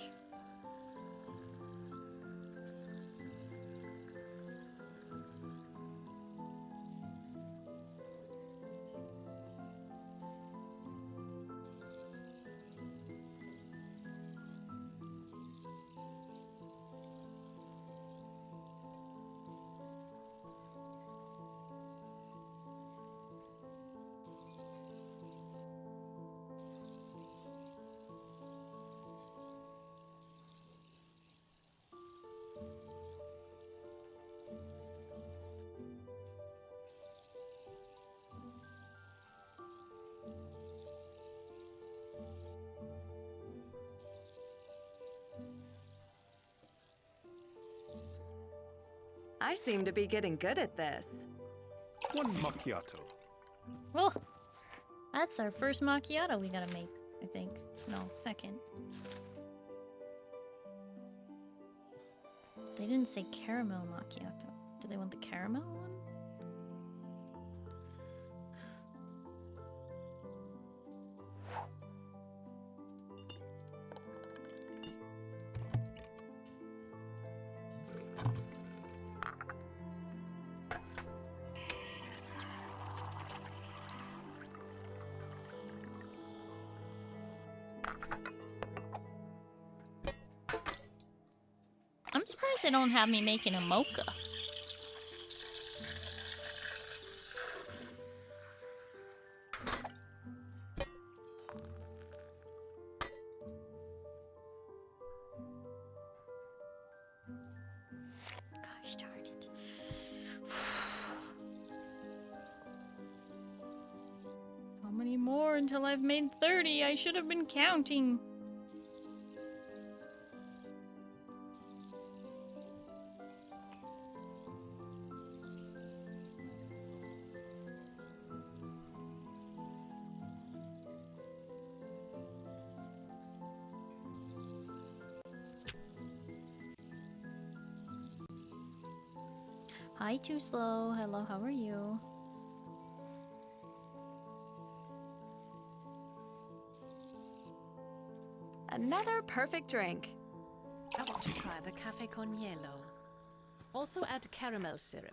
I seem to be getting good at this. One macchiato. Well, that's our first macchiato we gotta make, I think. No, second. They didn't say caramel macchiato. Do they want the caramel one? I'm surprised they don't have me making a mocha. Gosh darn it. How many more until I've made 30? I should have been counting. Hi, Too Slow. Hello, how are you? Another perfect drink. I want to try the cafe con hielo. Also add caramel syrup.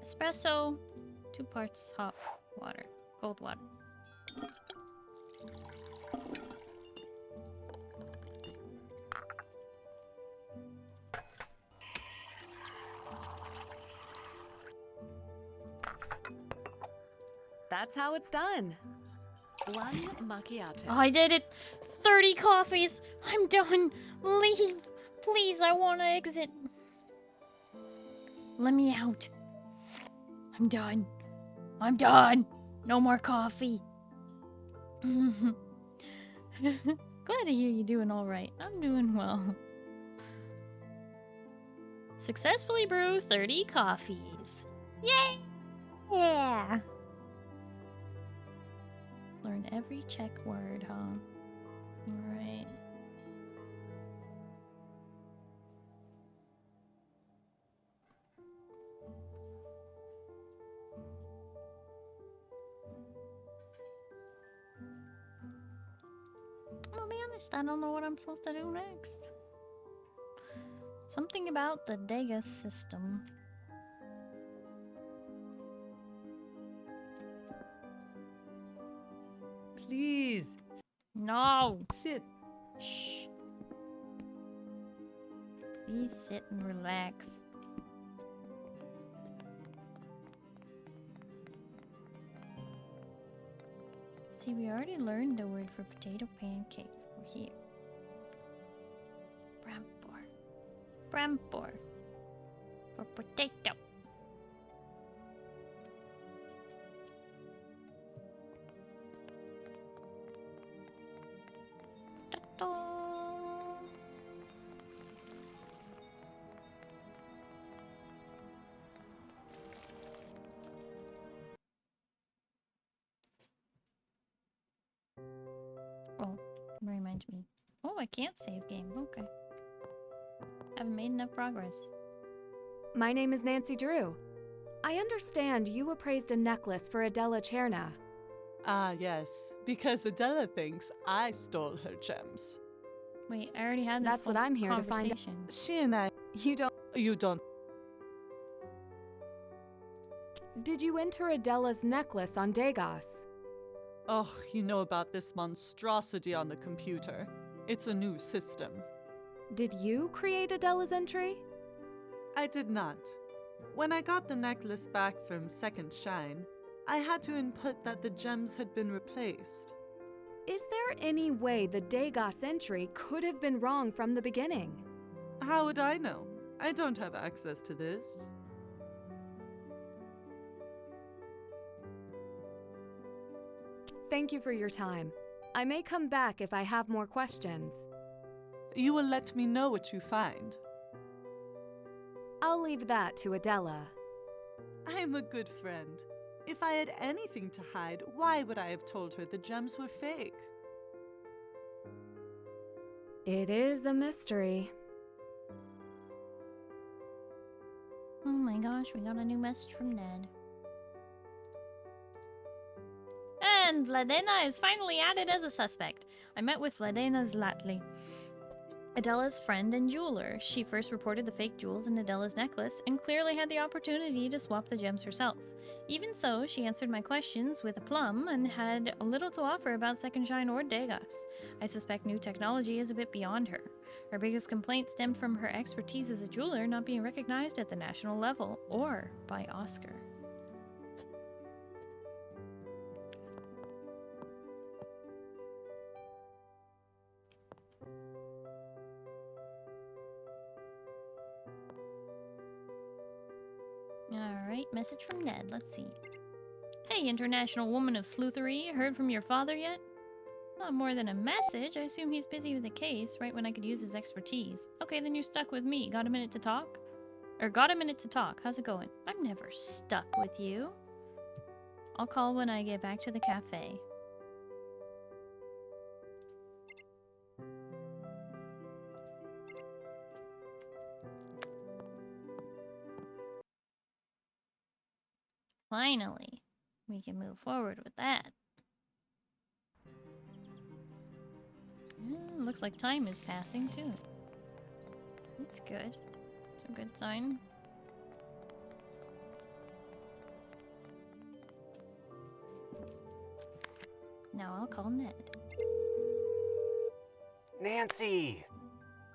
Espresso, 2 parts hot water. Cold water. That's how it's done. One macchiato. Oh, I did it! 30 coffees! I'm done! Leave! Please, I want to exit. Let me out. I'm done. I'm done! No more coffee. Glad to hear you doing alright. I'm doing well. Successfully brew 30 coffees. Yay! Yeah! Learn every check word, huh? Alright. I'll be honest, I don't know what I'm supposed to do next. Something about the Dega system. Please. No! Sit. Shh. Please sit and relax. See, we already learned the word for potato pancake. We're here. Brampor. Brampor. For potato. Oh, reminds me. Oh, I can't save game. Okay. Haven't made enough progress. My name is Nancy Drew. I understand you appraised a necklace for Adela Cherna. Ah, yes, because Adela thinks I stole her gems. Wait, I already had this That's what whole I'm here to find out. conversation. She and I. You don't. You don't. Did you enter Adela's necklace on Degas? Oh, you know about this monstrosity on the computer. It's a new system. Did you create Adela's entry? I did not. When I got the necklace back from Second Shine, I had to input that the gems had been replaced. Is there any way the Degas entry could have been wrong from the beginning? How would I know? I don't have access to this. Thank you for your time. I may come back if I have more questions. You will let me know what you find. I'll leave that to Adela. I'm a good friend. If I had anything to hide, why would I have told her the gems were fake? It is a mystery. Oh my gosh, we got a new message from Ned. And Vladena is finally added as a suspect. I met with Vladena's lately. Adela's friend and jeweler. She first reported the fake jewels in Adela's necklace and clearly had the opportunity to swap the gems herself. Even so, she answered my questions with aplomb and had little to offer about Second Shine or Degas. I suspect new technology is a bit beyond her. Her biggest complaint stemmed from her expertise as a jeweler not being recognized at the national level or by Oscar. Alright, message from Ned. Let's see. Hey, international woman of sleuthery. Heard from your father yet? Not more than a message. I assume he's busy with the case, right when I could use his expertise. Okay, then you're stuck with me. Got a minute to talk? Got a minute to talk. How's it going? I'm never stuck with you. I'll call when I get back to the cafe. Finally, we can move forward with that. Looks like time is passing too. That's good. It's a good sign. Now I'll call Ned. Nancy!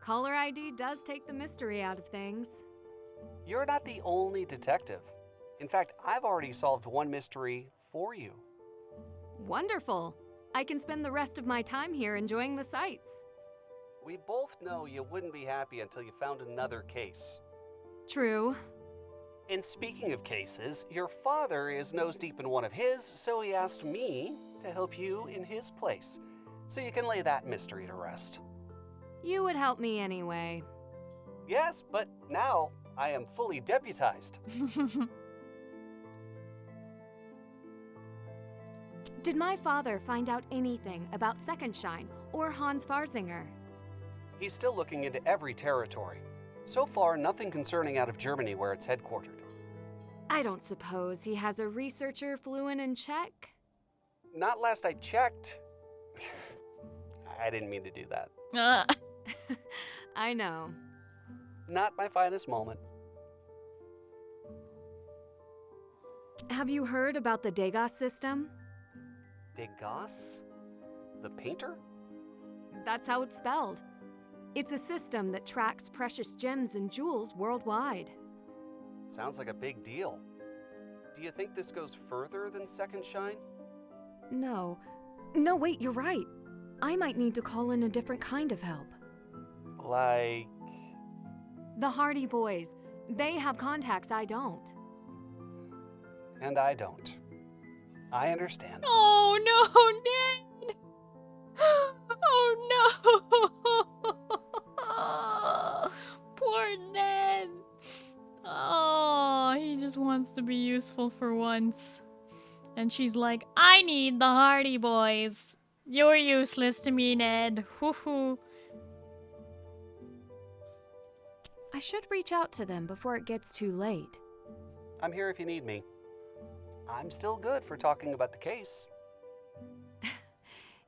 Caller ID does take the mystery out of things. You're not the only detective. In fact, I've already solved one mystery for you. Wonderful. I can spend the rest of my time here enjoying the sights. We both know you wouldn't be happy until you found another case. True. And speaking of cases, your father is nose deep in one of his, so he asked me to help you in his place, so you can lay that mystery to rest. You would help me anyway. Yes, but now I am fully deputized. Did my father find out anything about Second Shine or Hans Farzinger? He's still looking into every territory. So far, nothing concerning out of Germany where it's headquartered. I don't suppose he has a researcher fluent in Czech? Not last I checked. I didn't mean to do that. I know. Not my finest moment. Have you heard about the Degas system? Degas? The painter? That's how it's spelled. It's a system that tracks precious gems and jewels worldwide. Sounds like a big deal. Do you think this goes further than Second Shine? No, wait, you're right. I might need to call in a different kind of help. Like... The Hardy Boys. They have contacts I don't. And I don't. I understand. Oh no, Ned! Oh no! Poor Ned! Oh, he just wants to be useful for once. And she's like, I need the Hardy Boys. You're useless to me, Ned. Hoo-hoo. I should reach out to them before it gets too late. I'm here if you need me. I'm still good for talking about the case.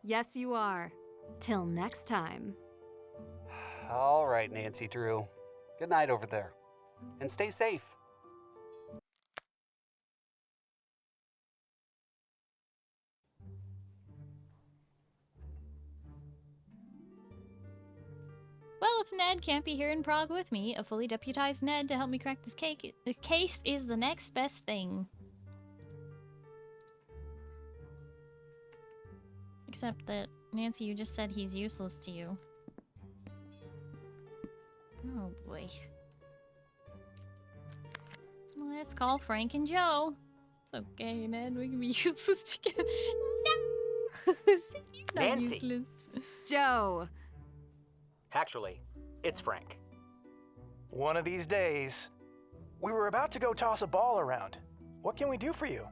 Yes, you are. Till next time. All right, Nancy Drew. Good night over there. And stay safe. Well, if Ned can't be here in Prague with me, a fully deputized Ned to help me crack this case is the next best thing. Except that, Nancy, you just said he's useless to you. Oh boy. Let's call Frank and Joe. It's okay, Ned, we can be useless together. No! You're not Nancy. useless. Joe. Actually, it's Frank. One of these days. We were about to go toss a ball around. What can we do for you?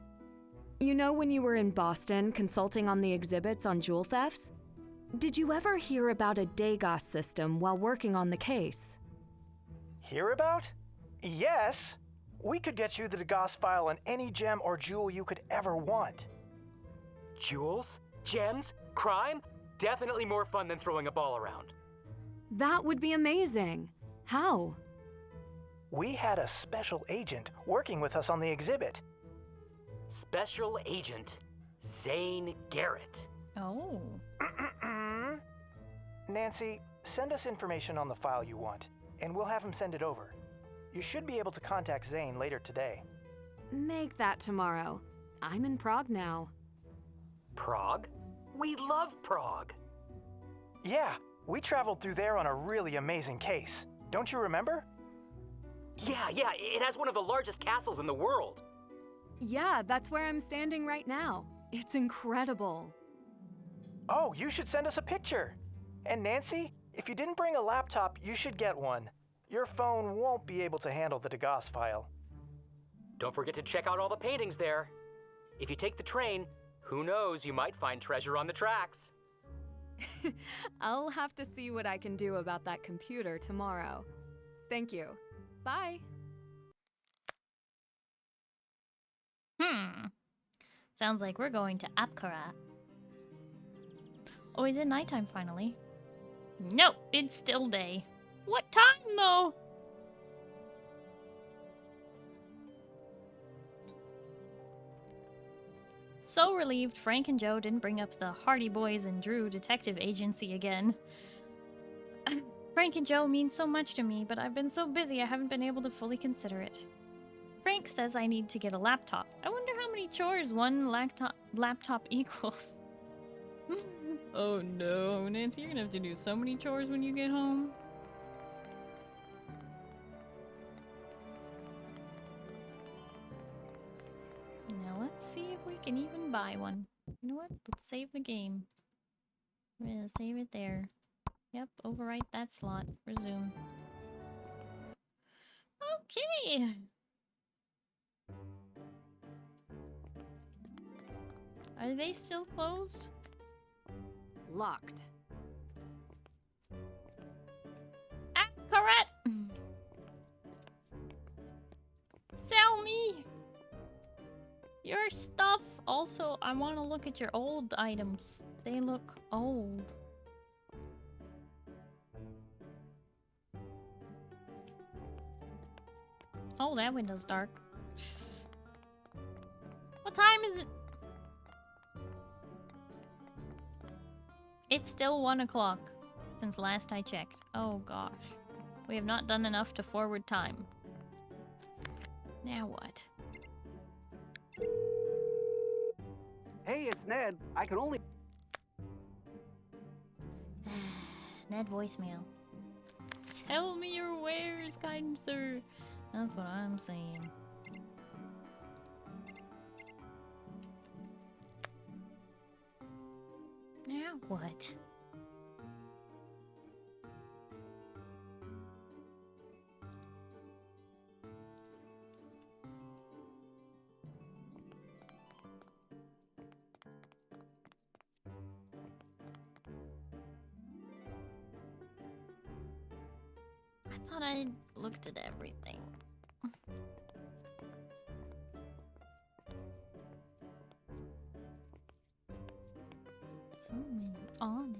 You know when you were in Boston consulting on the exhibits on jewel thefts? Did you ever hear about a Degas system while working on the case? Hear about? Yes! We could get you the Degas file on any gem or jewel you could ever want. Jewels? Gems? Crime? Definitely more fun than throwing a ball around. That would be amazing. How? We had a special agent working with us on the exhibit. Special Agent Zane Garrett. Oh. Nancy, send us information on the file you want, and we'll have him send it over. You should be able to contact Zane later today. Make that tomorrow. I'm in Prague now. Prague? We love Prague. Yeah, we traveled through there on a really amazing case. Don't you remember? Yeah, it has one of the largest castles in the world. Yeah, that's where I'm standing right now. It's incredible. Oh, you should send us a picture. And Nancy, if you didn't bring a laptop, you should get one. Your phone won't be able to handle the Degas file. Don't forget to check out all the paintings there. If you take the train, who knows, you might find treasure on the tracks. I'll have to see what I can do about that computer tomorrow. Thank you. Bye. Sounds like we're going to Apkarat. Oh, is it nighttime finally? Nope, it's still day. What time though? So relieved Frank and Joe didn't bring up the Hardy Boys and Drew Detective Agency again. Frank and Joe mean so much to me, but I've been so busy I haven't been able to fully consider it. Frank says I need to get a laptop. I wonder how many chores one laptop equals. Oh no, Nancy, you're gonna have to do so many chores when you get home. Now let's see if we can even buy one. You know what? Let's save the game. We're gonna save it there. Yep, overwrite that slot. Resume. Okay! Are they still closed? Locked. Ah, correct! Sell me! Your stuff! Also, I want to look at your old items. They look old. Oh, that window's dark. What time is it? It's still 1 o'clock since last I checked. Oh gosh. We have not done enough to forward time. Now what? Hey, it's Ned. I can only... Ned voicemail. Sell me your wares, kind sir. That's what I'm saying. Now what? I thought I looked at everything. So many awnings.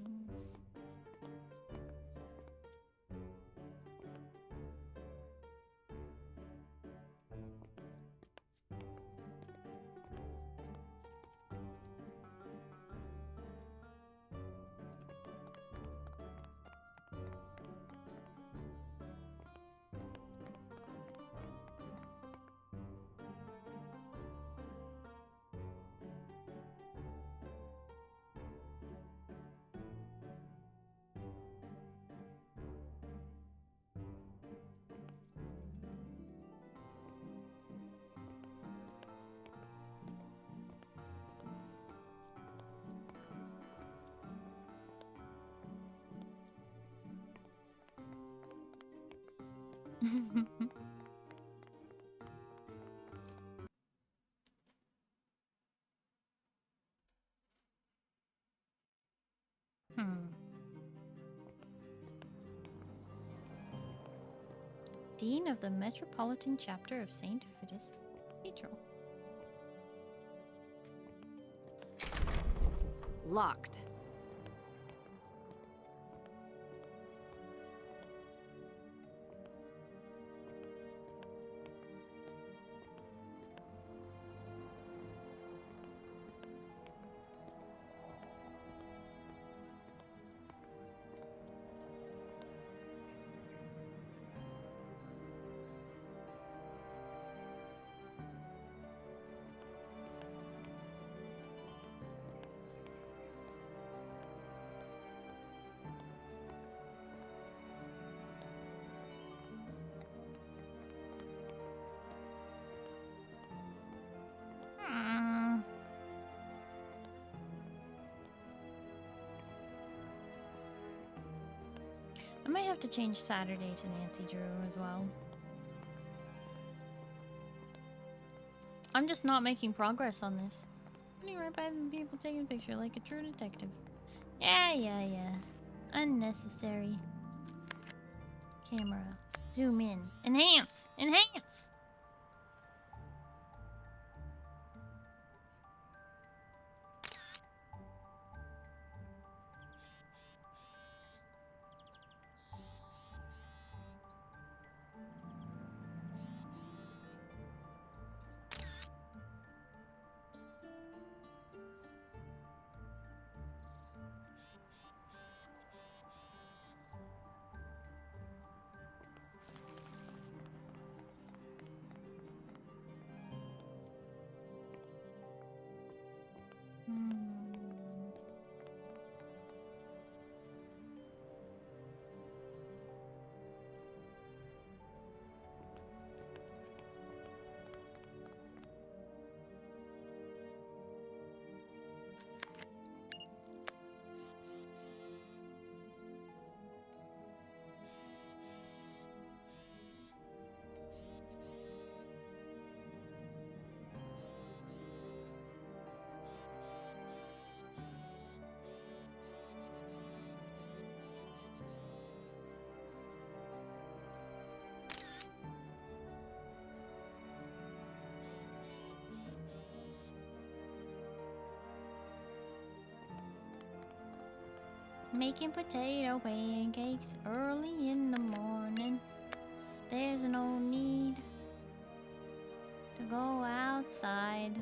Dean of the Metropolitan Chapter of St. Vitus Cathedral. Locked. I might have to change Saturday to Nancy Drew as well. I'm just not making progress on this. Running right by the people taking a picture like a true detective. Yeah. Unnecessary. Camera. Zoom in. Enhance! Enhance! Making potato pancakes early in the morning. There's no need to go outside.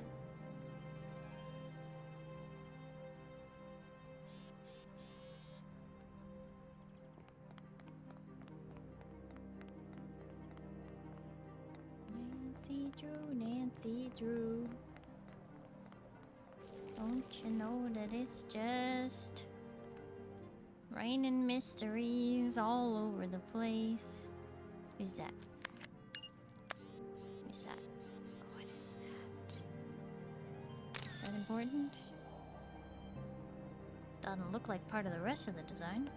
Nancy Drew, Nancy Drew. Don't you know that it's just raining mysteries all over the place? What is that? What is that? What is that? Is that important? Doesn't look like part of the rest of the design.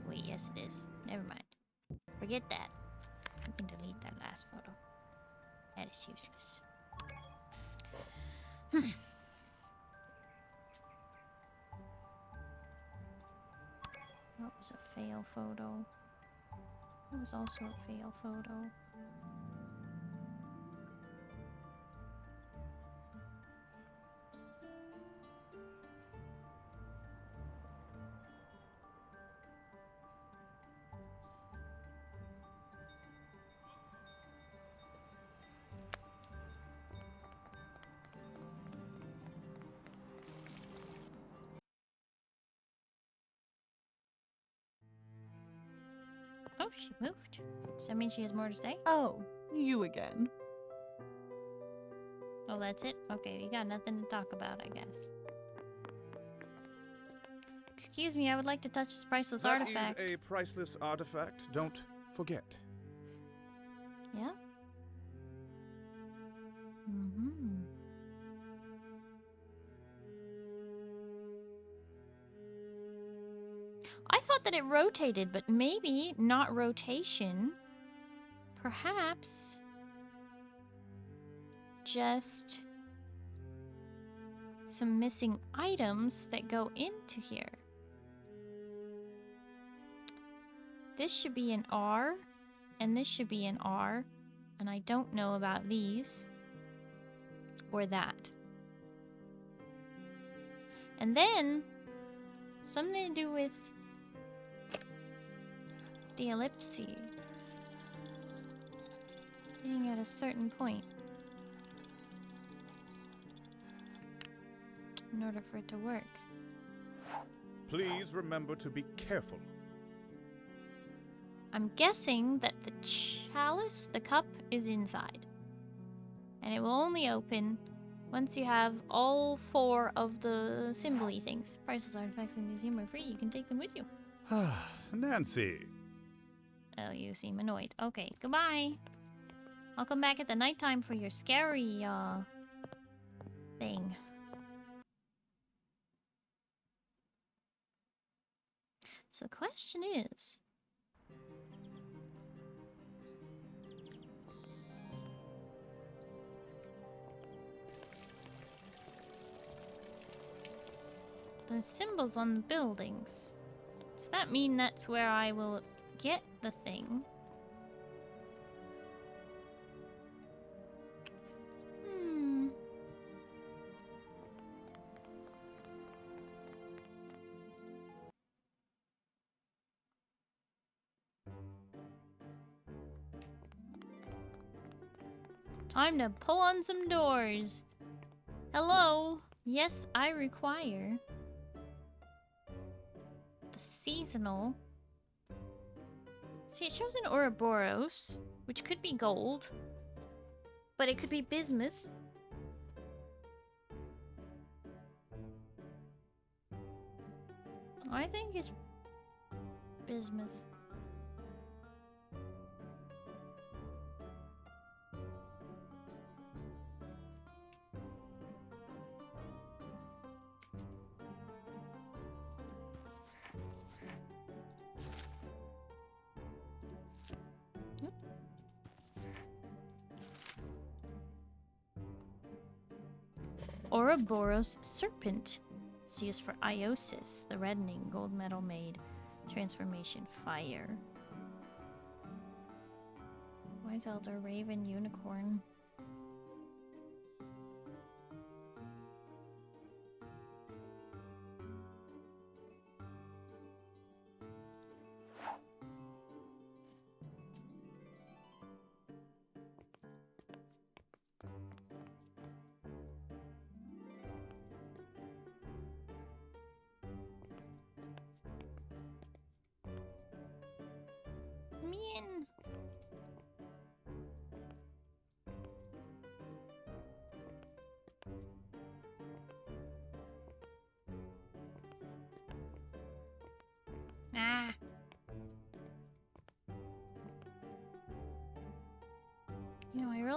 Wait, yes it is. Never mind. Forget that. You can delete that last photo. That is useless. That was a fail photo. That was also a fail photo. Oh, she moved. Does that mean she has more to say? Oh, you again. Oh, that's it? Okay, you got nothing to talk about, I guess. Excuse me, I would like to touch this priceless artifact. That is a priceless artifact. Don't forget. Yeah? Mm-hmm. I thought that it rotated, but maybe not rotation. Perhaps just some missing items that go into here. This should be an R, and this should be an R, and I don't know about these or that. And then something to do with the ellipses being at a certain point in order for it to work. Please remember to be careful. I'm guessing that the chalice, the cup, is inside. And it will only open once you have all 4 of the symbol-y things. Priceless artifacts in the museum are free. You can take them with you. Nancy. Oh, you seem annoyed. Okay, goodbye. I'll come back at the nighttime for your scary, thing. So the question is... those symbols on the buildings. Does that mean that's where I will get the thing? Time to pull on some doors. Hello? Yes, I require the seasonal. See, it shows an Ouroboros, which could be gold, but it could be bismuth. I think it's bismuth. Ouroboros Serpent. It's used for Iosis, the reddening gold metal made transformation fire. Wise Elder, Raven, Unicorn.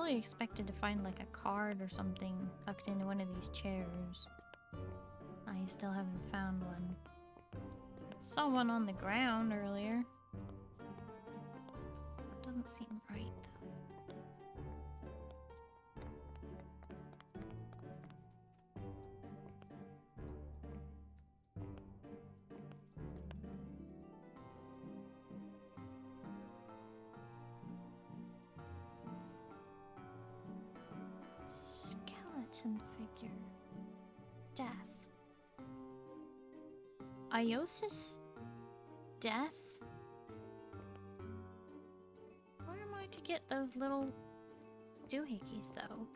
fully expected to find like a card or something tucked into one of these chairs. I still haven't found one. Saw one on the ground earlier. Doesn't seem right though. Skeleton figure. Death. Iosis? Death? Where am I to get those little doohickeys, though?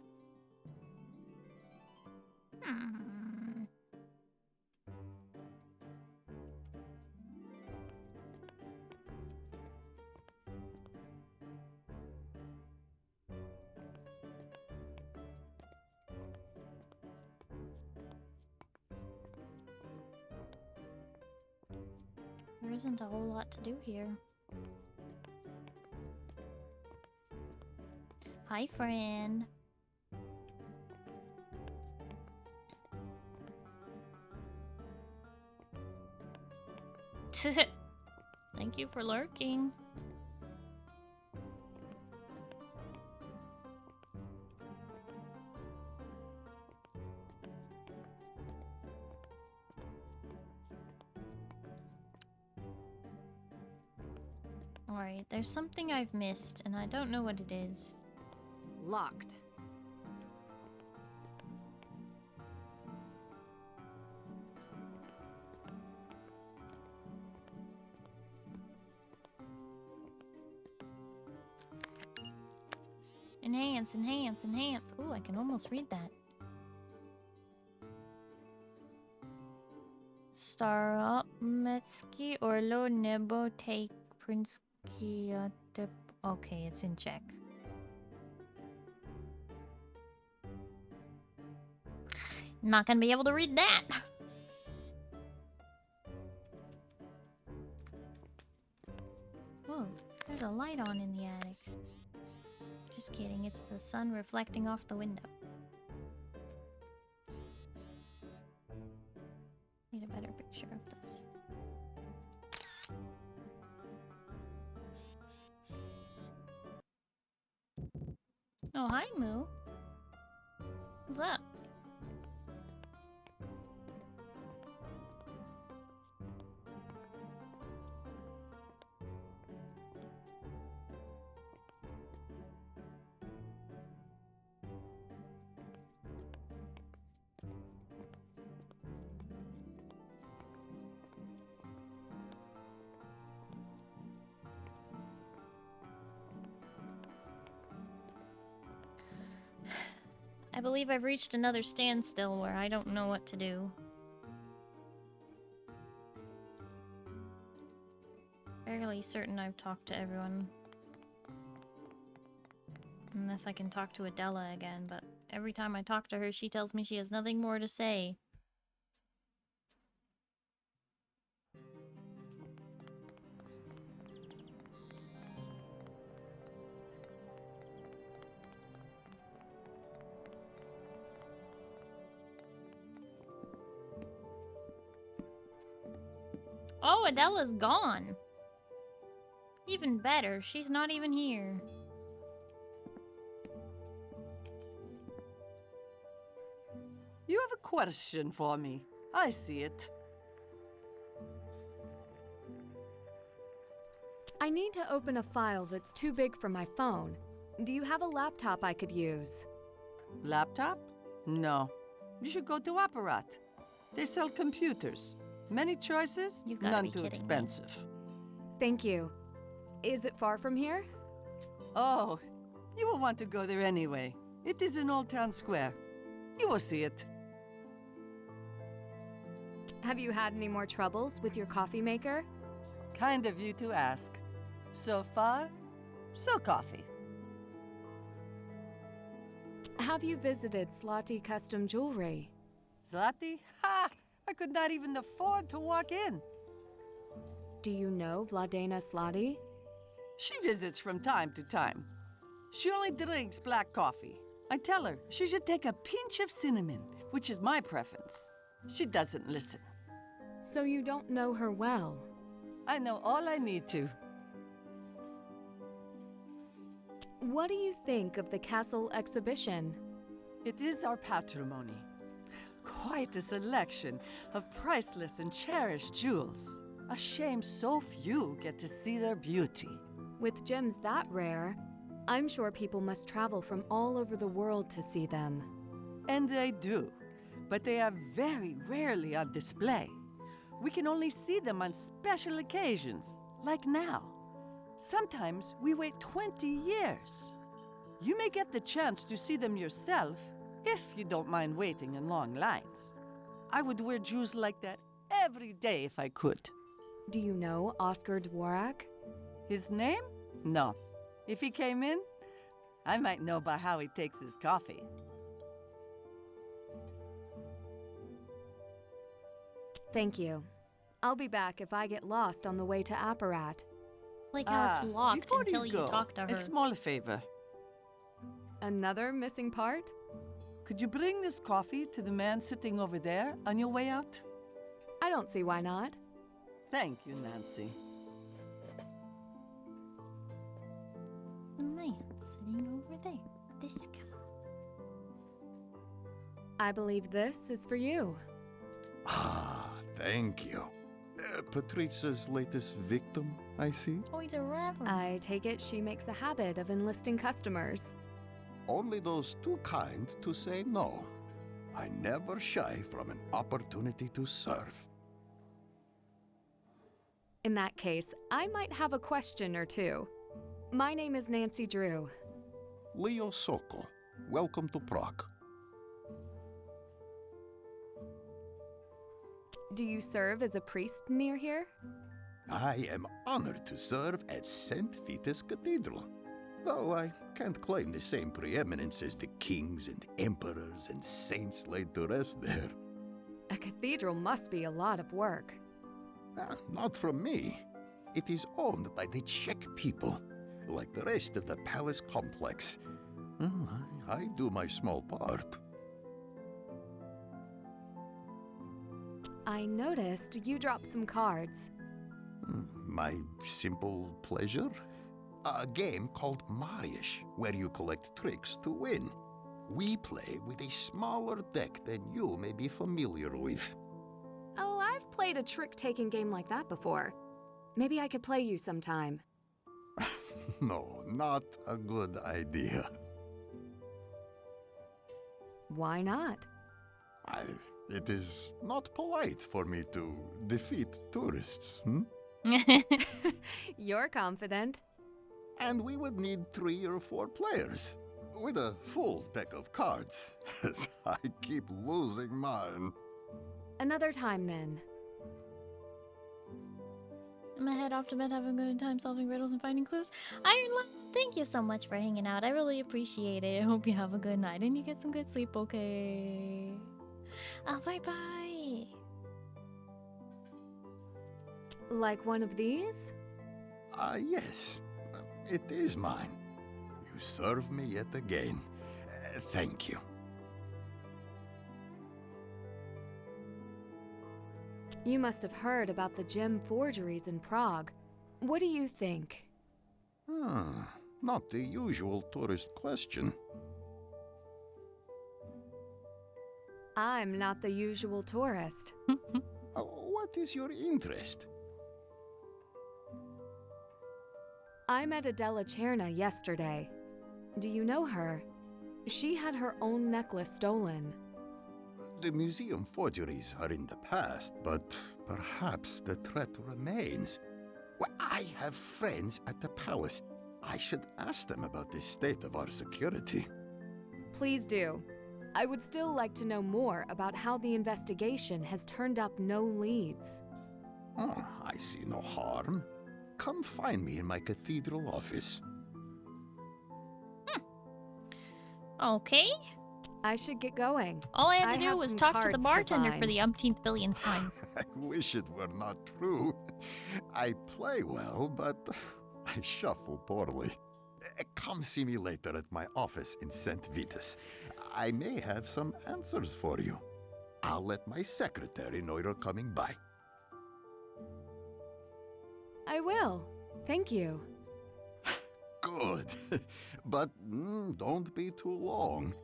There isn't a whole lot to do here. Hi, friend. Thank you for lurking. Alright, there's something I've missed, and I don't know what it is. Locked. Enhance, enhance, enhance. Ooh, I can almost read that. Starometski Orlo Nebo take CrystqlQueen. Okay, it's in Czech. Not gonna be able to read that. Whoa, there's a light on in the attic. Just kidding, it's the sun reflecting off the window. Need a better picture of this. Oh, hi, Moo. What's up? I believe I've reached another standstill where I don't know what to do. Fairly certain I've talked to everyone. Unless I can talk to Adela again, but every time I talk to her, she tells me she has nothing more to say. Oh, Adela's gone. Even better, she's not even here. You have a question for me. I see it. I need to open a file that's too big for my phone. Do you have a laptop I could use? Laptop? No. You should go to Apparat. They sell computers. Many choices, none too expensive. Thank you. Is it far from here? Oh, you will want to go there anyway. It is in Old Town Square. You will see it. Have you had any more troubles with your coffee maker? Kind of you to ask. So far, so coffee. Have you visited Slotty Custom Jewelry? Zlati? Ha! I could not even afford to walk in. Do you know Vladena Slotty? She visits from time to time. She only drinks black coffee. I tell her she should take a pinch of cinnamon, which is my preference. She doesn't listen. So you don't know her well? I know all I need to. What do you think of the castle exhibition? It is our patrimony. Quite a selection of priceless and cherished jewels. A shame so few get to see their beauty. With gems that rare, I'm sure people must travel from all over the world to see them. And they do, but they are very rarely on display. We can only see them on special occasions, like now. Sometimes we wait 20 years. You may get the chance to see them yourself, if you don't mind waiting in long lines. I would wear jewels like that every day if I could. Do you know Oscar Dvorak? His name? No. If he came in, I might know by how he takes his coffee. Thank you. I'll be back if I get lost on the way to Apparat. Like how it's locked until you talk to her. A small favor. Another missing part? Could you bring this coffee to the man sitting over there on your way out? I don't see why not. Thank you, Nancy. The man sitting over there. This guy. I believe this is for you. Ah, thank you. Patrice's latest victim, I see? Oh, he's a rapper. I take it she makes a habit of enlisting customers. Only those too kind to say no. I never shy from an opportunity to serve. In that case, I might have a question or two. My name is Nancy Drew. Leo Sokol, welcome to Prague. Do you serve as a priest near here? I am honored to serve at St. Vitus Cathedral. Though I can't claim the same preeminence as the kings and emperors and saints laid to rest there. A cathedral must be a lot of work. Not from me. It is owned by the Czech people, like the rest of the palace complex. I do my small part. I noticed you dropped some cards. My simple pleasure? A game called Marius, where you collect tricks to win. We play with a smaller deck than you may be familiar with. Oh, I've played a trick-taking game like that before. Maybe I could play you sometime. No, not a good idea. Why not? It is not polite for me to defeat tourists, You're confident. And we would need 3 or 4 players, with a full deck of cards, as I keep losing mine. Another time, then. I'm gonna head off to bed, have a good time solving riddles and finding clues. Thank you so much for hanging out. I really appreciate it. I hope you have a good night and you get some good sleep, okay? Bye-bye. Like one of these? Yes. It is mine. You serve me yet again. Thank you. You must have heard about the gem forgeries in Prague. What do you think? Not the usual tourist question. I'm not the usual tourist. What is your interest? I met Adela Cherna yesterday. Do you know her? She had her own necklace stolen. The museum forgeries are in the past, but perhaps the threat remains. Well, I have friends at the palace. I should ask them about the state of our security. Please do. I would still like to know more about how the investigation has turned up no leads. I see no harm. Come find me in my cathedral office. Okay. I should get going. All I had to do was talk to the bartender for the umpteenth billionth time. I wish it were not true. I play well, but I shuffle poorly. Come see me later at my office in St. Vitus. I may have some answers for you. I'll let my secretary know you're coming by. I will. Thank you. Good. But don't be too long.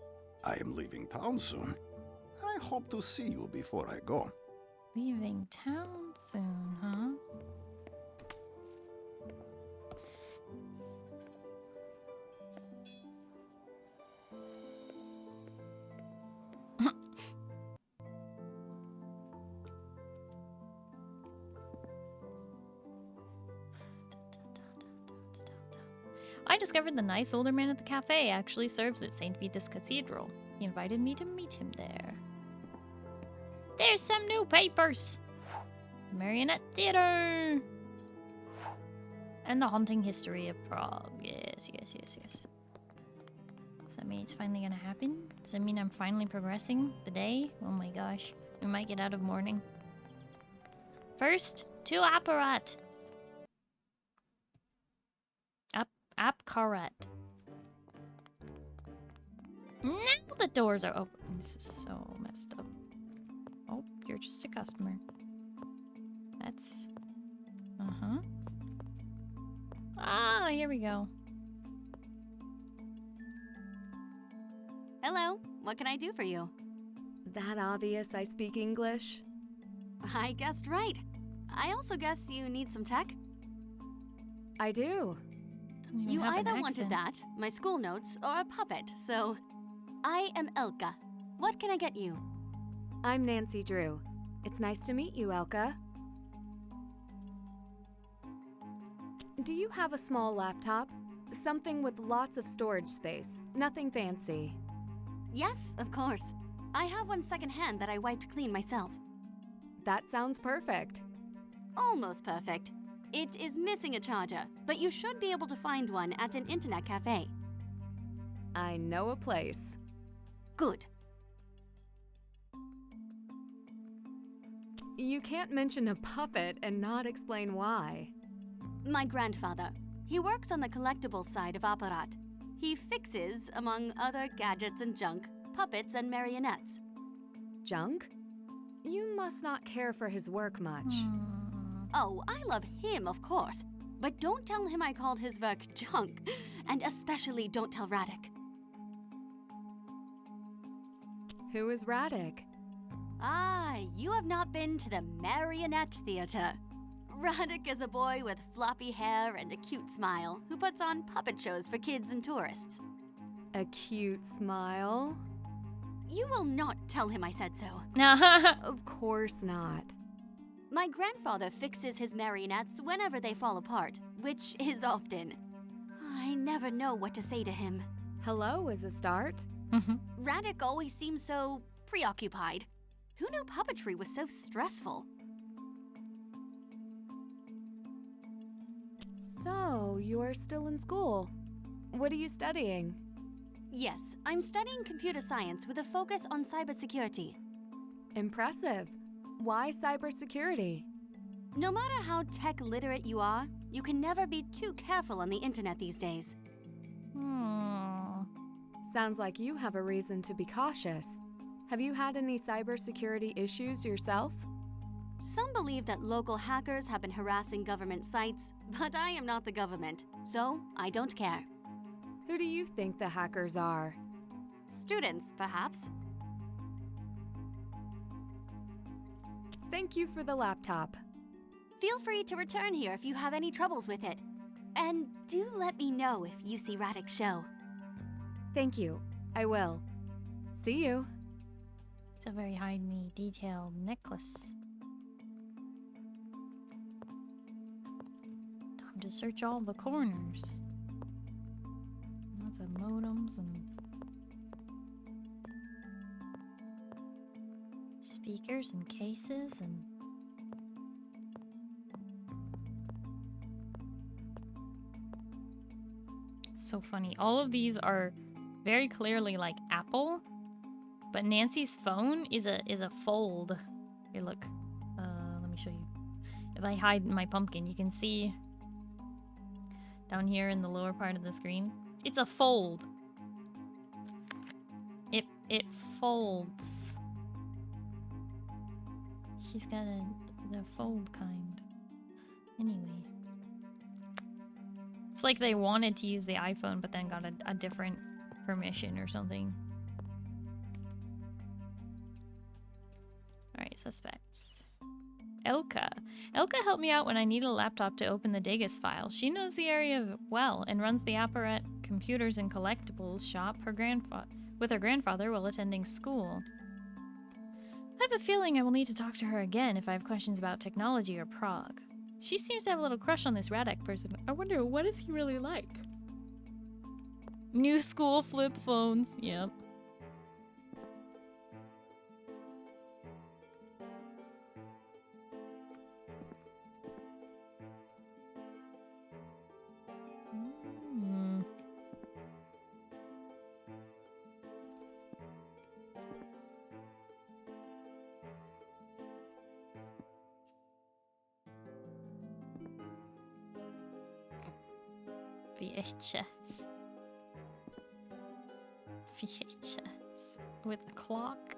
I am leaving town soon. I hope to see you before I go. Leaving town soon, huh? I discovered the nice older man at the cafe actually serves at St. Vitus Cathedral. He invited me to meet him there. There's some new papers! The Marionette Theater! And the haunting history of Prague. Yes. Does that mean it's finally gonna happen? Does that mean I'm finally progressing the day? Oh my gosh. We might get out of mourning. First, to Apparat. Apparat. Now the doors are open. This is so messed up. Oh, you're just a customer. That's... Uh-huh. Ah, here we go. Hello, what can I do for you? That obvious I speak English? I guessed right. I also guess you need some tech? I do. You either wanted that, my school notes, or a puppet, so... I am Elka. What can I get you? I'm Nancy Drew. It's nice to meet you, Elka. Do you have a small laptop? Something with lots of storage space. Nothing fancy. Yes, of course. I have one secondhand that I wiped clean myself. That sounds perfect. Almost perfect. It is missing a charger, but you should be able to find one at an internet cafe. I know a place. Good. You can't mention a puppet and not explain why. My grandfather. He works on the collectibles side of Apparat. He fixes, among other gadgets and junk, puppets and marionettes. Junk? You must not care for his work much. Oh, I love him, of course. But don't tell him I called his work junk. And especially don't tell Radek. Who is Radek? Ah, you have not been to the Marionette Theater. Radek is a boy with floppy hair and a cute smile who puts on puppet shows for kids and tourists. A cute smile? You will not tell him I said so. Of course not. My grandfather fixes his marionettes whenever they fall apart, which is often. I never know what to say to him. Hello is a start. Radek always seems so preoccupied. Who knew puppetry was so stressful? So, you are still in school. What are you studying? Yes, I'm studying computer science with a focus on cybersecurity. Impressive. Why cybersecurity? No matter how tech literate you are, you can never be too careful on the internet these days. Sounds like you have a reason to be cautious. Have you had any cybersecurity issues yourself? Some believe that local hackers have been harassing government sites, but I am not the government, so I don't care. Who do you think the hackers are? Students, perhaps. Thank you for the laptop. Feel free to return here if you have any troubles with it. And do let me know if you see Radek's show. Thank you. I will. See you. It's a very highly detailed necklace. Time to search all the corners. Lots of modems and speakers and cases and it's so funny. All of these are very clearly like Apple, but Nancy's phone is a fold. Here, look. Let me show you. If I hide my pumpkin, you can see Down here in the lower part of the screen. It's a fold. It folds. She's got the fold kind. Anyway. It's like they wanted to use the iPhone, but then got a different permission or something. Alright, suspects. Elka. Elka helped me out when I needed a laptop to open the Degas file. She knows the area well and runs the Apparat Computers and Collectibles shop with her grandfather while attending school. I have a feeling I will need to talk to her again if I have questions about technology or Prague. She seems to have a little crush on this Radek person. I wonder, what is he really like? New school flip phones. Yep. VHS. VHS. With the clock.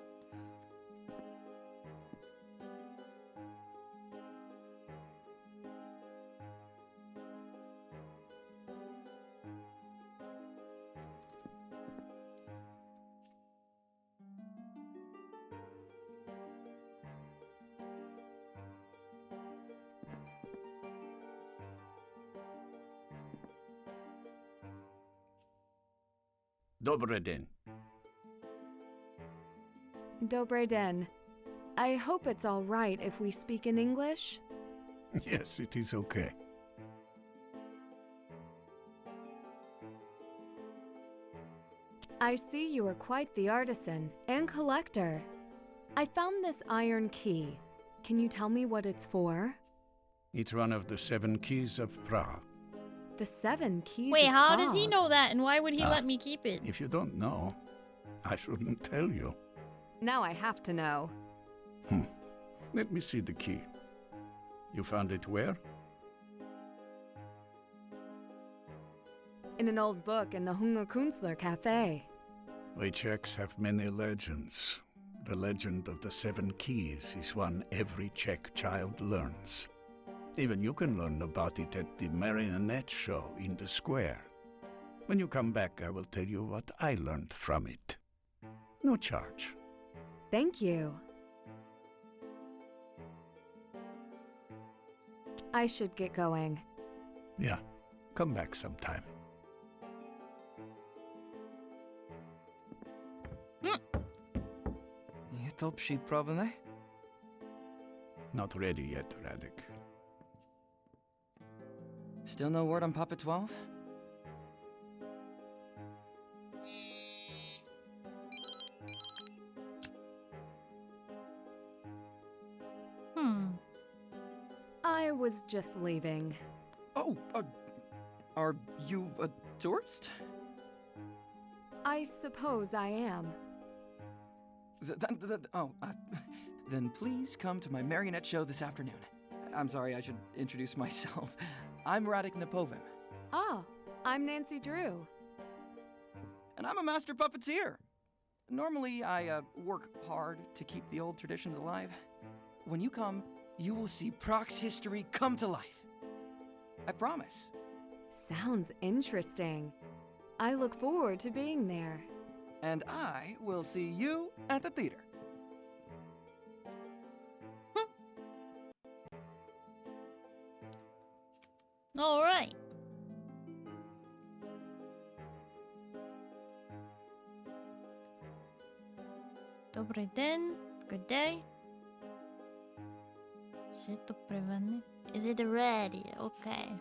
Dobry den. Dobry den. I hope it's all right if we speak in English. Yes, it is okay. I see you are quite the artisan and collector. I found this iron key. Can you tell me what it's for? It's one of the 7 keys of Prague. The 7 keys Wait, of how Prague. does he know that, and why would he let me keep it? If you don't know, I shouldn't tell you. Now I have to know. Let me see the key. You found it where? In an old book in the Hungerkünstler Cafe. We Czechs have many legends. The legend of the 7 keys is one every Czech child learns. Even you can learn about it at the marionette show in the square. When you come back, I will tell you what I learned from it. No charge. Thank you. I should get going. Yeah, come back sometime. Je to připravené? Not ready yet, Radek. Still no word on Papa 12? I was just leaving. Oh, are you a tourist? I suppose I am. Then please come to my marionette show this afternoon. I'm sorry, I should introduce myself. I'm Radek Napovim. Oh, I'm Nancy Drew. And I'm a master puppeteer. Normally, I work hard to keep the old traditions alive. When you come, you will see Prague's history come to life. I promise. Sounds interesting. I look forward to being there. And I will see you at the theater. All right. Dobry den. Good day. Is it ready? Okay.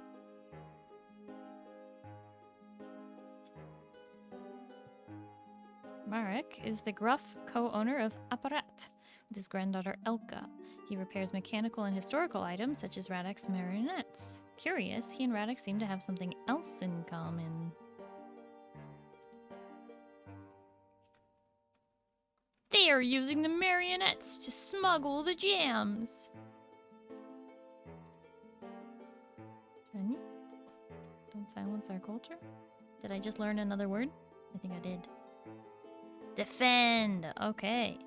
Marek is the gruff co-owner of Apparat with his granddaughter Elka. He repairs mechanical and historical items such as Radek's marionettes. Curious, he and Radek seem to have something else in common. They are using the marionettes to smuggle the gems. Don't silence our culture? Did I just learn another word? I think I did. Defend! Okay.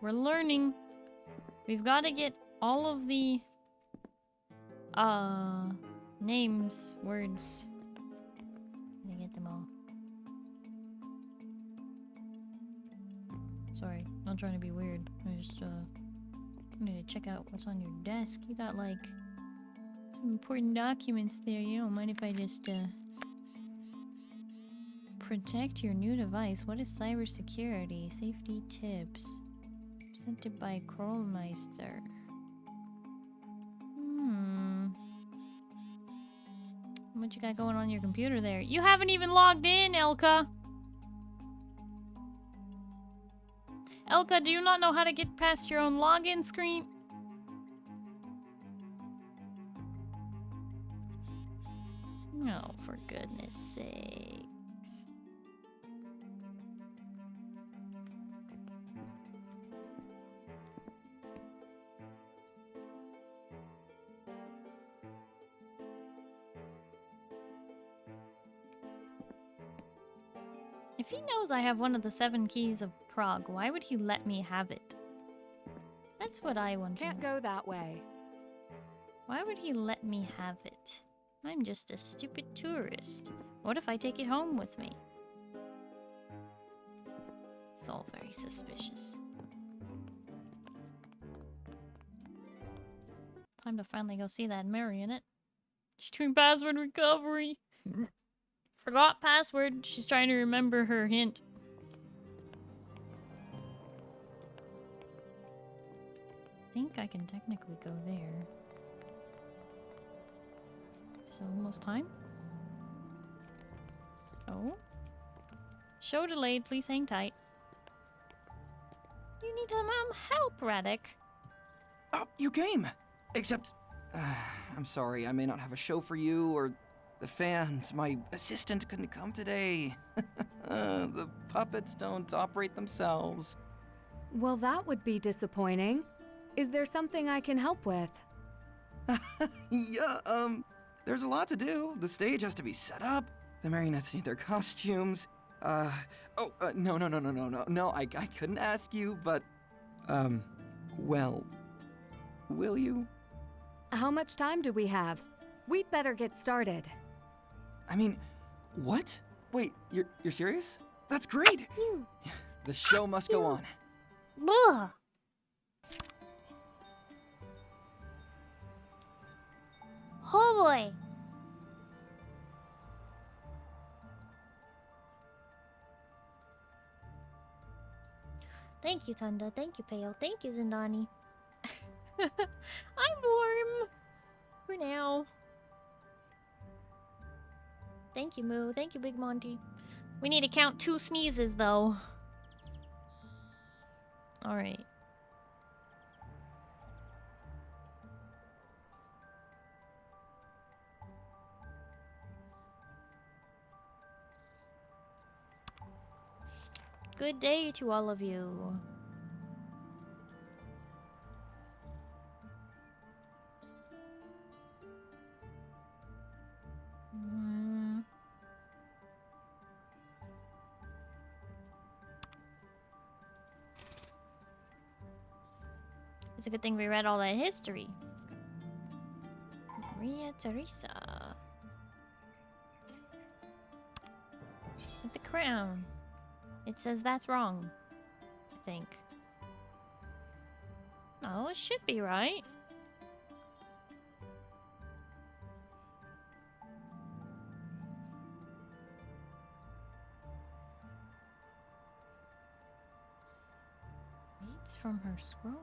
We're learning. We've got to get all of the names, words. Gotta get them all. Sorry, not trying to be weird. I just need to check out what's on your desk. You got like some important documents there. You don't mind if I just protect your new device? What is cybersecurity? Safety tips. Presented by Krollmeister. What you got going on your computer there? You haven't even logged in, Elka! Elka, do you not know how to get past your own login screen? Oh, for goodness sakes. If he knows I have one of the 7 keys of Prague, why would he let me have it? That's what I want to know. Can't go that way. Why would he let me have it? I'm just a stupid tourist. What if I take it home with me? It's all very suspicious. Time to finally go see that marionette. She's doing password recovery. Forgot password. She's trying to remember her hint. I think I can technically go there. So almost time. Oh. Show delayed. Please hang tight. You need some help, Radek. Oh, you came! Except, I'm sorry, I may not have a show for you or the fans. My assistant couldn't come today. The puppets don't operate themselves. Well, that would be disappointing. Is there something I can help with? Yeah, there's a lot to do. The stage has to be set up. The marionettes need their costumes. No, I couldn't ask you, but, well, will you? How much time do we have? We'd better get started. I mean, what? Wait, you're serious? That's great! The show must go on. Ugh. Oh boy. Thank you, Tunda. Thank you, Pale. Thank you, Zindani. I'm warm. For now. Thank you, Moo. Thank you, Big Monty. We need to count 2 sneezes, though. Alright. Good day to all of you. It's a good thing we read all that history. Maria Teresa. With the crown. It says that's wrong, I think. Oh, it should be right. Reads from her scroll.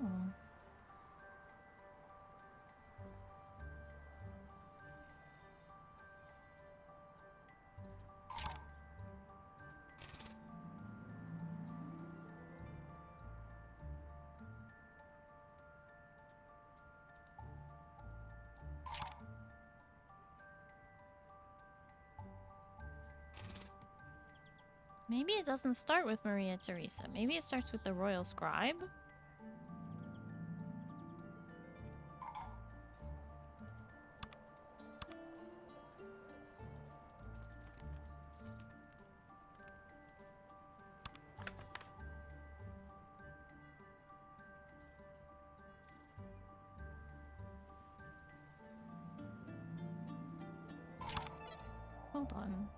Maybe it doesn't start with Maria Teresa. Maybe it starts with the royal scribe. Hold on.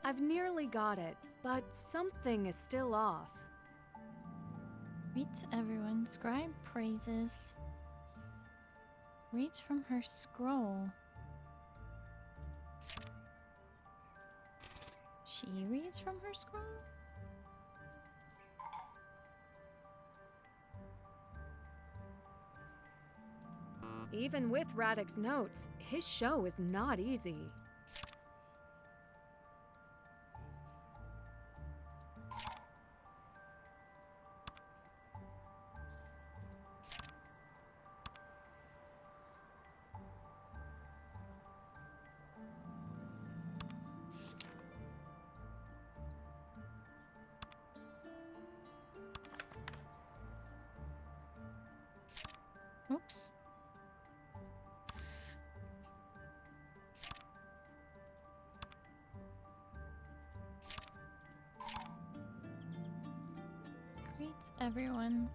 I've nearly got it, but something is still off. Reads everyone. Scribe praises. Reads from her scroll. She reads from her scroll? Even with Radek's notes, his show is not easy. Oops. Greets everyone.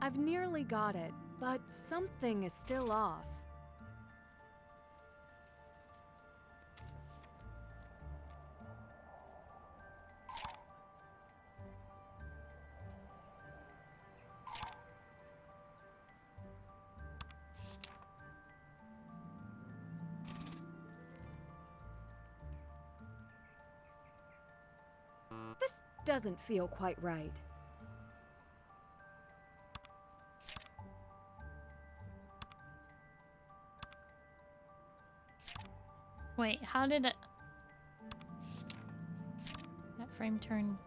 I've nearly got it, but something is still off. This doesn't feel quite right. Wait, how did it... That frame turned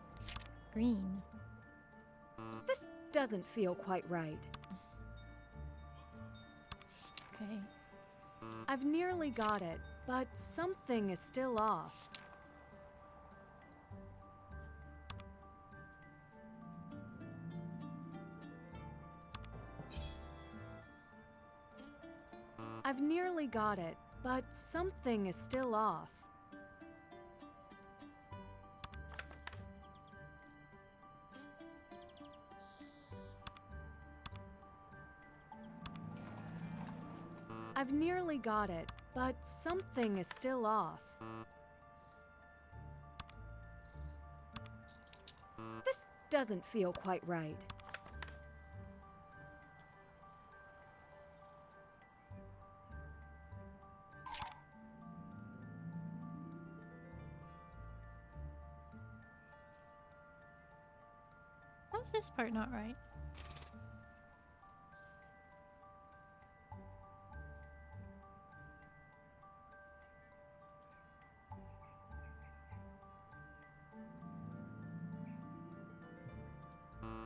green. This doesn't feel quite right. Okay. I've nearly got it, but something is still off. I've nearly got it, but something is still off. I've nearly got it, but something is still off. This doesn't feel quite right. How's this part not right?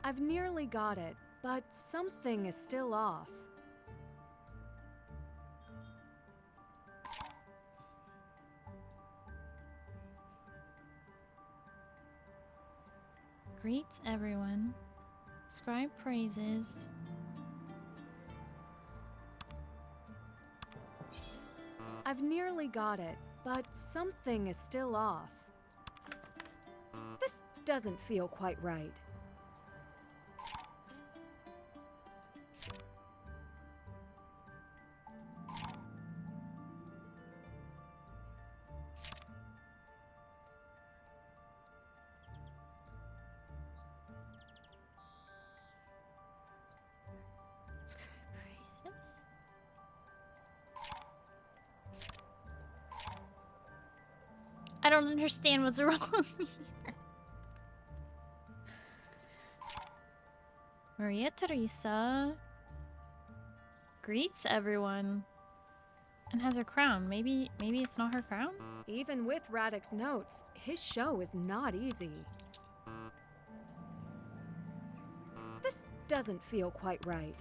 I've nearly got it, but something is still off. Greets everyone. Scribe praises. I've nearly got it, but something is still off. This doesn't feel quite right. I don't understand what's wrong here. Maria Teresa greets everyone and has her crown. Maybe it's not her crown? Even with Radek's notes, his show is not easy. This doesn't feel quite right.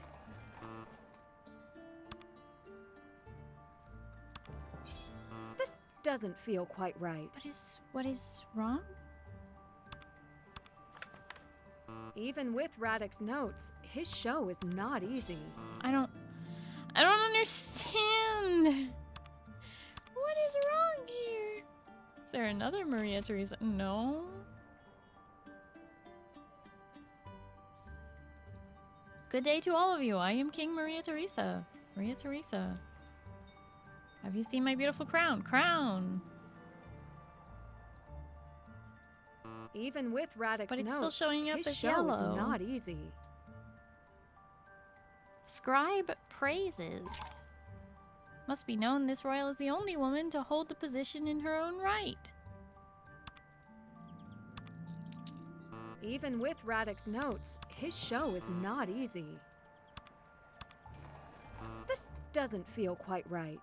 Doesn't feel quite right. What is wrong? Even with Radek's notes, his show is not easy. I don't understand. What is wrong here? Is there another Maria Teresa? No. Good day to all of you. I am King Maria Teresa. Maria Teresa. Have you seen my beautiful crown? Crown! Even with Radek's but it's notes, still showing up his as show yellow. is not easy. Scribe praises. Must be known this royal is the only woman to hold the position in her own right. Even with Radek's notes, his show is not easy. This doesn't feel quite right.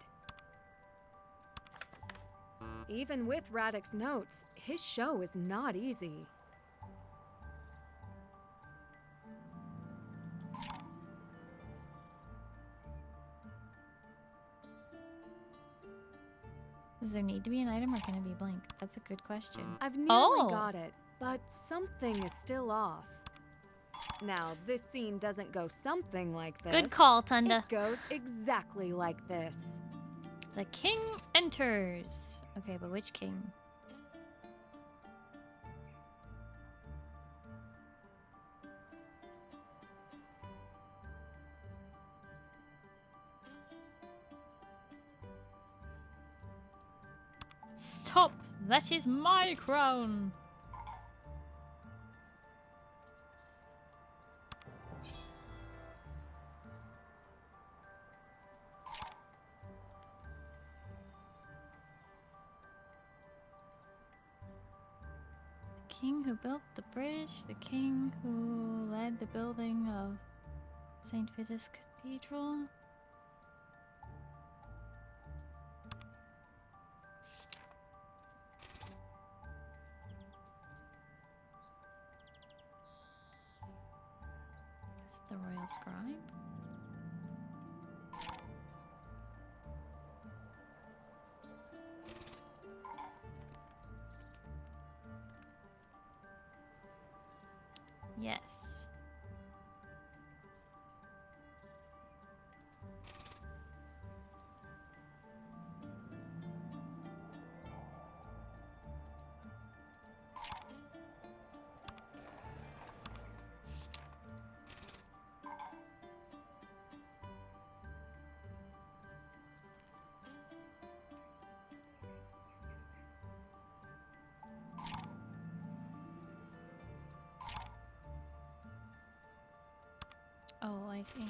Even with Radek's notes, his show is not easy. Does there need to be an item or can it be blank? That's a good question. I've nearly got it, but something is still off. Now, this scene doesn't go something like this. Good call, Tunda. It goes exactly like this. The king enters. Okay, but which king? Stop! That is my crown! The king who built the bridge, the king who led the building of St. Vitus Cathedral. The royal scribe. Yes. Oh, I see.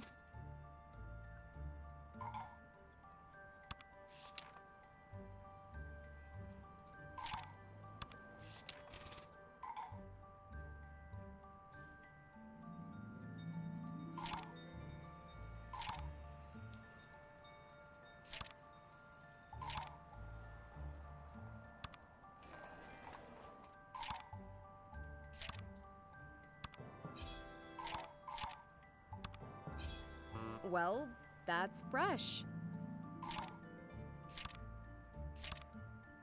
Well, that's fresh.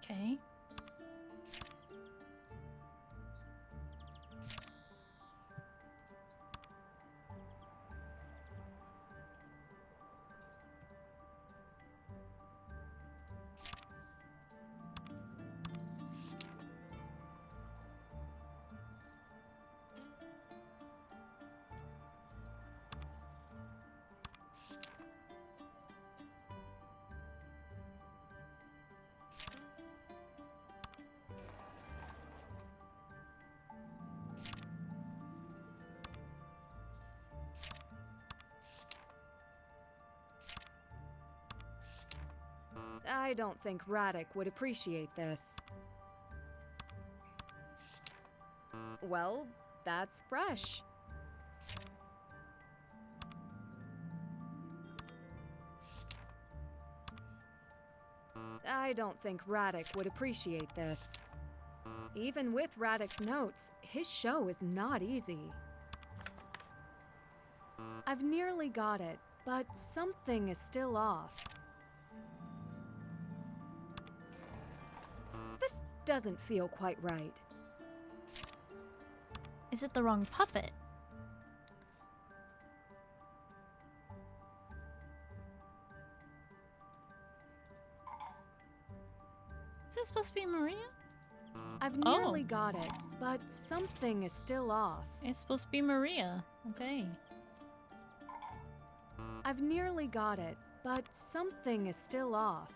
Okay. I don't think Radek would appreciate this. Well, that's fresh. I don't think Radek would appreciate this. Even with Radek's notes, his show is not easy. I've nearly got it, but something is still off. This doesn't feel quite right. Is it the wrong puppet? Is this supposed to be Maria? I've nearly got it, but something is still off. It's supposed to be Maria. Okay. I've nearly got it, but something is still off.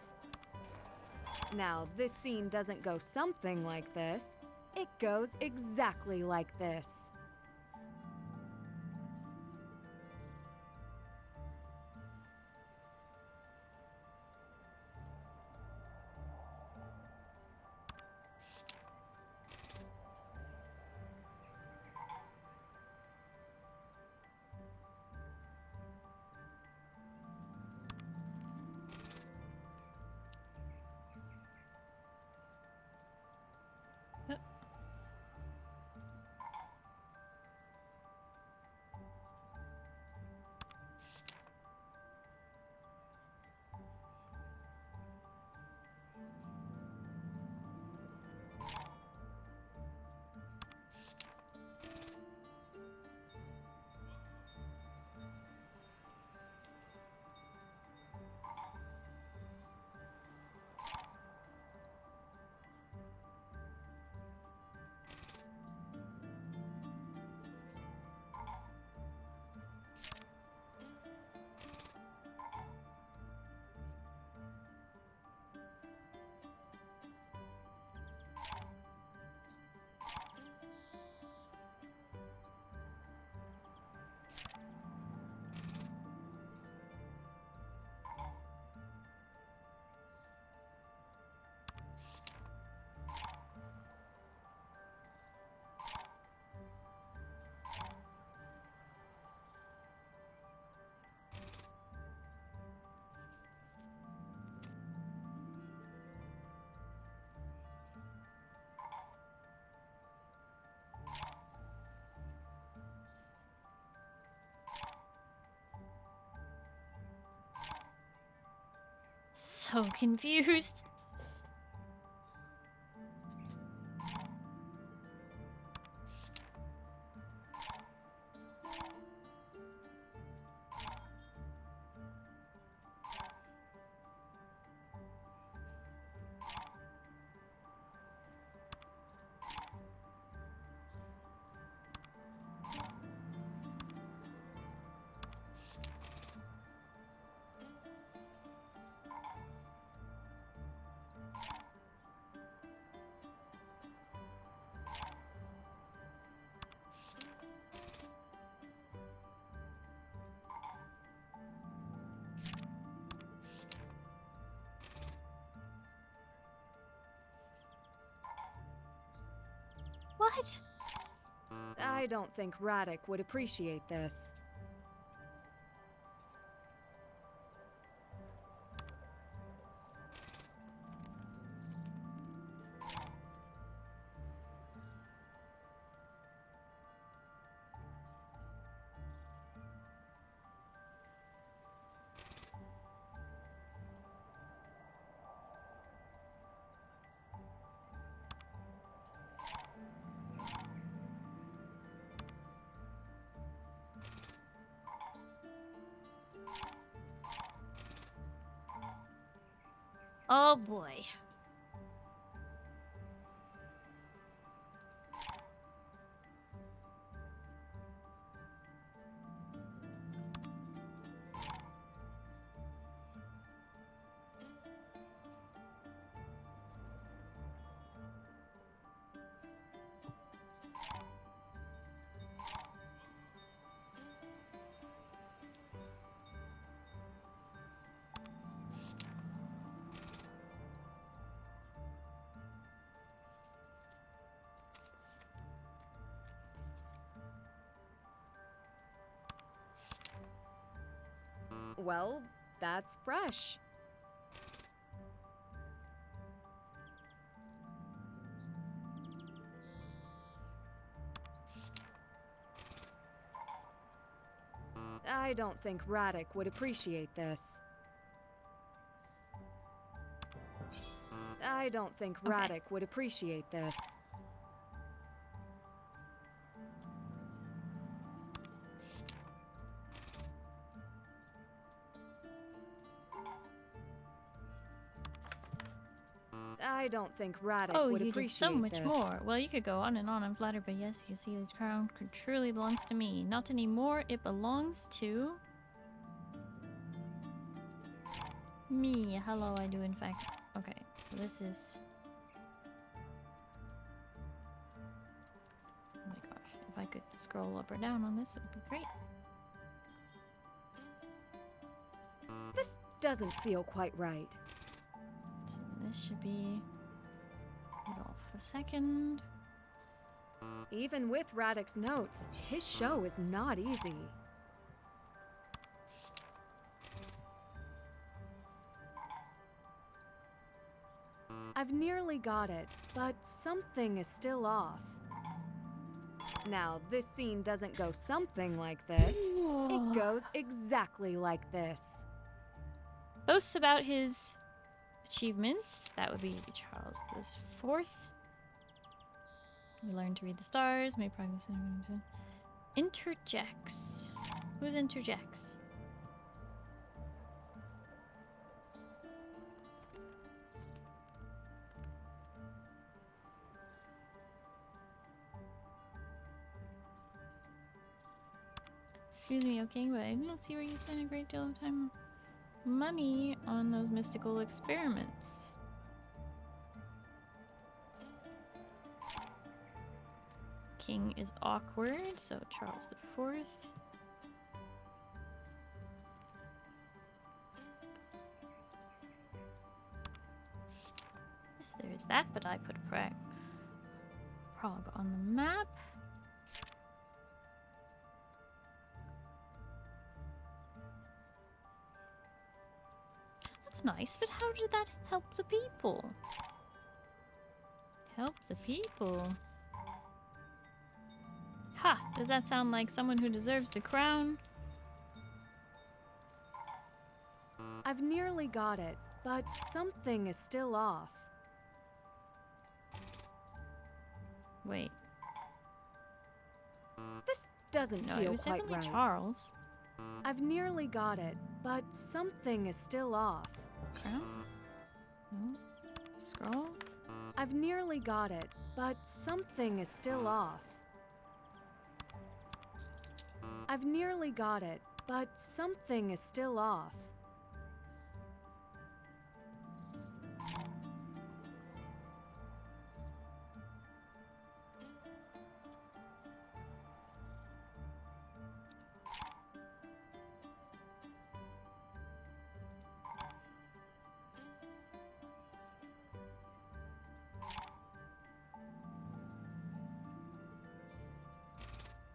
Now, this scene doesn't go something like this. It goes exactly like this. So confused. What? I don't think Radek would appreciate this. Oh boy. Well, that's fresh. I don't think Radek would appreciate this. I don't think Radek would appreciate this. I don't think Radek would you appreciate did so much this. more. Well, you could go on and flatter, but yes, you see, this crown truly belongs to me. Not anymore, it belongs to... me. Hello, I do in fact. Okay, so this is... oh my gosh, if I could scroll up or down on this, it would be great. This doesn't feel quite right. So this should be Rudolph II. Even with Radek's notes, his show is not easy. I've nearly got it, but something is still off. Now, this scene doesn't go something like this. It goes exactly like this. Boasts about his achievements. That would be Charles IV. We learned to read the stars, made progress in interjects. Who's interjects? Excuse me, okay, but I don't see where you spend a great deal of time money on those mystical experiments. King is awkward, so Charles IV. Yes, there is that, but I put Prague on the map. That's nice, but how did that help the people? Help the people? Ha! Does that sound like someone who deserves the crown? I've nearly got it, but something is still off. Wait. This doesn't No, feel it was quite definitely right. Charles. I've nearly got it, but something is still off. Crown? No. Scroll? I've nearly got it, but something is still off. I've nearly got it, but something is still off.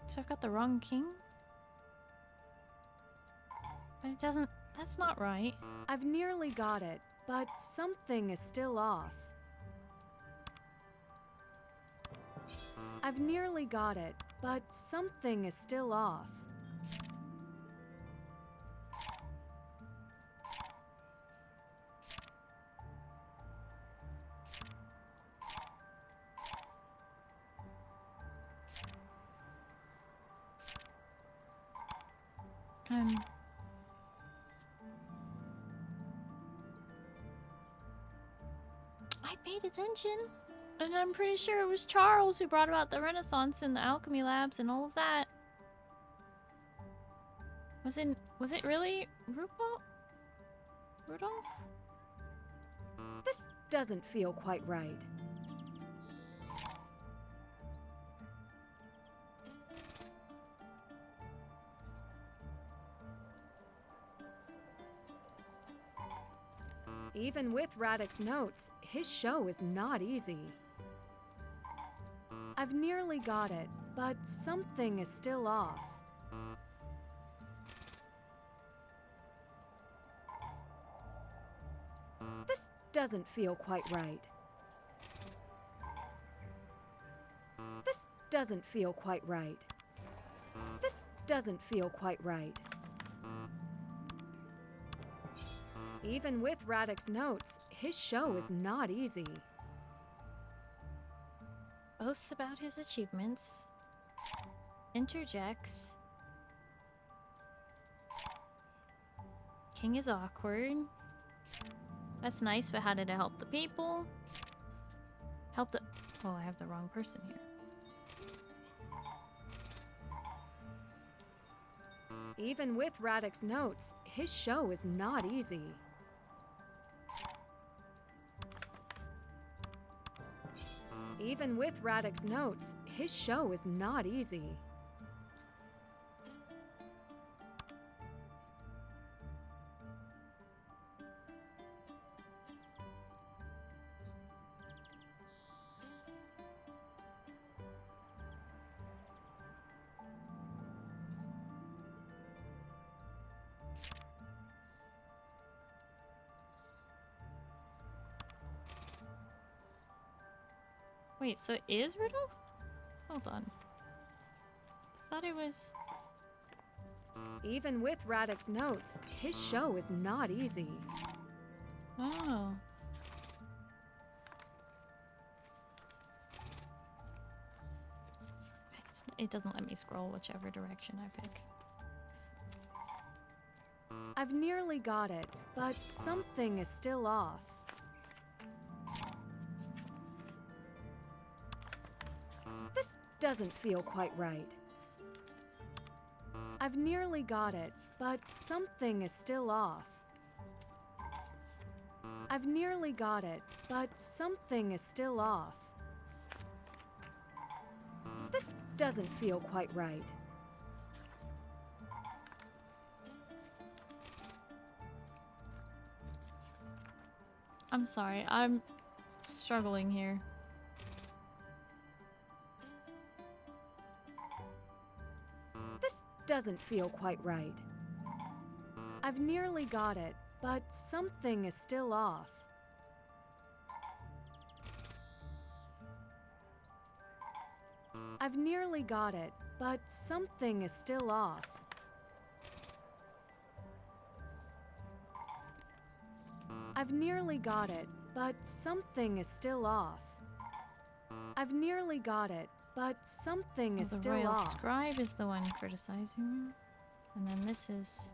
So I've got the wrong king? But it doesn't... that's not right. I've nearly got it, but something is still off. I've nearly got it, but something is still off. I paid attention, and I'm pretty sure it was Charles who brought about the Renaissance and the alchemy labs and all of that. Was it really Rudolph? This doesn't feel quite right. Even with Radek's notes, his show is not easy. I've nearly got it, but something is still off. doesn't feel quite right. This doesn't feel quite right. This doesn't feel quite right. Even with Radek's notes, his show is not easy. Boasts about his achievements. Interjects. King is awkward. That's nice, but how did it help the people? Help the... Oh, I have the wrong person here. Even with Radek's notes, his show is not easy. Even with Radek's notes, his show is not easy. Wait, so it is Rudolph? Hold on. Thought it was... Even with Radek's notes, his show is not easy. Oh. It doesn't let me scroll whichever direction I pick. I've nearly got it, but something is still off. This doesn't feel quite right. I've nearly got it, but something is still off. I've nearly got it, but something is still off. This doesn't feel quite right. I'm sorry, I'm struggling here. This doesn't feel quite right. I've nearly got it, but something is still off. I've nearly got it, but something is still off. I've nearly got it, but something is still off. I've nearly got it, but something is The still royal off. scribe is the one criticizing you. And then this is...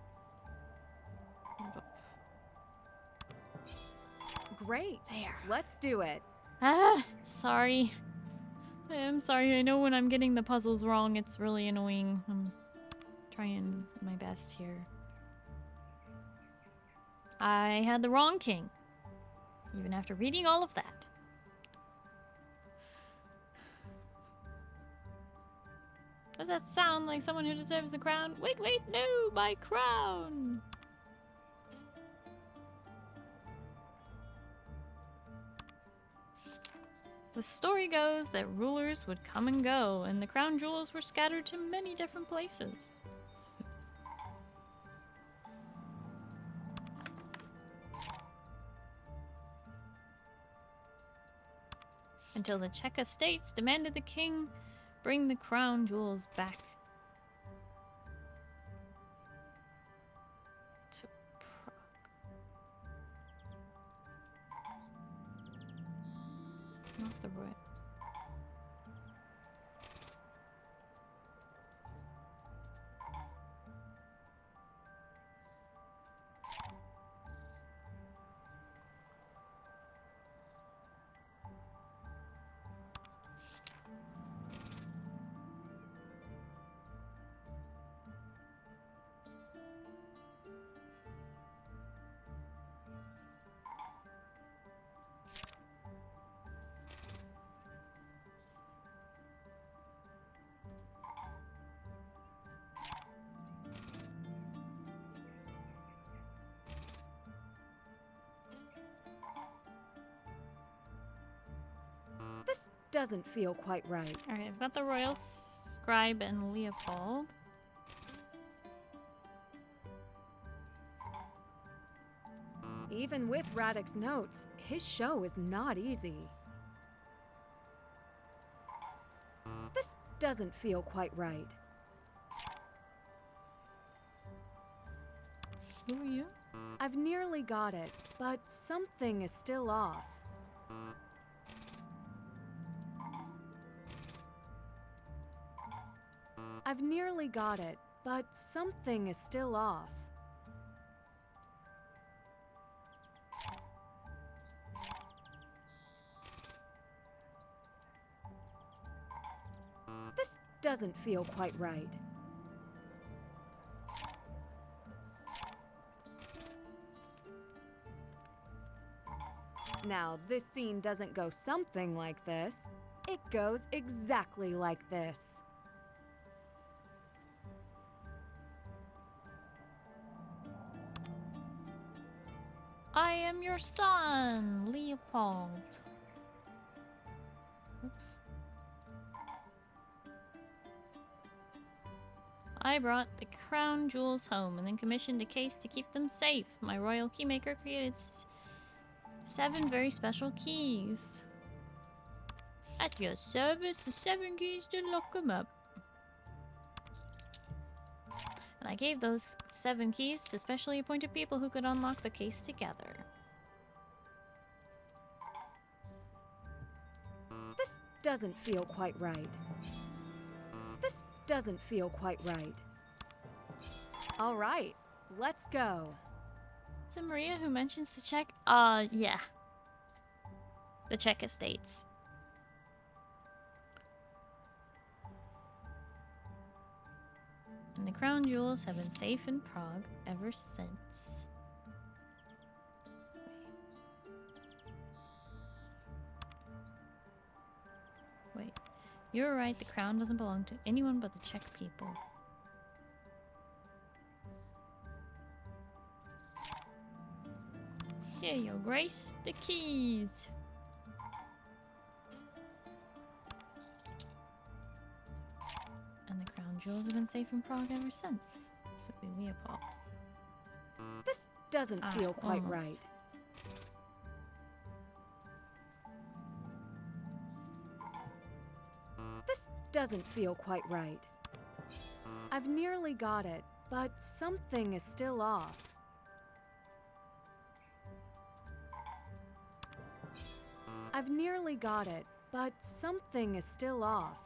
Great. There. Let's do it. Ah, sorry. I'm sorry, I know when I'm getting the puzzles wrong, it's really annoying. I'm trying my best here. I had the wrong king, even after reading all of that. Does that sound like someone who deserves the crown? Wait, wait, no, my crown! The story goes that rulers would come and go, and the crown jewels were scattered to many different places. Until the Czech estates demanded the king bring the crown jewels back to Prague. Not the royal. This doesn't feel quite right. Alright, I've got the royal scribe and Leopold. Even with Radek's notes, his show is not easy. This doesn't feel quite right. Who are you? I've nearly got it, but something is still off. I've nearly got it, but something is still off. This doesn't feel quite right. Now, this scene doesn't go something like this. It goes exactly like this. I am your son, Leopold. Oops. I brought the crown jewels home and then commissioned a case to keep them safe. My royal keymaker created 7 very special keys. At your service, the 7 keys to lock them up. And I gave those 7 keys to specially appointed people who could unlock the case together. This doesn't feel quite right. This doesn't feel quite right. All right, let's go. Is it Maria who mentions the Czech? Yeah. The Czech estates. And the crown jewels have been safe in Prague ever since. Wait. You're right, the crown doesn't belong to anyone but the Czech people. Here, Your Grace, the keys. And the crown jewels have been safe in Prague ever since. This would be Leopold. This doesn't feel quite almost. right. This doesn't feel quite right. I've nearly got it, but something is still off. I've nearly got it, but something is still off.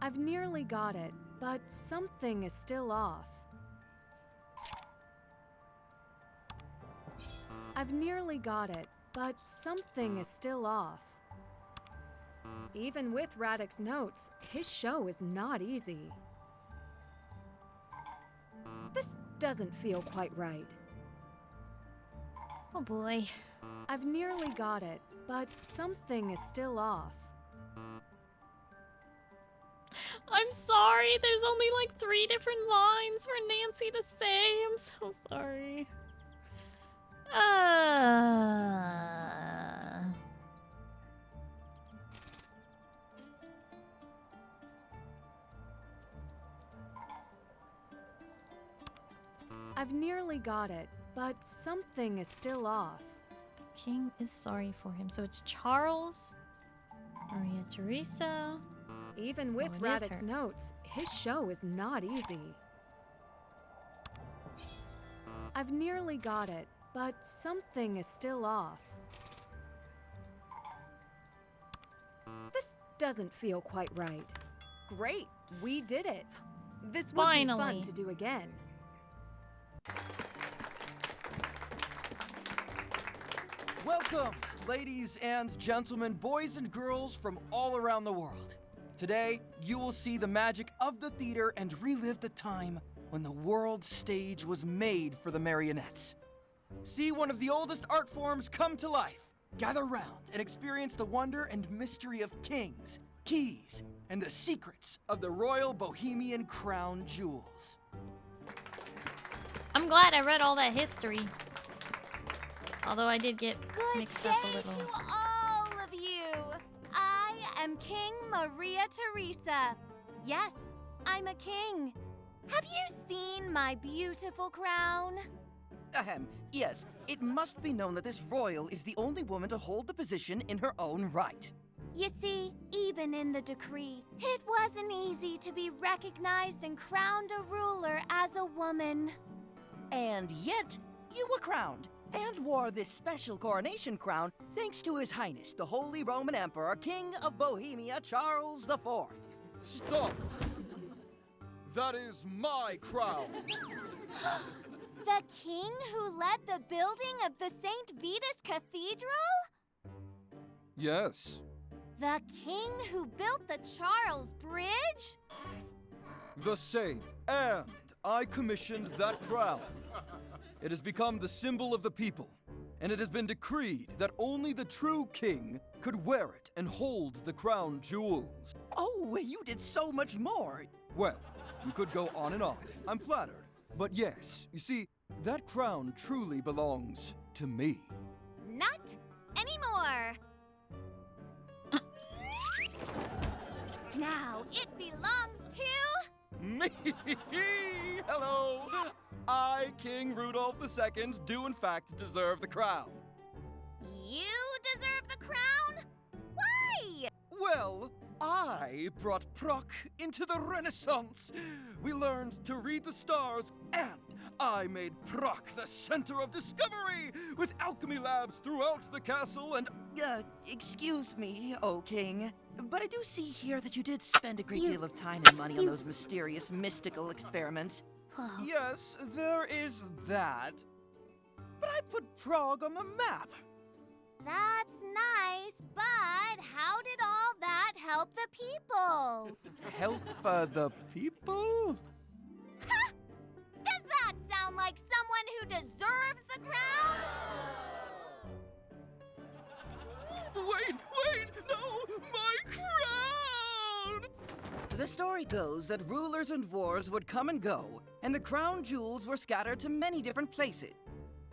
I've nearly got it, but something is still off. I've nearly got it, but something is still off. Even with Radek's notes, his show is not easy. This doesn't feel quite right. Oh boy. I've nearly got it, but something is still off. I'm sorry, there's only like 3 different lines for Nancy to say. I'm so sorry. I've nearly got it, but something is still off. King is sorry for him. So it's Charles, Maria Theresa. Even with Radek's notes, his show is not easy. I've nearly got it, but something is still off. This doesn't feel quite right. Great, we did it. This would be fun to do again. Welcome, ladies and gentlemen, boys and girls from all around the world. Today, you will see the magic of the theater and relive the time when the world stage was made for the marionettes. See one of the oldest art forms come to life. Gather round and experience the wonder and mystery of kings, keys, and the secrets of the royal Bohemian crown jewels. I'm glad I read all that history. Although I did get mixed up a little. Good day to all of you. I am King Maria Theresa. Yes, I'm a king. Have you seen my beautiful crown? Yes, It must be known that this royal is the only woman to hold the position in her own right. You see, even in the decree, it wasn't easy to be recognized and crowned a ruler as a woman. And yet, you were crowned, and wore this special coronation crown thanks to His Highness, the Holy Roman Emperor, King of Bohemia, Charles IV. Stop! That is my crown! The king who led the building of the St. Vitus Cathedral? Yes. The king who built the Charles Bridge? The same. And I commissioned that crown. It has become the symbol of the people, and it has been decreed that only the true king could wear it and hold the crown jewels. Oh, you did so much more! Well, you could go on and on. I'm flattered. But yes, you see, that crown truly belongs to me. Not anymore! Now it belongs to... Me! Hello! I, King Rudolph II, do in fact deserve the crown. You deserve the crown? Why? Well, I brought Proc into the Renaissance. We learned to read the stars, and I made Proc the center of discovery, with alchemy labs throughout the castle and... Excuse me, O King, but I do see here that you did spend a great deal of time and money on those mysterious, mystical experiments. Yes, there is that. But I put Prague on the map. That's nice, but how did all that help the people? Help the people? Ha! Does that sound like someone who deserves the crown? Wait, no, my crown! The story goes that rulers and wars would come and go, and the crown jewels were scattered to many different places.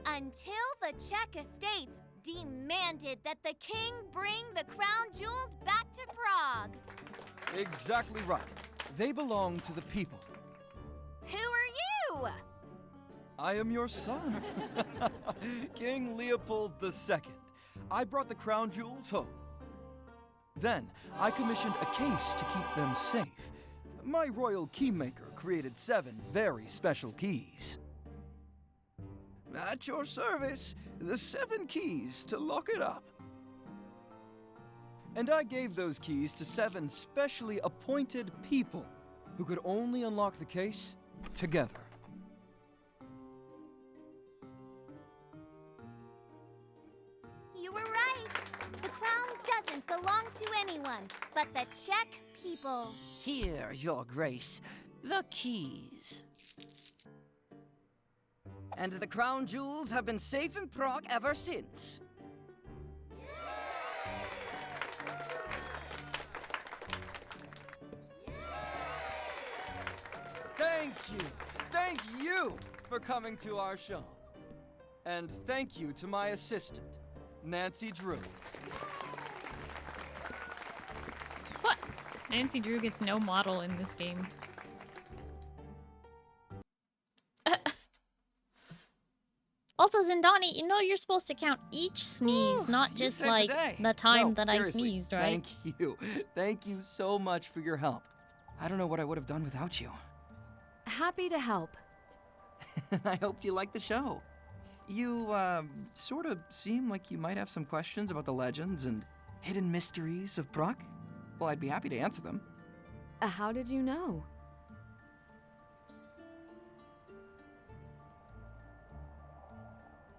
Until the Czech estates demanded that the king bring the crown jewels back to Prague. Exactly right. They belong to the people. Who are you? I am your son, King Leopold II. I brought the crown jewels home. Then, I commissioned a case to keep them safe. My royal keymaker created 7 very special keys. At your service, the 7 keys to lock it up. And I gave those keys to 7 specially appointed people who could only unlock the case together. You were right. The crown doesn't belong to anyone but the Czech people. Here, Your Grace, the keys. And the crown jewels have been safe in Prague ever since. Thank you for coming to our show. And thank you to my assistant, Nancy Drew. What? Nancy Drew gets no model in this game. Also, Zindani, you know you're supposed to count each sneeze, not just like the time that I sneezed, right? Thank you. Thank you so much for your help. I don't know what I would have done without you. Happy to help. I hoped you liked the show. You, sort of seem like you might have some questions about the legends and hidden mysteries of Prague. Well, I'd be happy to answer them. How did you know?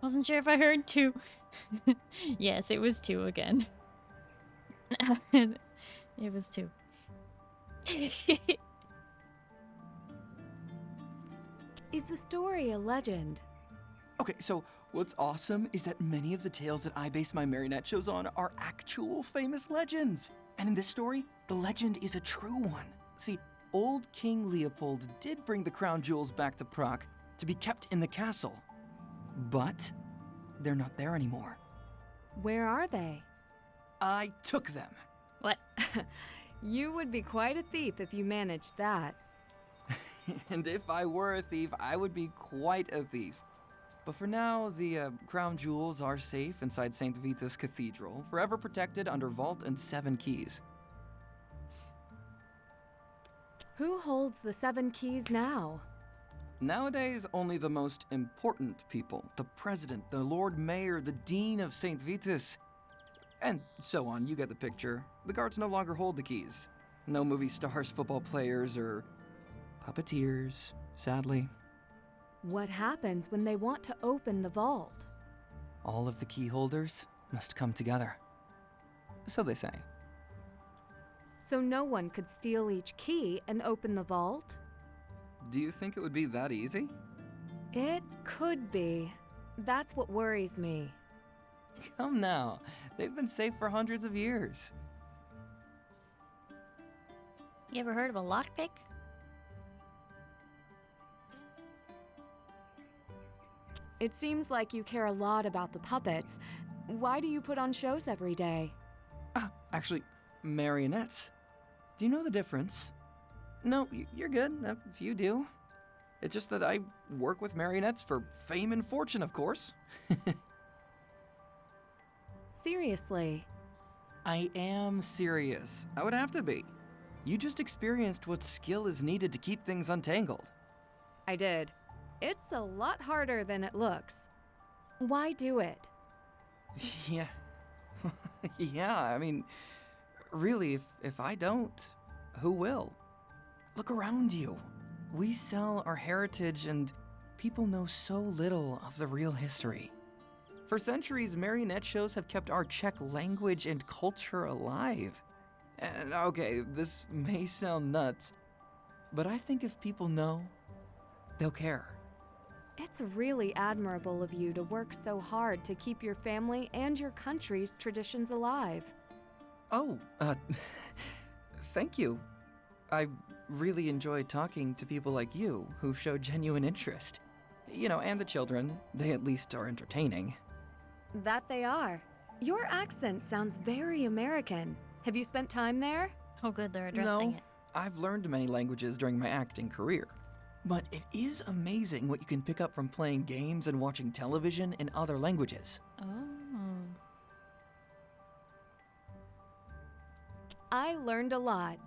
Wasn't sure if I heard 2. Yes, it was 2 again. It was 2. Is the story a legend? Okay, so what's awesome is that many of the tales that I base my marionette shows on are actual famous legends. And in this story, the legend is a true one. See, old King Leopold did bring the crown jewels back to Prague to be kept in the castle. But they're not there anymore. Where are they? I took them. What? You would be quite a thief if you managed that. And if I were a thief, I would be quite a thief. But for now, the crown jewels are safe inside St. Vitus Cathedral, forever protected under vault and 7 keys. Who holds the 7 keys now? Nowadays, only the most important people, the president, the lord mayor, the dean of St. Vitus, and so on. You get the picture. The guards no longer hold the keys. No movie stars, football players, or puppeteers, sadly. What happens when they want to open the vault? All of the key holders must come together. So they say. So no one could steal each key and open the vault? Do you think it would be that easy? It could be. That's what worries me. Come now. They've been safe for hundreds of years. You ever heard of a lockpick? It seems like you care a lot about the puppets. Why do you put on shows every day? Actually, marionettes. Do you know the difference? No, you're good if you do. It's just that I work with marionettes for fame and fortune, of course. Seriously? I am serious. I would have to be. You just experienced what skill is needed to keep things untangled. I did. It's a lot harder than it looks. Why do it? Yeah. Yeah, I mean, really, if I don't, who will? Look around you. We sell our heritage and people know so little of the real history. For centuries, marionette shows have kept our Czech language and culture alive. And okay, this may sound nuts, but I think if people know, they'll care. It's really admirable of you to work so hard to keep your family and your country's traditions alive. Oh, thank you. I really enjoy talking to people like you who show genuine interest. You know, and the children, they at least are entertaining. That they are. Your accent sounds very American. Have you spent time there? Oh good, they're addressing No, it. I've learned many languages during my acting career. But it is amazing what you can pick up from playing games and watching television in other languages. Oh. I learned a lot.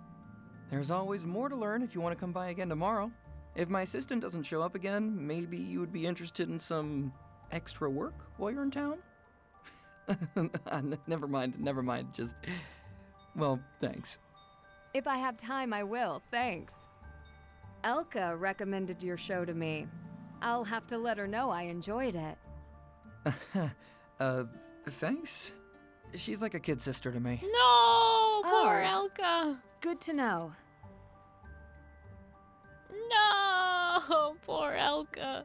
There's always more to learn if you want to come by again tomorrow. If my assistant doesn't show up again, maybe you would be interested in some extra work while you're in town? Never mind, just... Well, thanks. If I have time, I will, thanks. Elka recommended your show to me. I'll have to let her know I enjoyed it. Thanks? She's like a kid sister to me. No, poor Elka. Good to know. No, poor Elka.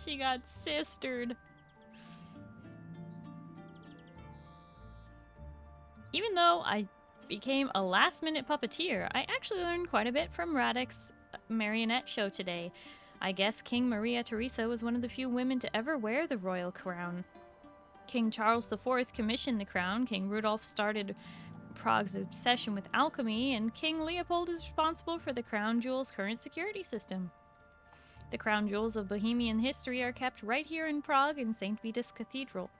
She got sistered. Even though I became a last-minute puppeteer, I actually learned quite a bit from Radek's marionette show today. I guess King Maria Theresa was one of the few women to ever wear the royal crown. King Charles IV commissioned the crown, King Rudolph started Prague's obsession with alchemy, and King Leopold is responsible for the crown jewel's current security system. The crown jewels of Bohemian history are kept right here in Prague in St. Vitus Cathedral.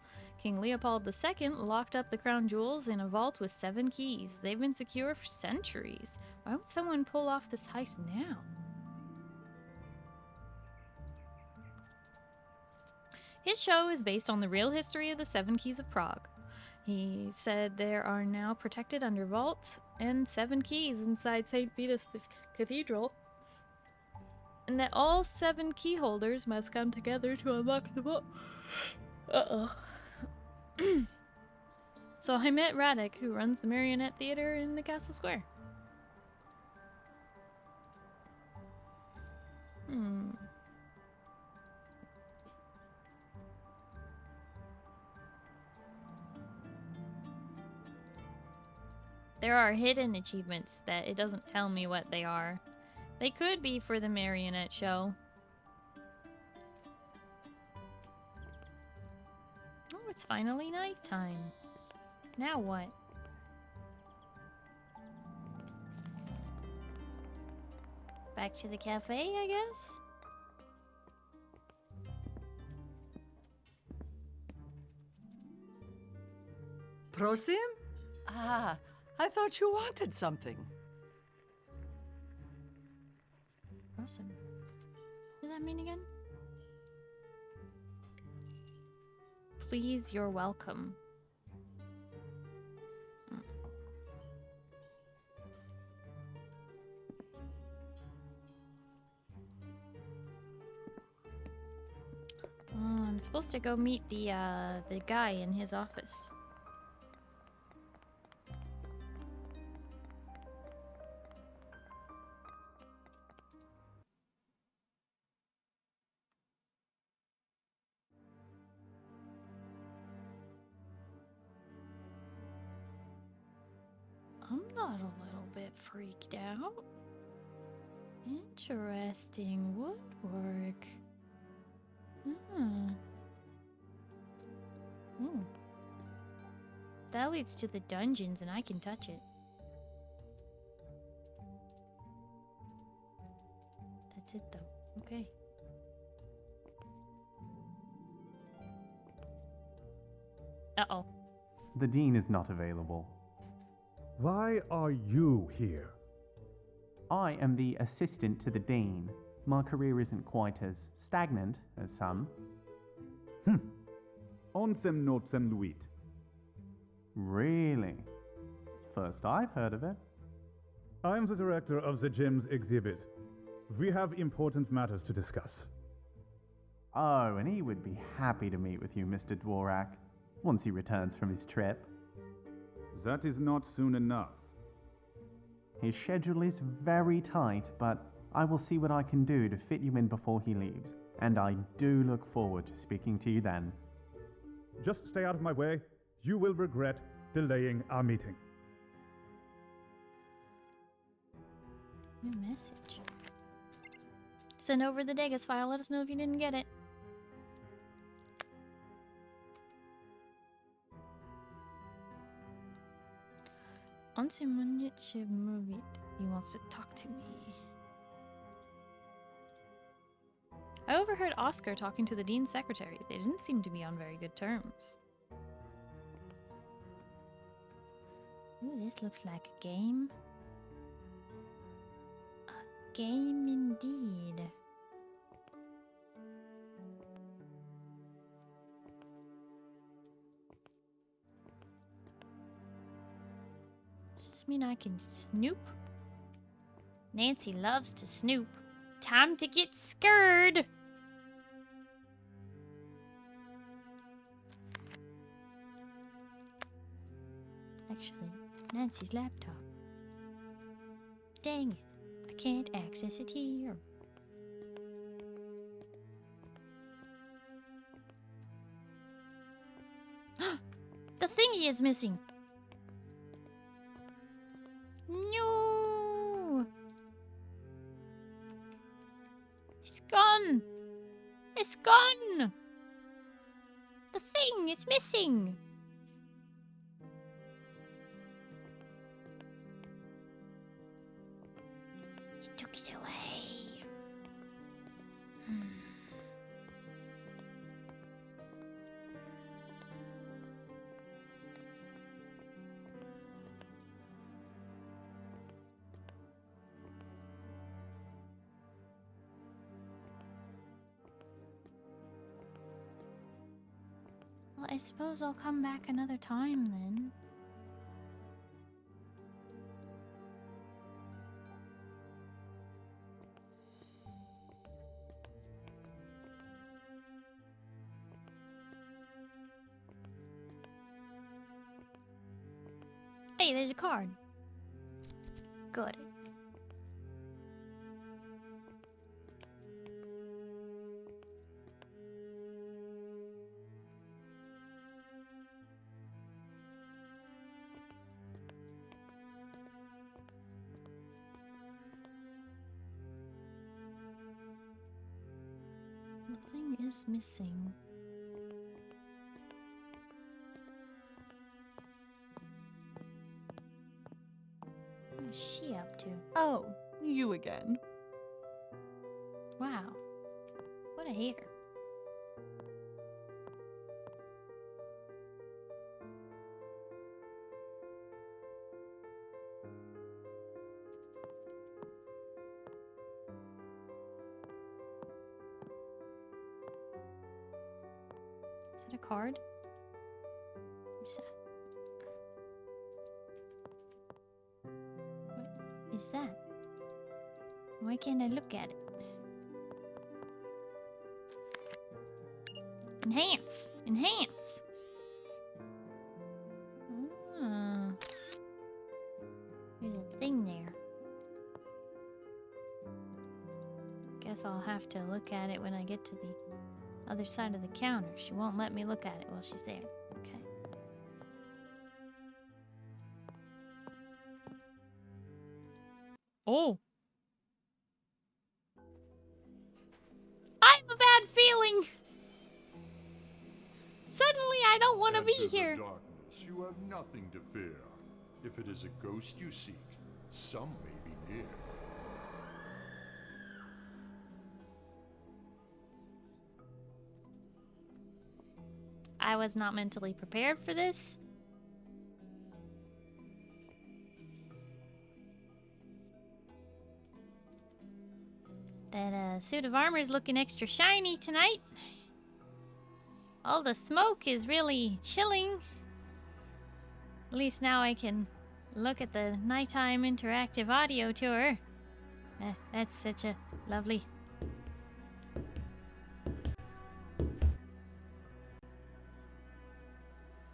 King Leopold II locked up the crown jewels in a vault with 7 keys. They've been secure for centuries. Why would someone pull off this heist now? His show is based on the real history of the 7 Keys of Prague. He said there are now protected under vault and 7 keys inside St. Vitus Cathedral, and that all 7 key holders must come together to unlock the vault. Uh-oh. So I met Radek, who runs the Marionette Theater in the Castle Square. There are hidden achievements that it doesn't tell me what they are. They could be for the marionette show. Oh, it's finally nighttime. Now what? Back to the cafe, I guess? Prosim? Ah, I thought you wanted something. Awesome. What does that mean again? Please, you're welcome. Oh, I'm supposed to go meet the guy in his office. I'm not a little bit freaked out. Interesting woodwork. Oh. That leads to the dungeons and I can touch it. That's it though. Okay. Uh-oh. The Dean is not available. Why are you here? I am the assistant to the Dean. My career isn't quite as stagnant as some. Onsem notsem luit. Really? First I've heard of it. I'm the director of the gym's exhibit. We have important matters to discuss. Oh, and he would be happy to meet with you, Mr. Dvorak, once he returns from his trip. That is not soon enough. His schedule is very tight, but I will see what I can do to fit you in before he leaves, and I do look forward to speaking to you then. Just stay out of my way. You will regret delaying our meeting. New message. Send over the Degas file. Let us know if you didn't get it. He wants to talk to me. I overheard Oscar talking to the Dean's secretary. They didn't seem to be on very good terms. Ooh, this looks like a game. A game indeed. Does this mean I can snoop? Nancy loves to snoop. Time to get scared! Actually, Nancy's laptop. Dang it, I can't access it here. The thingy is missing! No! It's gone! It's gone! The thing is missing! He took it away. Well, I suppose I'll come back another time then. Hey, there's a card. Got it. Nothing is missing. What is she up to? Oh, you again. Wow. What a hater. that a card? What's that? What is that? Why can't I look at it? Enhance! Enhance! Ah. There's a thing there. Guess I'll have to look at it when I get to the other side of the counter. She won't let me look at it while she's there. Okay. Oh! I have a bad feeling! Suddenly I don't want to be here. Darkness, you have nothing to fear. If it is a ghost you seek, some may be near. I was not mentally prepared for this. That suit of armor is looking extra shiny tonight. All the smoke is really chilling. At least now I can look at the nighttime interactive audio tour. That's such a lovely...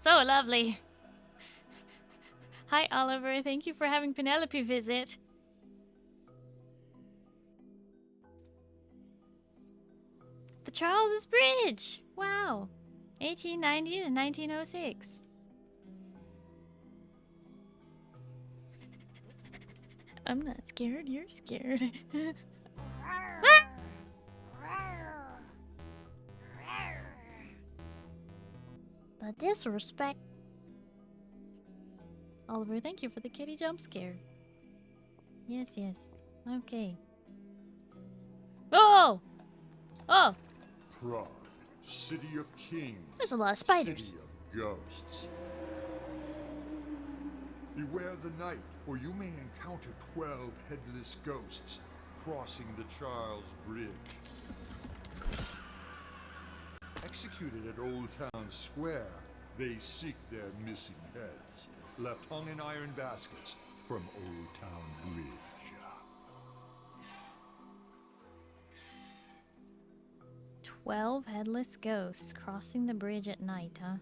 So lovely. Hi, Oliver. Thank you for having Penelope visit. The Charles's Bridge. Wow. 1890 to 1906. I'm not scared. You're scared. The disrespect. Oliver, thank you for the kitty jump scare. Yes, yes. Okay. Oh! Oh! Prague, city of kings. There's a lot of spiders. City of ghosts. Beware the night, for you may encounter 12 headless ghosts crossing the Charles Bridge. Executed at Old Town Square, they seek their missing heads, left hung in iron baskets from Old Town Bridge. "12 headless ghosts crossing the bridge at night, huh?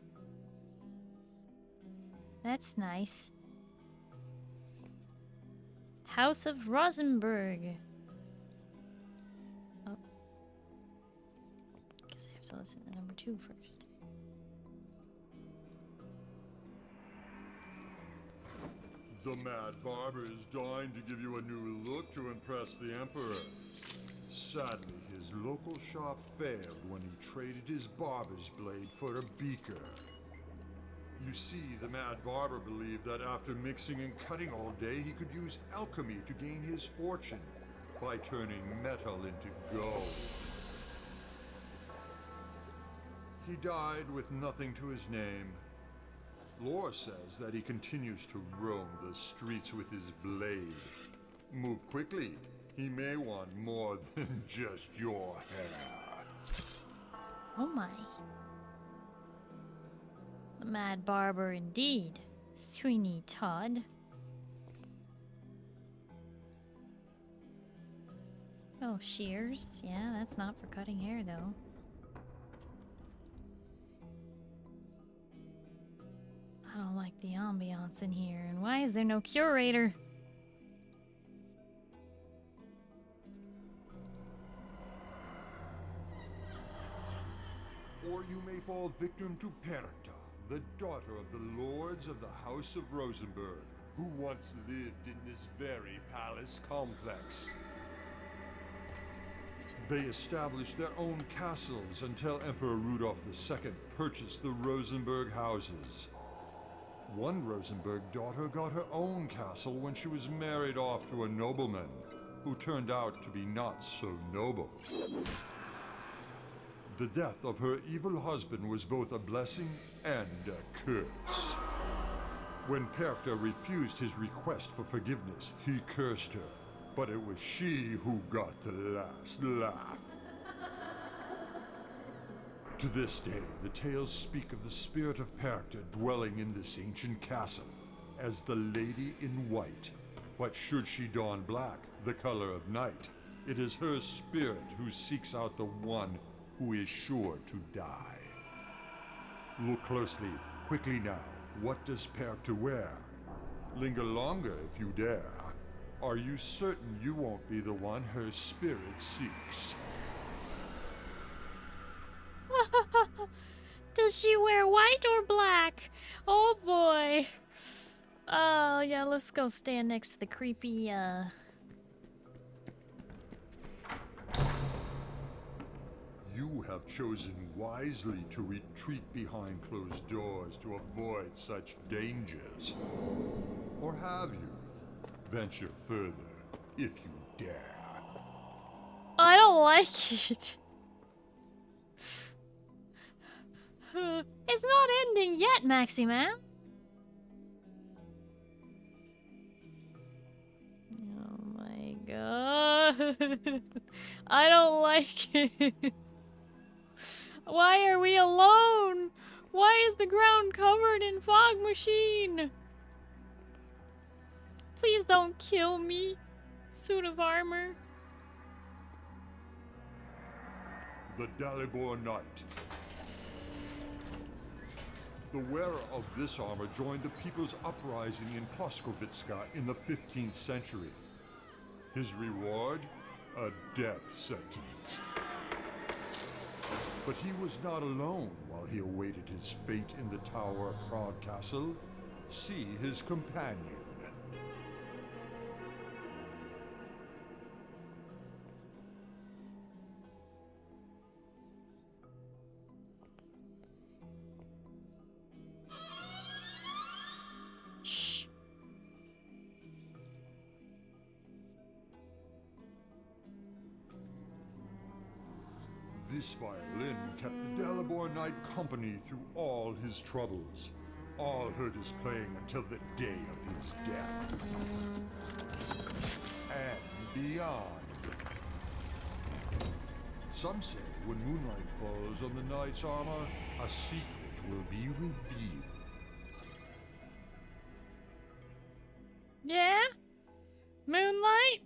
That's nice. House of Rosenberg. Oh. Guess I have to listen to number 2 first. The Mad Barber is dying to give you a new look to impress the Emperor. Sadly, his local shop failed when he traded his barber's blade for a beaker. You see, the Mad Barber believed that after mixing and cutting all day, he could use alchemy to gain his fortune by turning metal into gold. He died with nothing to his name. Lore says that he continues to roam the streets with his blade. Move quickly. He may want more than just your hair. Oh my. The Mad Barber indeed. Sweeney Todd. Oh, shears. Yeah, that's not for cutting hair though. I don't like the ambiance in here. And why is there no curator? Or you may fall victim to Perta, the daughter of the lords of the House of Rosenberg, who once lived in this very palace complex. They established their own castles until Emperor Rudolph II purchased the Rosenberg houses. One Rosenberg daughter got her own castle when she was married off to a nobleman, who turned out to be not so noble. The death of her evil husband was both a blessing and a curse. When Perta refused his request for forgiveness, he cursed her, but it was she who got the last laugh. To this day, the tales speak of the spirit of Perkta dwelling in this ancient castle as the Lady in White. But should she don black, the color of night, it is her spirit who seeks out the one who is sure to die. Look closely, quickly now. What does Perkta wear? Linger longer if you dare. Are you certain you won't be the one her spirit seeks? Does she wear white or black? Oh boy. Oh yeah, let's go stand next to the creepy You have chosen wisely to retreat behind closed doors to avoid such dangers. Or have you? Venture further, if you dare. I don't like it. It's not ending yet, Maxie Man. Oh my god. I don't like it. Why are we alone? Why is the ground covered in fog machine? Please don't kill me. Suit of armor. The Dalibor Knight. The wearer of this armor joined the people's uprising in Plaskovitska in the 15th century. His reward? A death sentence. But he was not alone while he awaited his fate in the Tower of Prague Castle. See his companion. Shh. This violin kept the Dalibor Knight company through all his troubles. All heard his playing until the day of his death. And beyond. Some say when moonlight falls on the knight's armor, a secret will be revealed. Yeah? Moonlight?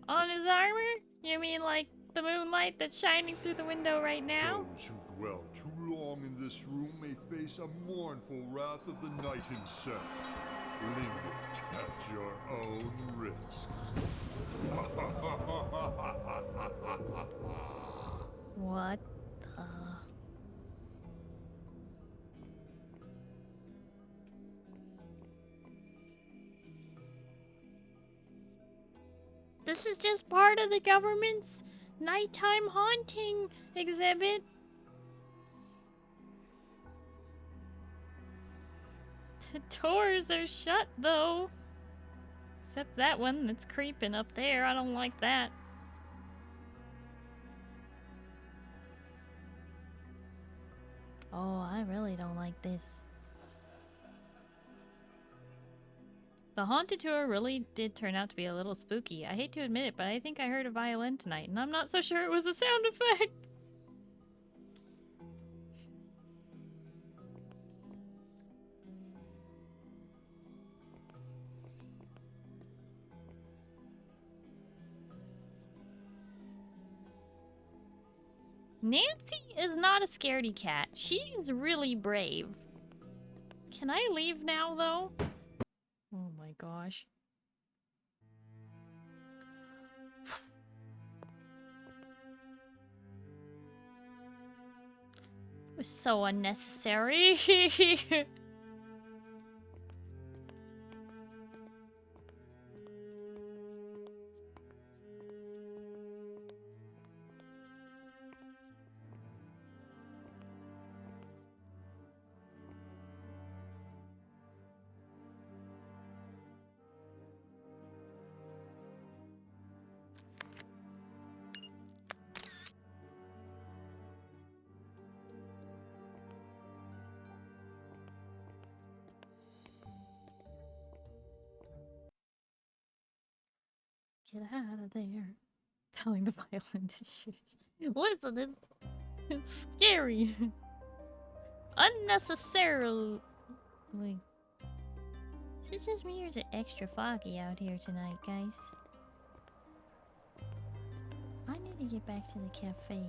On his armor? You mean like the moonlight that's shining through the window right now? Those who dwell too long in this room may face a mournful wrath of the knight himself. Linger at your own risk. What the... This is just part of the government's nighttime haunting exhibit. The doors are shut though. Except that one that's creeping up there. I don't like that. Oh, I really don't like this. The haunted tour really did turn out to be a little spooky. I hate to admit it, but I think I heard a violin tonight, and I'm not so sure it was a sound effect. Nancy is not a scaredy cat. She's really brave. Can I leave now, though? Oh my gosh. It was so unnecessary. Get out of there. Telling the violin to shoot. Listen, It's scary. Unnecessarily. Is it just me or is it extra foggy out here tonight, guys? I need to get back to the cafe.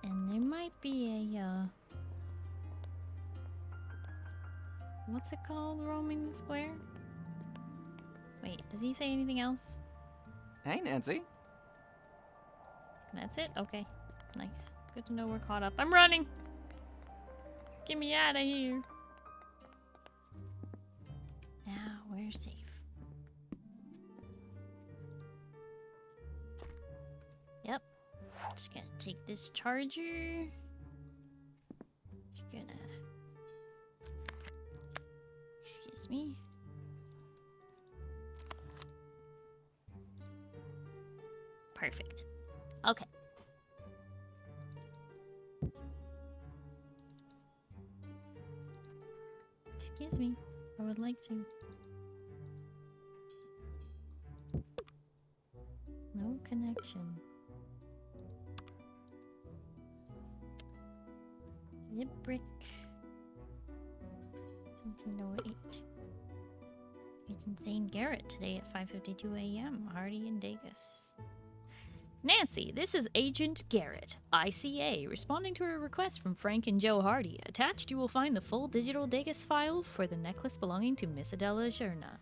And there might be a, what's it called, roaming the square? Wait, does he say anything else? Hey, Nancy. That's it? Okay. Nice. Good to know we're caught up. I'm running! Get me out of here. Now we're safe. Yep. Just gonna take this charger. Just gonna... Excuse me. Perfect. Okay. Excuse me. I would like to. No connection. Zip brick. 1708. Agent Zane Garrett today at 5:52 a.m. Hardy and Dagus. Nancy, this is Agent Garrett, ICA, responding to a request from Frank and Joe Hardy. Attached, you will find the full digital Dagus file for the necklace belonging to Miss Adela Zherna.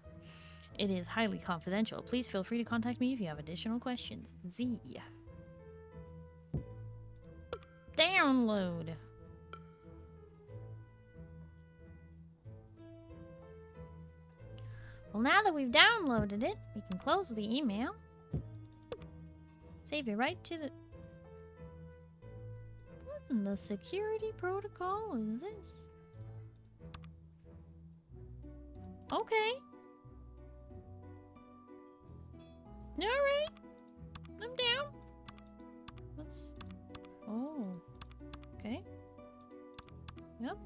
It is highly confidential. Please feel free to contact me if you have additional questions. Z. Download. Well, now that we've downloaded it, we can close the email. Save it right to the... What in the security protocol is this? Okay. Alright. I'm down. Let's... Oh. Okay. Yep.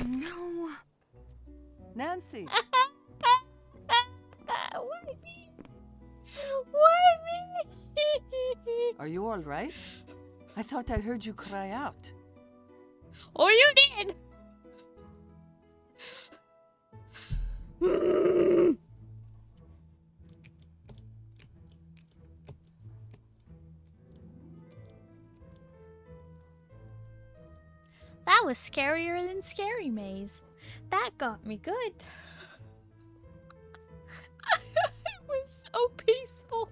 No. Nancy. Why me? Why me? Are you all right? I thought I heard you cry out. Or you did. That was scarier than Scary Maze. That got me good. It was so peaceful.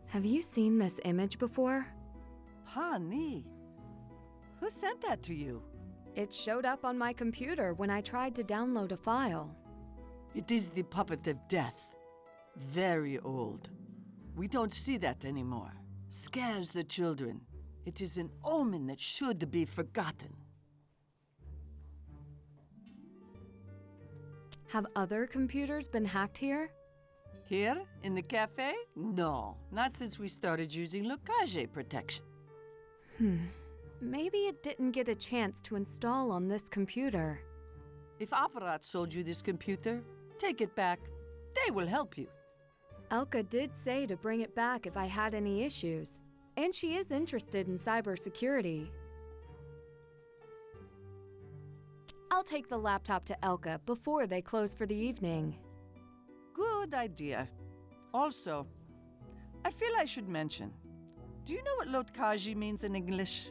Have you seen this image before? Honey, who sent that to you? It showed up on my computer when I tried to download a file. It is the puppet of death. Very old. We don't see that anymore. Scares the children. It is an omen that should be forgotten. Have other computers been hacked here? Here, in the cafe? No, not since we started using Locage protection. Maybe it didn't get a chance to install on this computer. If Apparat sold you this computer, take it back. They will help you. Elka did say to bring it back if I had any issues, and she is interested in cybersecurity. I'll take the laptop to Elka before they close for the evening. Good idea. Also, I feel I should mention. Do you know what lotkaji means in English?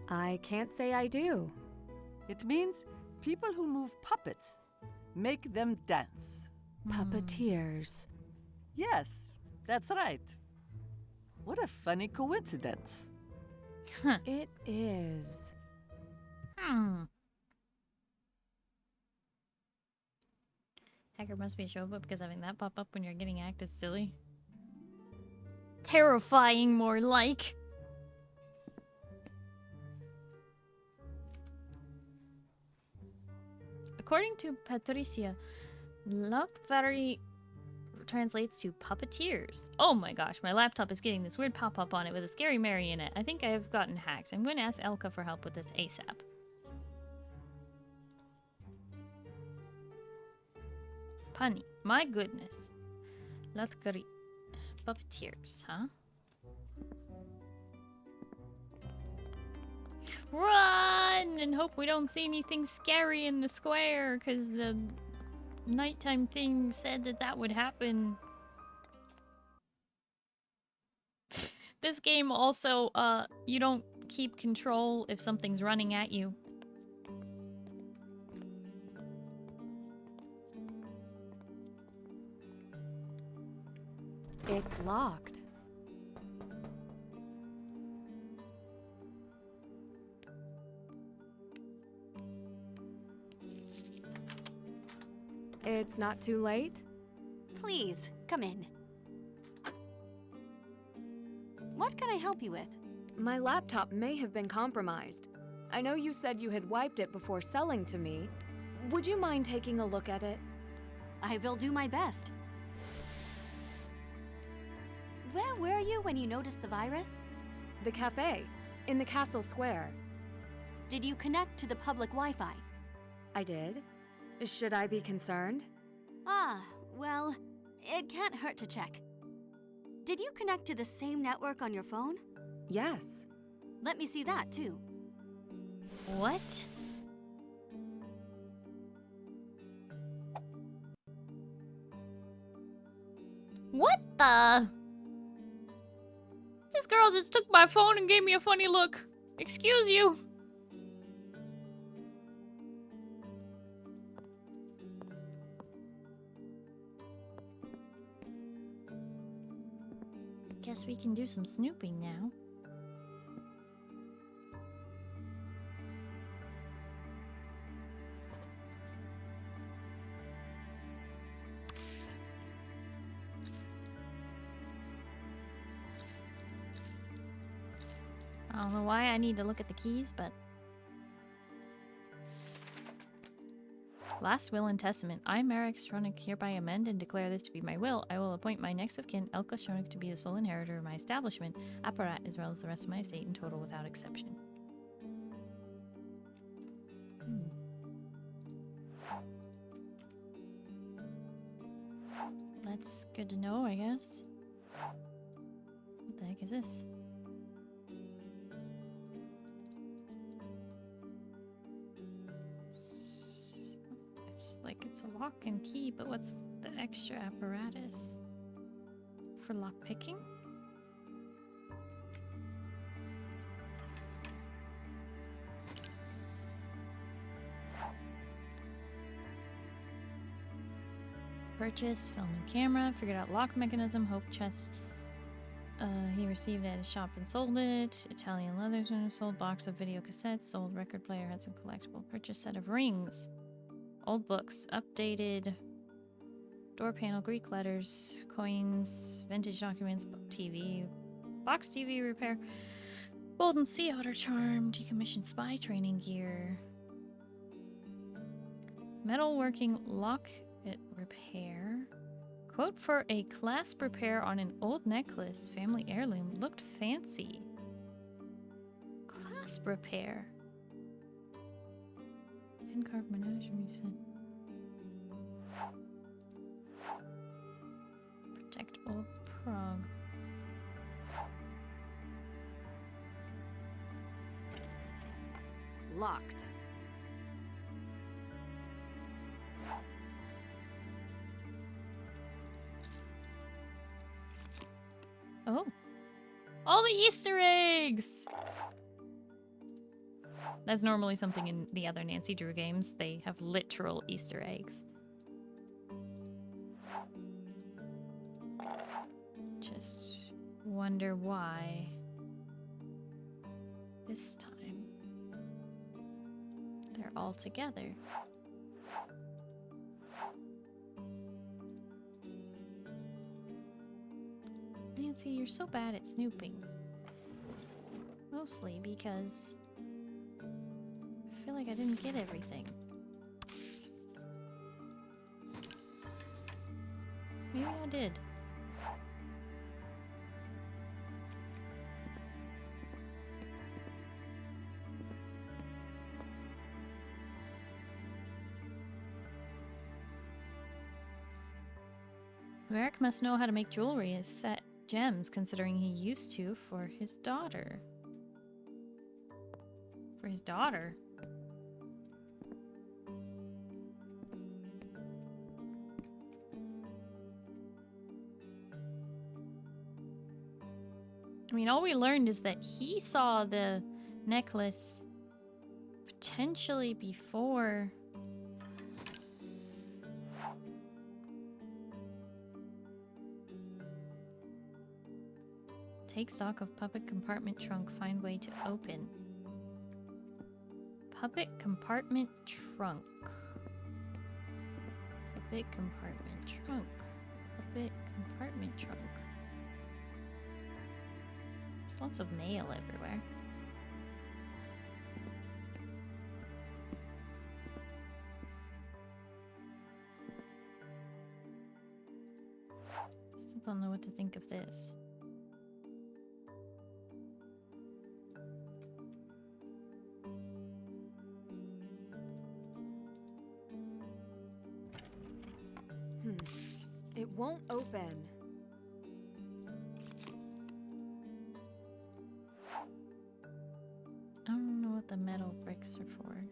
I can't say I do. It means people who move puppets. Make them dance. Puppeteers. Yes, that's right. What a funny coincidence. It is. Hacker must be a showboat because having that pop up when you're getting acted silly. Terrifying, more like. According to Patricia, Lotvari translates to puppeteers. Oh my gosh, my laptop is getting this weird pop-up on it with a scary marionette. I think I have gotten hacked. I'm going to ask Elka for help with this ASAP. Punny, my goodness. Lotvari. Puppeteers, huh? Run! And hope we don't see anything scary in the square, because the nighttime thing said that that would happen. This game also, you don't keep control if something's running at you. It's locked. It's not too late? Please, come in. What can I help you with? My laptop may have been compromised. I know you said you had wiped it before selling to me. Would you mind taking a look at it? I will do my best. Where were you when you noticed the virus? The cafe, in the castle square. Did you connect to the public Wi-Fi? I did. Should I be concerned? Ah, well, it can't hurt to check. Did you connect to the same network on your phone? Yes. Let me see that, too. What? What the? This girl just took my phone and gave me a funny look. Excuse you. Guess we can do some snooping now. I don't know why I need to look at the keys, but... Last will and testament. I, Marek Shronik, hereby amend and declare this to be my will. I will appoint my next of kin, Elka Shronik, to be the sole inheritor of my establishment, apparat, as well as the rest of my estate in total without exception. That's good to know, I guess. What the heck is this? Like it's a lock and key, but what's the extra apparatus? For lock picking? Purchase, film and camera, figured out lock mechanism, hope chest. He received it at his shop and sold it. Italian leather sold, box of video cassettes, sold record player, had some collectible. Purchase set of rings. Old books, updated door panel, Greek letters, coins, vintage documents, TV, box TV repair, golden sea otter charm, decommissioned spy training gear, metalworking lock repair, quote for a clasp repair on an old necklace, family heirloom, looked fancy. Clasp repair. Carved menagerie set. Protect old prog. Locked. All the Easter eggs! That's normally something in the other Nancy Drew games. They have literal Easter eggs. Just wonder why this time they're all together. Nancy, you're so bad at snooping. Mostly because I feel like I didn't get everything. Maybe I did. Merrick must know how to make jewelry as set gems, considering he used to for his daughter. For his daughter? I mean, all we learned is that he saw the necklace potentially before. Take stock of puppet compartment trunk, find way to open. Puppet compartment trunk. Puppet compartment trunk. Puppet compartment trunk. There's lots of mail everywhere. Still don't know what to think of this. It won't open. I don't know what the metal bricks are for.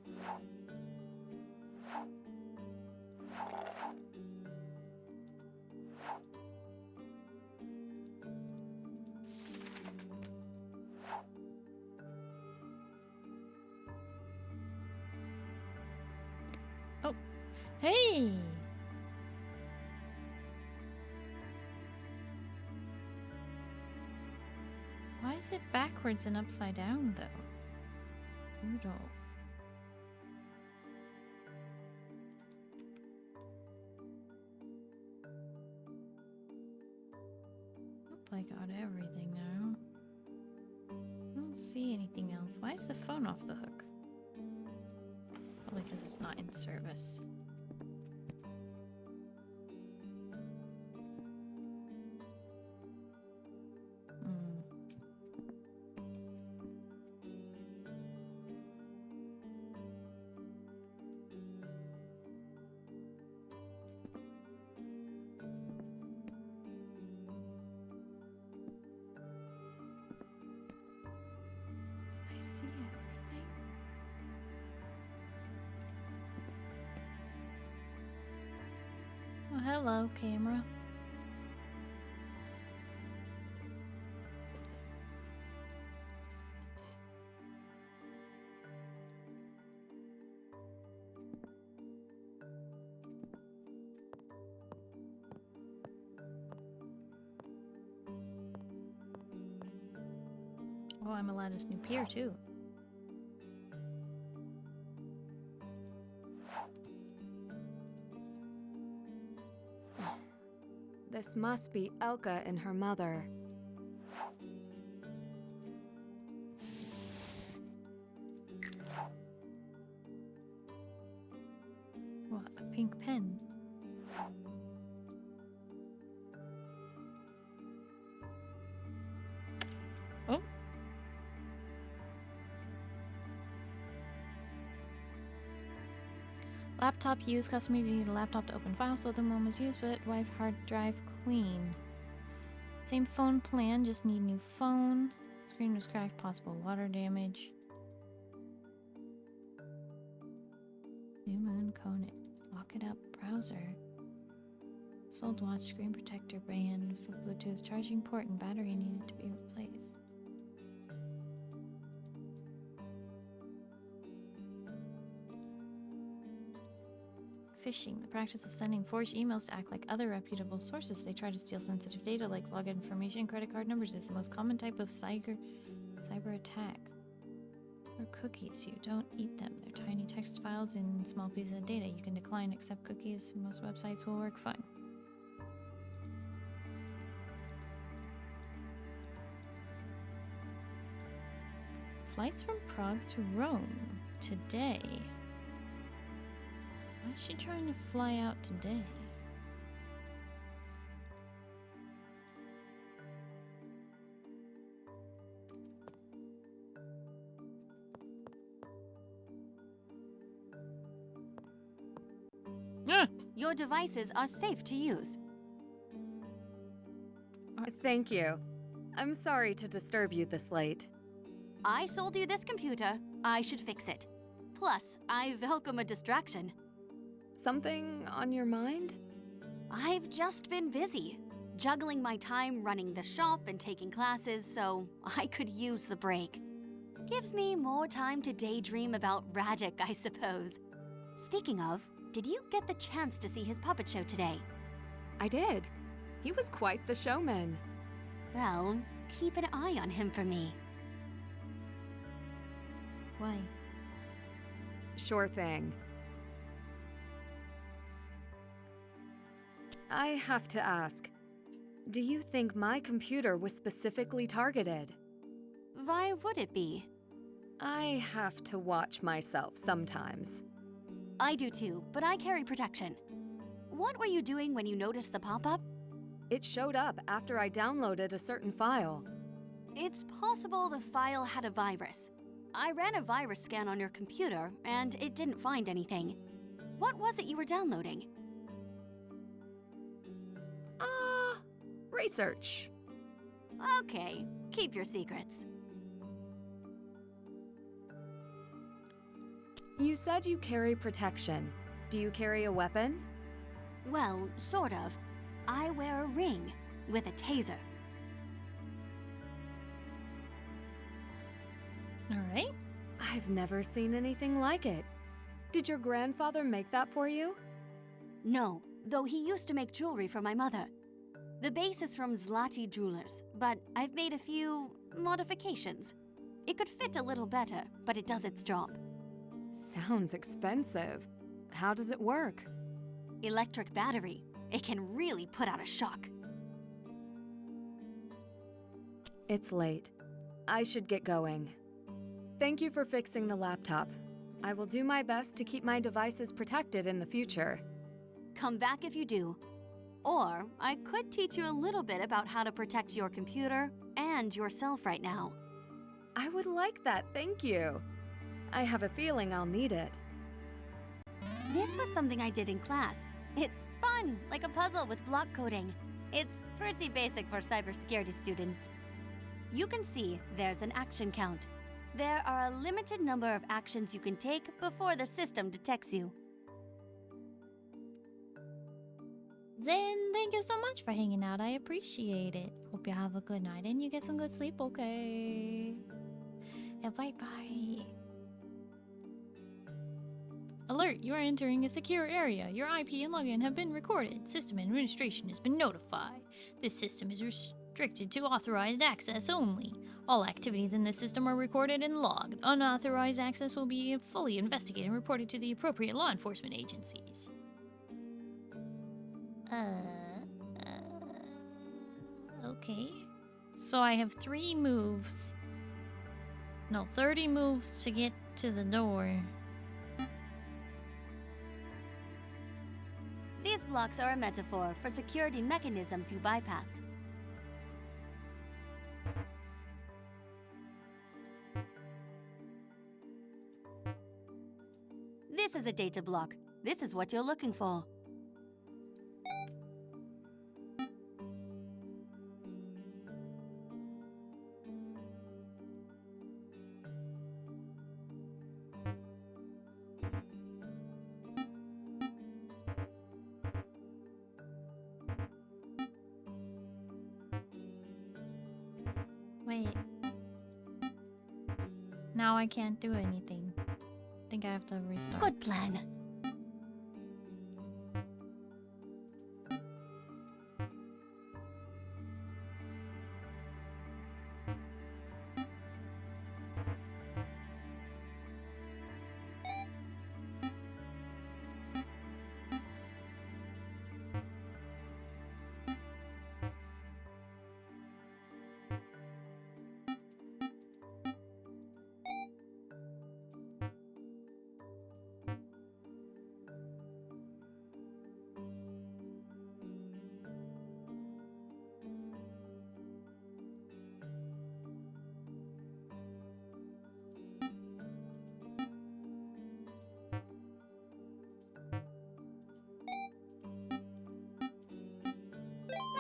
Oh, hey! Why is it backwards and upside down, though? Rudolph. Hope I got everything now. I don't see anything else. Why is the phone off the hook? Probably because it's not in service. Oh, hello, camera. Oh, I'm allowed to snoop here, too. This must be Elka and her mother. What, a pink pen? Oh. Laptop used. Customer needed a laptop to open files, so the one was used, but wipe hard drive clean. Same phone plan, just need new phone. Screen was cracked, possible water damage. New moon Conant. Lock it up. Browser. Sold watch, screen protector band, so Bluetooth charging port and battery needed to be replaced. phishing, the practice of sending forged emails to act like other reputable sources. They try to steal sensitive data like login information, credit card numbers. It's the most common type of cyber attack. Or cookies. You don't eat them. They're tiny text files in small pieces of data. You can decline, accept cookies. Most websites will work fine. Flights from Prague to Rome today. Why is she trying to fly out today? Your devices are safe to use. Thank you. I'm sorry to disturb you this late. I sold you this computer. I should fix it. Plus, I welcome a distraction. Something on your mind? I've just been busy, juggling my time running the shop and taking classes, so I could use the break. Gives me more time to daydream about Radek, I suppose. Speaking of, did you get the chance to see his puppet show today? I did. He was quite the showman. Well, keep an eye on him for me. Why? Sure thing. I have to ask, do you think my computer was specifically targeted? Why would it be? I have to watch myself sometimes. I do too, but I carry protection. What were you doing when you noticed the pop-up? It showed up after I downloaded a certain file. It's possible the file had a virus. I ran a virus scan on your computer, and it didn't find anything. What was it you were downloading? Research. Okay, keep your secrets. You said you carry protection. Do you carry a weapon? Well, sort of. I wear a ring with a taser. All right. I've never seen anything like it. Did your grandfather make that for you? No, though he used to make jewelry for my mother. The base is from Zloty Jewelers, but I've made a few modifications. It could fit a little better, but it does its job. Sounds expensive. How does it work? Electric battery. It can really put out a shock. It's late. I should get going. Thank you for fixing the laptop. I will do my best to keep my devices protected in the future. Come back if you do. Or I could teach you a little bit about how to protect your computer and yourself right now. I would like that, thank you. I have a feeling I'll need it. This was something I did in class. It's fun, like a puzzle with block coding. It's pretty basic for cybersecurity students. You can see there's an action count. There are a limited number of actions you can take before the system detects you. Zen, thank you so much for hanging out. I appreciate it. Hope you have a good night and you get some good sleep, okay? Yeah, bye-bye. Alert, you are entering a secure area. Your IP and login have been recorded. System administration has been notified. This system is restricted to authorized access only. All activities in this system are recorded and logged. Unauthorized access will be fully investigated and reported to the appropriate law enforcement agencies. Okay. So I have 3 moves. No, 30 moves to get to the door. These blocks are a metaphor for security mechanisms you bypass. This is a data block. This is what you're looking for. Wait. Now I can't do anything. I think I have to restart. Good plan.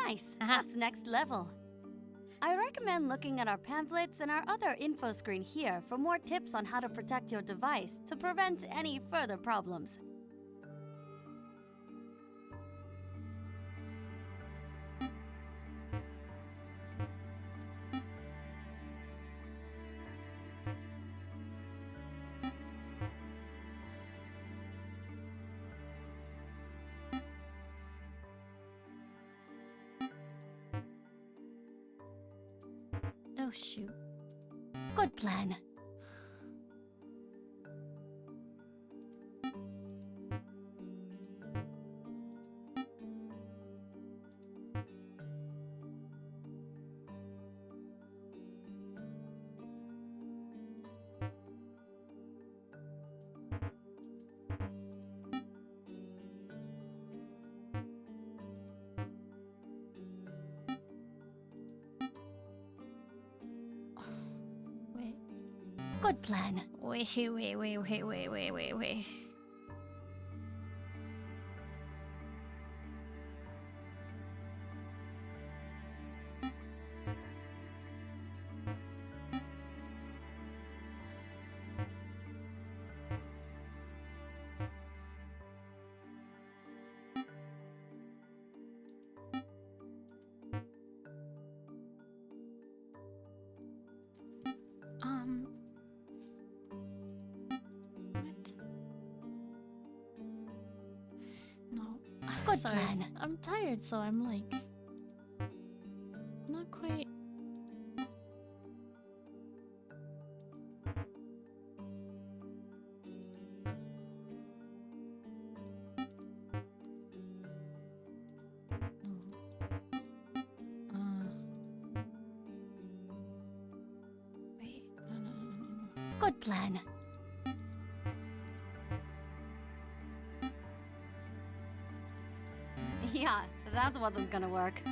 Nice. That's next level. I recommend looking at our pamphlets and our other info screen here for more tips on how to protect your device to prevent any further problems. Oh, shoot. Good plan. Good plan. Wait. Good Sorry. plan. I'm tired, so I'm like... not quite... Good plan. Yeah, that wasn't gonna work.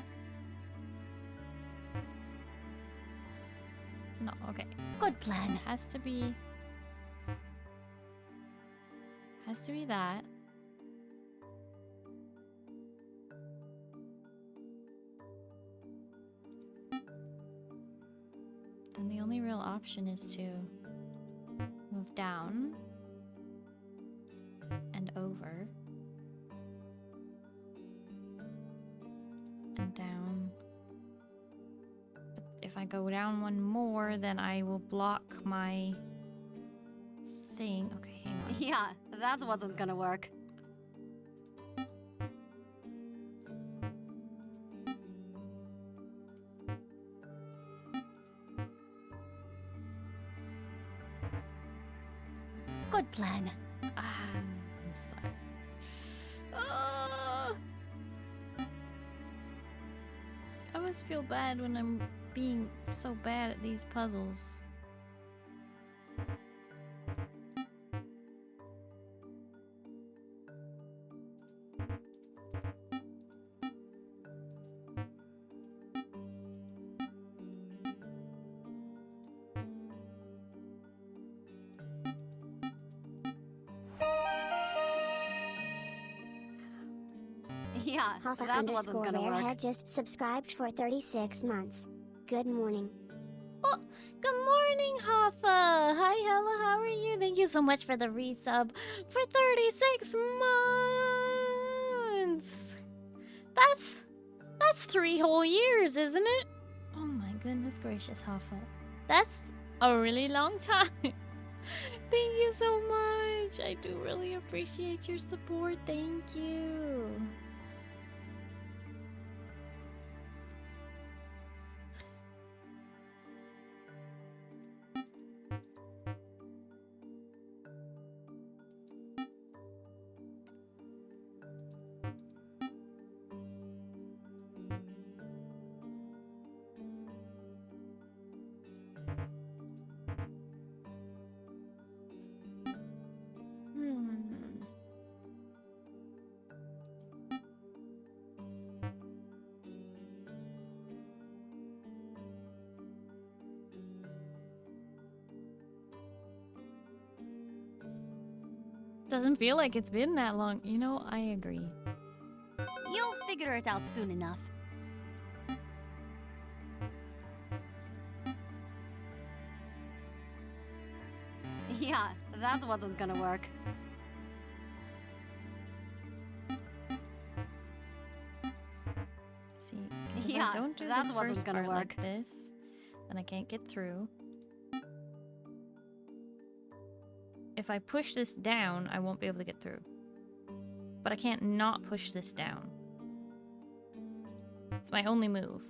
No, okay. Good plan. Has to be that. Then the only real option is to move down and over and down. But if I go down one more, then I will block my thing. Okay, hang on. Yeah, that wasn't gonna work. Good plan. I'm sorry. I always feel bad when I'm being so bad at these puzzles. Yeah, Alpha that wasn't underscore gonna work. Airhead just subscribed for 36 months. Good morning. Oh, good morning, Hoffa. Hi, hello, how are you? Thank you so much for the resub for 36 months. That's 3 whole years, isn't it? Oh my goodness gracious, Hoffa. That's a really long time. Thank you so much. I do really appreciate your support. Thank you. Doesn't feel like it's been that long. You know, I agree. You'll figure it out soon enough. Yeah, that wasn't gonna work. See, 'cause if Yeah, I don't do that this wasn't first gonna part like work. this, then I can't get through. If I push this down, I won't be able to get through. But I can't not push this down. It's my only move.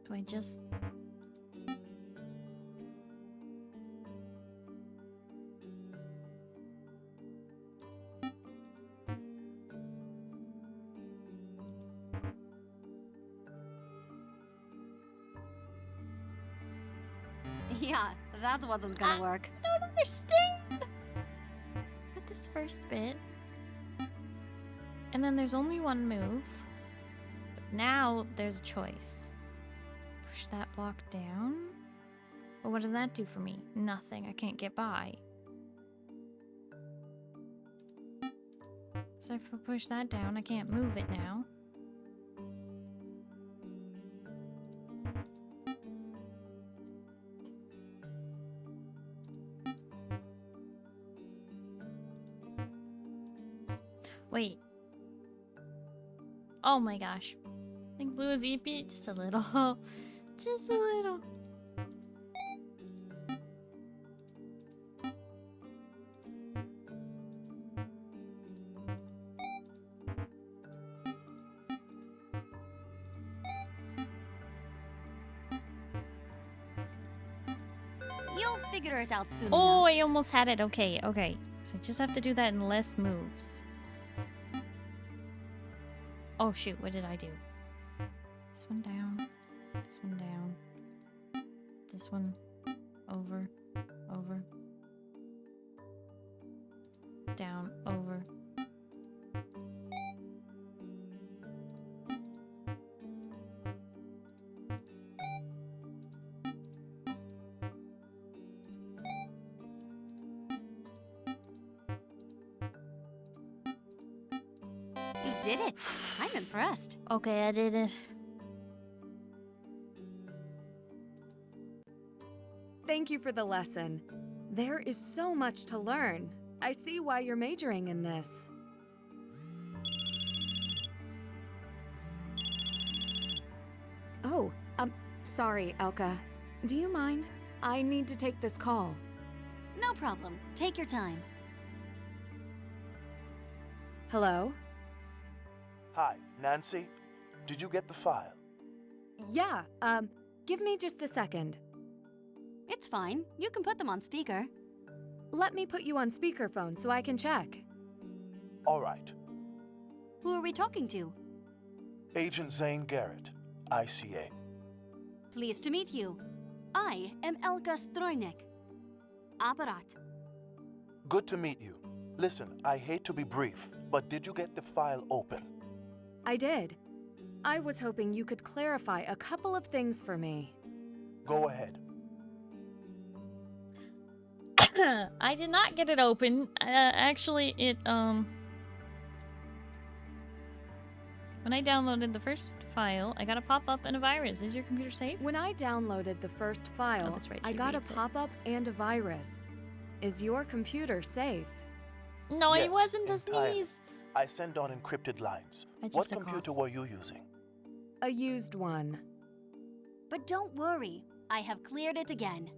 Do I just... Yeah, that wasn't gonna work. I don't understand. Got this first bit. And then there's only one move. But now there's a choice. Push that block down. But what does that do for me? Nothing. I can't get by. So if I push that down, I can't move it now. Wait. Oh my gosh. I think blue is EP just a little. Just a little. You'll figure it out soon Oh, enough. I almost had it. Okay, okay. So I just have to do that in less moves. Oh shoot, what did I do? This one down. This one down. This one over. Over. Down. Over. You did it. I'm impressed. Okay, I did it. Thank you for the lesson. There is so much to learn. I see why you're majoring in this. Oh, sorry, Elka. Do you mind? I need to take this call. No problem. Take your time. Hello? Hi, Nancy. Did you get the file? Yeah, give me just a second. It's fine. You can put them on speaker. Let me put you on speakerphone so I can check. All right. Who are we talking to? Agent Zane Garrett, ICA. Pleased to meet you. I am Elka Strojnek. Apparat. Good to meet you. Listen, I hate to be brief, but did you get the file open? I did. I was hoping you could clarify a couple of things for me. Go ahead. I did not get it open. Actually, it, when I downloaded the first file, I got a pop-up and a virus. Is your computer safe? When I downloaded the first file, that's right, I she got a reads it. pop-up and a virus. Is your computer safe? No, Yes, it wasn't a entirely. sneeze. I send on encrypted lines. I just What took computer off. were you using? A used one. But don't worry. I have cleared it again.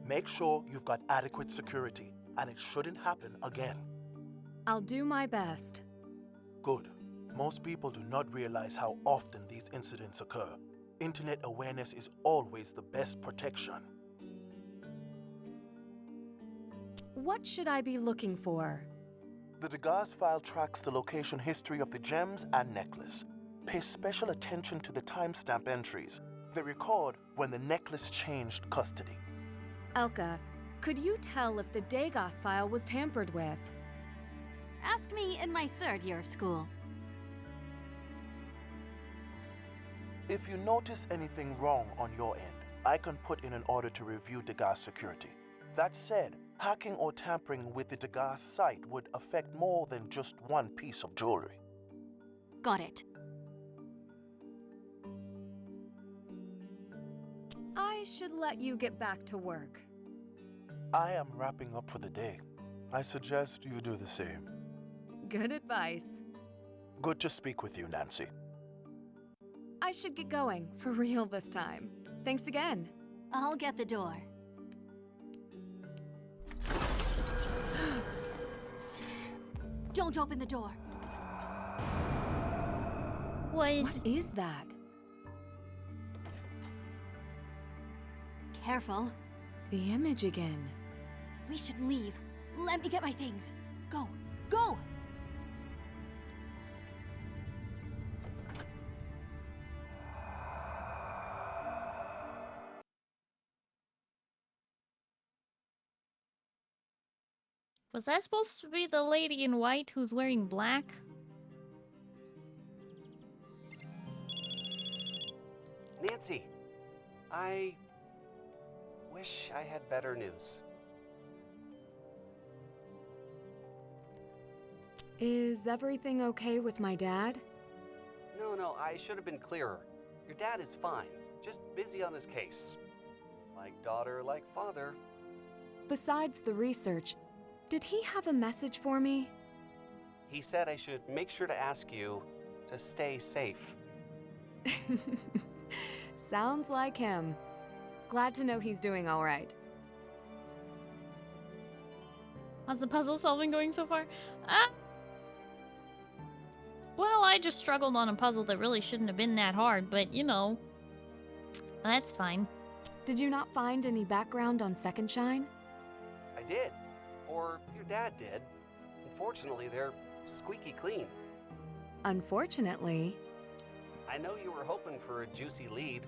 Make sure you've got adequate security, and it shouldn't happen again. I'll do my best. Good. Most people do not realize how often these incidents occur. Internet awareness is always the best protection. What should I be looking for? The Degas file tracks the location history of the gems and necklace. Pay special attention to the timestamp entries. They record when the necklace changed custody. Elka, could you tell if the Degas file was tampered with? Ask me in my 3rd year of school. If you notice anything wrong on your end, I can put in an order to review Degas security. That said, Hacking or tampering with the Degas site would affect more than just one piece of jewelry. Got it. I should let you get back to work. I am wrapping up for the day. I suggest you do the same. Good advice. Good to speak with you, Nancy. I should get going, for real this time. Thanks again. I'll get the door. Don't open the door. What is that? Careful. The image again. We should leave. Let me get my things. Go. Go! Was that supposed to be the lady in white who's wearing black? Nancy, I wish I had better news. Is everything okay with my dad? No, I should have been clearer. Your dad is fine, just busy on his case. Like daughter, like father. Besides the research, did he have a message for me? He said I should make sure to ask you to stay safe. Sounds like him. Glad to know he's doing all right. How's the puzzle solving going so far? Well, I just struggled on a puzzle that really shouldn't have been that hard, but you know, that's fine. Did you not find any background on Second Shine? I did. Or your dad did. Unfortunately, they're squeaky clean. Unfortunately. I know you were hoping for a juicy lead.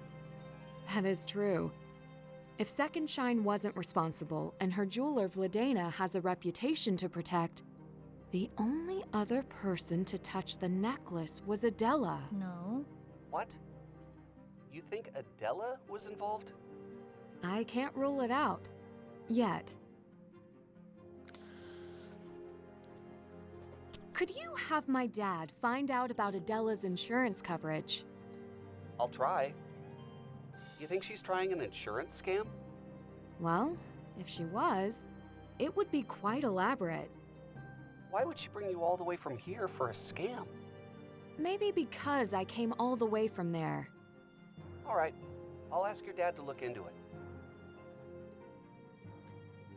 That is true. If Second Shine wasn't responsible and her jeweler Vladimir has a reputation to protect, the only other person to touch the necklace was Adela. No. What? You think Adela was involved? I can't rule it out. Yet. Could you have my dad find out about Adela's insurance coverage? I'll try. You think she's trying an insurance scam? Well, if she was, it would be quite elaborate. Why would she bring you all the way from here for a scam? Maybe because I came all the way from there. All right, I'll ask your dad to look into it.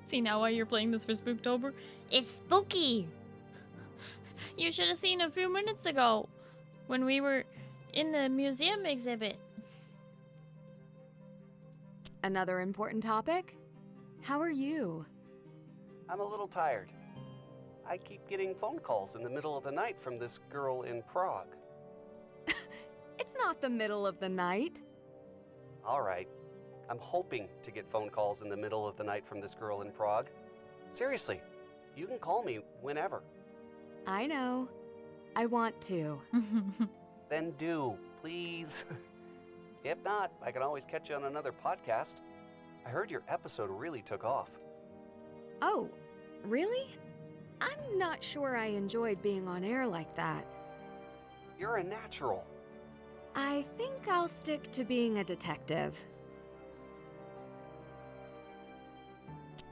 See now why you're playing this for Spooktober? It's spooky! You should have seen a few minutes ago when we were in the museum exhibit. Another important topic? How are you? I'm a little tired. I keep getting phone calls in the middle of the night from this girl in Prague. It's not the middle of the night. All right. I'm hoping to get phone calls in the middle of the night from this girl in Prague. Seriously, you can call me whenever. I know. I want to. Then do, please. If not, I can always catch you on another podcast. I heard your episode really took off. Oh, really? I'm not sure I enjoyed being on air like that. You're a natural. I think I'll stick to being a detective.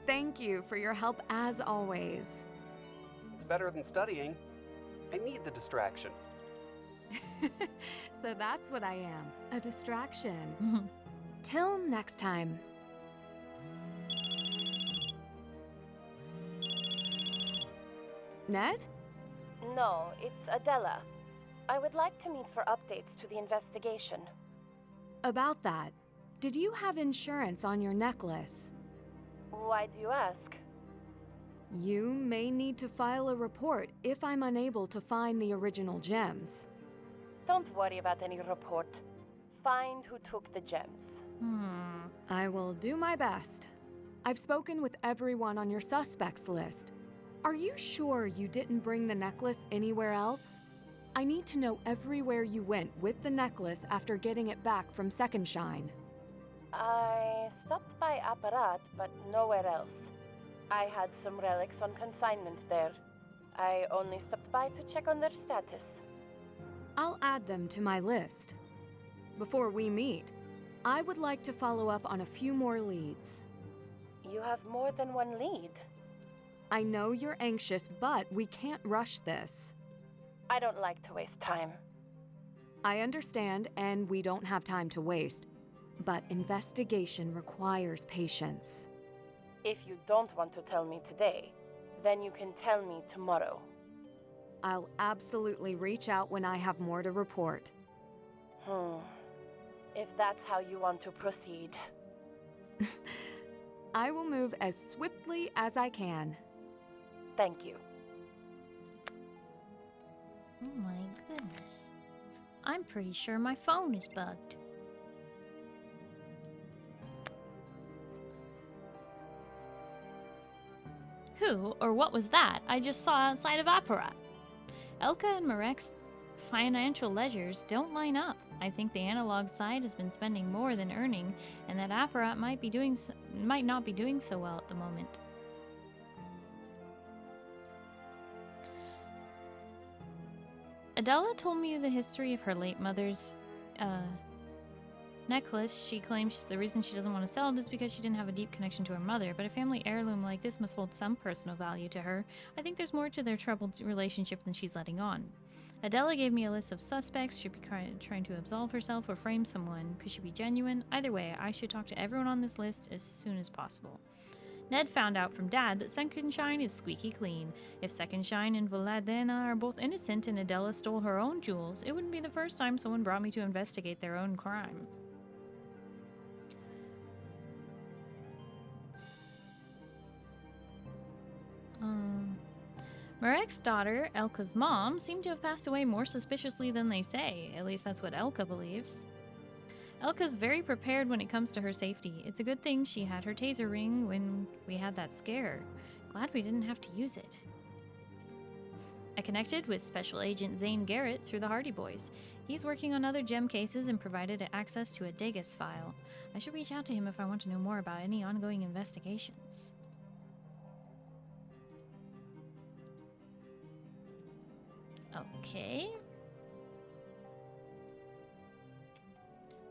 Thank you for your help as always. It's better than studying. I need the distraction. So that's what I am, a distraction. Till next time. Ned? No, it's Adela. I would like to meet for updates to the investigation. About that, did you have insurance on your necklace? Why do you ask? You may need to file a report if I'm unable to find the original gems. Don't worry about any report. Find who took the gems. I will do my best. I've spoken with everyone on your suspects list. Are you sure you didn't bring the necklace anywhere else? I need to know everywhere you went with the necklace after getting it back from Second Shine. I stopped by Apparat, but nowhere else. I had some relics on consignment there. I only stopped by to check on their status. I'll add them to my list. Before we meet, I would like to follow up on a few more leads. You have more than one lead. I know you're anxious, but we can't rush this. I don't like to waste time. I understand, and we don't have time to waste. But investigation requires patience. If you don't want to tell me today, then you can tell me tomorrow. I'll absolutely reach out when I have more to report. If that's how you want to proceed. I will move as swiftly as I can. Thank you. Oh my goodness. I'm pretty sure my phone is bugged. Who or what was that I just saw outside of Apparat? Elka and Marek's financial ledgers don't line up. I think the analog side has been spending more than earning, and that Apparat might not be doing so well at the moment. Adela told me the history of her late mother's necklace. She claims the reason she doesn't want to sell it is because she didn't have a deep connection to her mother, but a family heirloom like this must hold some personal value to her. I think there's more to their troubled relationship than she's letting on. Adela gave me a list of suspects. Should be trying to absolve herself or frame someone. Could she be genuine? Either way, I should talk to everyone on this list as soon as possible. Ned found out from Dad that Second Shine is squeaky clean. If Second Shine and Vladimir are both innocent and Adela stole her own jewels, it wouldn't be the first time someone brought me to investigate their own crime. Marek's daughter, Elka's mom, seemed to have passed away more suspiciously than they say. At least that's what Elka believes. Elka's very prepared when it comes to her safety. It's a good thing she had her taser ring when we had that scare. Glad we didn't have to use it. I connected with Special Agent Zane Garrett through the Hardy Boys. He's working on other gem cases and provided access to a Degas file. I should reach out to him if I want to know more about any ongoing investigations. Okay.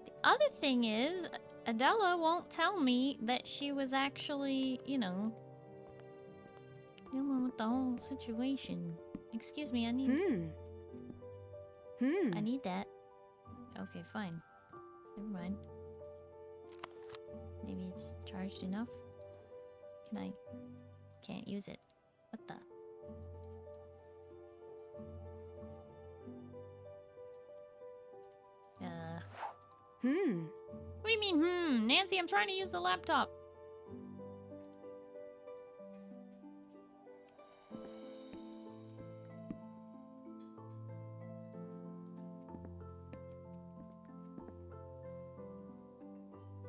The other thing is, Adela won't tell me that she was actually, you know, dealing with the whole situation. Excuse me, I need... I need that. Okay, fine. Never mind. Maybe it's charged enough? Can't use it. What the... What do you mean, Nancy, I'm trying to use the laptop.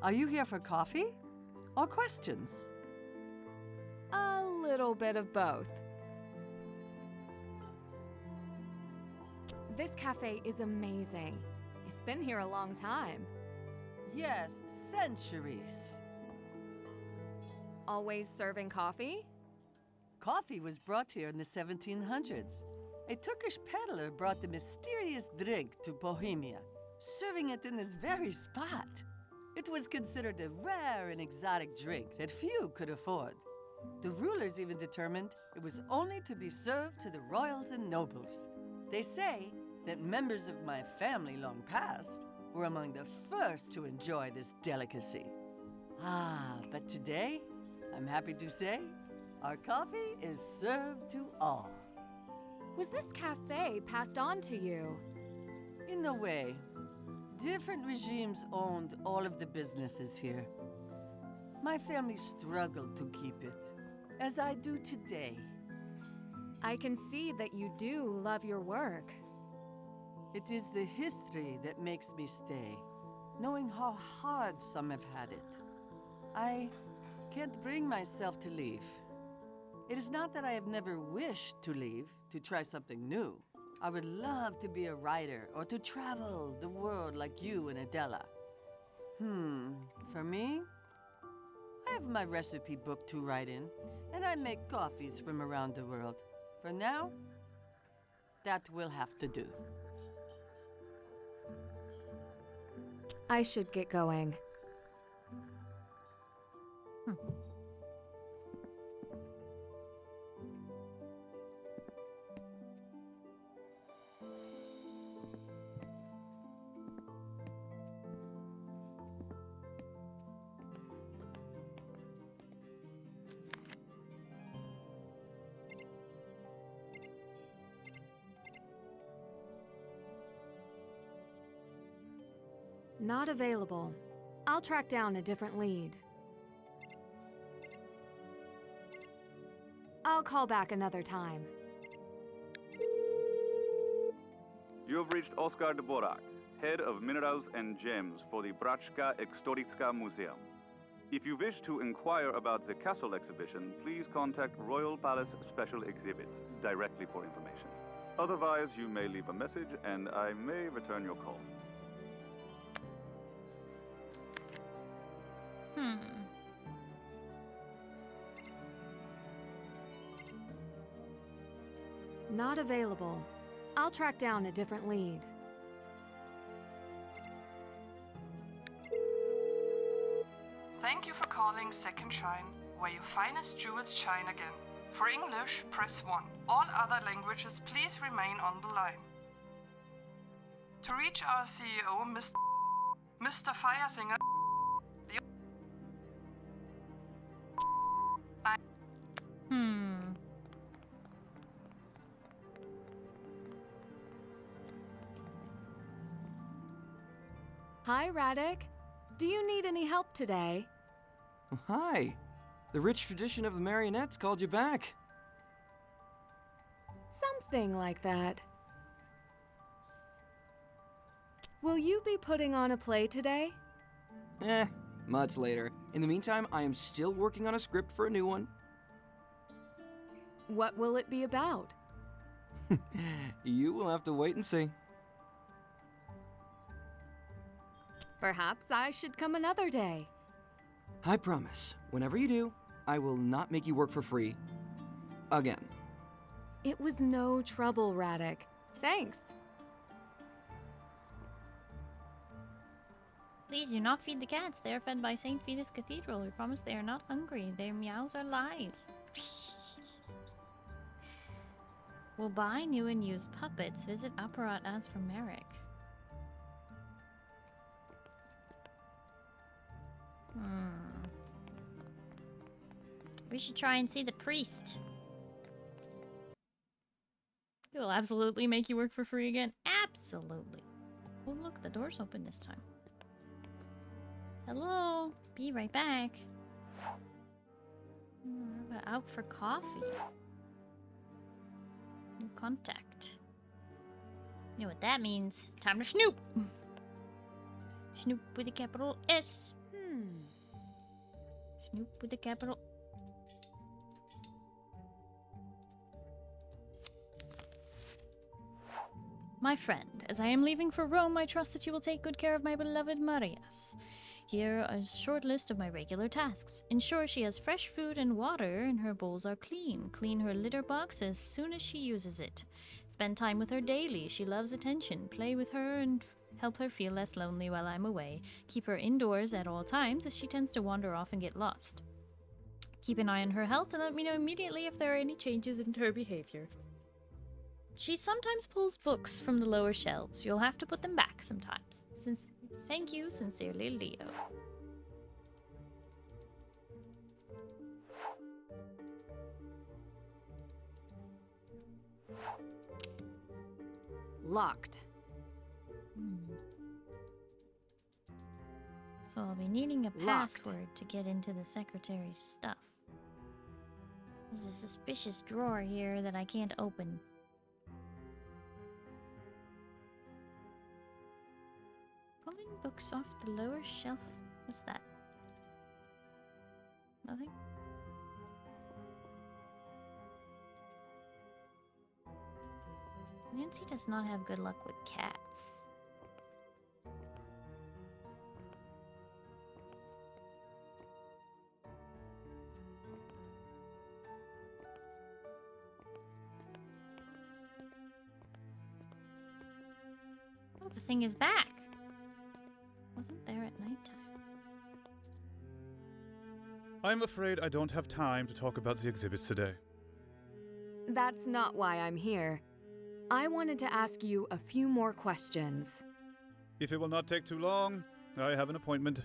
Are you here for coffee? Or questions? A little bit of both. This cafe is amazing. It's been here a long time. Yes, centuries. Always serving coffee? Coffee was brought here in the 1700s. A Turkish peddler brought the mysterious drink to Bohemia, serving it in this very spot. It was considered a rare and exotic drink that few could afford. The rulers even determined it was only to be served to the royals and nobles. They say that members of my family long past were among the first to enjoy this delicacy. But today, I'm happy to say, our coffee is served to all. Was this cafe passed on to you? In a way. Different regimes owned all of the businesses here. My family struggled to keep it, as I do today. I can see that you do love your work. It is the history that makes me stay, knowing how hard some have had it. I can't bring myself to leave. It is not that I have never wished to leave, to try something new. I would love to be a writer or to travel the world like you and Adela. For me, I have my recipe book to write in, and I make coffees from around the world. For now, that will have to do. I should get going. Not available. I'll track down a different lead. I'll call back another time. You have reached Oscar Dvorak, head of Minerals and Gems for the Brachka Ekstoricka Museum. If you wish to inquire about the castle exhibition, please contact Royal Palace Special Exhibits directly for information. Otherwise, you may leave a message and I may return your call. Not available. I'll track down a different lead. Thank you for calling Second Shine, where your finest jewels shine again. For English, press 1. All other languages, please remain on the line. To reach our CEO, Mr. Firesinger, Hi, Radek. Do you need any help today? Oh, hi. The rich tradition of the marionettes called you back. Something like that. Will you be putting on a play today? Much later. In the meantime, I am still working on a script for a new one. What will it be about? You will have to wait and see. Perhaps I should come another day. I promise, whenever you do, I will not make you work for free. Again. It was no trouble, Radek. Thanks. Please do not feed the cats. They are fed by St. Vitus Cathedral. We promise they are not hungry. Their meows are lies. We'll buy new and used puppets. Visit Apparat as for Merrick. We should try and see the priest. He will absolutely make you work for free again. Absolutely. Oh look, the door's open this time. Hello. Be right back. Out for coffee. New contact. You know what that means. Time to snoop. Snoop with a capital S. Snoop with a capital. My friend, as I am leaving for Rome, I trust that you will take good care of my beloved Marias. Here is a short list of my regular tasks. Ensure she has fresh food and water and her bowls are clean. Clean her litter box as soon as she uses it. Spend time with her daily. She loves attention. Play with her and help her feel less lonely while I'm away. Keep her indoors at all times as she tends to wander off and get lost. Keep an eye on her health and let me know immediately if there are any changes in her behavior. She sometimes pulls books from the lower shelves. You'll have to put them back sometimes. Thank you, sincerely, Leo. Locked. So I'll be needing a password to get into the secretary's stuff. There's a suspicious drawer here that I can't open. Pulling books off the lower shelf. What's that? Nothing? Nancy does not have good luck with cats. the thing is back. Wasn't there at nighttime. I'm afraid I don't have time to talk about the exhibits today. That's not why I'm here. I wanted to ask you a few more questions. If it will not take too long, I have an appointment.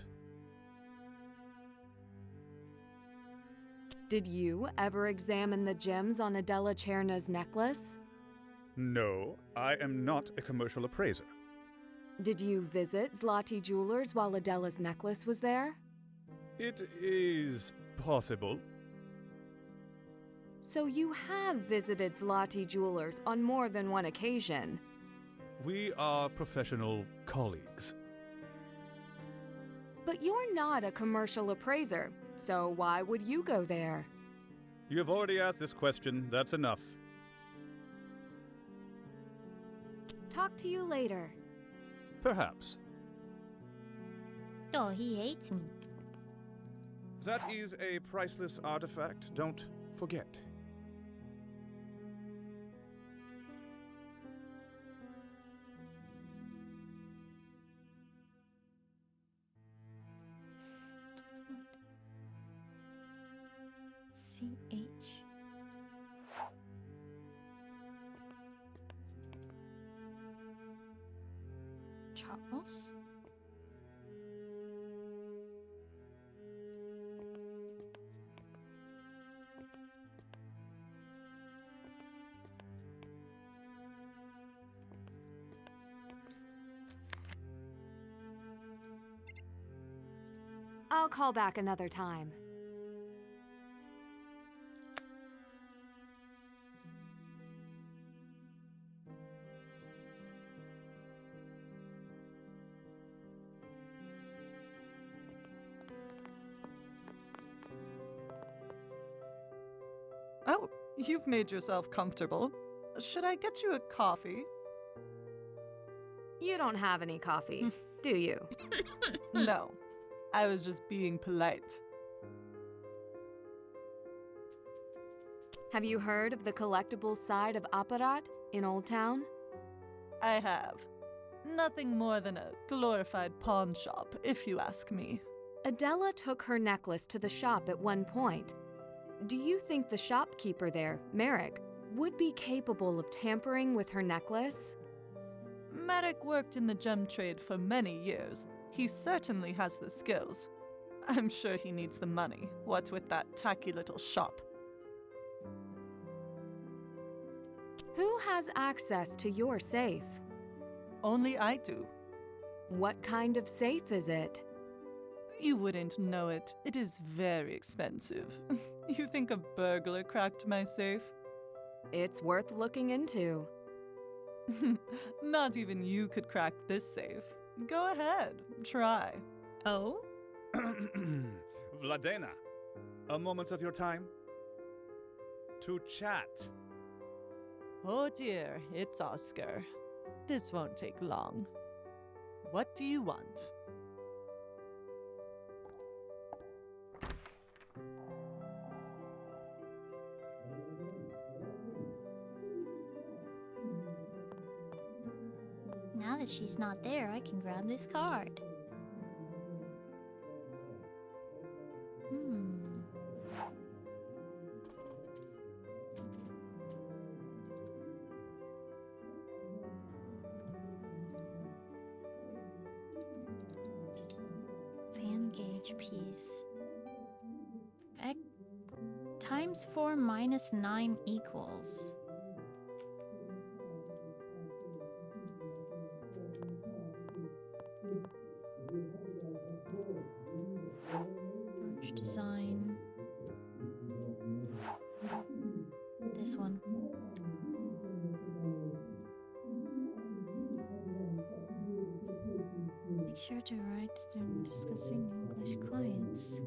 Did you ever examine the gems on Adela Cherna's necklace? No, I am not a commercial appraiser. Did you visit Zloty Jewelers while Adela's necklace was there? It is possible. So you have visited Zloty Jewelers on more than one occasion. We are professional colleagues. But you're not a commercial appraiser, so why would you go there? You have already asked this question. That's enough. Talk to you later. Perhaps. Oh, he hates me. That is a priceless artifact. Don't forget. CH. Charles? I'll call back another time. Oh, you've made yourself comfortable. Should I get you a coffee? You don't have any coffee, do you? No, I was just being polite. Have you heard of the collectibles side of Apparat in Old Town? I have. Nothing more than a glorified pawn shop, if you ask me. Adela took her necklace to the shop at one point. Do you think the shopkeeper there, Merrick, would be capable of tampering with her necklace? Merrick worked in the gem trade for many years. He certainly has the skills. I'm sure he needs the money, what with that tacky little shop. Who has access to your safe? Only I do. What kind of safe is it? You wouldn't know it. It is very expensive. You think a burglar cracked my safe? It's worth looking into. Not even you could crack this safe. Go ahead, try. Oh? Vladena, a moment of your time to chat. Oh dear, it's Oscar. This won't take long. What do you want? Now that she's not there, I can grab this card. Fan gauge piece. Times 4 minus 9 equals. Brooch design. This one. Make sure to write when discussing English clients.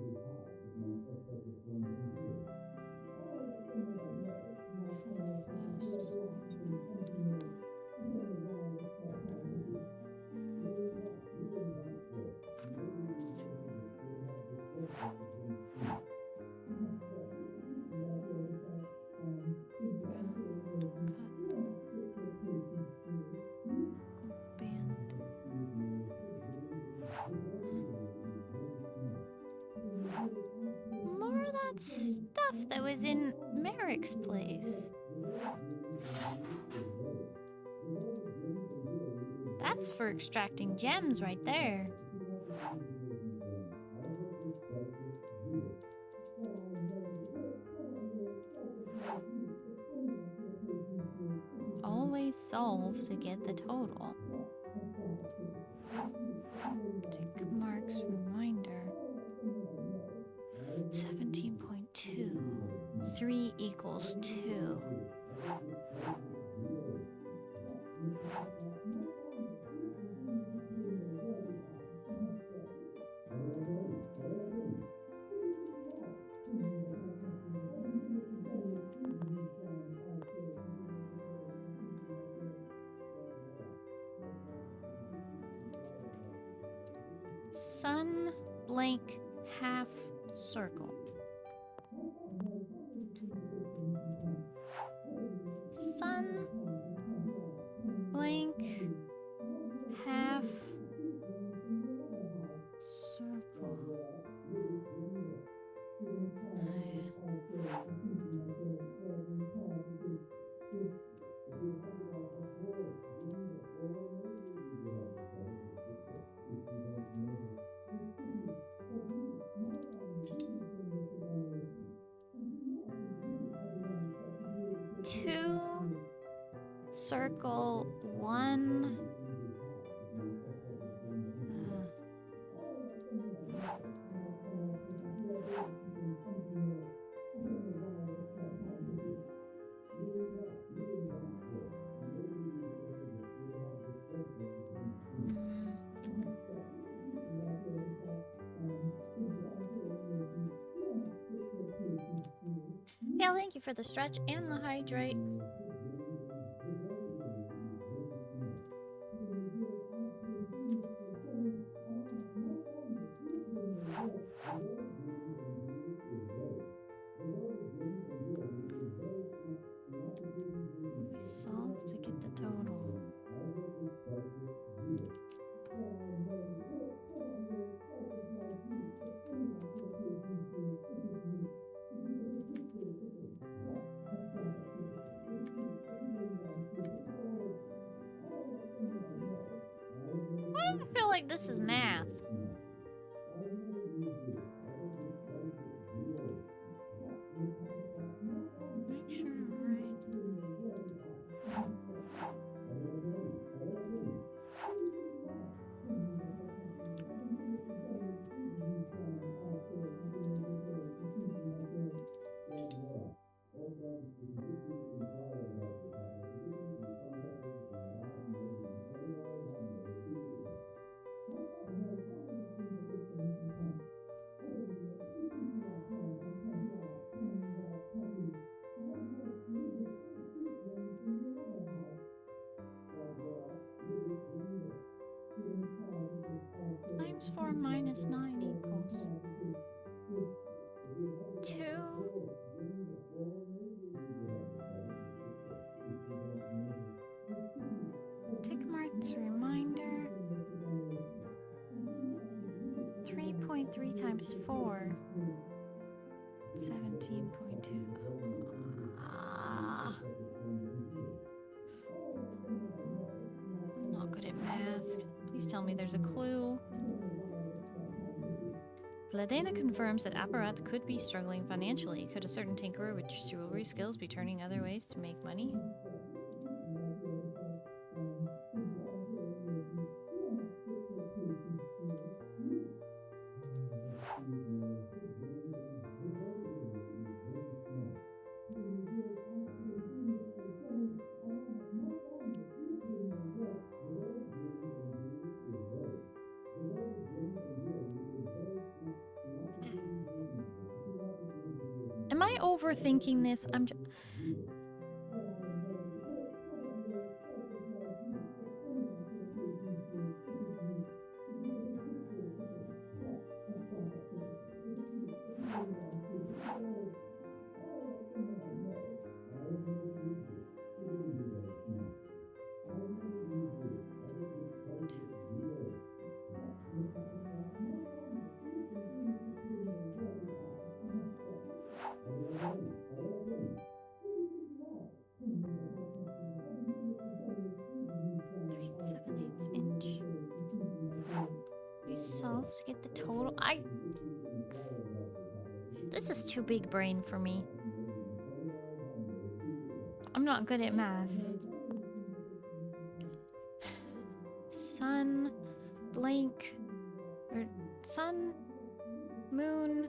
Band. was in Merrick's place. That's for extracting gems right there. Always solve to get the total. Tick marks reminder. 17.2. 3 equals 2. Sun blank half circle. Sun blank half circle. Two circle one. Yeah, thank you for the stretch and the hydrate. We solve to get the total. Why do I feel like this is math? Make sure I'm right. Times 4 minus 9 equals 2. Tick marks reminder. 3.3 times 4. 17.2. I'm not good at math. Please tell me there's a clue. Vladimir confirms that Apparat could be struggling financially. Could a certain tinkerer with jewelry skills be turning other ways to make money? Am I overthinking this? I'm just... To get the total. This is too big brain for me. I'm not good at math. Sun, blank, or sun, moon,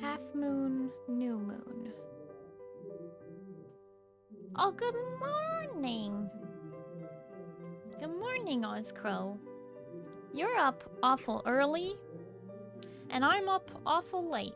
half moon, new moon. Oh, good morning. Good morning, Ozcrow. You're up awful early, and I'm up awful late.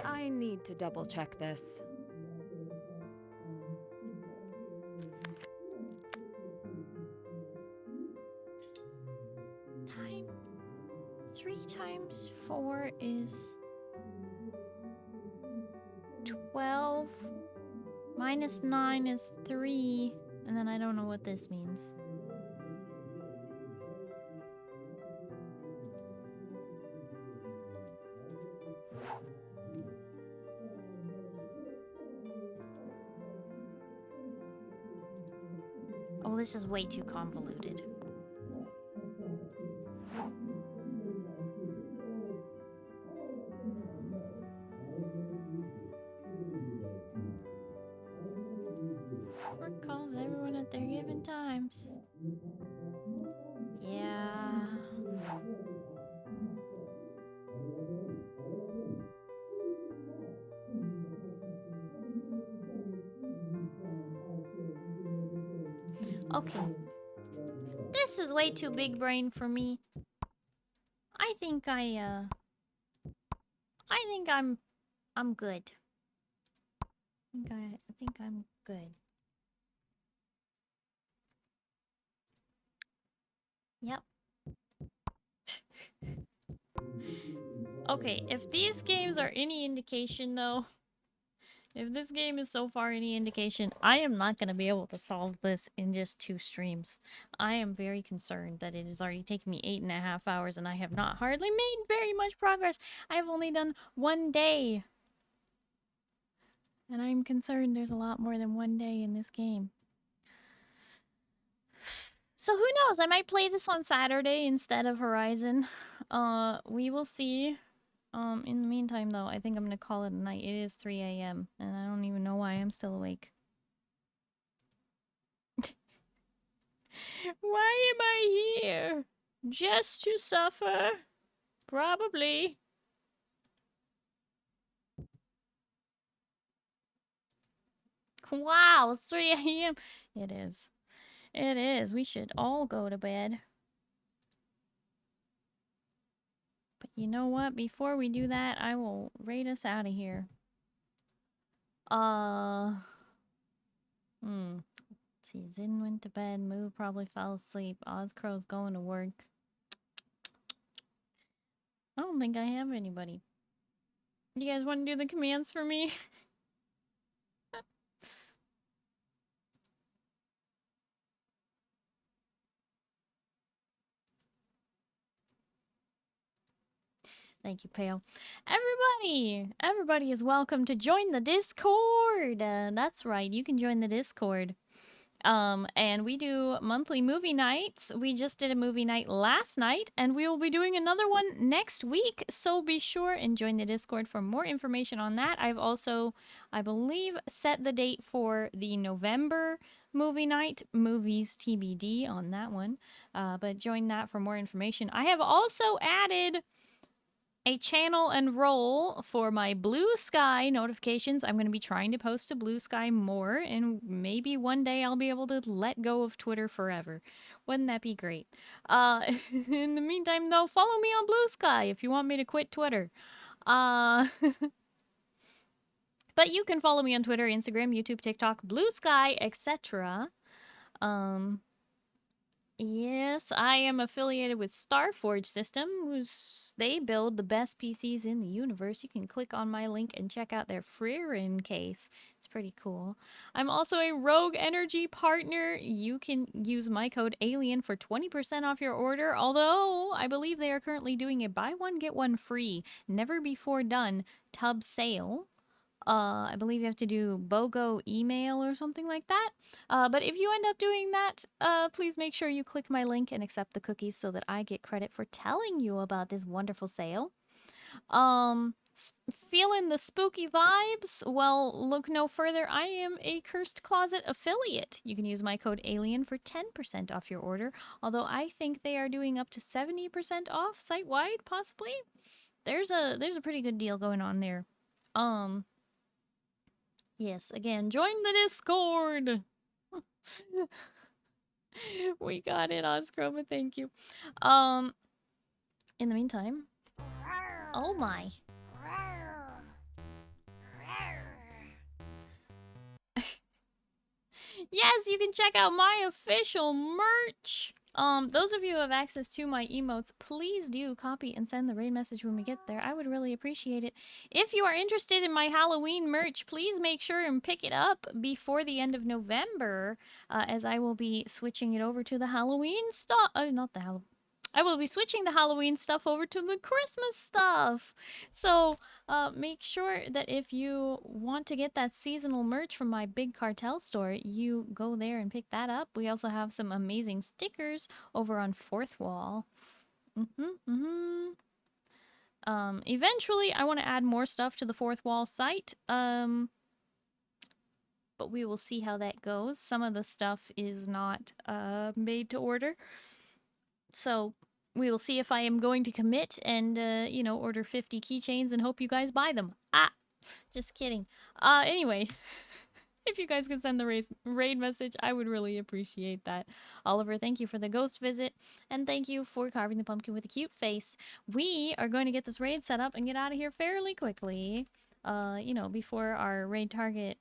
I need to double check this. Time. 3 times 4 is 12. Minus 9 is 3. And then I don't know what this means. Oh, this is way too convoluted. Work calls everyone at their given times. Yeah. Okay. This is way too big brain for me. I think I'm good. I think I'm good. Yep. Okay, if these games are any indication though, if this game is so far any indication, I am not going to be able to solve this in just 2 streams. I am very concerned that it has already taken me 8.5 hours and I have not hardly made very much progress. I have only done 1 day. And I'm concerned there's a lot more than 1 day in this game. So who knows? I might play this on Saturday instead of Horizon. We will see. In the meantime, though, I think I'm gonna call it a night. It is 3 a.m. and I don't even know why I'm still awake. Why am I here? Just to suffer? Probably. Wow, it's 3 a.m. It is. It is. We should all go to bed. But you know what? Before we do that, I will raid us out of here. Let's see. Zin went to bed. Moo probably fell asleep. Ozcrow's going to work. I don't think I have anybody. You guys want to do the commands for me? Thank you, Pale. Everybody is welcome to join the Discord. That's right, you can join the Discord. And we do monthly movie nights. We just did a movie night last night, and we will be doing another one next week. So be sure and join the Discord for more information on that. I've also, I believe, set the date for the November movie night. Movies TBD on that one. But join that for more information. I have also added a channel and role for my Blue Sky notifications. I'm going to be trying to post to Blue Sky more, and maybe one day I'll be able to let go of Twitter forever. Wouldn't that be great? In the meantime, though, follow me on Blue Sky if you want me to quit Twitter. But you can follow me on Twitter, Instagram, YouTube, TikTok, Blue Sky, etc. Yes, I am affiliated with Starforge System, they build the best PCs in the universe. You can click on my link and check out their Freerin case. It's pretty cool. I'm also a Rogue Energy partner. You can use my code ALIEN for 20% off your order, although I believe they are currently doing a buy one get one free, never before done tub sale. I believe you have to do BOGO email or something like that. But if you end up doing that, please make sure you click my link and accept the cookies so that I get credit for telling you about this wonderful sale. Feeling the spooky vibes? Well, look no further. I am a Cursed Closet affiliate. You can use my code ALIEN for 10% off your order, although I think they are doing up to 70% off site-wide, possibly. There's a pretty good deal going on there. Yes, again, join the Discord. We got it, Oscroma, thank you. In the meantime, oh my. Yes, you can check out my official merch. Those of you who have access to my emotes, please do copy and send the raid message when we get there. I would really appreciate it. If you are interested in my Halloween merch, please make sure and pick it up before the end of November, as I will be switching it over to the Halloween stuff. Not the Halloween. I will be switching the Halloween stuff over to the Christmas stuff. So make sure that if you want to get that seasonal merch from my Big Cartel store, you go there and pick that up. We also have some amazing stickers over on Fourth Wall. Eventually, I want to add more stuff to the Fourth Wall site. But we will see how that goes. Some of the stuff is not made to order. So we will see if I am going to commit and, you know, order 50 keychains and hope you guys buy them. Just kidding. Anyway, if you guys could send the raid message, I would really appreciate that. Oliver, thank you for the ghost visit, and thank you for carving the pumpkin with a cute face. We are going to get this raid set up and get out of here fairly quickly. You know, before our raid target,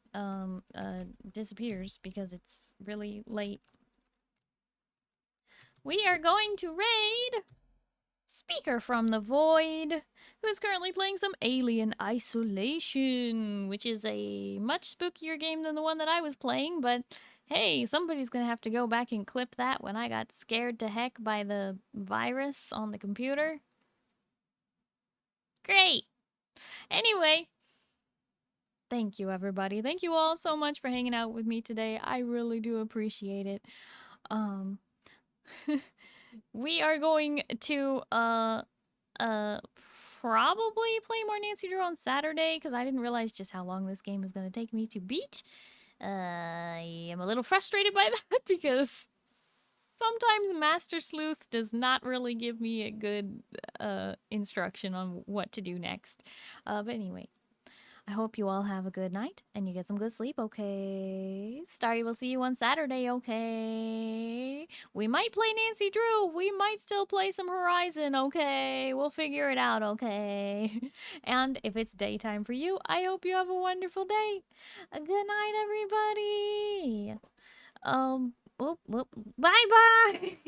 disappears because it's really late. We are going to raid Speaker from the Void, who is currently playing some Alien Isolation, which is a much spookier game than the one that I was playing, but hey, somebody's gonna have to go back and clip that when I got scared to heck by the virus on the computer. Great! Anyway, thank you everybody. Thank you all so much for hanging out with me today. I really do appreciate it. We are going to probably play more Nancy Drew on Saturday because I didn't realize just how long this game is going to take me to beat. I am a little frustrated by that because sometimes Master Sleuth does not really give me a good instruction on what to do next. But anyway, I hope you all have a good night and you get some good sleep, okay? Starry will see you on Saturday, okay? We might play Nancy Drew. We might still play some Horizon, okay? We'll figure it out, okay? And if it's daytime for you, I hope you have a wonderful day. Good night, everybody. Bye-bye.